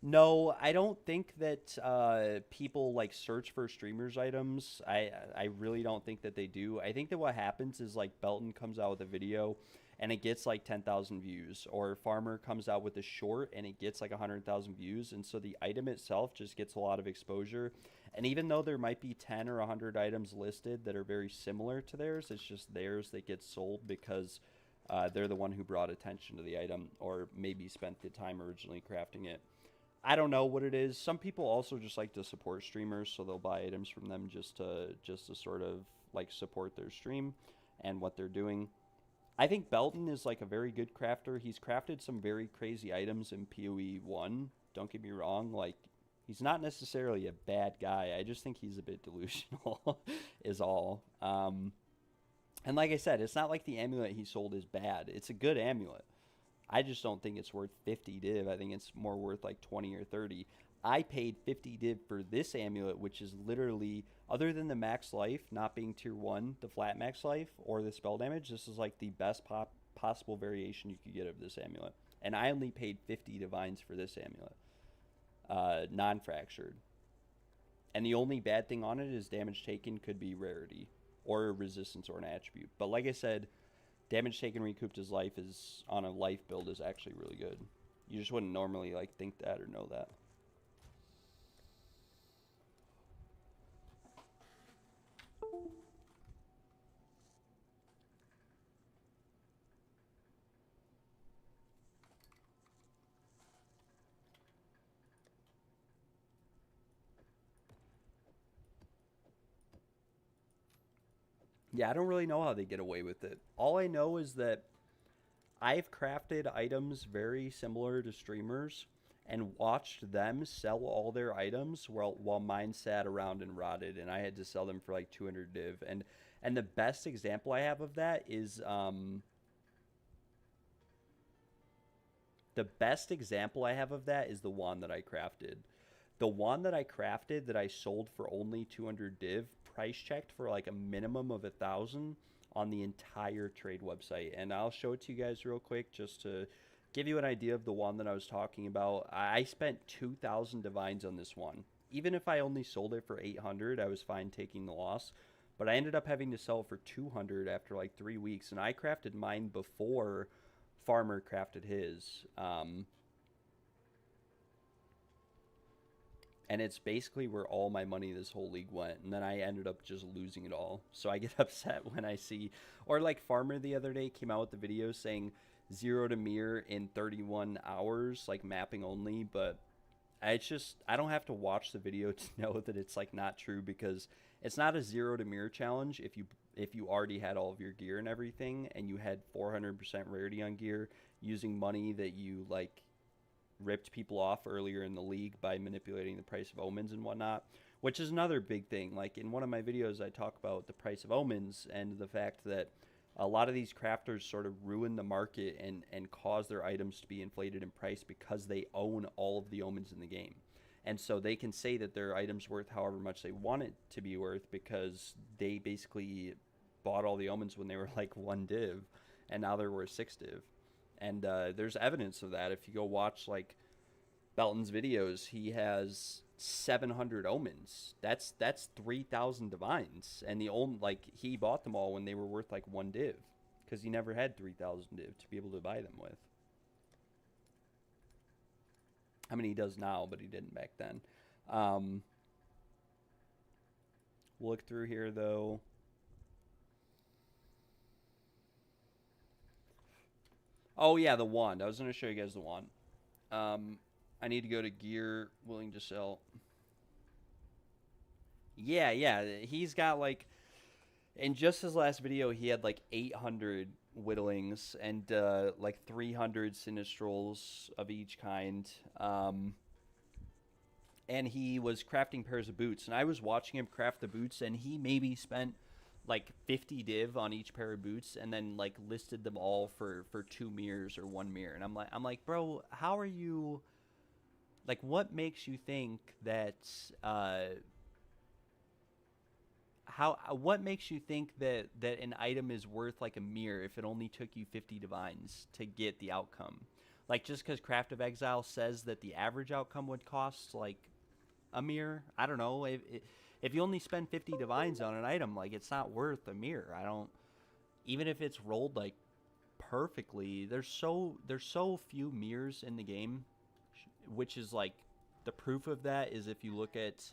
D: No, I don't think that people like search for streamers items. I really don't think that they do. I think that what happens is, like, Belton comes out with a video and it gets like 10,000 views, or Farmer comes out with a short and it gets like 100,000 views, and so the item itself just gets a lot of exposure. And even though there might be 10 or 100 items listed that are very similar to theirs, it's just theirs that gets sold because they're the one who brought attention to the item, or maybe spent the time originally crafting it. I don't know what it is. Some people also just like to support streamers, so they'll buy items from them just to sort of like support their stream and what they're doing. I think Belton is like a very good crafter. He's crafted some very crazy items in PoE1. Don't get me wrong. Like, he's not necessarily a bad guy. I just think he's a bit delusional is all. And like I said, it's not like the amulet he sold is bad. It's a good amulet. I just don't think it's worth 50 div. I think it's more worth like 20 or 30. I paid 50 div for this amulet, which is literally, other than the max life not being tier 1, the flat max life, or the spell damage, this is like the best possible variation you could get of this amulet. And I only paid 50 divines for this amulet, non-fractured. And the only bad thing on it is damage taken could be rarity, or resistance, or an attribute. But like I said, damage taken recouped his life is on a life build is actually really good. You just wouldn't normally like think that or know that. Yeah, I don't really know how they get away with it. All I know is that I've crafted items very similar to streamers and watched them sell all their items while mine sat around and rotted, and I had to sell them for like 200 div. And the best example I have of that is the wand that I crafted. The wand that I crafted that I sold for only 200 div, price checked for like a minimum of 1,000 on the entire trade website. And I'll show it to you guys real quick just to give you an idea of the one that I was talking about. I spent 2,000 divines on this one. even if I only sold it for 800, I was fine taking the loss. But I ended up having to sell it for 200 after like 3 weeks, and I crafted mine before Farmer crafted his. And it's basically where all my money this whole league went, and then I ended up just losing it all. So I get upset when I see, or like Farmer the other day came out with the video saying 0 to mirror in 31 hours, like mapping only, but it's just, I don't have to watch the video to know that it's like not true, because it's not a 0 to mirror challenge if you already had all of your gear and everything, and you had 400% rarity on gear using money that you like ripped people off earlier in the league by manipulating the price of omens and whatnot, which is another big thing. Like in one of my videos, I talk about the price of omens and the fact that a lot of these crafters sort of ruin the market and cause their items to be inflated in price because they own all of the omens in the game. And so they can say that their item's worth however much they want it to be worth because they basically bought all the omens when they were like 1 div, and now they're worth 6 div. And there's evidence of that. If you go watch like Belton's videos, he has 700 omens. That's 3,000 divines, and the only like he bought them all when they were worth like 1 div, because he never had 3,000 div to be able to buy them with. I mean, he does now, but he didn't back then. We'll look through here though. Oh yeah, the wand. I was going to show you guys the wand. I need to go to gear, willing to sell. Yeah, he's got like, in just his last video, he had like 800 whittlings and like 300 sinistrals of each kind. And he was crafting pairs of boots, and I was watching him craft the boots, and he maybe spent like 50 div on each pair of boots, and then like listed them all for 2 mirrors or 1 mirror. And I'm like, bro, how are you, like, what makes you think that what makes you think that an item is worth like a mirror if it only took you 50 divines to get the outcome? Like, just because Craft of Exile says that the average outcome would cost like a mirror, I don't know. If you only spend 50 divines on an item, like, it's not worth a mirror. I don't, even if it's rolled like perfectly, there's so few mirrors in the game, which is like, the proof of that is if you look at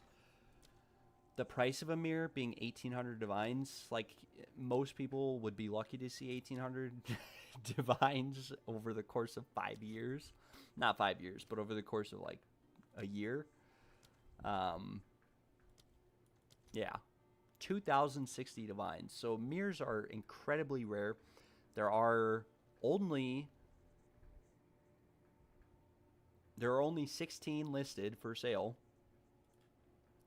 D: the price of a mirror being 1,800 divines. Like, most people would be lucky to see 1,800 divines over the course of 5 years. Not 5 years, but over the course of like a year. Yeah, 2,060 divines. So mirrors are incredibly rare. There are only 16 listed for sale.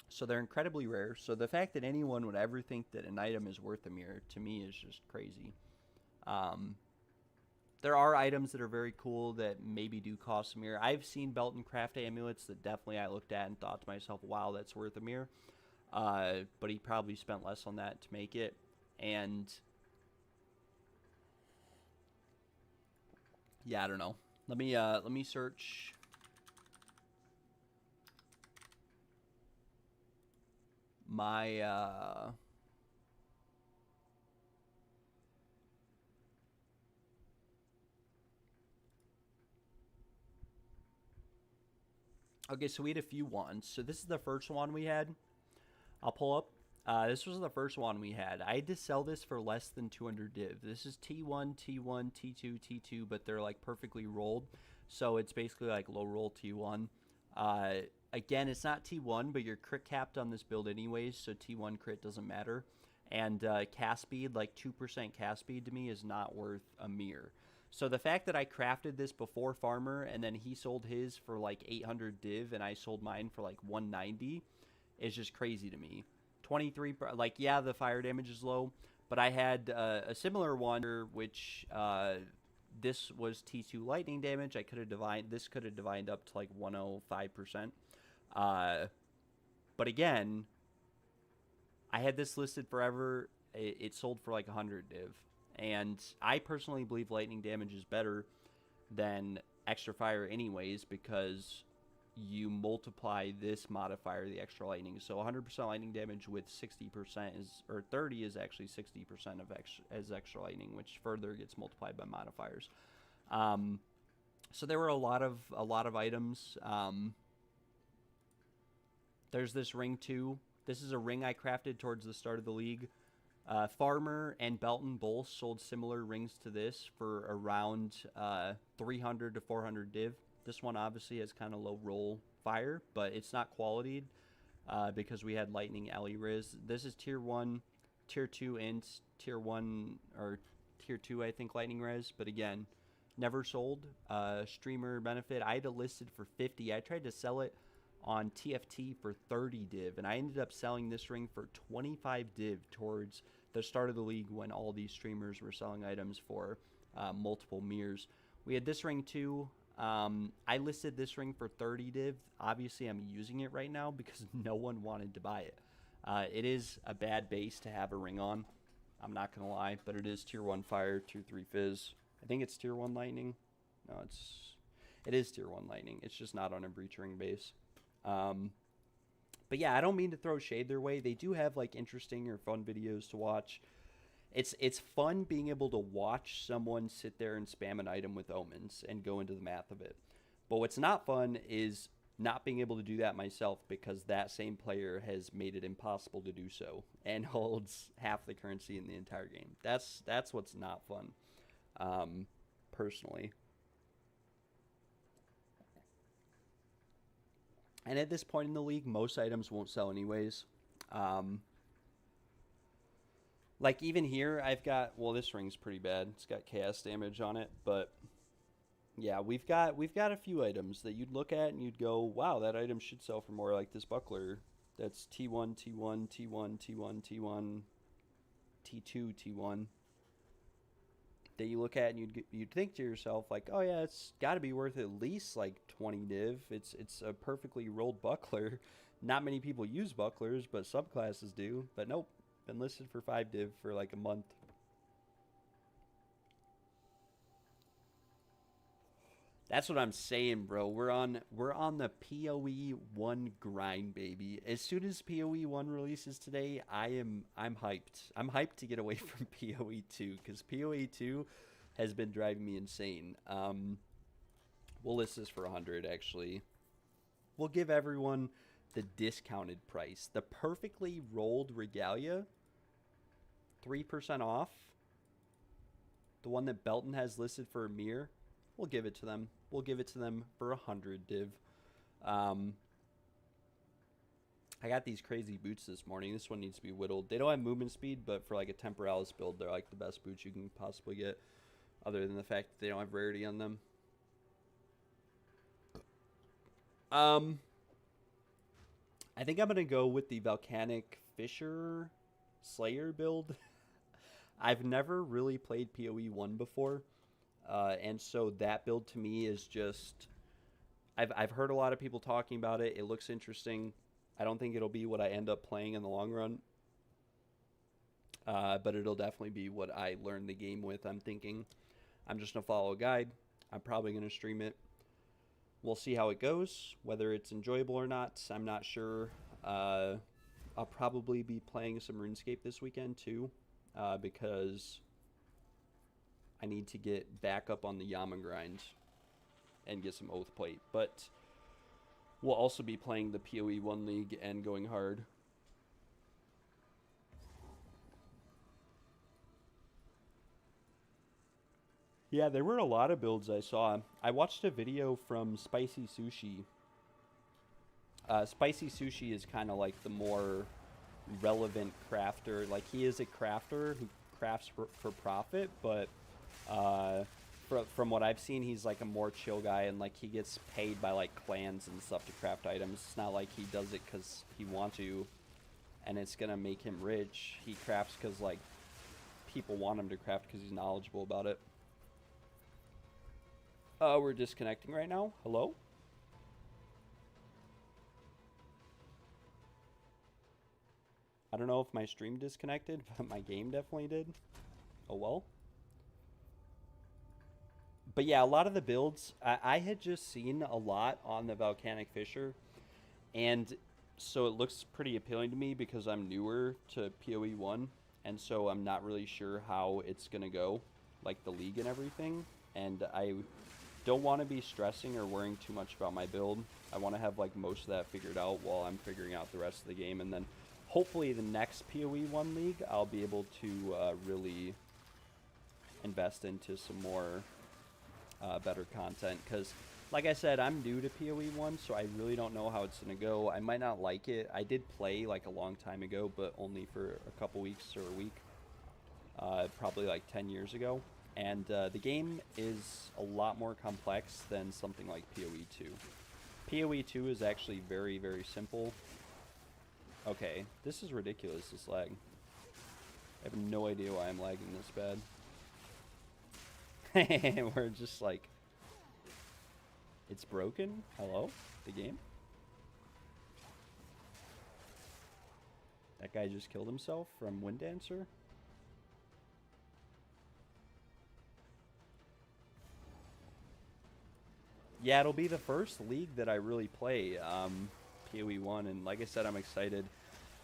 D: So they're incredibly rare. So the fact that anyone would ever think that an item is worth a mirror, to me, is just crazy. There are items that are very cool that maybe do cost a mirror. I've seen Belton craft amulets that definitely I looked at and thought to myself, wow, that's worth a mirror. But he probably spent less on that to make it. And yeah, I don't know. Let me search. My okay, so we had a few wands. So this is the first one we had. I'll pull up. This was the first one we had. I had to sell this for less than 200 div. This is T1, T1, T2, T2, but they're like perfectly rolled. So it's basically like low roll T1. Again, it's not T1, but you're crit capped on this build anyways, so T1 crit doesn't matter. And cast speed, like 2% cast speed to me is not worth a mirror. So the fact that I crafted this before Farmer, and then he sold his for like 800 div, and I sold mine for like 190, is just crazy to me. 23, like, yeah, the fire damage is low, but I had a similar one, which this was T2 lightning damage. This could have divined up to like 105%. But again, I had this listed forever. It sold for like 100 div. And I personally believe lightning damage is better than extra fire anyways, because you multiply this modifier, the extra lightning. So 100% lightning damage with 60% is, or 30 is actually 60% of extra lightning, which further gets multiplied by modifiers. So there were a lot of items. There's this ring too. This is a ring I crafted towards the start of the league. Farmer and Belton both sold similar rings to this for around 300 to 400 div. This one obviously has kind of low roll fire, but it's not qualityed because we had lightning alley riz. This is tier 1, tier 2 int, tier 1 or tier 2 I think lightning res, but again, never sold. Streamer benefit, I had it listed for 50. I tried to sell it on TFT for 30 div, and I ended up selling this ring for 25 div towards the start of the league when all these streamers were selling items for multiple mirrors. We had this ring too. I listed this ring for 30 div. Obviously I'm using it right now because no one wanted to buy it. It is a bad base to have a ring on, I'm not gonna lie, but it is tier 1 fire, tier 3 fizz. I think it's tier 1 lightning. No, it is tier 1 lightning. It's just not on a breach ring base. But yeah, I don't mean to throw shade their way. They do have like interesting or fun videos to watch. It's fun being able to watch someone sit there and spam an item with omens and go into the math of it. But what's not fun is not being able to do that myself because that same player has made it impossible to do so and holds half the currency in the entire game. That's what's not fun, personally. And at this point in the league, most items won't sell anyways. Like even here, I've got, well, this ring's pretty bad. It's got chaos damage on it, but yeah, we've got a few items that you'd look at and you'd go, wow, that item should sell for more, like this buckler. That's T1, T1, T1, T1, T1, T2, T1. That you look at and you'd think to yourself like, oh yeah, it's got to be worth at least like 20 div. It's a perfectly rolled buckler. Not many people use bucklers, but subclasses do. But nope, been listed for 5 div for like a month. That's what I'm saying, bro. We're on the PoE 1 grind, baby. As soon as PoE 1 releases today, I'm hyped. I'm hyped to get away from PoE 2 because PoE 2 has been driving me insane. We'll list this for 100 actually. We'll give everyone the discounted price. The perfectly rolled regalia, 3% off. The one that Belton has listed for a mirror. We'll give it to them. We'll give it to them for 100 div. I got these crazy boots this morning. This one needs to be whittled. They don't have movement speed, but for like a Temporalis build, they're like the best boots you can possibly get, other than the fact that they don't have rarity on them. I think I'm going to go with the Volcanic Fisher Slayer build. I've never really played PoE 1 before. And so that build to me is just, I've heard a lot of people talking about it. It looks interesting. I don't think it'll be what I end up playing in the long run. But it'll definitely be what I learn the game with. I'm thinking I'm just going to follow a guide. I'm probably going to stream it. We'll see how it goes. Whether it's enjoyable or not, I'm not sure. I'll probably be playing some RuneScape this weekend too, because I need to get back up on the Yama grind and get some Oath Plate. But we'll also be playing the PoE 1 League and going hard. Yeah, there were a lot of builds I saw. I watched a video from Spicy Sushi. Spicy Sushi is kind of like the more relevant crafter. Like, he is a crafter who crafts for profit, but from what I've seen, he's like a more chill guy, and like he gets paid by like clans and stuff to craft items. It's not like he does it because he wants to and it's gonna make him rich. He crafts because like people want him to craft because he's knowledgeable about it. We're disconnecting right now. Hello? I don't know if my stream disconnected, but my game definitely did. Oh well. But yeah, a lot of the builds, I had just seen a lot on the Volcanic Fisher, and so it looks pretty appealing to me because I'm newer to PoE 1, and so I'm not really sure how it's going to go, like the league and everything, and I don't want to be stressing or worrying too much about my build. I want to have like most of that figured out while I'm figuring out the rest of the game, and then hopefully the next PoE 1 league, I'll be able to really invest into some more better content, because like I said, I'm new to PoE 1, so I really don't know how it's going to go. I might not like it. I did play like a long time ago, but only for a couple weeks or a week, probably like 10 years ago, and the game is a lot more complex than something like PoE 2. PoE 2 is actually very, very simple. Okay, this is ridiculous, this lag. I have no idea why I'm lagging this bad. We're just like, it's broken? Hello? The game? That guy just killed himself from Wind Dancer? Yeah, it'll be the first league that I really play, PoE 1, and like I said, I'm excited.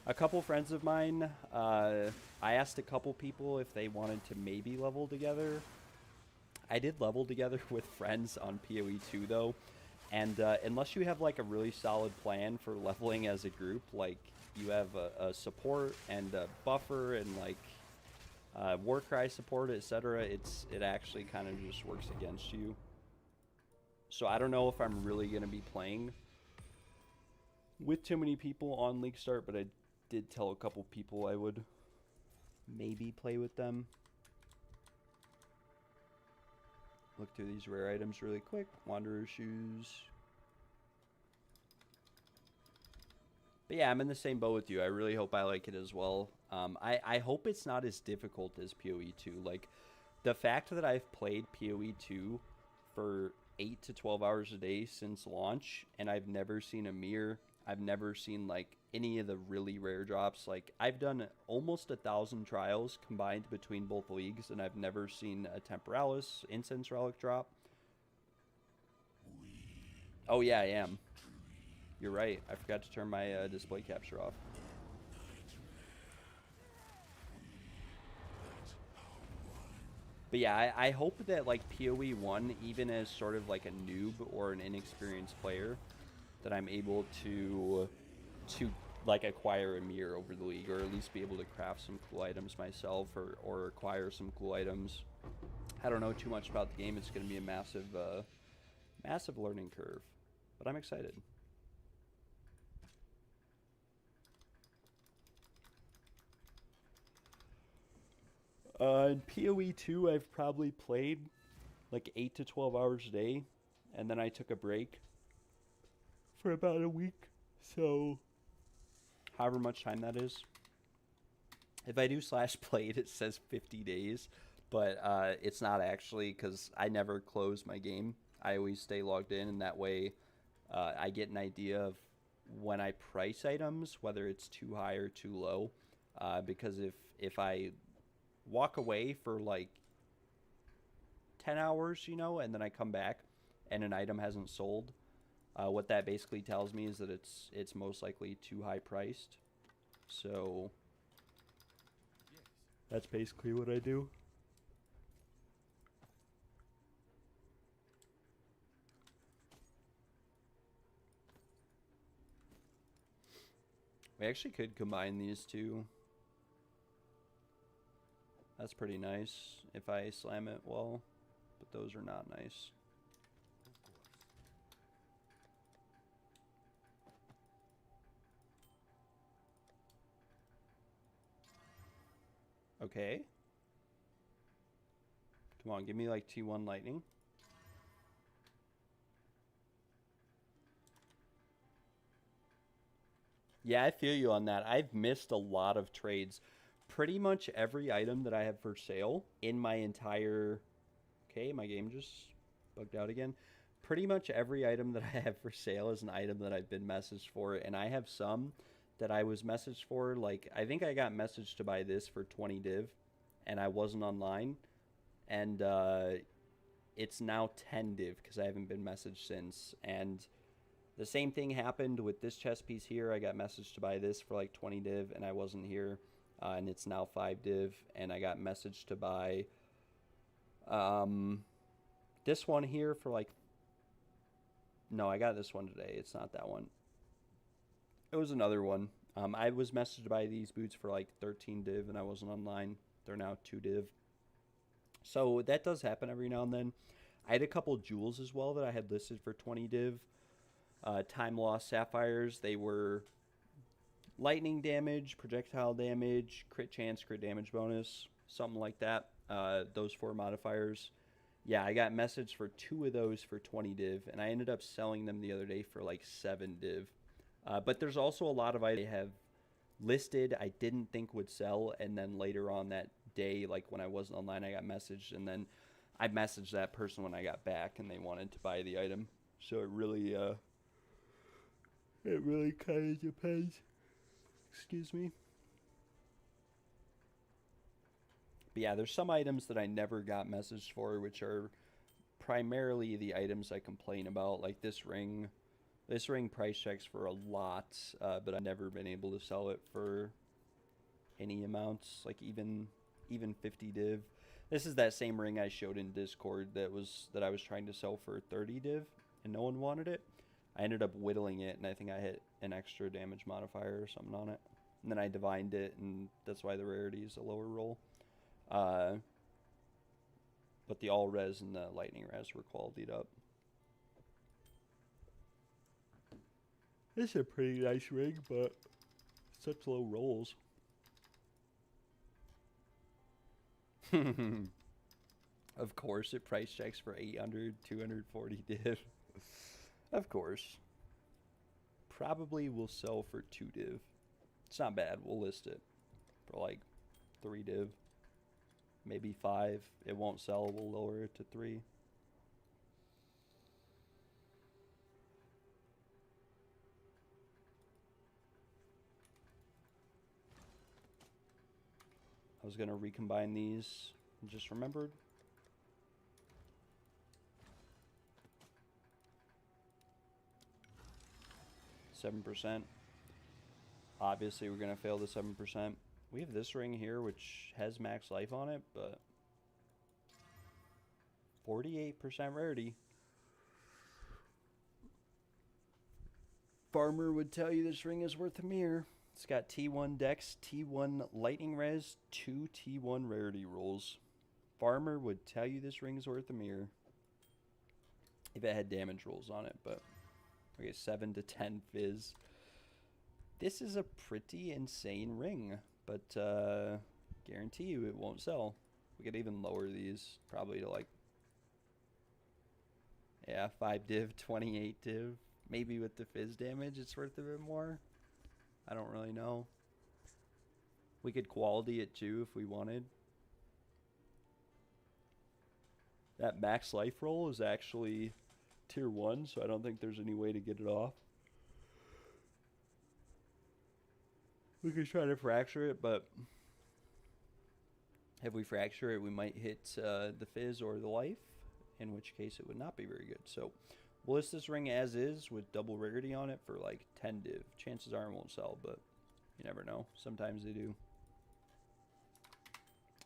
D: A couple friends of mine, I asked a couple people if they wanted to maybe level together. I did level together with friends on PoE 2 though, and unless you have like a really solid plan for leveling as a group, like you have a support and a buffer and like Warcry support, etc., it actually kind of just works against you. So I don't know if I'm really going to be playing with too many people on League Start, but I did tell a couple people I would maybe play with them. Look through these rare items really quick. Wanderer shoes. But yeah, I'm in the same boat with you. I really hope I like it as well. I hope it's not as difficult as PoE 2. Like, the fact that I've played PoE 2 for 8 to 12 hours a day since launch, and I've never seen a mirror. I've never seen, like, any of the really rare drops. Like, I've done almost 1,000 trials combined between both leagues, and I've never seen a Temporalis Incense Relic drop. Oh, yeah, I am. You're right. I forgot to turn my display capture off. But yeah, I hope that, like, PoE 1, even as sort of like a noob or an inexperienced player, that I'm able to like acquire a mirror over the league, or at least be able to craft some cool items myself, or acquire some cool items. I don't know too much about the game. It's going to be a massive massive learning curve, but I'm excited. In PoE 2, I've probably played like 8 to 12 hours a day, and then I took a break for about a week, so however much time that is. If I do /played, it says 50 days, but it's not actually, because I never close my game. I always stay logged in, and that way I get an idea of when I price items, whether it's too high or too low, because if I walk away for like 10 hours, you know, and then I come back and an item hasn't sold, what that basically tells me is that it's most likely too high priced. So that's basically what I do. We actually could combine these two. That's pretty nice if I slam it well, but those are not nice. Okay. Come on, give me like T1 lightning. Yeah, I feel you on that. I've missed a lot of trades. Pretty much every item that I have for sale in my entire... Okay, my game just bugged out again. Pretty much every item that I have for sale is an item that I've been messaged for, and I have some that I was messaged for. Like, I think I got messaged to buy this for 20 div, and I wasn't online, and it's now 10 div because I haven't been messaged since. And the same thing happened with this chess piece here. I got messaged to buy this for like 20 div and I wasn't here. And it's now 5 div. And I got messaged to buy this one here for like... No, I got this one today. It's not that one. It was another one. I was messaged to buy these boots for like 13 div and I wasn't online. They're now 2 div. So that does happen every now and then. I had a couple jewels as well that I had listed for 20 div. Time loss sapphires. They were lightning damage, projectile damage, crit chance, crit damage bonus, something like that. Those 4 modifiers. Yeah, I got messaged for 2 of those for 20 div, and I ended up selling them the other day for like 7 div. But there's also a lot of items I have listed I didn't think would sell, and then later on that day, like when I wasn't online, I got messaged, and then I messaged that person when I got back, and they wanted to buy the item. So it really kind of depends. Excuse me. But yeah, there's some items that I never got messaged for, which are primarily the items I complain about, like this ring. This ring price checks for a lot, but I've never been able to sell it for any amounts, like even 50 div. This is that same ring I showed in Discord that I was trying to sell for 30 div, and no one wanted it. I ended up whittling it, and I think I hit an extra damage modifier or something on it. And then I divined it, and that's why the rarity is a lower roll. But the all res and the lightning res were qualityed up. It's a pretty nice ring, but such low rolls. Of course, it price checks for 800, 240 div. Of course. Probably will sell for 2 div. It's not bad. We'll list it for like 3 div. Maybe 5. It won't sell. We'll lower it to 3. I was going to recombine these and just remembered. %. Obviously, we're going to fail the 7%. We have this ring here, which has max life on it, but 48% rarity. Farmer would tell you this ring is worth a mirror. It's got T1 dex, T1 lightning res, 2 T1 rarity rolls. Farmer would tell you this ring is worth a mirror if it had damage rolls on it, but okay, 7 to 10 fizz. This is a pretty insane ring, but guarantee you it won't sell. We could even lower these probably to like, yeah, 5 div, 28 div. Maybe with the fizz damage it's worth a bit more. I don't really know. We could quality it too if we wanted. That max life roll is actually tier 1, so I don't think there's any way to get it off. We could try to fracture it, but if we fracture it, we might hit the fizz or the life, in which case it would not be very good. So we'll list this ring as is with double rarity on it for like 10 div. Chances are it won't sell, but you never know. Sometimes they do.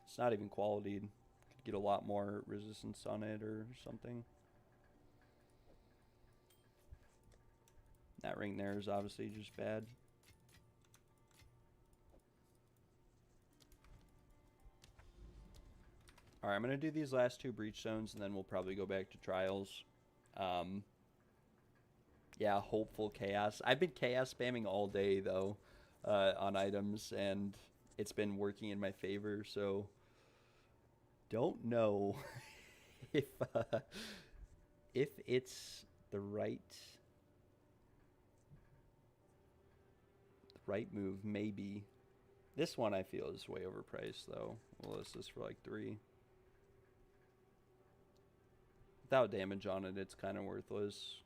D: It's not even qualityed. Could get a lot more resistance on it or something. That ring there is obviously just bad. Alright, I'm going to do these last 2 Breachstones, and then we'll probably go back to Trials. Yeah, hopeful chaos. I've been chaos spamming all day, though, on items, and it's been working in my favor, so don't know if it's the right move. Maybe. This one I feel is way overpriced, though. We'll list this for like 3. Without damage on it, it's kind of worthless.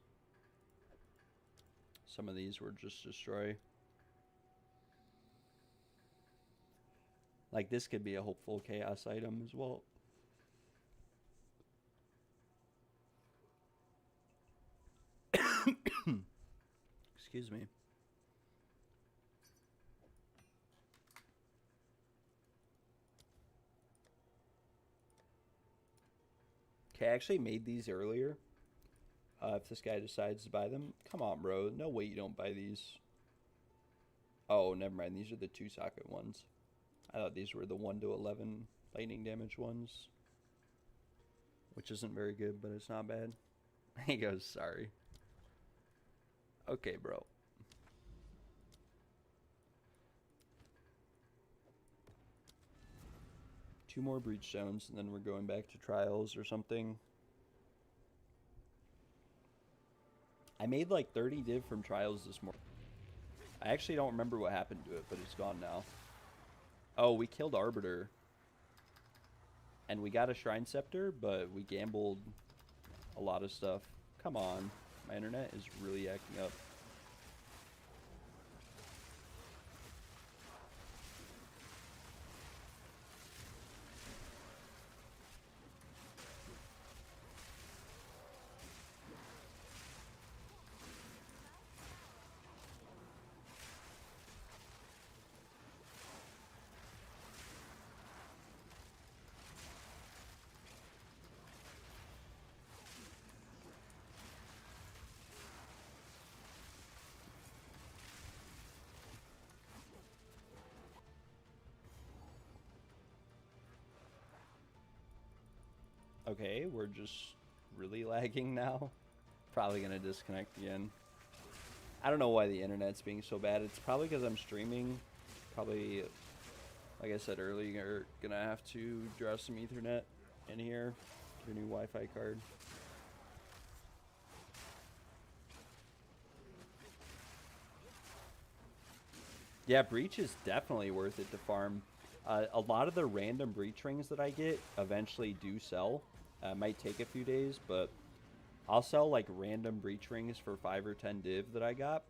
D: Some of these were just destroy. Like this could be a hopeful chaos item as well. Excuse me. Okay, I actually made these earlier. If this guy decides to buy them. Come on, bro. No way you don't buy these. Oh, never mind. These are the 2-socket ones. I thought these were the 1 to 11 lightning damage ones. Which isn't very good, but it's not bad. He goes, sorry. Okay, bro. Two more Breachstones, and then we're going back to trials or something. I made like 30 div from trials this morning. I actually don't remember what happened to it, but it's gone now. Oh, we killed Arbiter. And we got a Shrine Scepter, but we gambled a lot of stuff. Come on. My internet is really acting up. Okay, we're just really lagging now. Probably gonna disconnect again. I don't know why the internet's being so bad. It's probably because I'm streaming. Probably, like I said earlier, gonna have to draw some Ethernet in here. Get a new Wi-Fi card. Yeah, Breach is definitely worth it to farm. A lot of the random Breach rings that I get eventually do sell. Might take a few days, but I'll sell like random Breach rings for 5 or 10 div that I got.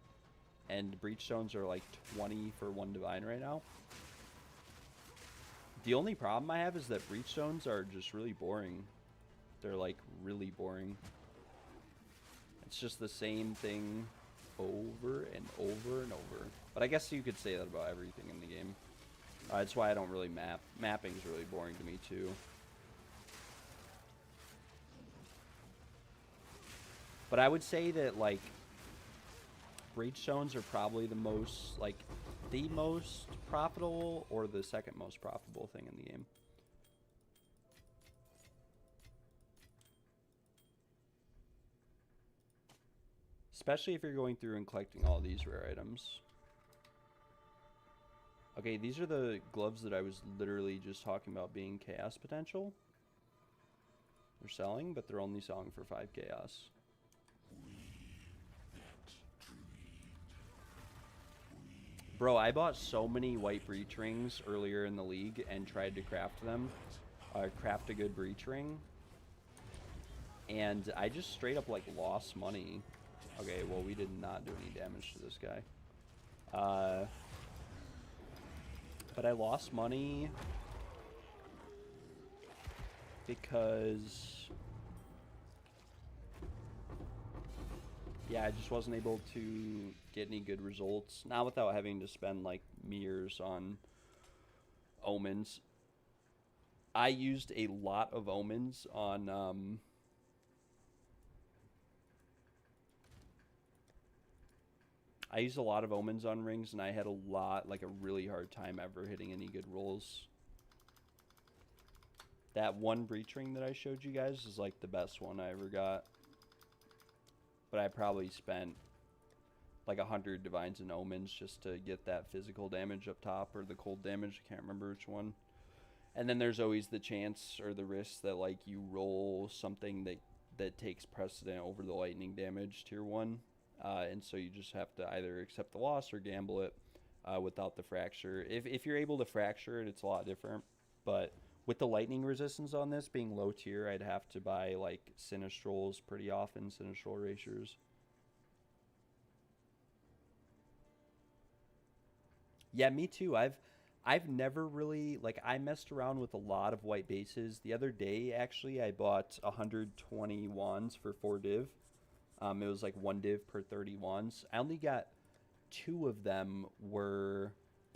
D: And Breachstones are like 20 for 1 divine right now. The only problem I have is that Breachstones are just really boring. They're like really boring. It's just the same thing over and over and over. But I guess you could say that about everything in the game. That's why I don't really map. Mapping's really boring to me too. But I would say that like Breachstones are probably the most profitable or the second most profitable thing in the game. Especially if you're going through and collecting all these rare items. Okay, these are the gloves that I was literally just talking about being chaos potential. They're selling, but they're only selling for 5 chaos. Bro, I bought so many white breach rings earlier in the league and tried to craft them. Craft a good breach ring. And I just straight up like lost money. Okay, well we did not do any damage to this guy. But I lost money because, yeah, I just wasn't able to get any good results. Not without having to spend like mirrors on omens. I used a lot of omens on I used a lot of omens on rings, and I had a really hard time ever hitting any good rolls. That one breach ring that I showed you guys is like the best one I ever got. But I probably spent like 100 divines and omens just to get that physical damage up top, or the cold damage, I can't remember which one. And then there's always the chance or the risk that like you roll something that takes precedent over the lightning damage tier 1. And so you just have to either accept the loss or gamble it without the fracture. If you're able to fracture it, it's a lot different. But with the lightning resistance on this being low tier, I'd have to buy like Sinistrals pretty often, Sinistral Erasures. Yeah, me too. I've never really, like, I messed around with a lot of white bases. The other day, actually, I bought 120 wands for 4 div. It was like 1 div per 30 wands. I only got 2 of them were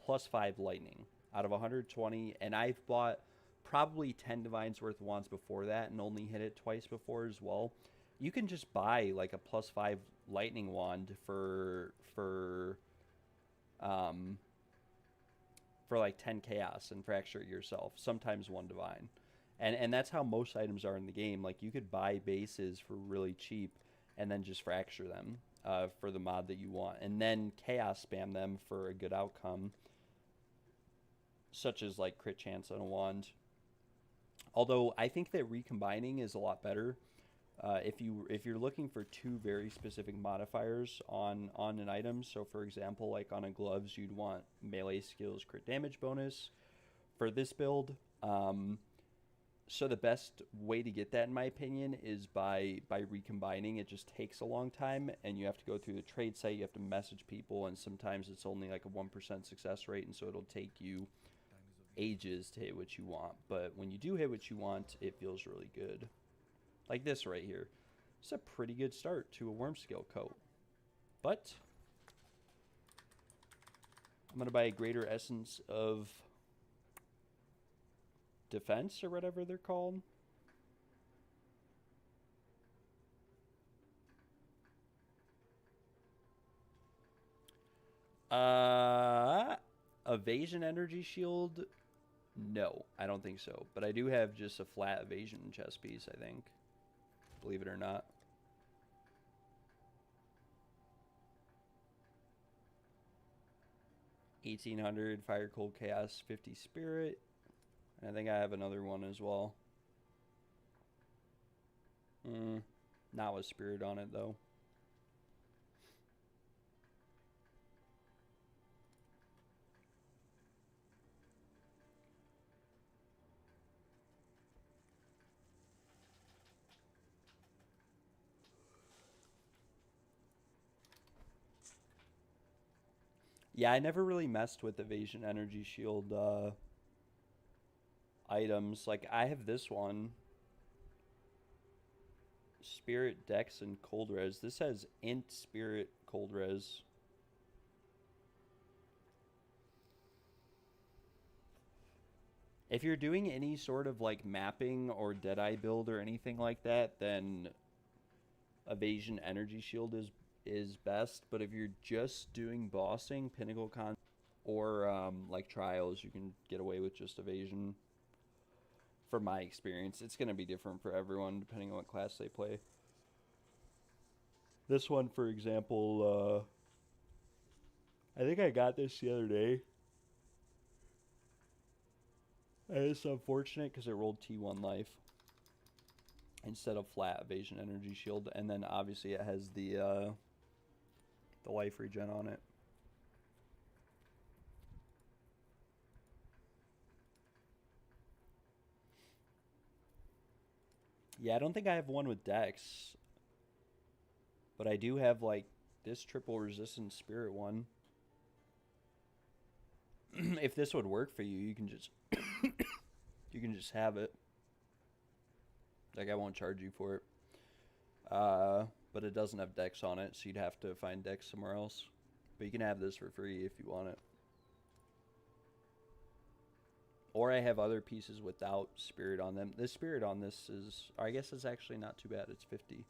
D: +5 lightning out of 120, and I've bought probably 10 divines worth of wands before that and only hit it twice before as well. You can just buy like a +5 lightning wand for like 10 chaos and fracture it yourself, sometimes 1 divine. And that's how most items are in the game. Like, you could buy bases for really cheap and then just fracture them for the mod that you want, and then chaos spam them for a good outcome, such as like crit chance on a wand. Although I think that recombining is a lot better. If you're looking for 2 very specific modifiers on an item, so for example, like on a gloves, you'd want melee skills crit damage bonus for this build. So the best way to get that, in my opinion, is by recombining. It just takes a long time, and you have to go through the trade site, you have to message people, and sometimes it's only like a 1% success rate, and so it'll take you ages to hit what you want. But when you do hit what you want, it feels really good. Like this right here. It's a pretty good start to a worm scale coat. But I'm going to buy a greater essence of defense, or whatever they're called. Evasion energy shield? No, I don't think so. But I do have just a flat evasion chest piece, I think. Believe it or not. $1,800 Fire Cold Chaos 50 Spirit. And I think I have another one as well. Not with Spirit on it, though. Yeah, I never really messed with Evasion Energy Shield items. Like, I have this one. Spirit, Dex, and Cold Res. This has Int, Spirit, Cold Res. If you're doing any sort of, like, mapping or Deadeye build or anything like that, then Evasion Energy Shield is best. But if you're just doing bossing, Pinnacle Con, or like Trials, you can get away with just Evasion. From my experience, it's going to be different for everyone depending on what class they play. This one, for example, I think I got this the other day. And it's unfortunate because it rolled T1 life instead of flat Evasion Energy Shield, and then obviously it has the life regen on it. Yeah, I don't think I have one with Dex, but I do have like this triple resistance spirit one. If this would work for you, you can just you can just have it. Like, I won't charge you for it. But it doesn't have Dex on it, so you'd have to find Dex somewhere else. But you can have this for free if you want it. Or I have other pieces without Spirit on them. The Spirit on this is, or I guess it's actually not too bad. It's 50.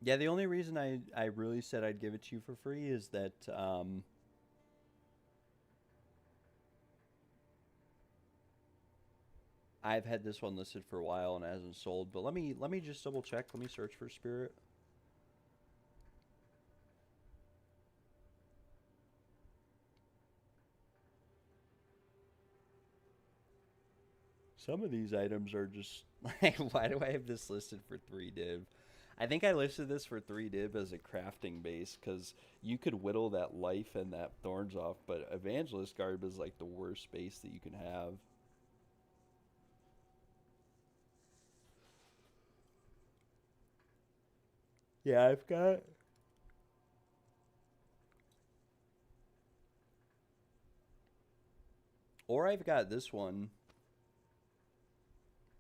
D: Yeah, the only reason I really said I'd give it to you for free is that I've had this one listed for a while and it hasn't sold. But let me just double check. Let me search for Spirit. Some of these items are just like, why do I have this listed for 3 div? I think I listed this for 3 div as a crafting base because you could whittle that life and that thorns off, but Evangelist Garb is like the worst base that you can have.
A: Yeah, I've got. Or I've got this one,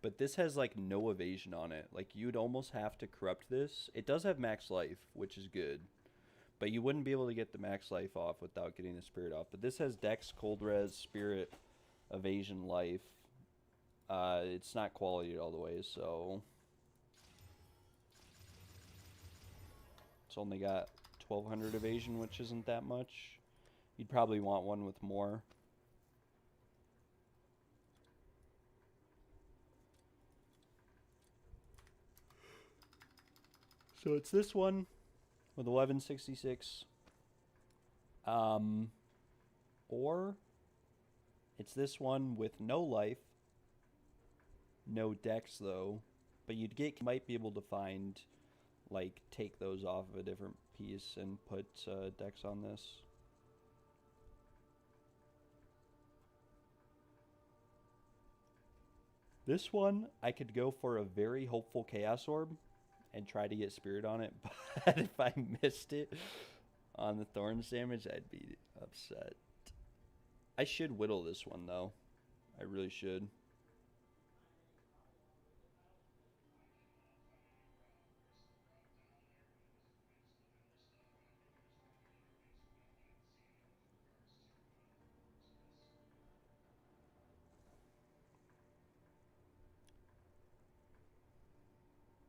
A: but this has like no evasion on it. Like you'd almost have to corrupt this. It does have max life, which is good, but you wouldn't be able to get the max life off without getting the spirit off. But this has Dex, Cold Res, Spirit, Evasion, Life. It's not quality all the way, so it's only got 1200 evasion, which isn't that much. You'd probably want one with more. So it's this one with 1166. Or it's this one with no life, no dex though, but might be able to find, like, take those off of a different piece and put dex on this. This one, I could go for a very hopeful Chaos Orb and try to get Spirit on it, but if I missed it on the Thorns damage, I'd be upset. I should whittle this one, though. I really should.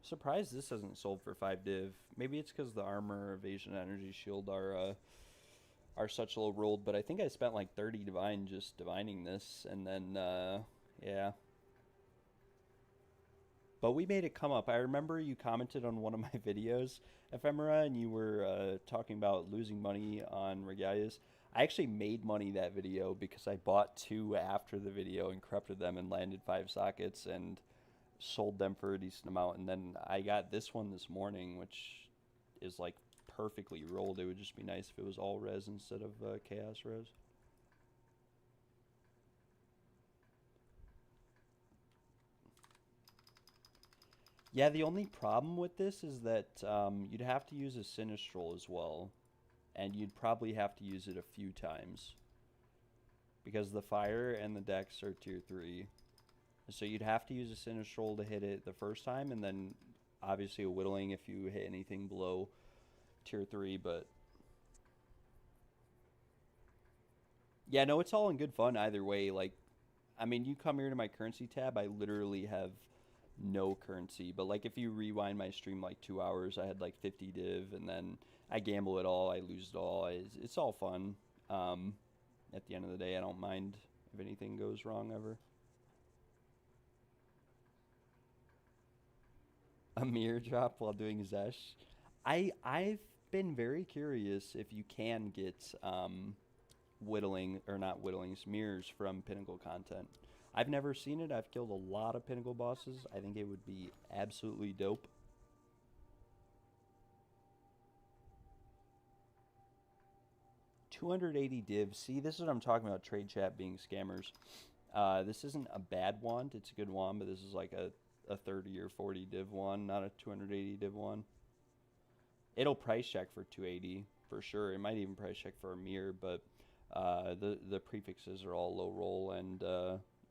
A: Surprised this hasn't sold for 5 div. Maybe it's because the armor, evasion, energy shield are such low rolled, but I think I spent like 30 divine just divining this, and then yeah. But we made it come up. I remember you commented on one of my videos, Ephemera, and you were talking about losing money on regalias. I actually made money that video because I bought 2 after the video and corrupted them and landed 5 sockets and sold them for a decent amount. And then I got this one this morning, which is like perfectly rolled. It would just be nice if it was all res instead of chaos res. Yeah, the only problem with this is that you'd have to use a Sinistral as well, and you'd probably have to use it a few times because the fire and the dex are tier 3. So you'd have to use a Sinistral to hit it the first time, and then obviously a whittling if you hit anything below tier 3, but yeah, no, it's all in good fun either way. Like, I mean, you come here to my currency tab, I literally have no currency, but like if you rewind my stream like 2 hours, I had like 50 div, and then I gamble it all, I lose it all. It's all fun. At the end of the day, I don't mind if anything goes wrong ever. A mirror drop while doing Zesh. I've been very curious if you can get whittling, or not whittlings, mirrors from Pinnacle content. I've never seen it. I've killed a lot of Pinnacle bosses. I think it would be absolutely dope. $280 div. See, this is what I'm talking about, trade chat being scammers. This isn't a bad wand. It's a good wand, but this is like a 30 or 40 div wand, not a 280 div wand. It'll price check for 280 for sure. It might even price check for a mirror, but the prefixes are all low roll, and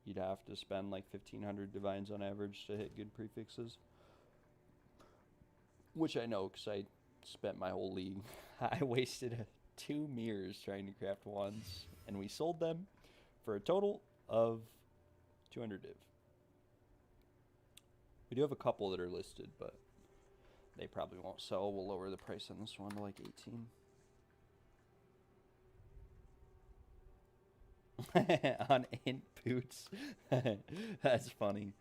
A: you'd have to spend like 1500 divines on average to hit good prefixes. Which I know, because I spent my whole league. I wasted 2 mirrors trying to craft wands, and we sold them for a total of 200 div. We do have a couple that are listed, but they probably won't sell. We'll lower the price on this one to like 18. On int boots. That's funny.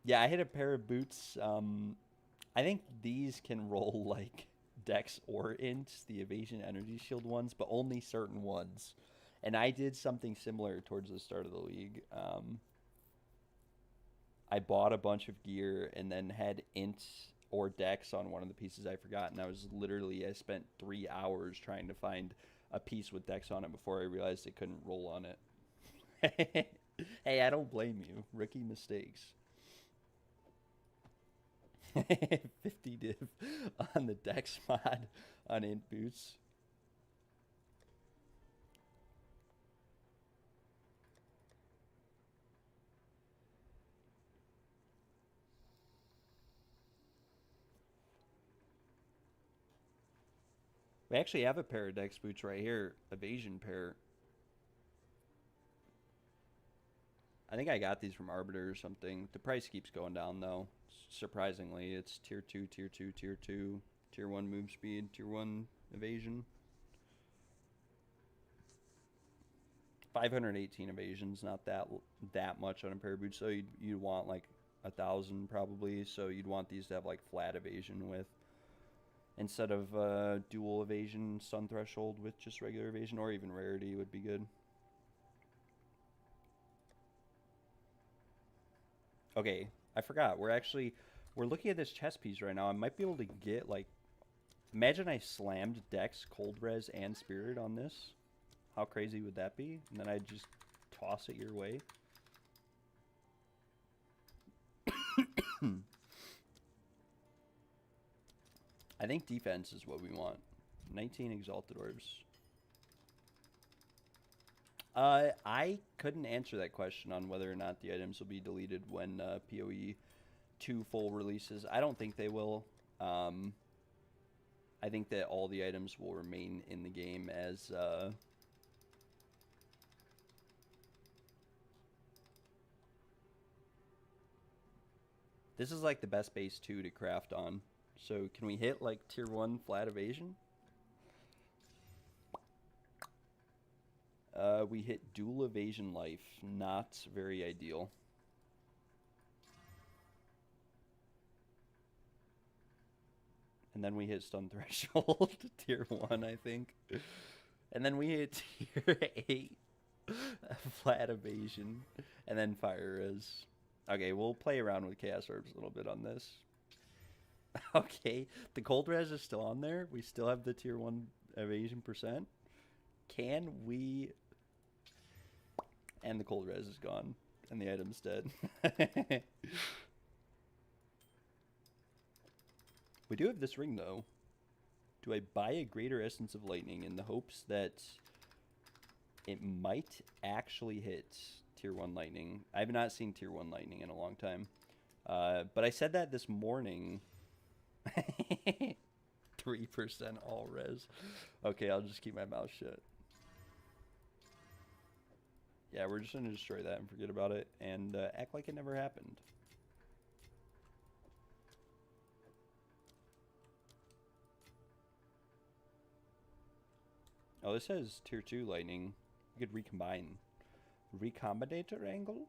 A: Yeah, I hit a pair of boots. I think these can roll like dex or ints, the evasion energy shield ones, but only certain ones. And I did something similar towards the start of the league. I bought a bunch of gear and then had int or dex on one of the pieces I forgot, and I spent 3 hours trying to find a piece with dex on it before I realized it couldn't roll on it. Hey, I don't blame you. Rookie mistakes.
D: 50 div on the Dex mod on Int Boots. We actually have a pair of Dex Boots right here. Evasion pair. I think I got these from Arbiter or something. The price keeps going down though. Surprisingly, it's tier 2, tier 2, tier 2, tier 1 move speed, tier 1 evasion. 518 evasion's not that much on a pair of boots, so you'd want like 1,000 probably. So you'd want these to have like flat evasion with, instead of dual evasion stun threshold with just regular evasion, or even rarity would be good. Okay, I forgot. We're looking at this chess piece right now. I might be able to get, like, imagine I slammed Dex, Cold Res, and Spirit on this. How crazy would that be? And then I'd just toss it your way. I think defense is what we want. 19 Exalted Orbs. I couldn't answer that question on whether or not the items will be deleted when PoE2 full releases. I don't think they will. I think that all the items will remain in the game as this is like the best base 2 to craft on. So can we hit like tier 1 flat evasion? We hit dual evasion life. Not very ideal. And then we hit stun threshold, tier 1, I think. And then we hit tier 8, flat evasion, and then fire res. Okay, we'll play around with chaos orbs a little bit on this. Okay, the cold res is still on there. We still have the tier 1 evasion percent. Can we... And the cold res is gone, and the item's dead. We do have this ring, though. Do I buy a greater essence of lightning in the hopes that it might actually hit tier 1 lightning? I have not seen tier 1 lightning in a long time. But I said that this morning. 3% all res. Okay, I'll just keep my mouth shut. Yeah, we're just going to destroy that and forget about it and act like it never happened. Oh, this has tier 2 lightning. We could recombine. Recombinator angle?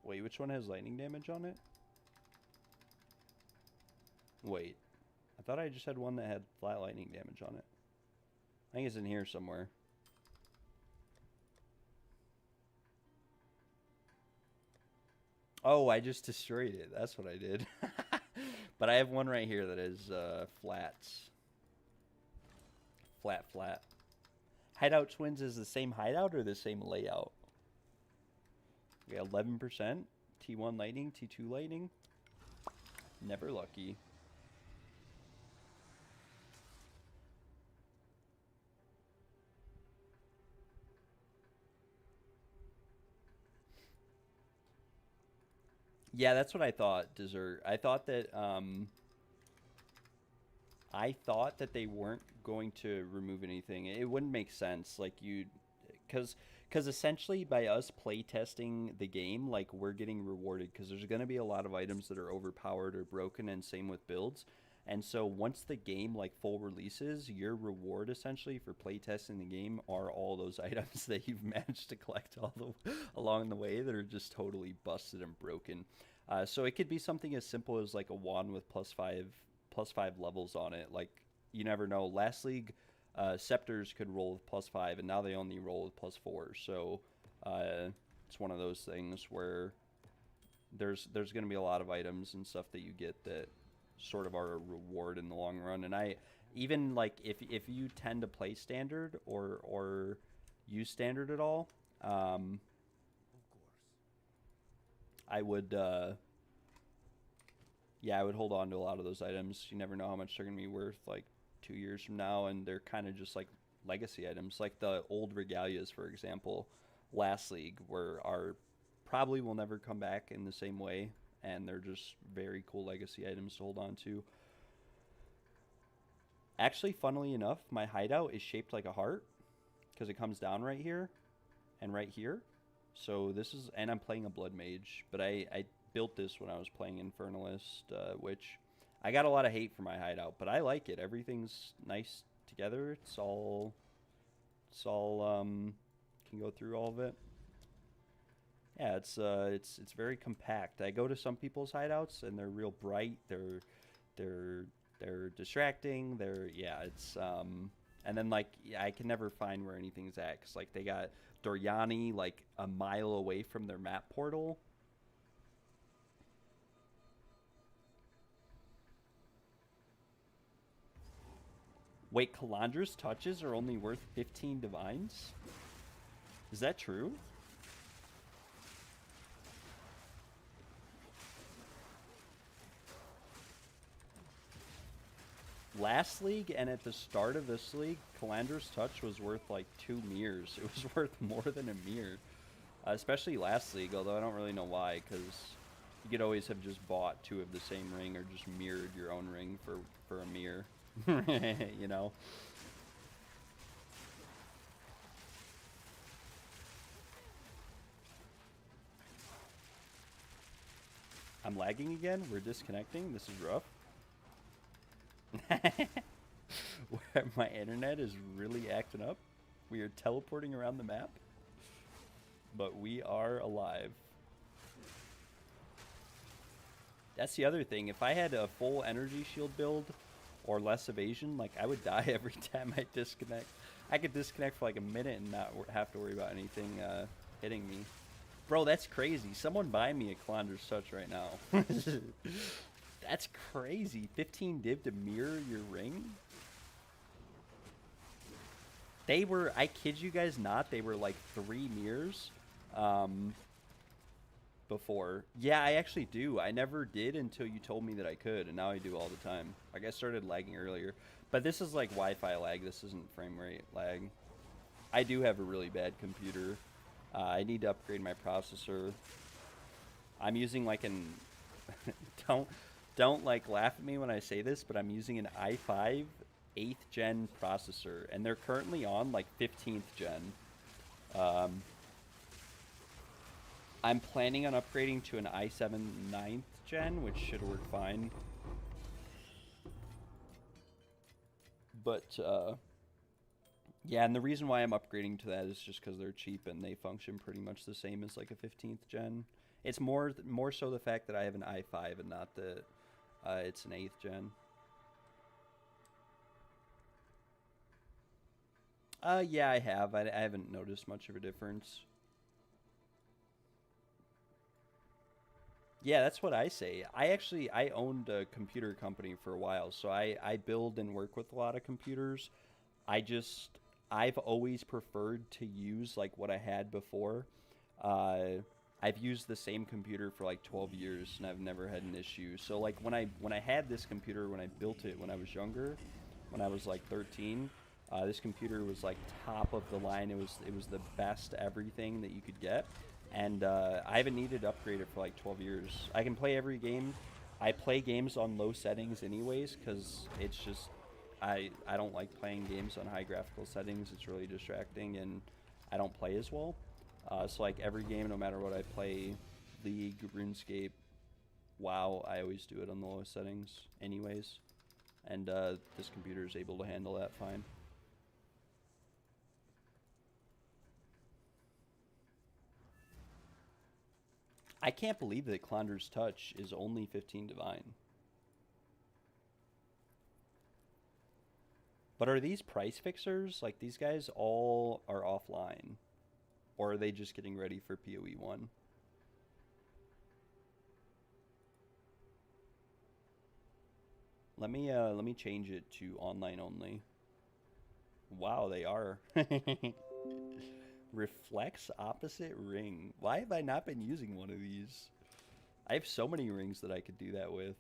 D: Wait, which one has lightning damage on it? Wait. I thought I just had one that had flat lightning damage on it. I think it's in here somewhere. Oh, I just destroyed it. That's what I did. But I have one right here that is flats. Flat. Hideout Twins is the same hideout or the same layout? We got 11%. T1 lightning, T2 lightning. Never lucky. Yeah, that's what I thought, Dessert. I thought that they weren't going to remove anything. It wouldn't make sense, like because essentially by us play testing the game, like we're getting rewarded because there's going to be a lot of items that are overpowered or broken, and same with builds. And so once the game like full releases, your reward essentially for play testing the game are all those items that you've managed to collect along the way that are just totally busted and broken. So it could be something as simple as like a wand with plus five levels on it. Like, you never know. Last league, scepters could roll with +5, and now they only roll with +4. So it's one of those things where there's going to be a lot of items and stuff that you get that sort of are a reward in the long run. And I even like if you tend to play standard or use standard at all, I would yeah, I would hold on to a lot of those items. You never know how much they're gonna be worth like 2 years from now, and they're kind of just like legacy items, like the old regalias, for example. Last league, where are probably will never come back in the same way, and they're just very cool legacy items to hold on to. Actually, funnily enough, my hideout is shaped like a heart because it comes down right here and right here. So this is, and I'm playing a blood mage, but I built this when I was playing Infernalist, which I got a lot of hate for my hideout, but I like it. Everything's nice together. It's all can go through all of it. Yeah, it's very compact. I go to some people's hideouts and they're real bright. They're distracting. Yeah, it's and then like yeah, I can never find where anything's at, 'cause like they got Doryani like a mile away from their map portal. Wait, Kalandra's touches are only worth 15 divines? Is that true? Last league and at the start of this league, Kalandra's touch was worth like 2 mirrors. It was worth more than a mirror. Especially last league, although I don't really know why, because you could always have just bought 2 of the same ring or just mirrored your own ring for a mirror. You know? I'm lagging again? We're disconnecting? This is rough. Where my internet is really acting up. We are teleporting around the map. But we are alive. That's the other thing. If I had a full energy shield build or less evasion, like I would die every time I disconnect. I could disconnect for like a minute and not have to worry about anything hitting me. Bro, that's crazy. Someone buy me a Kalandra's touch right now. That's crazy. 15 div to mirror your ring? They were, I kid you guys not, they were like 3 mirrors before. Yeah, I actually do. I never did until you told me that I could, and now I do all the time. Like, I started lagging earlier. But this is like Wi-Fi lag. This isn't frame rate lag. I do have a really bad computer. I need to upgrade my processor. I'm using like an... Don't like laugh at me when I say this, but I'm using an i5 8th gen processor, and they're currently on like 15th gen. I'm planning on upgrading to an i7 9th gen, which should work fine. But yeah, and the reason why I'm upgrading to that is just because they're cheap and they function pretty much the same as like a 15th gen. It's more so the fact that I have an i5 and not that it's an 8th gen. Yeah, I have. I haven't noticed much of a difference. Yeah, that's what I say. I owned a computer company for a while, so I build and work with a lot of computers. I've always preferred to use like what I had before. I've used the same computer for like 12 years and I've never had an issue. So like when I had this computer, when I built it when I was younger, when I was like 13, this computer was like top of the line. It was the best everything that you could get. And I haven't needed to upgrade it for like 12 years. I can play every game. I play games on low settings anyways because it's just I don't like playing games on high graphical settings. It's really distracting and I don't play as well. So like every game, no matter what I play, League, RuneScape, WoW, I always do it on the lowest settings anyways. And this computer is able to handle that fine. I can't believe that Kalandra's touch is only 15 divine. But are these price fixers? Like these guys all are offline? Or are they just getting ready for PoE 1? Let me change it to online only. Wow, they are. Reflects opposite ring. Why have I not been using one of these? I have so many rings that I could do that with.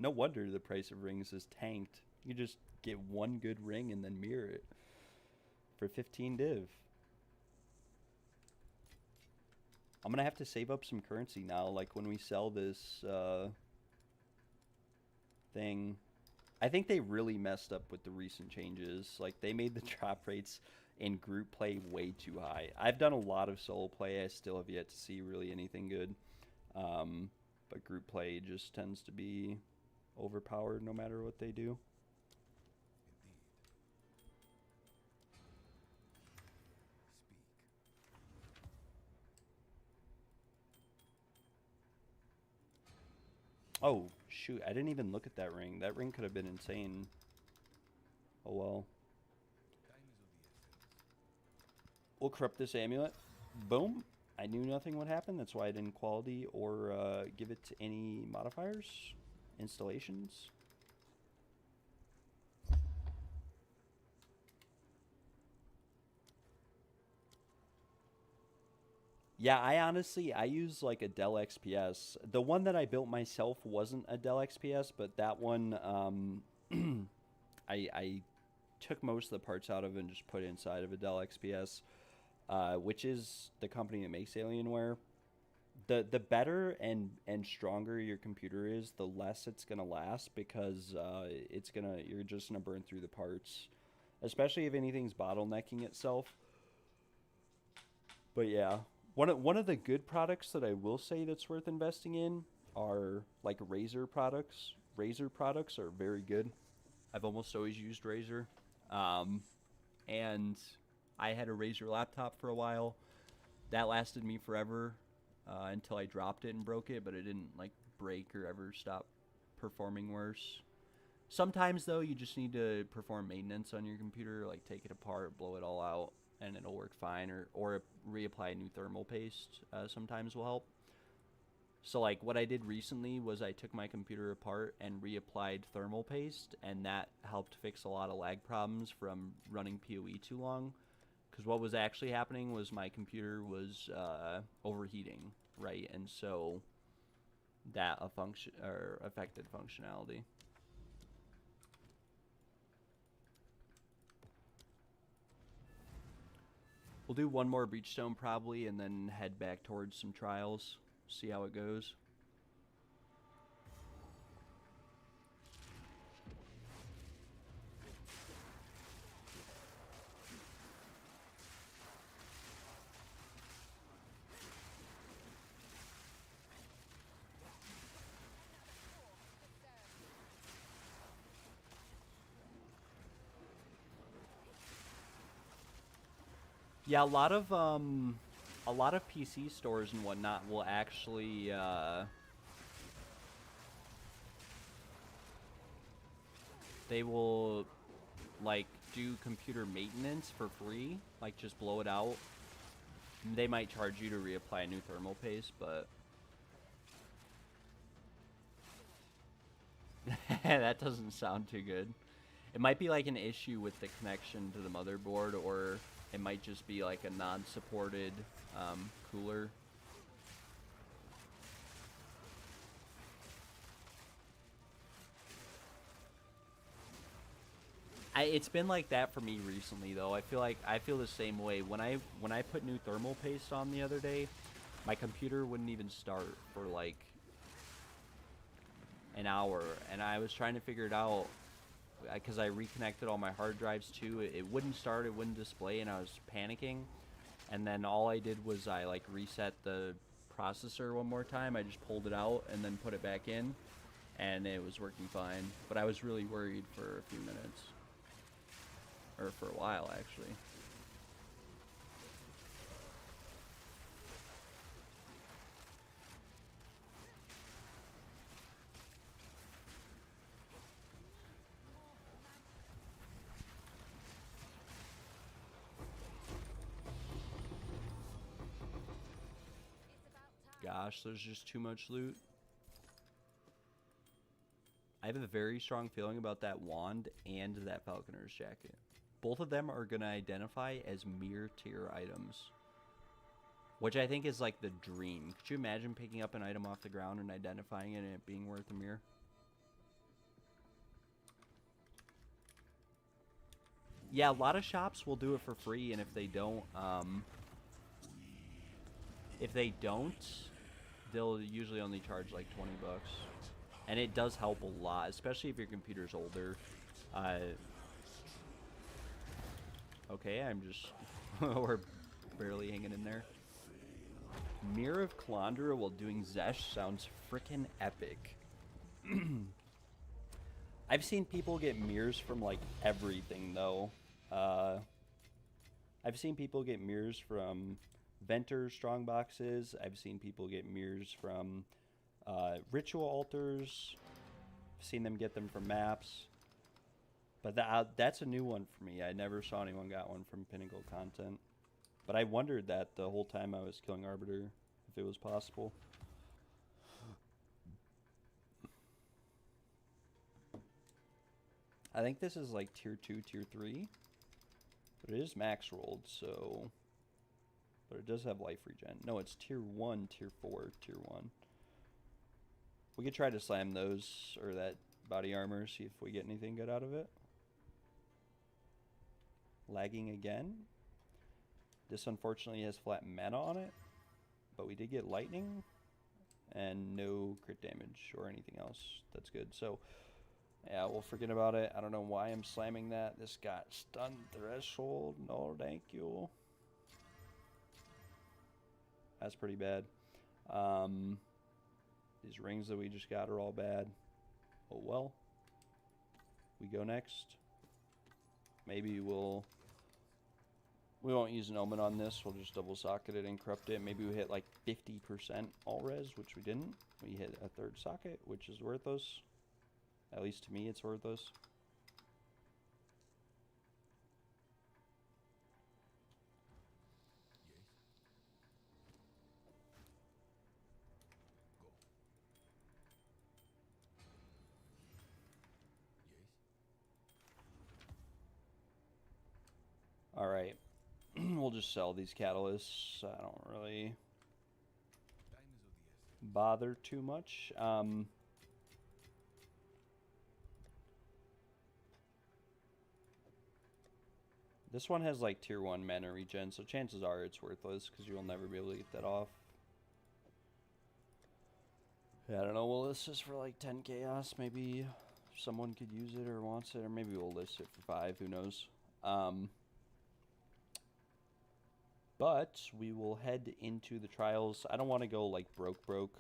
D: No wonder the price of rings is tanked. You just get one good ring and then mirror it for 15 div. I'm gonna have to save up some currency now, like when we sell this thing. I think they really messed up with the recent changes. Like, they made the drop rates in group play way too high. I've done a lot of solo play. I still have yet to see really anything good. But group play just tends to be overpowered no matter what they do. Oh, shoot. I didn't even look at that ring. That ring could have been insane. Oh, well. We'll corrupt this amulet. Boom. I knew nothing would happen. That's why I didn't quality or give it any modifiers. Installations. Yeah, I use like a Dell XPS. The one that I built myself wasn't a Dell XPS, but that one I took most of the parts out of and just put inside of a Dell XPS, which is the company that makes Alienware. The better and stronger your computer is, the less it's gonna last, because you're just gonna burn through the parts, especially if anything's bottlenecking itself. But yeah. One of the good products that I will say that's worth investing in are like Razer products. Razer products are very good. I've almost always used Razer. And I had a Razer laptop for a while. That lasted me forever until I dropped it and broke it, but it didn't like break or ever stop performing worse. Sometimes though, you just need to perform maintenance on your computer, like take it apart, blow it all out, and it'll work fine, or reapply a new thermal paste sometimes will help. So like what I did recently was I took my computer apart and reapplied thermal paste, and that helped fix a lot of lag problems from running PoE too long. Because what was actually happening was my computer was overheating, right? And so that affected functionality. We'll do one more Breachstone probably, and then head back towards some trials. See how it goes. Yeah, a lot of PC stores and whatnot will actually they will like do computer maintenance for free, like just blow it out. They might charge you to reapply a new thermal paste, but that doesn't sound too good. It might be like an issue with the connection to the motherboard, or it might just be like a non-supported cooler. It's been like that for me recently, though. I feel the same way. When I put new thermal paste on the other day, my computer wouldn't even start for like an hour, and I was trying to figure it out because I reconnected all my hard drives too. It wouldn't start, it wouldn't display, and I was panicking. And then all I did was I like reset the processor one more time. I just pulled it out and then put it back in, and it was working fine. But I was really worried for a few minutes, or for a while actually. Gosh, there's just too much loot. I have a very strong feeling about that wand and that falconer's jacket. Both of them are going to identify as mere tier items, which I think is like the dream. Could you imagine picking up an item off the ground and identifying it and it being worth a mirror? Yeah, a lot of shops will do it for free, and if they don't, they'll usually only charge like 20 bucks. And it does help a lot, especially if your computer's older. Okay, I'm just... we're barely hanging in there. Mirror of Calandra while doing Zesh sounds frickin' epic. I've seen people get mirrors from, like, everything, though. I've seen people get mirrors from Venter strongboxes. I've seen people get mirrors from ritual altars. I've seen them get them from maps. But that's a new one for me. I never saw anyone got one from Pinnacle content. But I wondered that the whole time I was killing Arbiter, if it was possible. I think this is like tier 2, tier 3. But it is max rolled, so... But it does have life regen. No, it's tier 1, tier 4, tier 1. We could try to slam those, or that body armor, see if we get anything good out of it. Lagging again. This unfortunately has flat mana on it. But we did get lightning. And no crit damage or anything else. That's good. So... yeah, we'll forget about it. I don't know why I'm slamming that. This got stun threshold. No, thank you. That's pretty bad. These rings that we just got are all bad. Oh well. We go next. Maybe we won't use an omen on this. We'll just double socket it and corrupt it. Maybe we hit like 50% all res, which we didn't. We hit a third socket, which is worthless. At least to me, it's worthless. Alright. We'll just sell these catalysts. I don't really bother too much. This one has like tier 1 mana regen, so chances are it's worthless because you'll never be able to get that off. Yeah, I don't know, we'll list this for like 10 chaos. Maybe someone could use it or wants it, or maybe we'll list it for 5, who knows. But we will head into the trials. I don't want to go like broke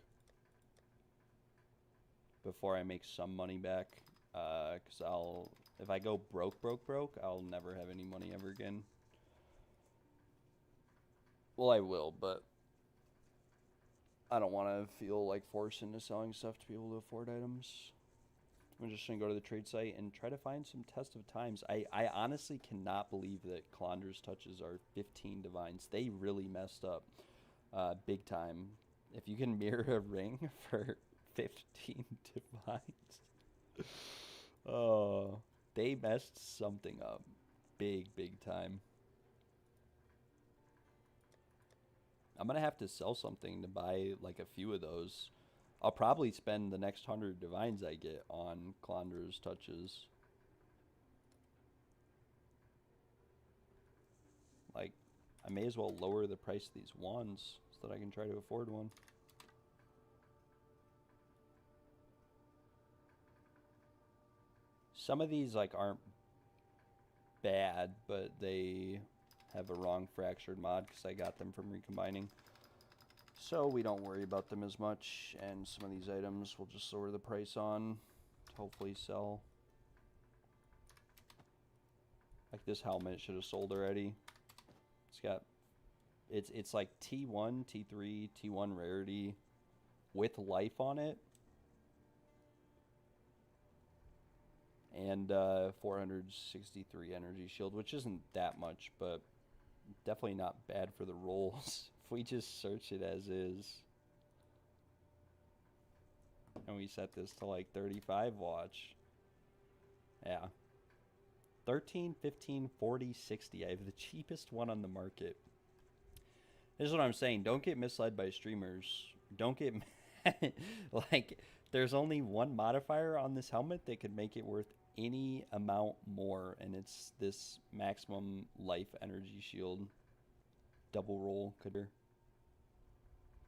D: before I make some money back, because if I go broke, I'll never have any money ever again. Well, I will, but I don't want to feel like forced into selling stuff to be able to afford items. I'm just going to go to the trade site and try to find some test of times. I honestly cannot believe that Calandra's touches are 15 divines. They really messed up big time. If you can mirror a ring for 15 divines. Oh, they messed something up. Big time. I'm going to have to sell something to buy like a few of those. I'll probably spend the next 100 divines I get on Calandra's touches. Like, I may as well lower the price of these wands so that I can try to afford one. Some of these like aren't bad, but they have a wrong fractured mod because I got them from recombining. So we don't worry about them as much, and some of these items we'll just lower the price on to hopefully sell. Like this helmet should have sold already. It's got it's like T1, T3, T1 rarity with life on it. And 463 energy shield, which isn't that much, but definitely not bad for the rolls. If we just search it as is, and we set this to like 35, watch. Yeah. 13, 15, 40, 60. I have the cheapest one on the market. This is what I'm saying. Don't get misled by streamers. Don't get like, there's only one modifier on this helmet that could make it worth any amount more, and it's this maximum life energy shield. Double roll could.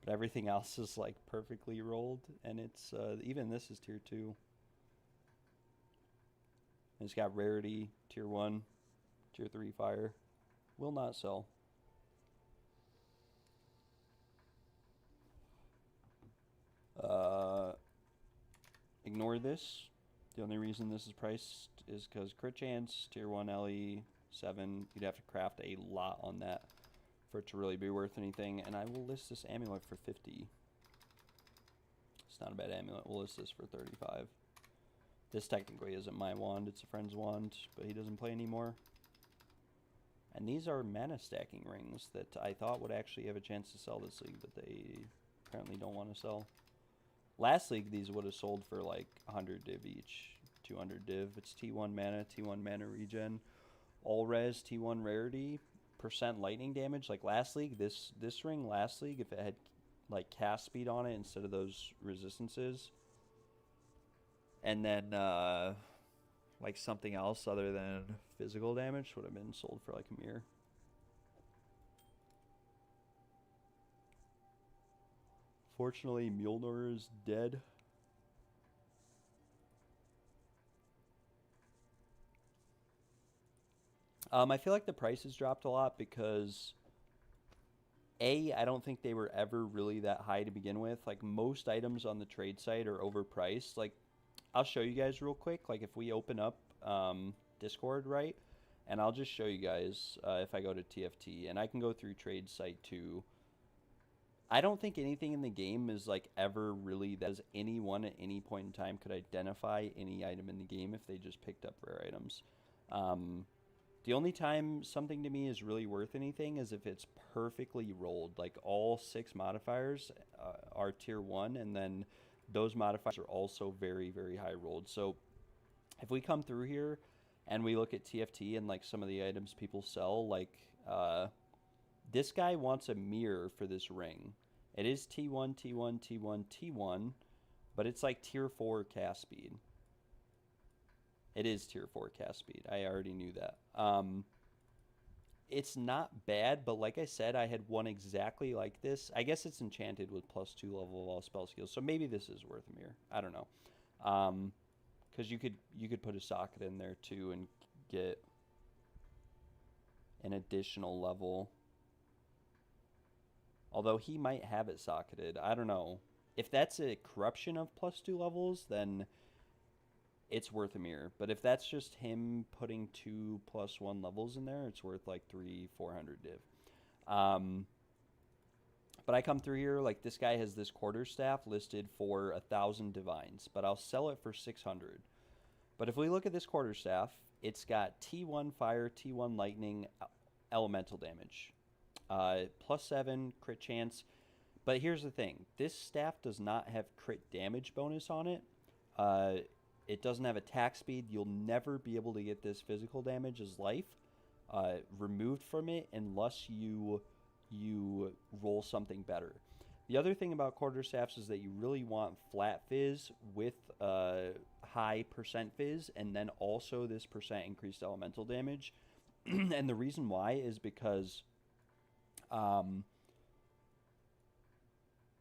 D: But everything else is like perfectly rolled, and it's even this is tier 2. And it's got rarity, tier 1, tier 3 fire. Will not sell. Ignore this. The only reason this is priced is because crit chance, tier 1 LE, 7. You'd have to craft a lot on that for it to really be worth anything. And I will list this amulet for 50. It's not a bad amulet. We'll list this for 35. This technically isn't my wand. It's a friend's wand, but he doesn't play anymore. And these are mana stacking rings that I thought would actually have a chance to sell this league, but they apparently don't want to sell. Last league, these would have sold for like 100 div each, 200 div. It's T1 mana regen, all res, T1 rarity, percent lightning damage. Like last league, this ring last league, if it had like cast speed on it instead of those resistances, and then like something else other than physical damage, would have been sold for like a mirror. Fortunately, Mjolnir is dead. I feel like the prices dropped a lot because I don't think they were ever really that high to begin with. Like most items on the trade site are overpriced. Like I'll show you guys real quick. Like if we open up Discord, right? And I'll just show you guys if I go to TFT, and I can go through trade site too. I don't think anything in the game is like ever really that as anyone at any point in time could identify any item in the game if they just picked up rare items. The only time something to me is really worth anything is if it's perfectly rolled. Like all 6 modifiers are tier 1, and then those modifiers are also very, very high rolled. So if we come through here and we look at TFT and like some of the items people sell, like this guy wants a mirror for this ring. It is T1, T1, T1, T1, but it's like tier 4 cast speed. It is tier 4 cast speed. I already knew that. It's not bad, but like I said, I had one exactly like this. I guess it's enchanted with +2 level of all spell skills, so maybe this is worth a mirror. I don't know. Because you could put a socket in there too and get an additional level. Although he might have it socketed. I don't know. If that's a corruption of +2 levels, then it's worth a mirror. But if that's just him putting 2 +1 levels in there, it's worth like 300-400 div. But I come through here, like this guy has this quarterstaff listed for 1,000 divines, but I'll sell it for 600. But if we look at this quarterstaff, it's got T1 fire, T1 lightning, elemental damage. +7 crit chance. But here's the thing. This staff does not have crit damage bonus on it. It doesn't have attack speed. You'll never be able to get this physical damage as life removed from it unless you roll something better. The other thing about quarterstaffs is that you really want flat fizz with high percent fizz, and then also this percent increased elemental damage. And the reason why is because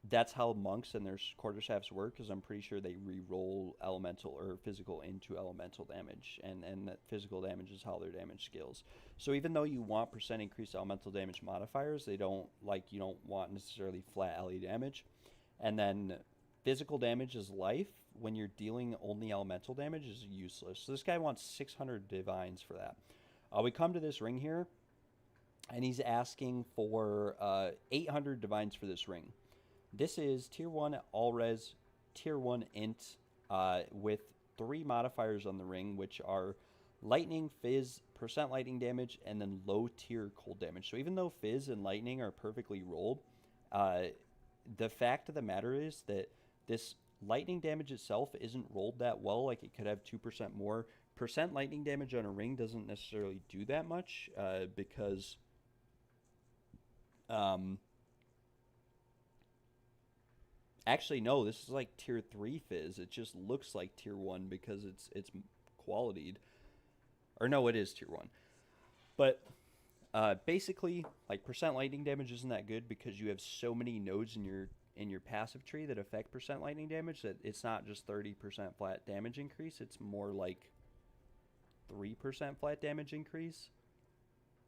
D: that's how monks and their quarterstaffs work, because I'm pretty sure they re-roll elemental or physical into elemental damage, and that physical damage is how their damage scales. So even though you want percent increased elemental damage modifiers, you don't want necessarily flat LE damage. And then physical damage is life. When you're dealing only elemental damage is useless. So this guy wants 600 divines for that. We come to this ring here, and he's asking for 800 divines for this ring. This is tier 1 all res, tier 1 int with 3 modifiers on the ring, which are lightning, fizz, percent lightning damage, and then low tier cold damage. So even though fizz and lightning are perfectly rolled, the fact of the matter is that this lightning damage itself isn't rolled that well. Like it could have 2% more. Percent lightning damage on a ring doesn't necessarily do that much because actually, no, this is like tier 3 fizz. It just looks like tier 1 because it's qualityed. Or no, it is tier 1. But basically, like, percent lightning damage isn't that good because you have so many nodes in your passive tree that affect percent lightning damage that it's not just 30% flat damage increase, it's more like 3% flat damage increase.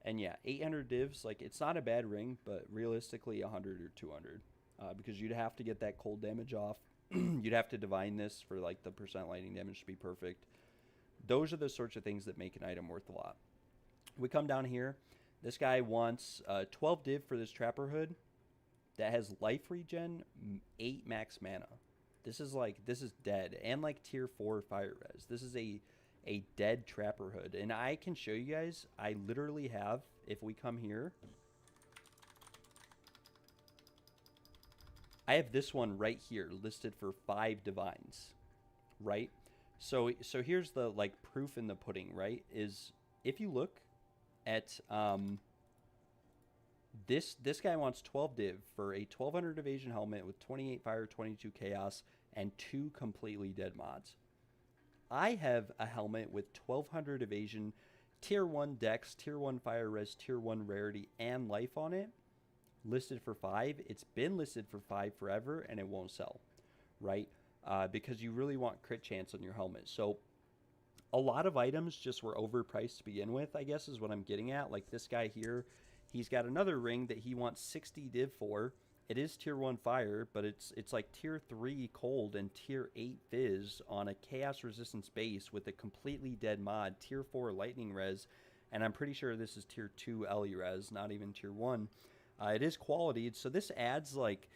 D: And yeah, 800 divs, like, it's not a bad ring, but realistically 100 or 200. Because you'd have to get that cold damage off. You'd have to divine this for, like, the percent lightning damage to be perfect. Those are the sorts of things that make an item worth a lot. We come down here. This guy wants 12 div for this Trapper Hood that has life regen, 8 max mana. This is dead. And, like, tier 4 fire res. This is a dead Trapper Hood. And I can show you guys, I literally have, if we come here, I have this one right here listed for 5 divines, right? So here's the, like, proof in the pudding, right? Is if you look at this guy wants 12 div for a 1200 evasion helmet with 28 fire, 22 chaos, and 2 completely dead mods. I have a helmet with 1200 evasion, tier 1 dex, tier 1 fire res, tier 1 rarity, and life on it, listed for 5. It's been listed for 5 forever, and it won't sell, right? Because you really want crit chance on your helmet. So a lot of items just were overpriced to begin with, I guess is what I'm getting at. Like this guy here, he's got another ring that he wants 60 div for. It is tier 1 fire, but it's like tier 3 cold and tier 8 fizz on a chaos resistance base with a completely dead mod, tier 4 lightning res, and I'm pretty sure this is tier 2 LE res, not even tier 1. It is qualityed, so this adds like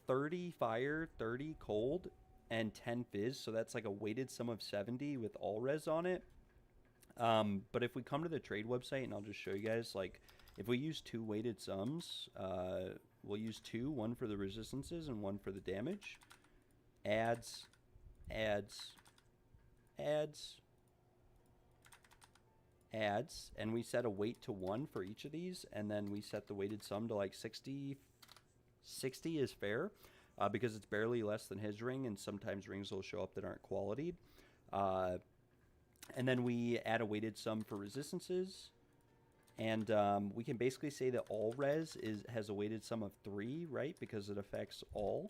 D: 30 fire, 30 cold, and 10 fizz, so that's like a weighted sum of 70 with all res on it. But if we come to the trade website, and I'll just show you guys, like, if we use 2 weighted sums, we'll use 2, one for the resistances and one for the damage. Adds, and we set a weight to 1 for each of these, and then we set the weighted sum to like 60. 60 is fair, because it's barely less than his ring, and sometimes rings will show up that aren't qualityed. And then we add a weighted sum for resistances, and we can basically say that all res has a weighted sum of 3, right, because it affects all.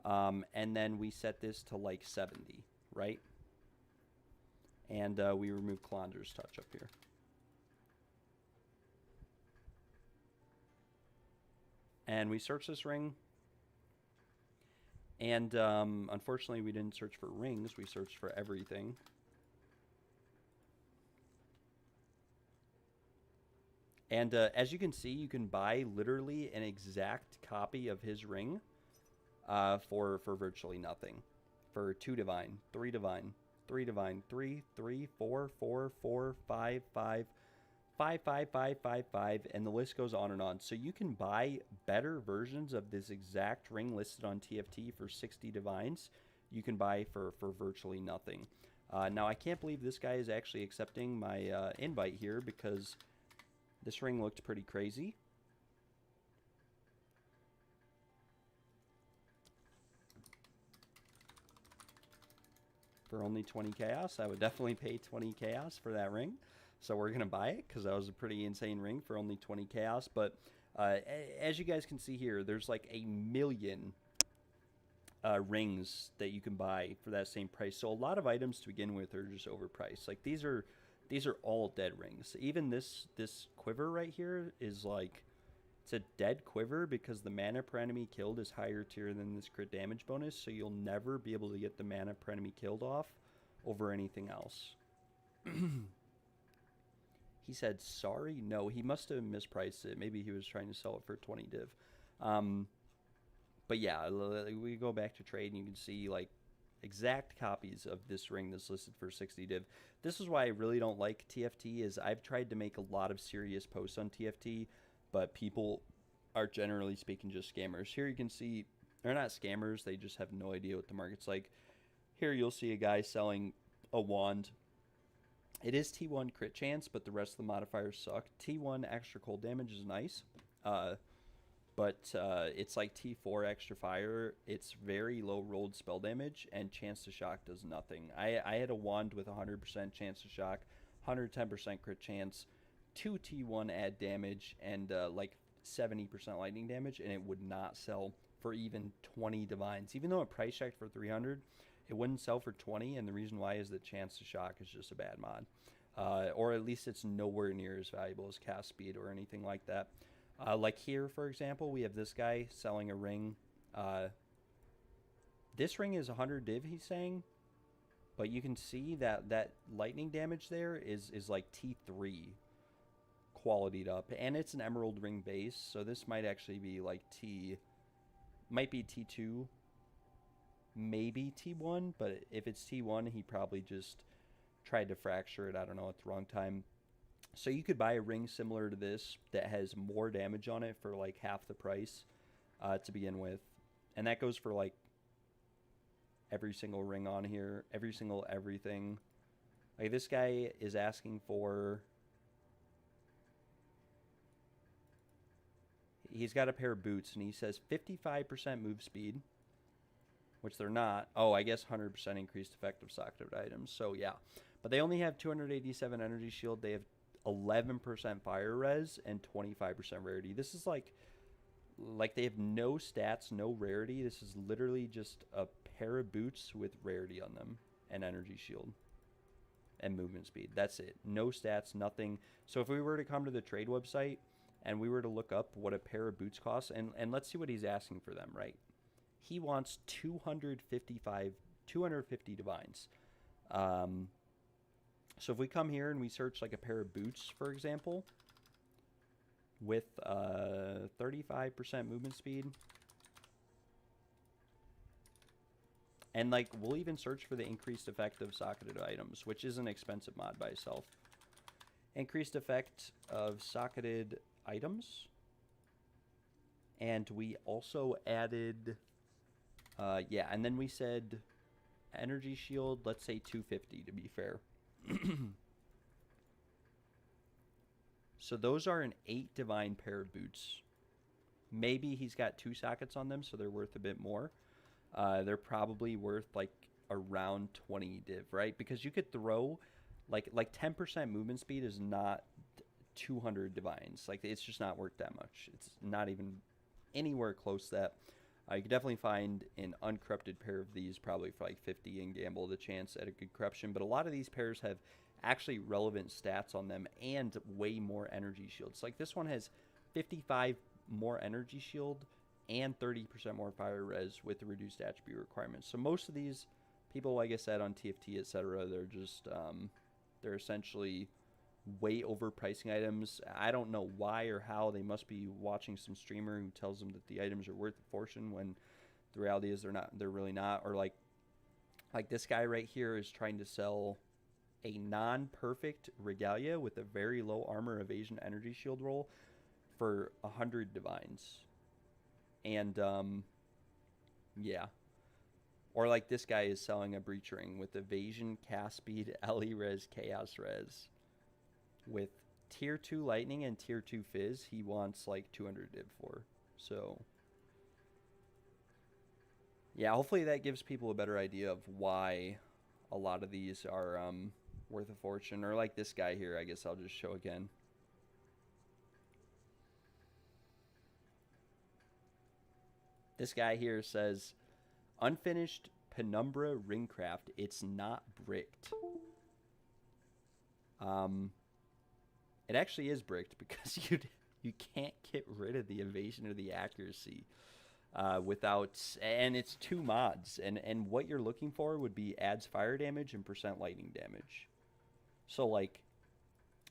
D: And then we set this to like 70, right? And we remove Kalandra's touch up here. And we search this ring. And unfortunately, we didn't search for rings. We searched for everything. And as you can see, you can buy literally an exact copy of his ring for virtually nothing. For 2 divine, 3 divine, 3 divine, 3, 3, 4, 4, 4, 5, 5, 5, 5, 5, 5, 5, and the list goes on and on. So you can buy better versions of this exact ring listed on TFT for 60 divines. You can buy for virtually nothing. Now, I can't believe this guy is actually accepting my invite here, because this ring looked pretty crazy. For only 20 chaos, I would definitely pay 20 chaos for that ring. So we're going to buy it, because that was a pretty insane ring for only 20 chaos. But as you guys can see here, there's like a million rings that you can buy for that same price. So a lot of items to begin with are just overpriced. Like these are all dead rings. Even this quiver right here is like, it's a dead quiver because the mana per enemy killed is higher tier than this crit damage bonus, so you'll never be able to get the mana per enemy killed off over anything else. He said sorry? No, he must have mispriced it. Maybe he was trying to sell it for 20 div. But yeah, we go back to trade and you can see like exact copies of this ring that's listed for 60 div. This is why I really don't like TFT, is I've tried to make a lot of serious posts on TFT, but people are generally speaking just scammers. Here you can see, they're not scammers, they just have no idea what the market's like. Here you'll see a guy selling a wand. It is T1 crit chance, but the rest of the modifiers suck. T1 extra cold damage is nice. but it's like T4 extra fire. It's very low rolled spell damage, and chance to shock does nothing. I had a wand with 100% chance to shock, 110% crit chance, 2 T1 add damage, and like 70% lightning damage, and it would not sell for even 20 divines. Even though it price checked for 300, it wouldn't sell for 20, and the reason why is that chance to shock is just a bad mod. Or at least it's nowhere near as valuable as cast speed or anything like that. Like here, for example, we have this guy selling a ring. This ring is 100 div, he's saying. But you can see that that lightning damage there is like T3 qualityed up. And it's an emerald ring base, so this might actually be like might be T2, maybe T1. But if it's T1, he probably just tried to fracture it, I don't know, at the wrong time. So you could buy a ring similar to this that has more damage on it for like half the price to begin with. And that goes for like every single ring on here, every single everything. Like this guy is asking for... He's got a pair of boots and he says 55% move speed, which they're not. Oh, I guess 100% increased effective socketed items. So yeah, but they only have 287 energy shield. They have 11% fire res and 25% rarity. This is like they have no stats, no rarity. This is literally just a pair of boots with rarity on them and energy shield and movement speed. That's it. No stats, nothing. So if we were to come to the trade website and we were to look up what a pair of boots costs, and let's see what he's asking for them, right? He wants 250 divines. So if we come here and we search like a pair of boots, for example, with 35% movement speed, and like we'll even search for the increased effect of socketed items, which is an expensive mod by itself. Increased effect of socketed items, and we also added, yeah, and then we said energy shield, let's say 250 to be fair. So those are an 8 divine pair of boots. Maybe he's got 2 sockets on them, so they're worth a bit more. They're probably worth like around 20 div, right? Because you could throw like 10% movement speed is not 200 divines. Like it's just not worth that much. It's not even anywhere close to that. You could definitely find an uncorrupted pair of these probably for like 50 and gamble the chance at a good corruption. But a lot of these pairs have actually relevant stats on them and way more energy shields. Like this one has 55 more energy shield and 30% more fire res with the reduced attribute requirements. So most of these people, like I said, on TFT, etc., they're just, they're essentially way overpricing items. I don't know why or how. They must be watching some streamer who tells them that the items are worth a fortune when the reality is they're not. They're really not. Or like this guy right here is trying to sell a non-perfect regalia with a very low armor evasion energy shield roll for 100 divines. And yeah. Or like this guy is selling a breach ring with evasion, cast speed, LE res, chaos res. With tier 2 lightning and tier 2 fizz, he wants like 200 div for. So yeah, hopefully that gives people a better idea of why a lot of these are worth a fortune. Or like this guy here, I guess I'll just show again. This guy here says, unfinished penumbra ringcraft. It's not bricked. It actually is bricked because you can't get rid of the evasion or the accuracy without, and it's 2 mods, and what you're looking for would be adds fire damage and % lightning damage. So like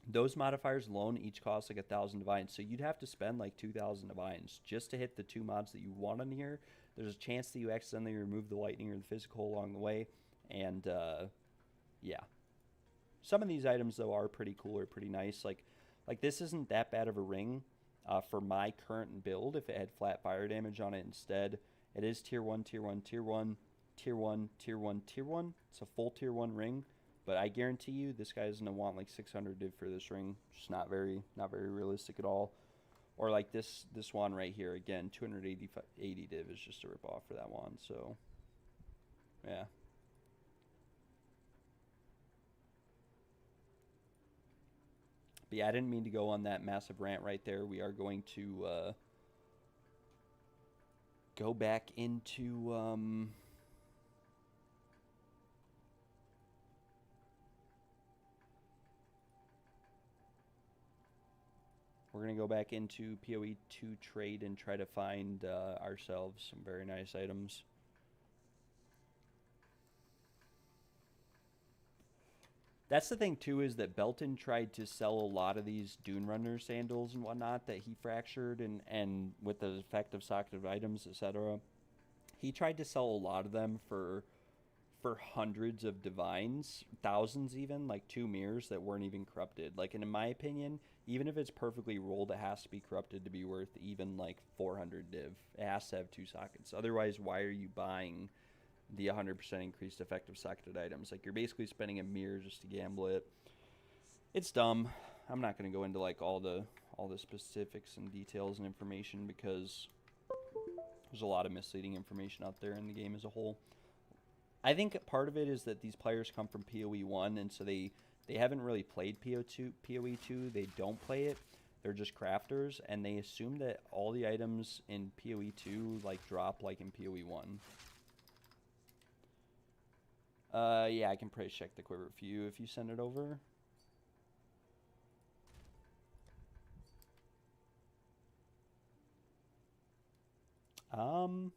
D: those modifiers alone each cost like 1,000 divines, so you'd have to spend like 2,000 divines just to hit the 2 mods that you want on here. There's a chance that you accidentally remove the lightning or the physical along the way, and yeah. Some of these items, though, are pretty cool or pretty nice. Like this isn't that bad of a ring for my current build. If it had flat fire damage on it instead, it is tier 1, tier 1, tier 1, tier 1, tier 1, tier 1. It's a full tier 1 ring, but I guarantee you this guy is going to want like 600 div for this ring. Just not very realistic at all. Or like this one right here, again, 280 div is just a ripoff for that one, so yeah. But yeah, I didn't mean to go on that massive rant right there. We are going to go back into we're going to go back into PoE2 trade and try to find ourselves some very nice items. That's the thing, too, is that Belton tried to sell a lot of these Dune Runner sandals and whatnot that he fractured, and with the effect of socketed items, etc. He tried to sell a lot of them for hundreds of divines, thousands even, like 2 mirrors that weren't even corrupted. Like, and in my opinion, even if it's perfectly rolled, it has to be corrupted to be worth even like 400 div. It has to have 2 sockets. Otherwise, why are you buying the 100% increased effective socketed items? Like, you're basically spending a mirror just to gamble it. It's dumb. I'm not going to go into like all the specifics and details and information because there's a lot of misleading information out there in the game as a whole. I think part of it is that these players come from PoE1, and so they haven't really played PoE2. They don't play it. They're just crafters, and they assume that all the items in PoE2 like drop like in PoE1. Yeah, I can price check the quiver for you if you send it over. Can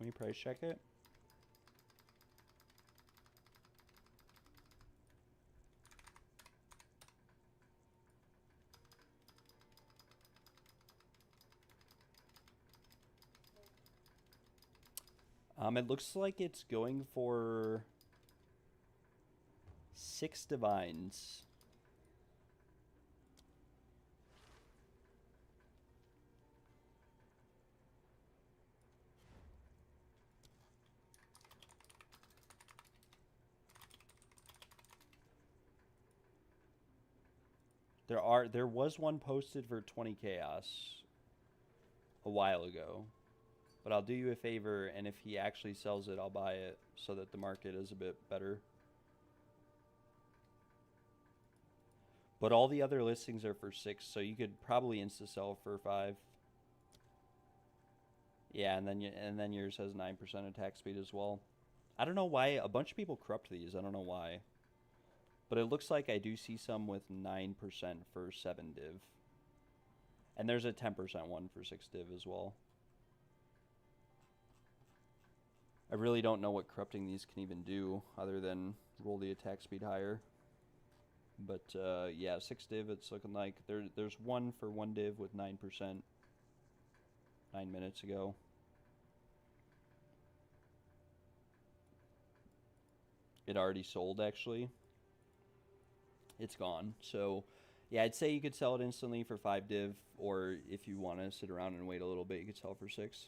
D: we price check it? It looks like it's going for 6 divines. There was one posted for 20 chaos a while ago. But I'll do you a favor, and if he actually sells it, I'll buy it so that the market is a bit better. But all the other listings are for 6, so you could probably insta-sell for 5. Yeah, and then yours has 9% attack speed as well. I don't know why. A bunch of people corrupt these. I don't know why. But it looks like I do see some with 9% for 7 div. And there's a 10% one for 6 div as well. I really don't know what corrupting these can even do other than roll the attack speed higher. But yeah, 6 div, it's looking like there's one for 1 div with 9% 9 minutes ago. It already sold, actually. It's gone. So yeah, I'd say you could sell it instantly for 5 div, or if you want to sit around and wait a little bit, you could sell for 6.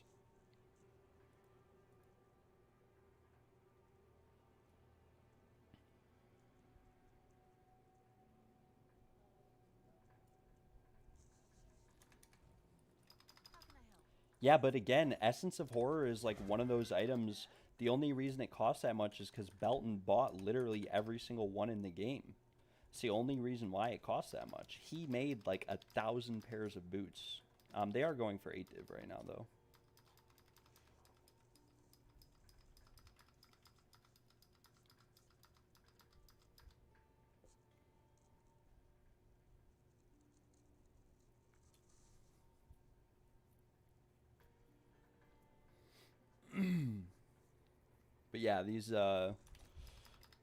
D: Yeah, but again, Essence of Horror is like one of those items. The only reason it costs that much is because Belton bought literally every single one in the game. It's the only reason why it costs that much. He made like 1,000 pairs of boots. They are going for 8 div right now, though. But yeah, these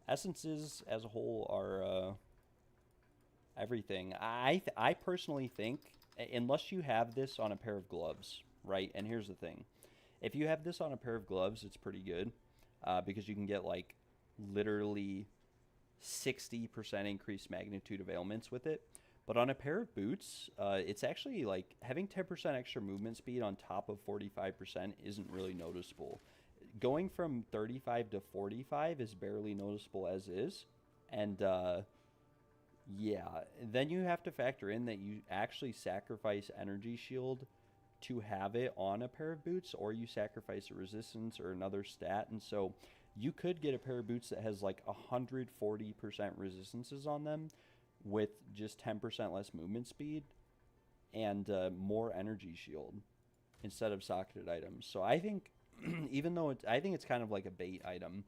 D: essences as a whole are everything. I personally think, unless you have this on a pair of gloves, right? And here's the thing. If you have this on a pair of gloves, it's pretty good because you can get like literally 60% increased magnitude of ailments with it. But on a pair of boots, it's actually like having 10% extra movement speed on top of 45% isn't really noticeable. Going from 35 to 45 is barely noticeable as is. And Yeah, then you have to factor in that you actually sacrifice energy shield to have it on a pair of boots, or you sacrifice a resistance or another stat, and so you could get a pair of boots that has like 140% resistances on them with just 10% less movement speed and more energy shield instead of socketed items. So I think, even though I think it's kind of like a bait item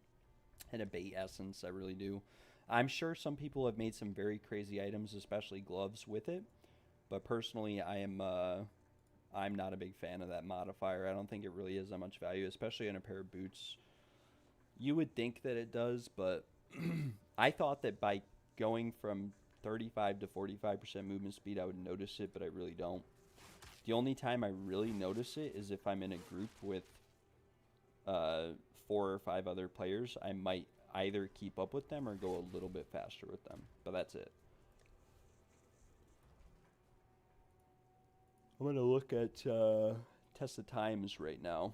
D: and a bait essence, I really do. I'm sure some people have made some very crazy items, especially gloves, with it. But personally, I'm not a big fan of that modifier. I don't think it really has that much value, especially in a pair of boots. You would think that it does, but I thought that by going from 35 to 45% movement speed, I would notice it, but I really don't. The only time I really notice it is if I'm in a group with 4 or 5 other players. I might either keep up with them or go a little bit faster with them, but that's it. I'm going to look at Test of Times right now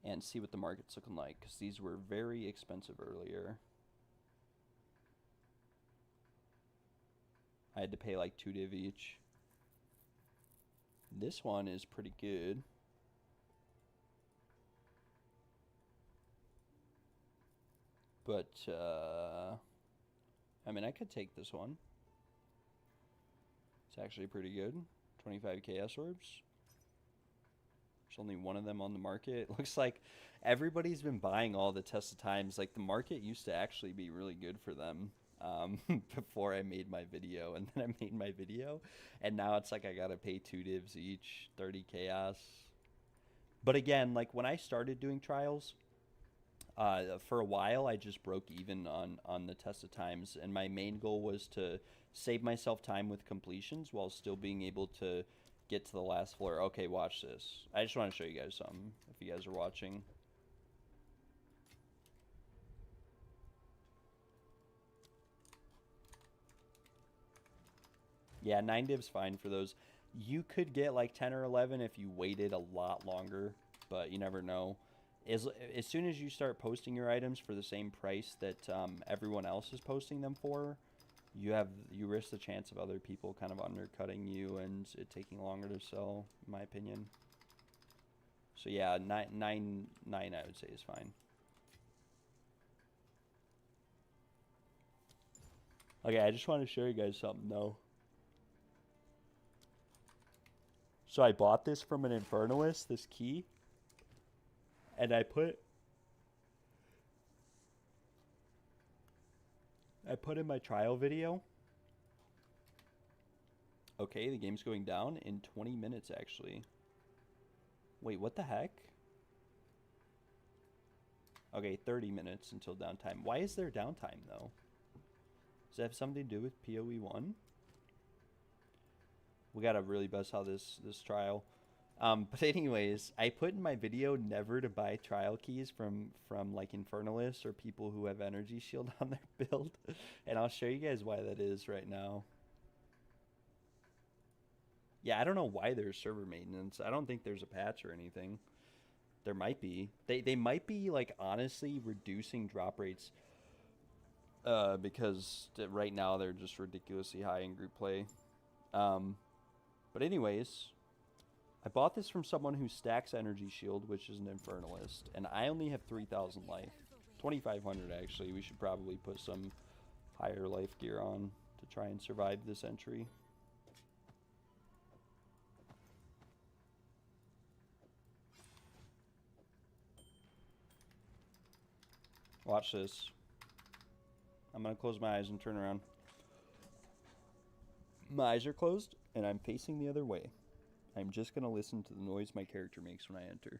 D: and see what the market's looking like, because these were very expensive earlier. I had to pay like 2 div each. This one is pretty good. But, I mean, I could take this one. It's actually pretty good. 25 chaos orbs. There's only one of them on the market. It looks like everybody's been buying all the Test of Times. Like, the market used to actually be really good for them before I made my video. And then I made my video. And now it's like I gotta pay 2 divs each, 30 chaos. But again, like, when I started doing trials, for a while, I just broke even on the Test of Times, and my main goal was to save myself time with completions while still being able to get to the last floor. Okay, watch this. I just want to show you guys something, if you guys are watching. Yeah, 9 divs fine for those. You could get like 10 or 11 if you waited a lot longer, but you never know. As soon as you start posting your items for the same price that everyone else is posting them for, you risk the chance of other people kind of undercutting you and it taking longer to sell, in my opinion. So yeah, 9 I would say is fine. Okay, I just want to show you guys something though. So I bought this from an Infernalist, this key, and I put in my trial video. Okay, the game's going down in 20 minutes, actually. Wait, what the heck? Okay, 30 minutes until downtime. Why is there downtime, though? Does that have something to do with PoE 1? We gotta really bust out this trial. But anyways, I put in my video never to buy trial keys from like Infernalists or people who have energy shield on their build. And I'll show you guys why that is right now. Yeah, I don't know why there's server maintenance. I don't think there's a patch or anything. There might be. They might be like honestly reducing drop rates because right now they're just ridiculously high in group play. But anyways, I bought this from someone who stacks energy shield, which is an Infernalist, and I only have 3,000 life. 2,500 actually. We should probably put some higher life gear on to try and survive this entry. Watch this. I'm going to close my eyes and turn around. My eyes are closed, and I'm facing the other way. I'm just going to listen to the noise my character makes when I enter.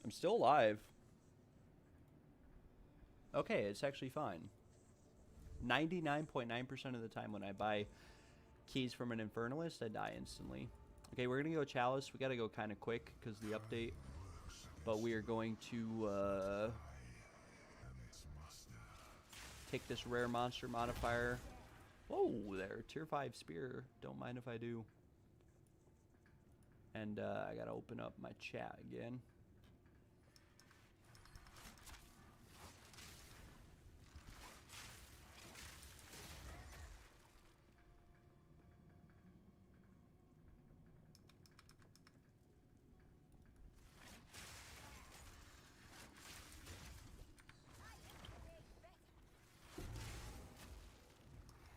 D: I'm still alive. Okay, it's actually fine. 99.9% of the time when I buy keys from an Infernalist, I die instantly. Okay, we're going to go Chalice. We got to go kind of quick because the update. But we are going to take this rare monster modifier. Whoa there, tier 5 spear. Don't mind if I do. And I gotta open up my chat again.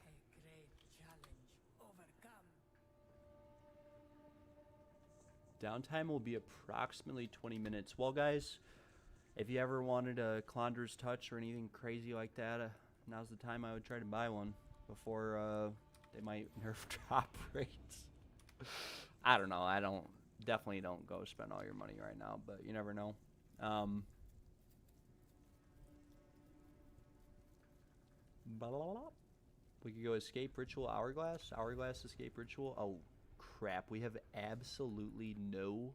B: A great challenge overcome.
D: Downtime will be approximately 20 minutes. Well, guys, if you ever wanted a Clonder's Touch or anything crazy like that, now's the time I would try to buy one before they might nerf drop rates. I don't know. Definitely don't go spend all your money right now, but you never know. We could go Escape Ritual Hourglass. Hourglass Escape Ritual. Oh, crap. We have absolutely no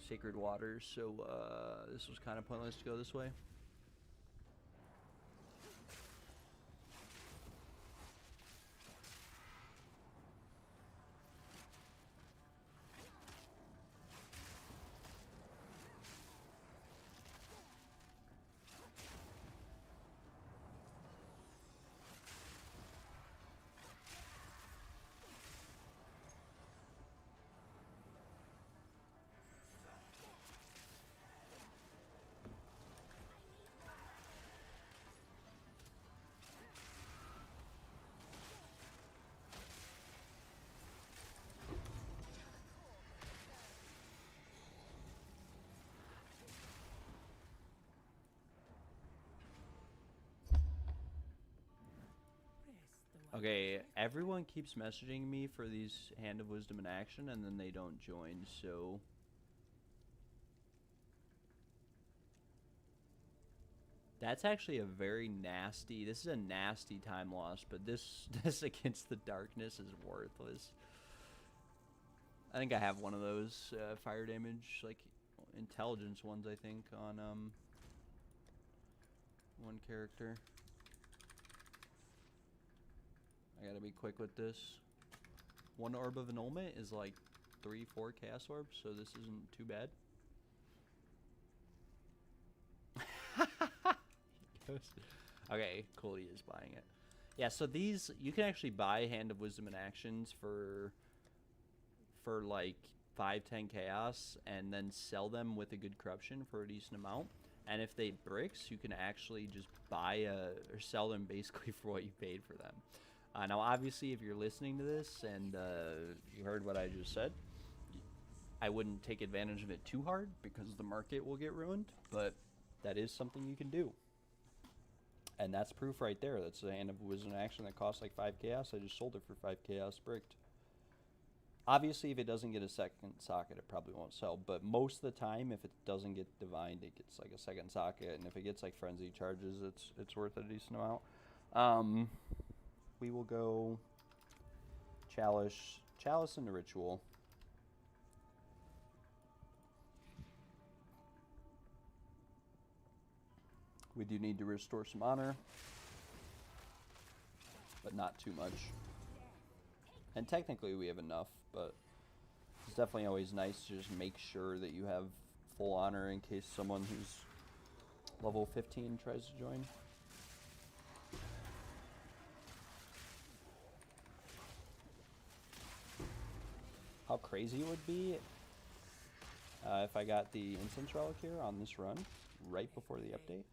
D: Sacred Waters, so this was kind of pointless to go this way. Okay, everyone keeps messaging me for these Hand of Wisdom in action, and then they don't join, so... That's actually a very nasty... This is a nasty time loss, but this against the darkness is worthless. I think I have one of those fire damage, like, intelligence ones, I think, on one character. I gotta be quick with this. One Orb of Annulment is like 3-4 Chaos Orbs, so this isn't too bad. Okay, cool, he is buying it. Yeah, so these, you can actually buy Hand of Wisdom in actions for like 5-10 Chaos, and then sell them with a good corruption for a decent amount. And if they bricks, you can actually just buy or sell them basically for what you paid for them. Now, obviously, if you're listening to this and you heard what I just said, I wouldn't take advantage of it too hard because the market will get ruined, but that is something you can do. And that's proof right there. That's a Hand of Wisdom action that costs like 5 Chaos. I just sold it for 5 Chaos bricked. Obviously, if it doesn't get a second socket, it probably won't sell. But most of the time, if it doesn't get divined, it gets like a second socket. And if it gets like frenzy charges, it's worth a decent amount. We will go Chalice into Ritual. We do need to restore some honor, but not too much. And technically we have enough, but it's definitely always nice to just make sure that you have full honor in case someone who's level 15 tries to join. How crazy it would be if I got the Incense Relic here on this run right before the update.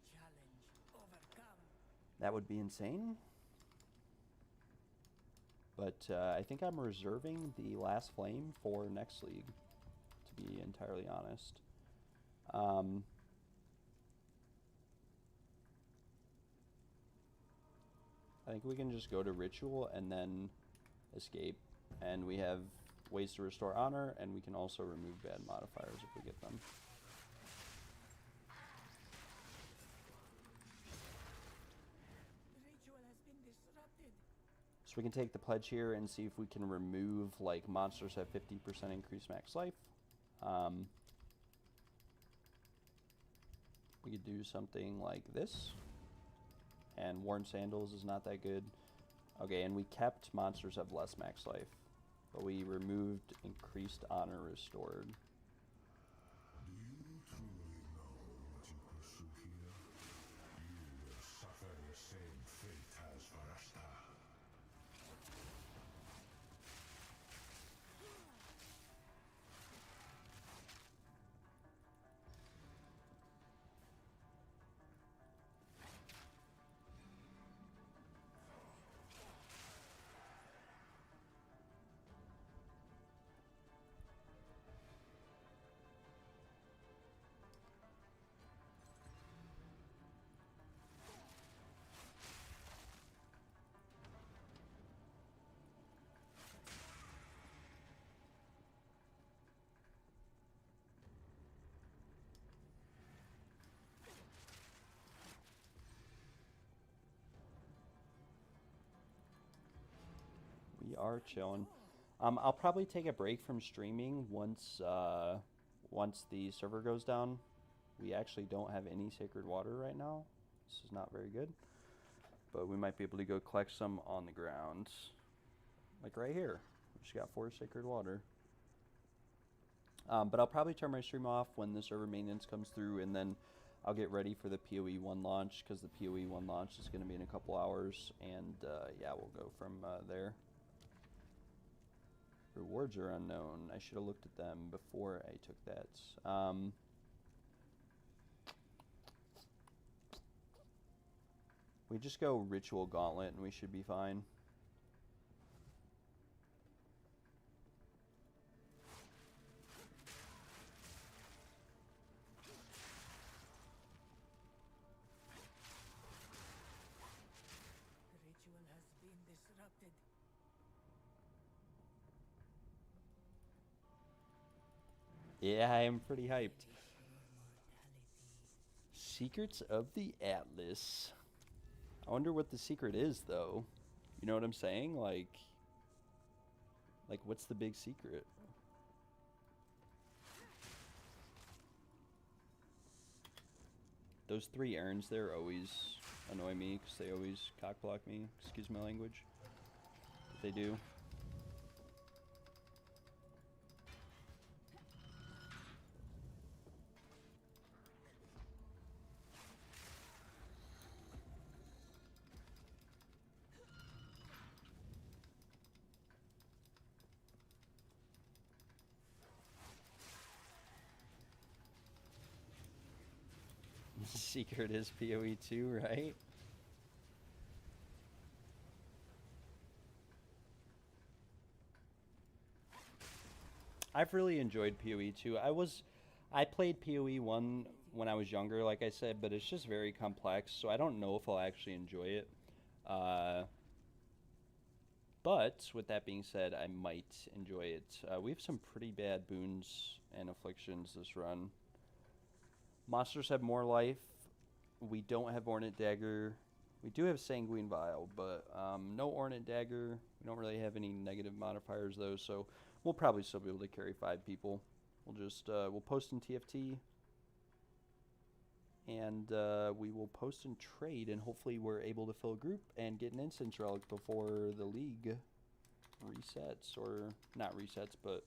D: That would be insane. But I think I'm reserving the Last Flame for next league, to be entirely honest. I think we can just go to Ritual and then Escape. And we have ways to restore honor, and we can also remove bad modifiers if we get them. So we can take the pledge here and see if we can remove, like, monsters have 50% increased max life. We could do something like this. And Worn Sandals is not that good. Okay, and we kept monsters have less max life. But we removed increased honor restored.
E: Do you truly know what you pursue here? You will suffer the same fate as Varashta.
D: We are chilling. I'll probably take a break from streaming once once the server goes down. We actually don't have any sacred water right now. This is not very good. But we might be able to go collect some on the ground. Like right here. We just got 4 sacred water. But I'll probably turn my stream off when the server maintenance comes through, and then I'll get ready for the PoE1 launch, because the PoE1 launch is going to be in a couple hours, and yeah, we'll go from there. Rewards are unknown. I should have looked at them before I took that. We just go Ritual Gauntlet and we should be fine.
B: The ritual has been disrupted.
D: Yeah, I am pretty hyped.
B: Mortality.
D: Secrets of the Atlas. I wonder what the secret is, though. You know what I'm saying? Like what's the big secret? Those 3 errands there always annoy me, because they always cockblock me. Excuse my language. But they do. Secret is PoE2, right? I've really enjoyed PoE2. I played PoE1 when I was younger, like I said, but it's just very complex, so I don't know if I'll actually enjoy it. But with that being said, I might enjoy it. We have some pretty bad boons and afflictions this run. Monsters have more life. We don't have Ornate Dagger. We do have Sanguine Vial, but no Ornate Dagger. We don't really have any negative modifiers, though, so we'll probably still be able to carry 5 people. We'll just, we'll post in TFT, and we will post in trade, and hopefully we're able to fill a group and get an Instance Relic before the league resets, or not resets, but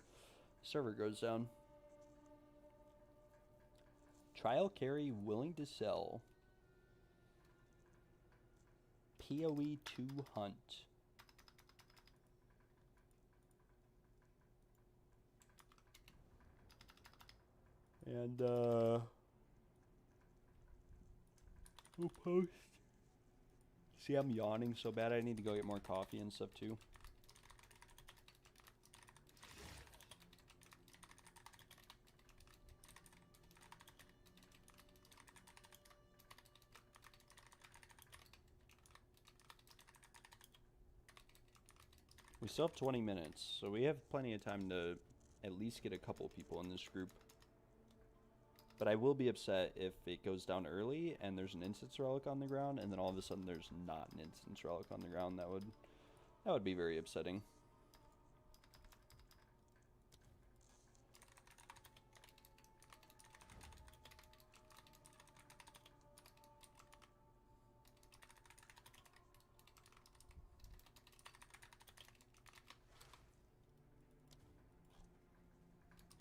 D: server goes down. Trial carry willing to sell. PoE2 hunt. And we'll post. See, I'm yawning so bad I need to go get more coffee and stuff too. We still have 20 minutes, so we have plenty of time to at least get a couple people in this group. But I will be upset if it goes down early and there's an Instance Relic on the ground, and then all of a sudden there's not an Instance Relic on the ground. That would be very upsetting.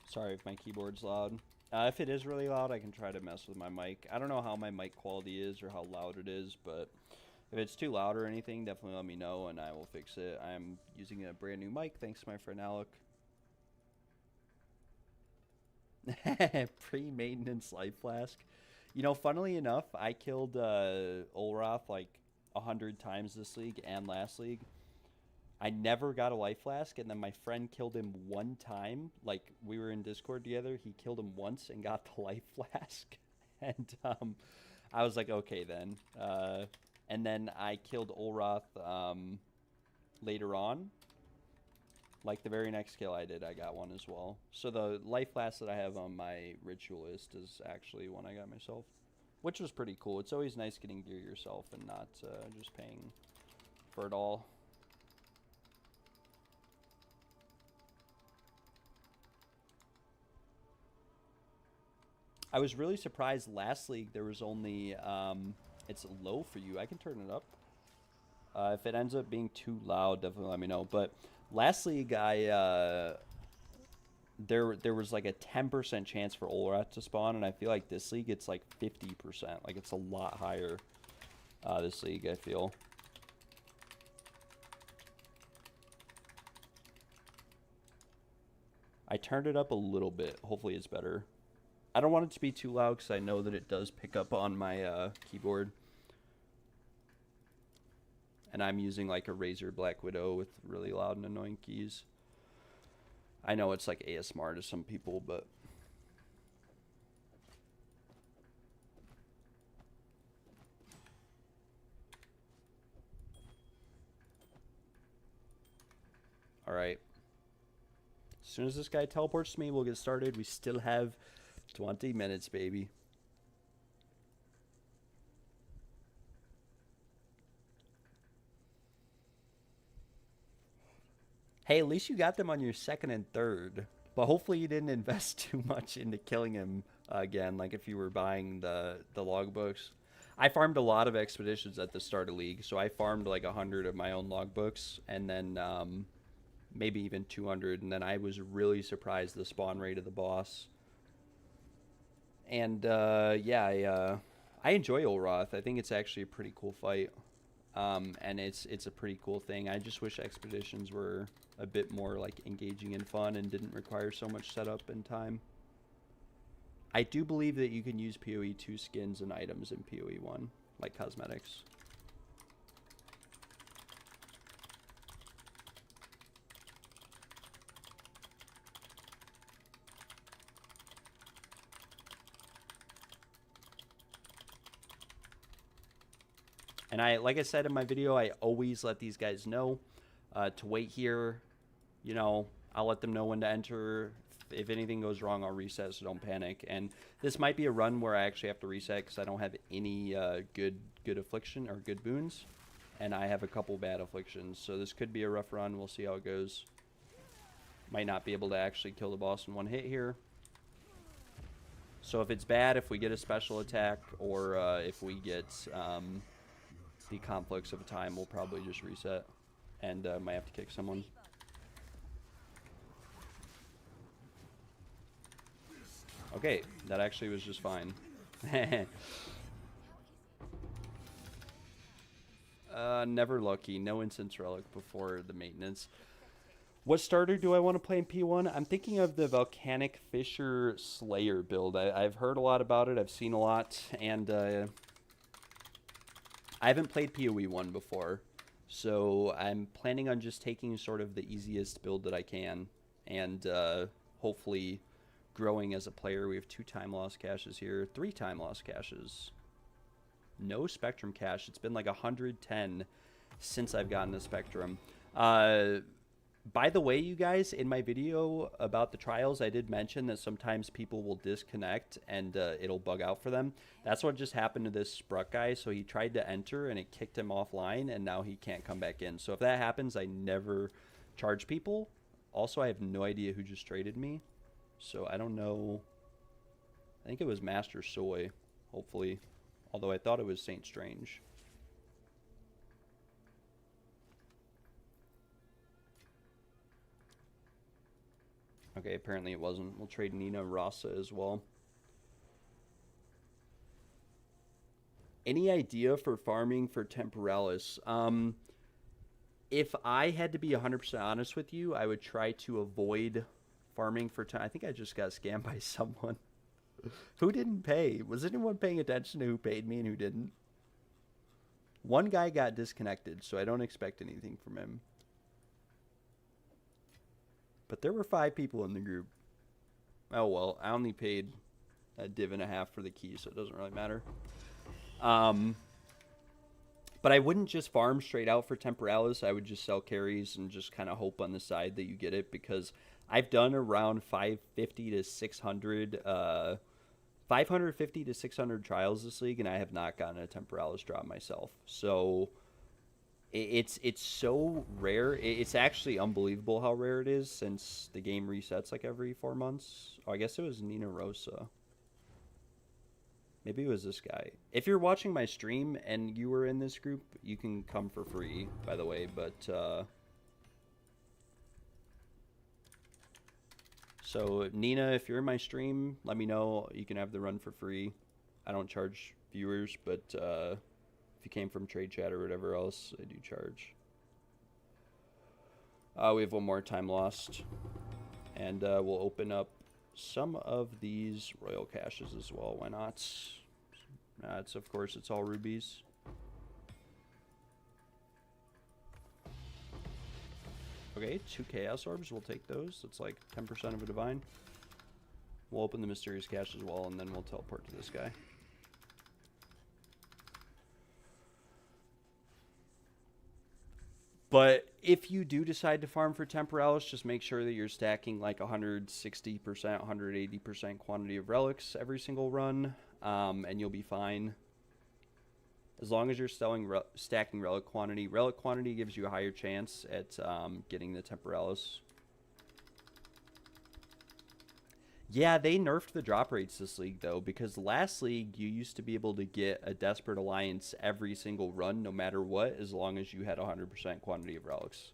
D: Sorry if my keyboard's loud. If it is really loud, I can try to mess with my mic. I don't know how my mic quality is or how loud it is, but if it's too loud or anything, definitely let me know and I will fix it. I'm using a brand new mic, thanks to my friend Alec. Pre-maintenance life flask. You know, funnily enough, I killed Olroth like 100 times this league and last league. I never got a life flask, and then my friend killed him one time. Like, we were in Discord together. He killed him once and got the life flask. And I was like, okay then. And then I killed Olroth later on. Like, the very next kill I did, I got one as well. So the life flask that I have on my ritualist is actually one I got myself. Which was pretty cool. It's always nice getting gear yourself and not just paying for it all. I was really surprised last league there was only, it's low for you. I can turn it up. If it ends up being too loud, definitely let me know. But last league, there was like a 10% chance for Olroth to spawn, and I feel like this league it's like 50%. Like it's a lot higher this league, I feel. I turned it up a little bit. Hopefully it's better. I don't want it to be too loud because I know that it does pick up on my keyboard. And I'm using like a Razer Black Widow with really loud and annoying keys. I know it's like ASMR to some people, but... Alright. As soon as this guy teleports to me, we'll get started. We still have 20 minutes, baby. Hey, at least you got them on your second and third. But hopefully you didn't invest too much into killing him again, like if you were buying the logbooks. I farmed a lot of expeditions at the start of League, so I farmed like 100 of my own logbooks, and then maybe even 200, and then I was really surprised the spawn rate of the boss. And yeah, I enjoy Olroth. I think it's actually a pretty cool fight. And it's a pretty cool thing. I just wish expeditions were a bit more like engaging and fun and didn't require so much setup and time. I do believe that you can use PoE2 skins and items in PoE1, like cosmetics. And like I said in my video, I always let these guys know to wait here. You know, I'll let them know when to enter. If anything goes wrong, I'll reset, so don't panic. And this might be a run where I actually have to reset because I don't have any good affliction or good boons. And I have a couple bad afflictions. So this could be a rough run. We'll see how it goes. Might not be able to actually kill the boss in one hit here. So if it's bad, if we get a special attack, or if we get... the conflicts of time, will probably just reset and might have to kick someone. Okay, that actually was just fine. Never lucky. No instance relic before the maintenance. What starter do I want to play in P1? I'm thinking of the Volcanic Fisher Slayer build. I've heard a lot about it. I've seen a lot, and I haven't played PoE1 before, so I'm planning on just taking sort of the easiest build that I can, and hopefully growing as a player. We have 2 time loss caches here, 3 time loss caches. No Spectrum cache. It's been like 110 since I've gotten a Spectrum. By the way, you guys, in my video about the trials, I did mention that sometimes people will disconnect and it'll bug out for them. That's what just happened to this Spruck guy. So he tried to enter and it kicked him offline, and now he can't come back in. So if that happens, I never charge people. Also, I have no idea who just traded me. So I don't know. I think it was Master Soy, hopefully. Although I thought it was Saint Strange. Okay, apparently it wasn't. We'll trade Nina Rasa as well. Any idea for farming for Temporalis? If I had to be 100% honest with you, I would try to avoid farming for I think I just got scammed by someone. Who didn't pay? Was anyone paying attention to who paid me and who didn't? One guy got disconnected, so I don't expect anything from him. But there were 5 people in the group. Oh well, I only paid a div and a half for the key, so it doesn't really matter. But I wouldn't just farm straight out for Temporalis. I would just sell carries and just kind of hope on the side that you get it, because I've done around 550 to 600, 550 to 600 trials this league, and I have not gotten a Temporalis drop myself. So it's so rare. It's actually unbelievable how rare it is, since the game resets like every 4 months. Oh, I guess it was Nina Rosa. Maybe it was this guy. If you're watching my stream and you were in this group, you can come for free, by the way. But, so, Nina, if you're in my stream, let me know. You can have the run for free. I don't charge viewers, but if you came from Trade Chat or whatever else, I do charge. We have one more time lost. And we'll open up some of these royal caches as well. Why not? It's, of course, it's all rubies. Okay, 2 chaos orbs. We'll take those. That's like 10% of a divine. We'll open the mysterious cache as well, and then we'll teleport to this guy. But if you do decide to farm for Temporalis, just make sure that you're stacking like 160%, 180% quantity of relics every single run, and you'll be fine. As long as you're stacking relic quantity gives you a higher chance at getting the Temporalis. Yeah, they nerfed the drop rates this league, though, because last league you used to be able to get a Desperate Alliance every single run, no matter what, as long as you had 100% quantity of relics.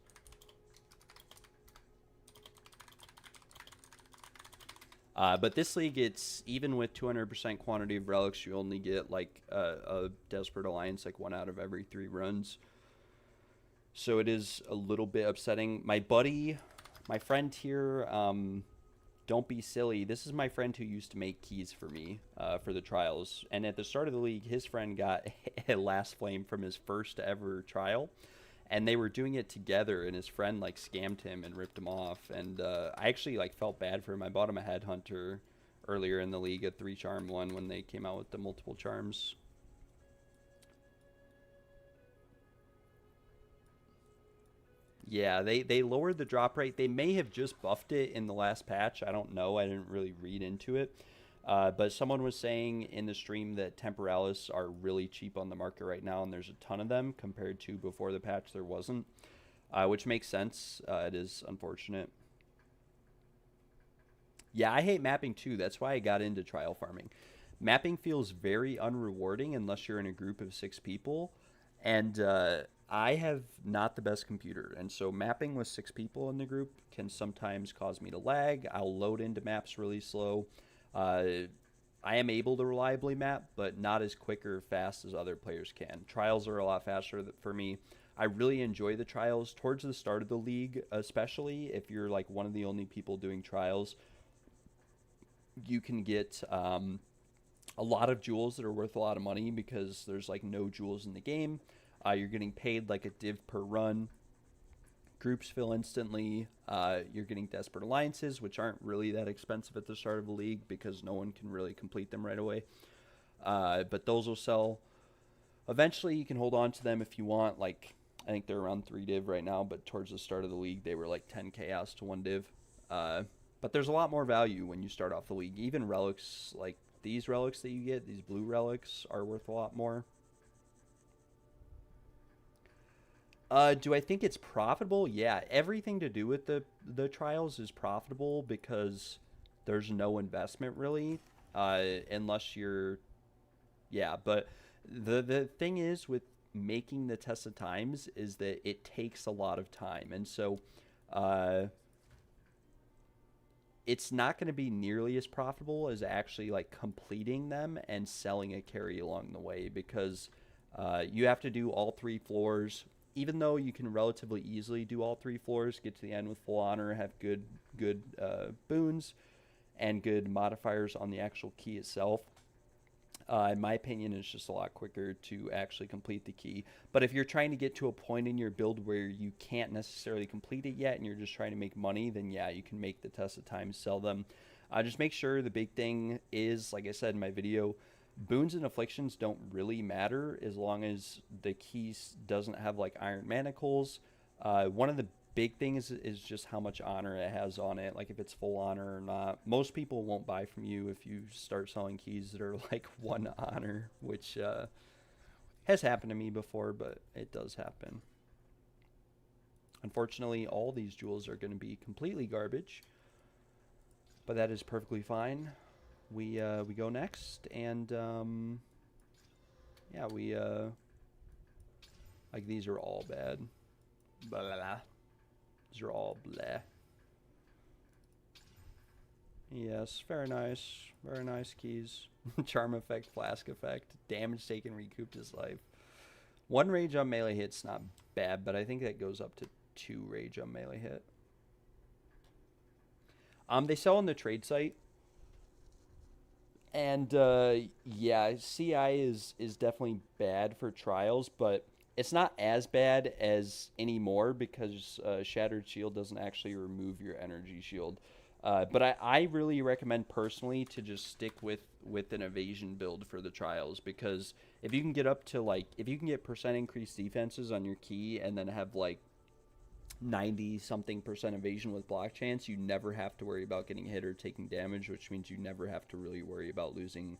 D: But this league, it's even with 200% quantity of relics, you only get like a Desperate Alliance like 1 out of every 3 runs. So it is a little bit upsetting. My friend here, don't be silly. This is my friend who used to make keys for me for the trials. And at the start of the league, his friend got a last flame from his first ever trial. And they were doing it together, and his friend like scammed him and ripped him off. And I actually like felt bad for him. I bought him a headhunter earlier in the league, a 3-charm one, when they came out with the multiple charms. Yeah, they lowered the drop rate. They may have just buffed it in the last patch. I don't know. I didn't really read into it. But someone was saying in the stream that Temporalis are really cheap on the market right now, and there's a ton of them compared to before the patch there wasn't, which makes sense. It is unfortunate. Yeah, I hate mapping too. That's why I got into trial farming. Mapping feels very unrewarding unless you're in a group of 6 people, and I have not the best computer, and so mapping with 6 people in the group can sometimes cause me to lag. I'll load into maps really slow. I am able to reliably map, but not as quick or fast as other players can. Trials are a lot faster for me. I really enjoy the trials towards the start of the league, especially if you're like one of the only people doing trials. You can get a lot of jewels that are worth a lot of money because there's like no jewels in the game. You're getting paid like a div per run. Groups fill instantly. You're getting Desperate Alliances, which aren't really that expensive at the start of the league because no one can really complete them right away. But those will sell. Eventually, you can hold on to them if you want. Like, I think they're around 3 div right now, but towards the start of the league, they were like 10 chaos to 1 div. But there's a lot more value when you start off the league. Even relics, like these relics that you get, these blue relics, are worth a lot more. Do I think it's profitable? Yeah, everything to do with the trials is profitable because there's no investment really, unless you're, yeah. But the thing is with making the test of times is that it takes a lot of time, and so it's not going to be nearly as profitable as actually like completing them and selling a carry along the way, because you have to do all 3 floors. Even though you can relatively easily do all 3 floors, get to the end with full honor, have good boons and good modifiers on the actual key itself. In my opinion, it's just a lot quicker to actually complete the key. But if you're trying to get to a point in your build where you can't necessarily complete it yet and you're just trying to make money, then yeah, you can make the test of time, sell them. Just make sure the big thing is, like I said in my video, boons and afflictions don't really matter as long as the keys doesn't have like iron manacles. One of the big things is just how much honor it has on it, like if it's full honor or not. Most people won't buy from you if you start selling keys that are like 1 honor, which has happened to me before, but it does happen. Unfortunately, all these jewels are going to be completely garbage, but that is perfectly fine. We go next, and yeah, like these are all bad. Blah, blah, blah. These are all bleh. Yes, very nice keys. Charm effect, flask effect, damage taken, recouped his life. 1 rage on melee hit's not bad, but I think that goes up to 2 rage on melee hit. They sell on the trade site. And yeah, CI is definitely bad for trials, but it's not as bad as anymore because Shattered Shield doesn't actually remove your energy shield. But I really recommend personally to just stick with an evasion build for the trials, because if you can get up to like, if you can get percent increased defenses on your key and then have like 90-something% evasion with block chance, you never have to worry about getting hit or taking damage, which means you never have to really worry about losing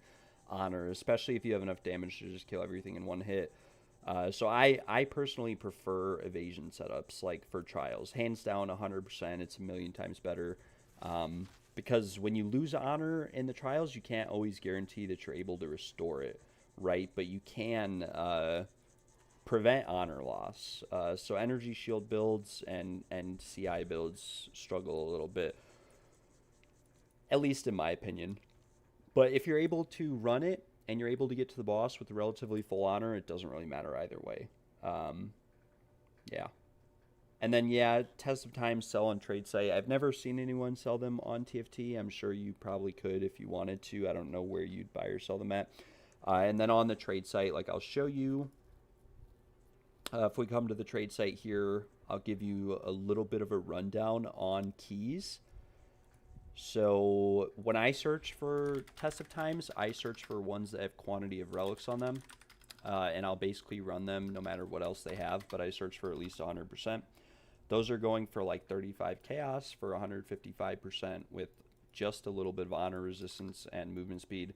D: honor, especially if you have enough damage to just kill everything in 1 hit. So I personally prefer evasion setups like for trials. Hands down, 100%. It's a million times better. Because when you lose honor in the trials, you can't always guarantee that you're able to restore it, right? But you can prevent honor loss. So energy shield builds and CI builds struggle a little bit, at least in my opinion. But if you're able to run it and you're able to get to the boss with relatively full honor, it doesn't really matter either way. Yeah. And then, yeah, Test of Time sell on trade site. I've never seen anyone sell them on TFT. I'm sure you probably could if you wanted to. I don't know where you'd buy or sell them at. And then on the trade site, like I'll show you. If we come to the trade site here, I'll give you a little bit of a rundown on keys. So when I search for Test of Times, I search for ones that have quantity of relics on them. And I'll basically run them no matter what else they have, but I search for at least 100%. Those are going for like 35 chaos for 155% with just a little bit of honor resistance and movement speed.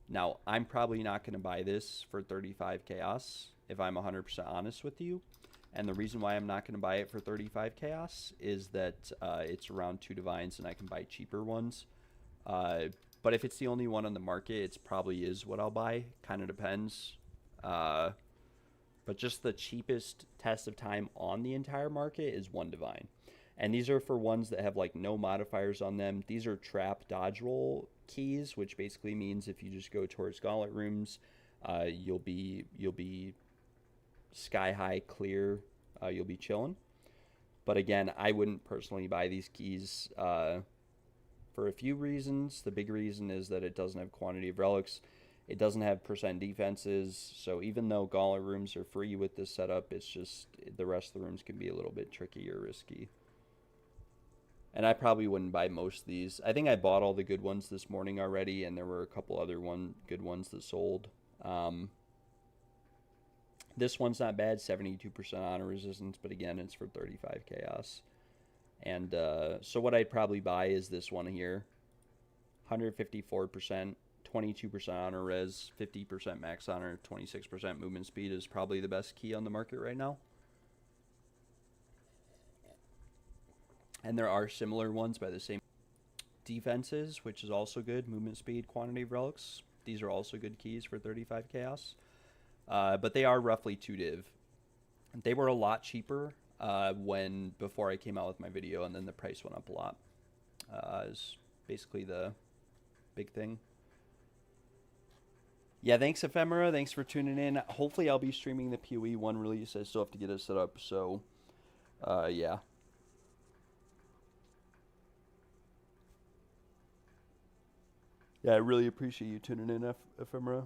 D: Now, I'm probably not going to buy this for 35 chaos if I'm 100% honest with you. And the reason why I'm not going to buy it for 35 chaos is that it's around 2 divines and I can buy cheaper ones. But if it's the only one on the market, it probably is what I'll buy. Kind of depends. But just the cheapest Test of Time on the entire market is 1 divine. And these are for ones that have like no modifiers on them. These are trap dodge roll keys, which basically means if you just go towards gauntlet rooms, you'll be sky high clear, you'll be chilling. But again, I wouldn't personally buy these keys for a few reasons. The big reason is that it doesn't have quantity of relics. It doesn't have percent defenses, so even though gauntlet rooms are free with this setup, it's just the rest of the rooms can be a little bit tricky or risky. And I probably wouldn't buy most of these. I think I bought all the good ones this morning already, and there were a couple other good ones that sold. This one's not bad, 72% honor resistance, but again, it's for 35 chaos. And so what I'd probably buy is this one here, 154%. 22% honor res, 50% max honor, 26% movement speed is probably the best key on the market right now. And there are similar ones by the same defenses, which is also good. Movement speed, quantity of relics. These are also good keys for 35 chaos. But they are roughly 2 div. They were a lot cheaper before I came out with my video, and then the price went up a lot. basically the big thing. Yeah, thanks Ephemera. Thanks for tuning in. Hopefully I'll be streaming the PoE 1 release. I still have to get it set up, so yeah. Yeah, I really appreciate you tuning in, Ephemera.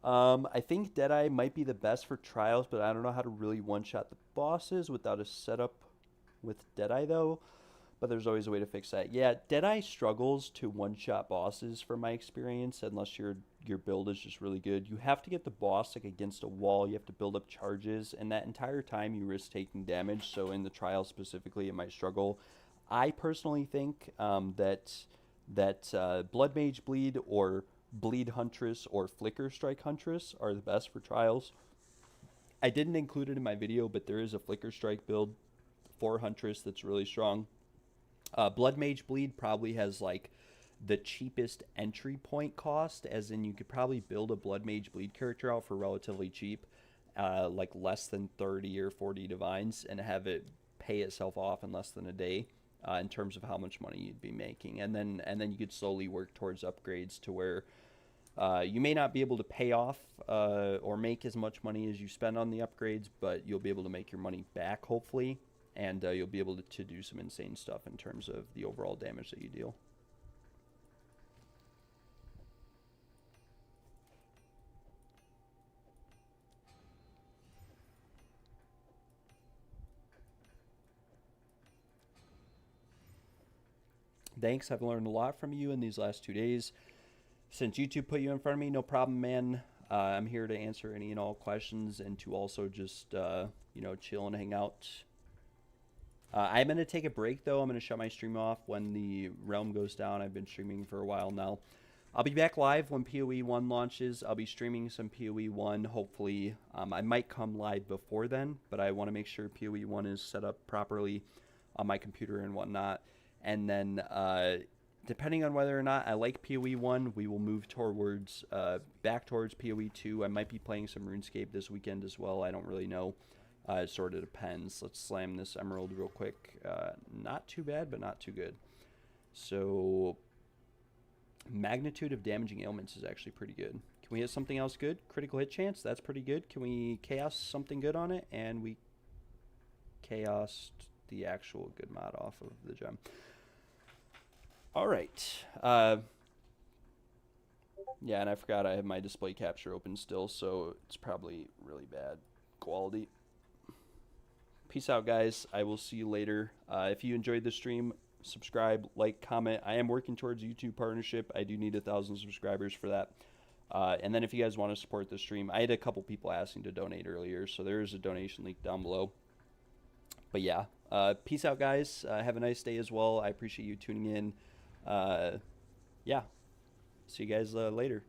D: I think Deadeye might be the best for trials, but I don't know how to really one-shot the bosses without a setup with Deadeye, though. But there's always a way to fix that. Yeah, Deadeye struggles to one-shot bosses from my experience, unless your build is just really good. You have to get the boss like against a wall. You have to build up charges, and that entire time you risk taking damage. So in the trial specifically, it might struggle. I personally think that Blood Mage Bleed or Bleed Huntress or Flicker Strike Huntress are the best for trials. I didn't include it in my video, but there is a Flicker Strike build for Huntress that's really strong. Blood Mage Bleed probably has like the cheapest entry point cost, as in you could probably build a Blood Mage Bleed character out for relatively cheap, like less than 30 or 40 divines, and have it pay itself off in less than a day in terms of how much money you'd be making. And then you could slowly work towards upgrades to where you may not be able to pay off or make as much money as you spend on the upgrades, but you'll be able to make your money back, hopefully, and you'll be able to do some insane stuff in terms of the overall damage that you deal. Thanks, I've learned a lot from you in these last 2 days. Since YouTube put you in front of me, no problem, man. I'm here to answer any and all questions and to also just, chill and hang out. I'm going to take a break, though. I'm going to shut my stream off when the realm goes down. I've been streaming for a while now. I'll be back live when PoE 1 launches. I'll be streaming some PoE 1, hopefully. I might come live before then, but I want to make sure PoE 1 is set up properly on my computer and whatnot. And then, depending on whether or not I like PoE 1, we will move towards back towards PoE 2. I might be playing some RuneScape this weekend as well. I don't really know. It sort of depends. Let's slam this emerald real quick. Not too bad, but not too good. So, magnitude of damaging ailments is actually pretty good. Can we hit something else good? Critical hit chance, that's pretty good. Can we chaos something good on it? And we chaosed the actual good mod off of the gem. All right. Yeah, and I forgot I have my display capture open still, so it's probably really bad quality. Peace out, guys. I will see you later. If you enjoyed the stream, subscribe, like, comment. I am working towards a YouTube partnership. I do need 1,000 subscribers for that. And then if you guys want to support the stream, I had a couple people asking to donate earlier, so there is a donation link down below. But yeah, peace out, guys. Have a nice day as well. I appreciate you tuning in. Yeah, see you guys later.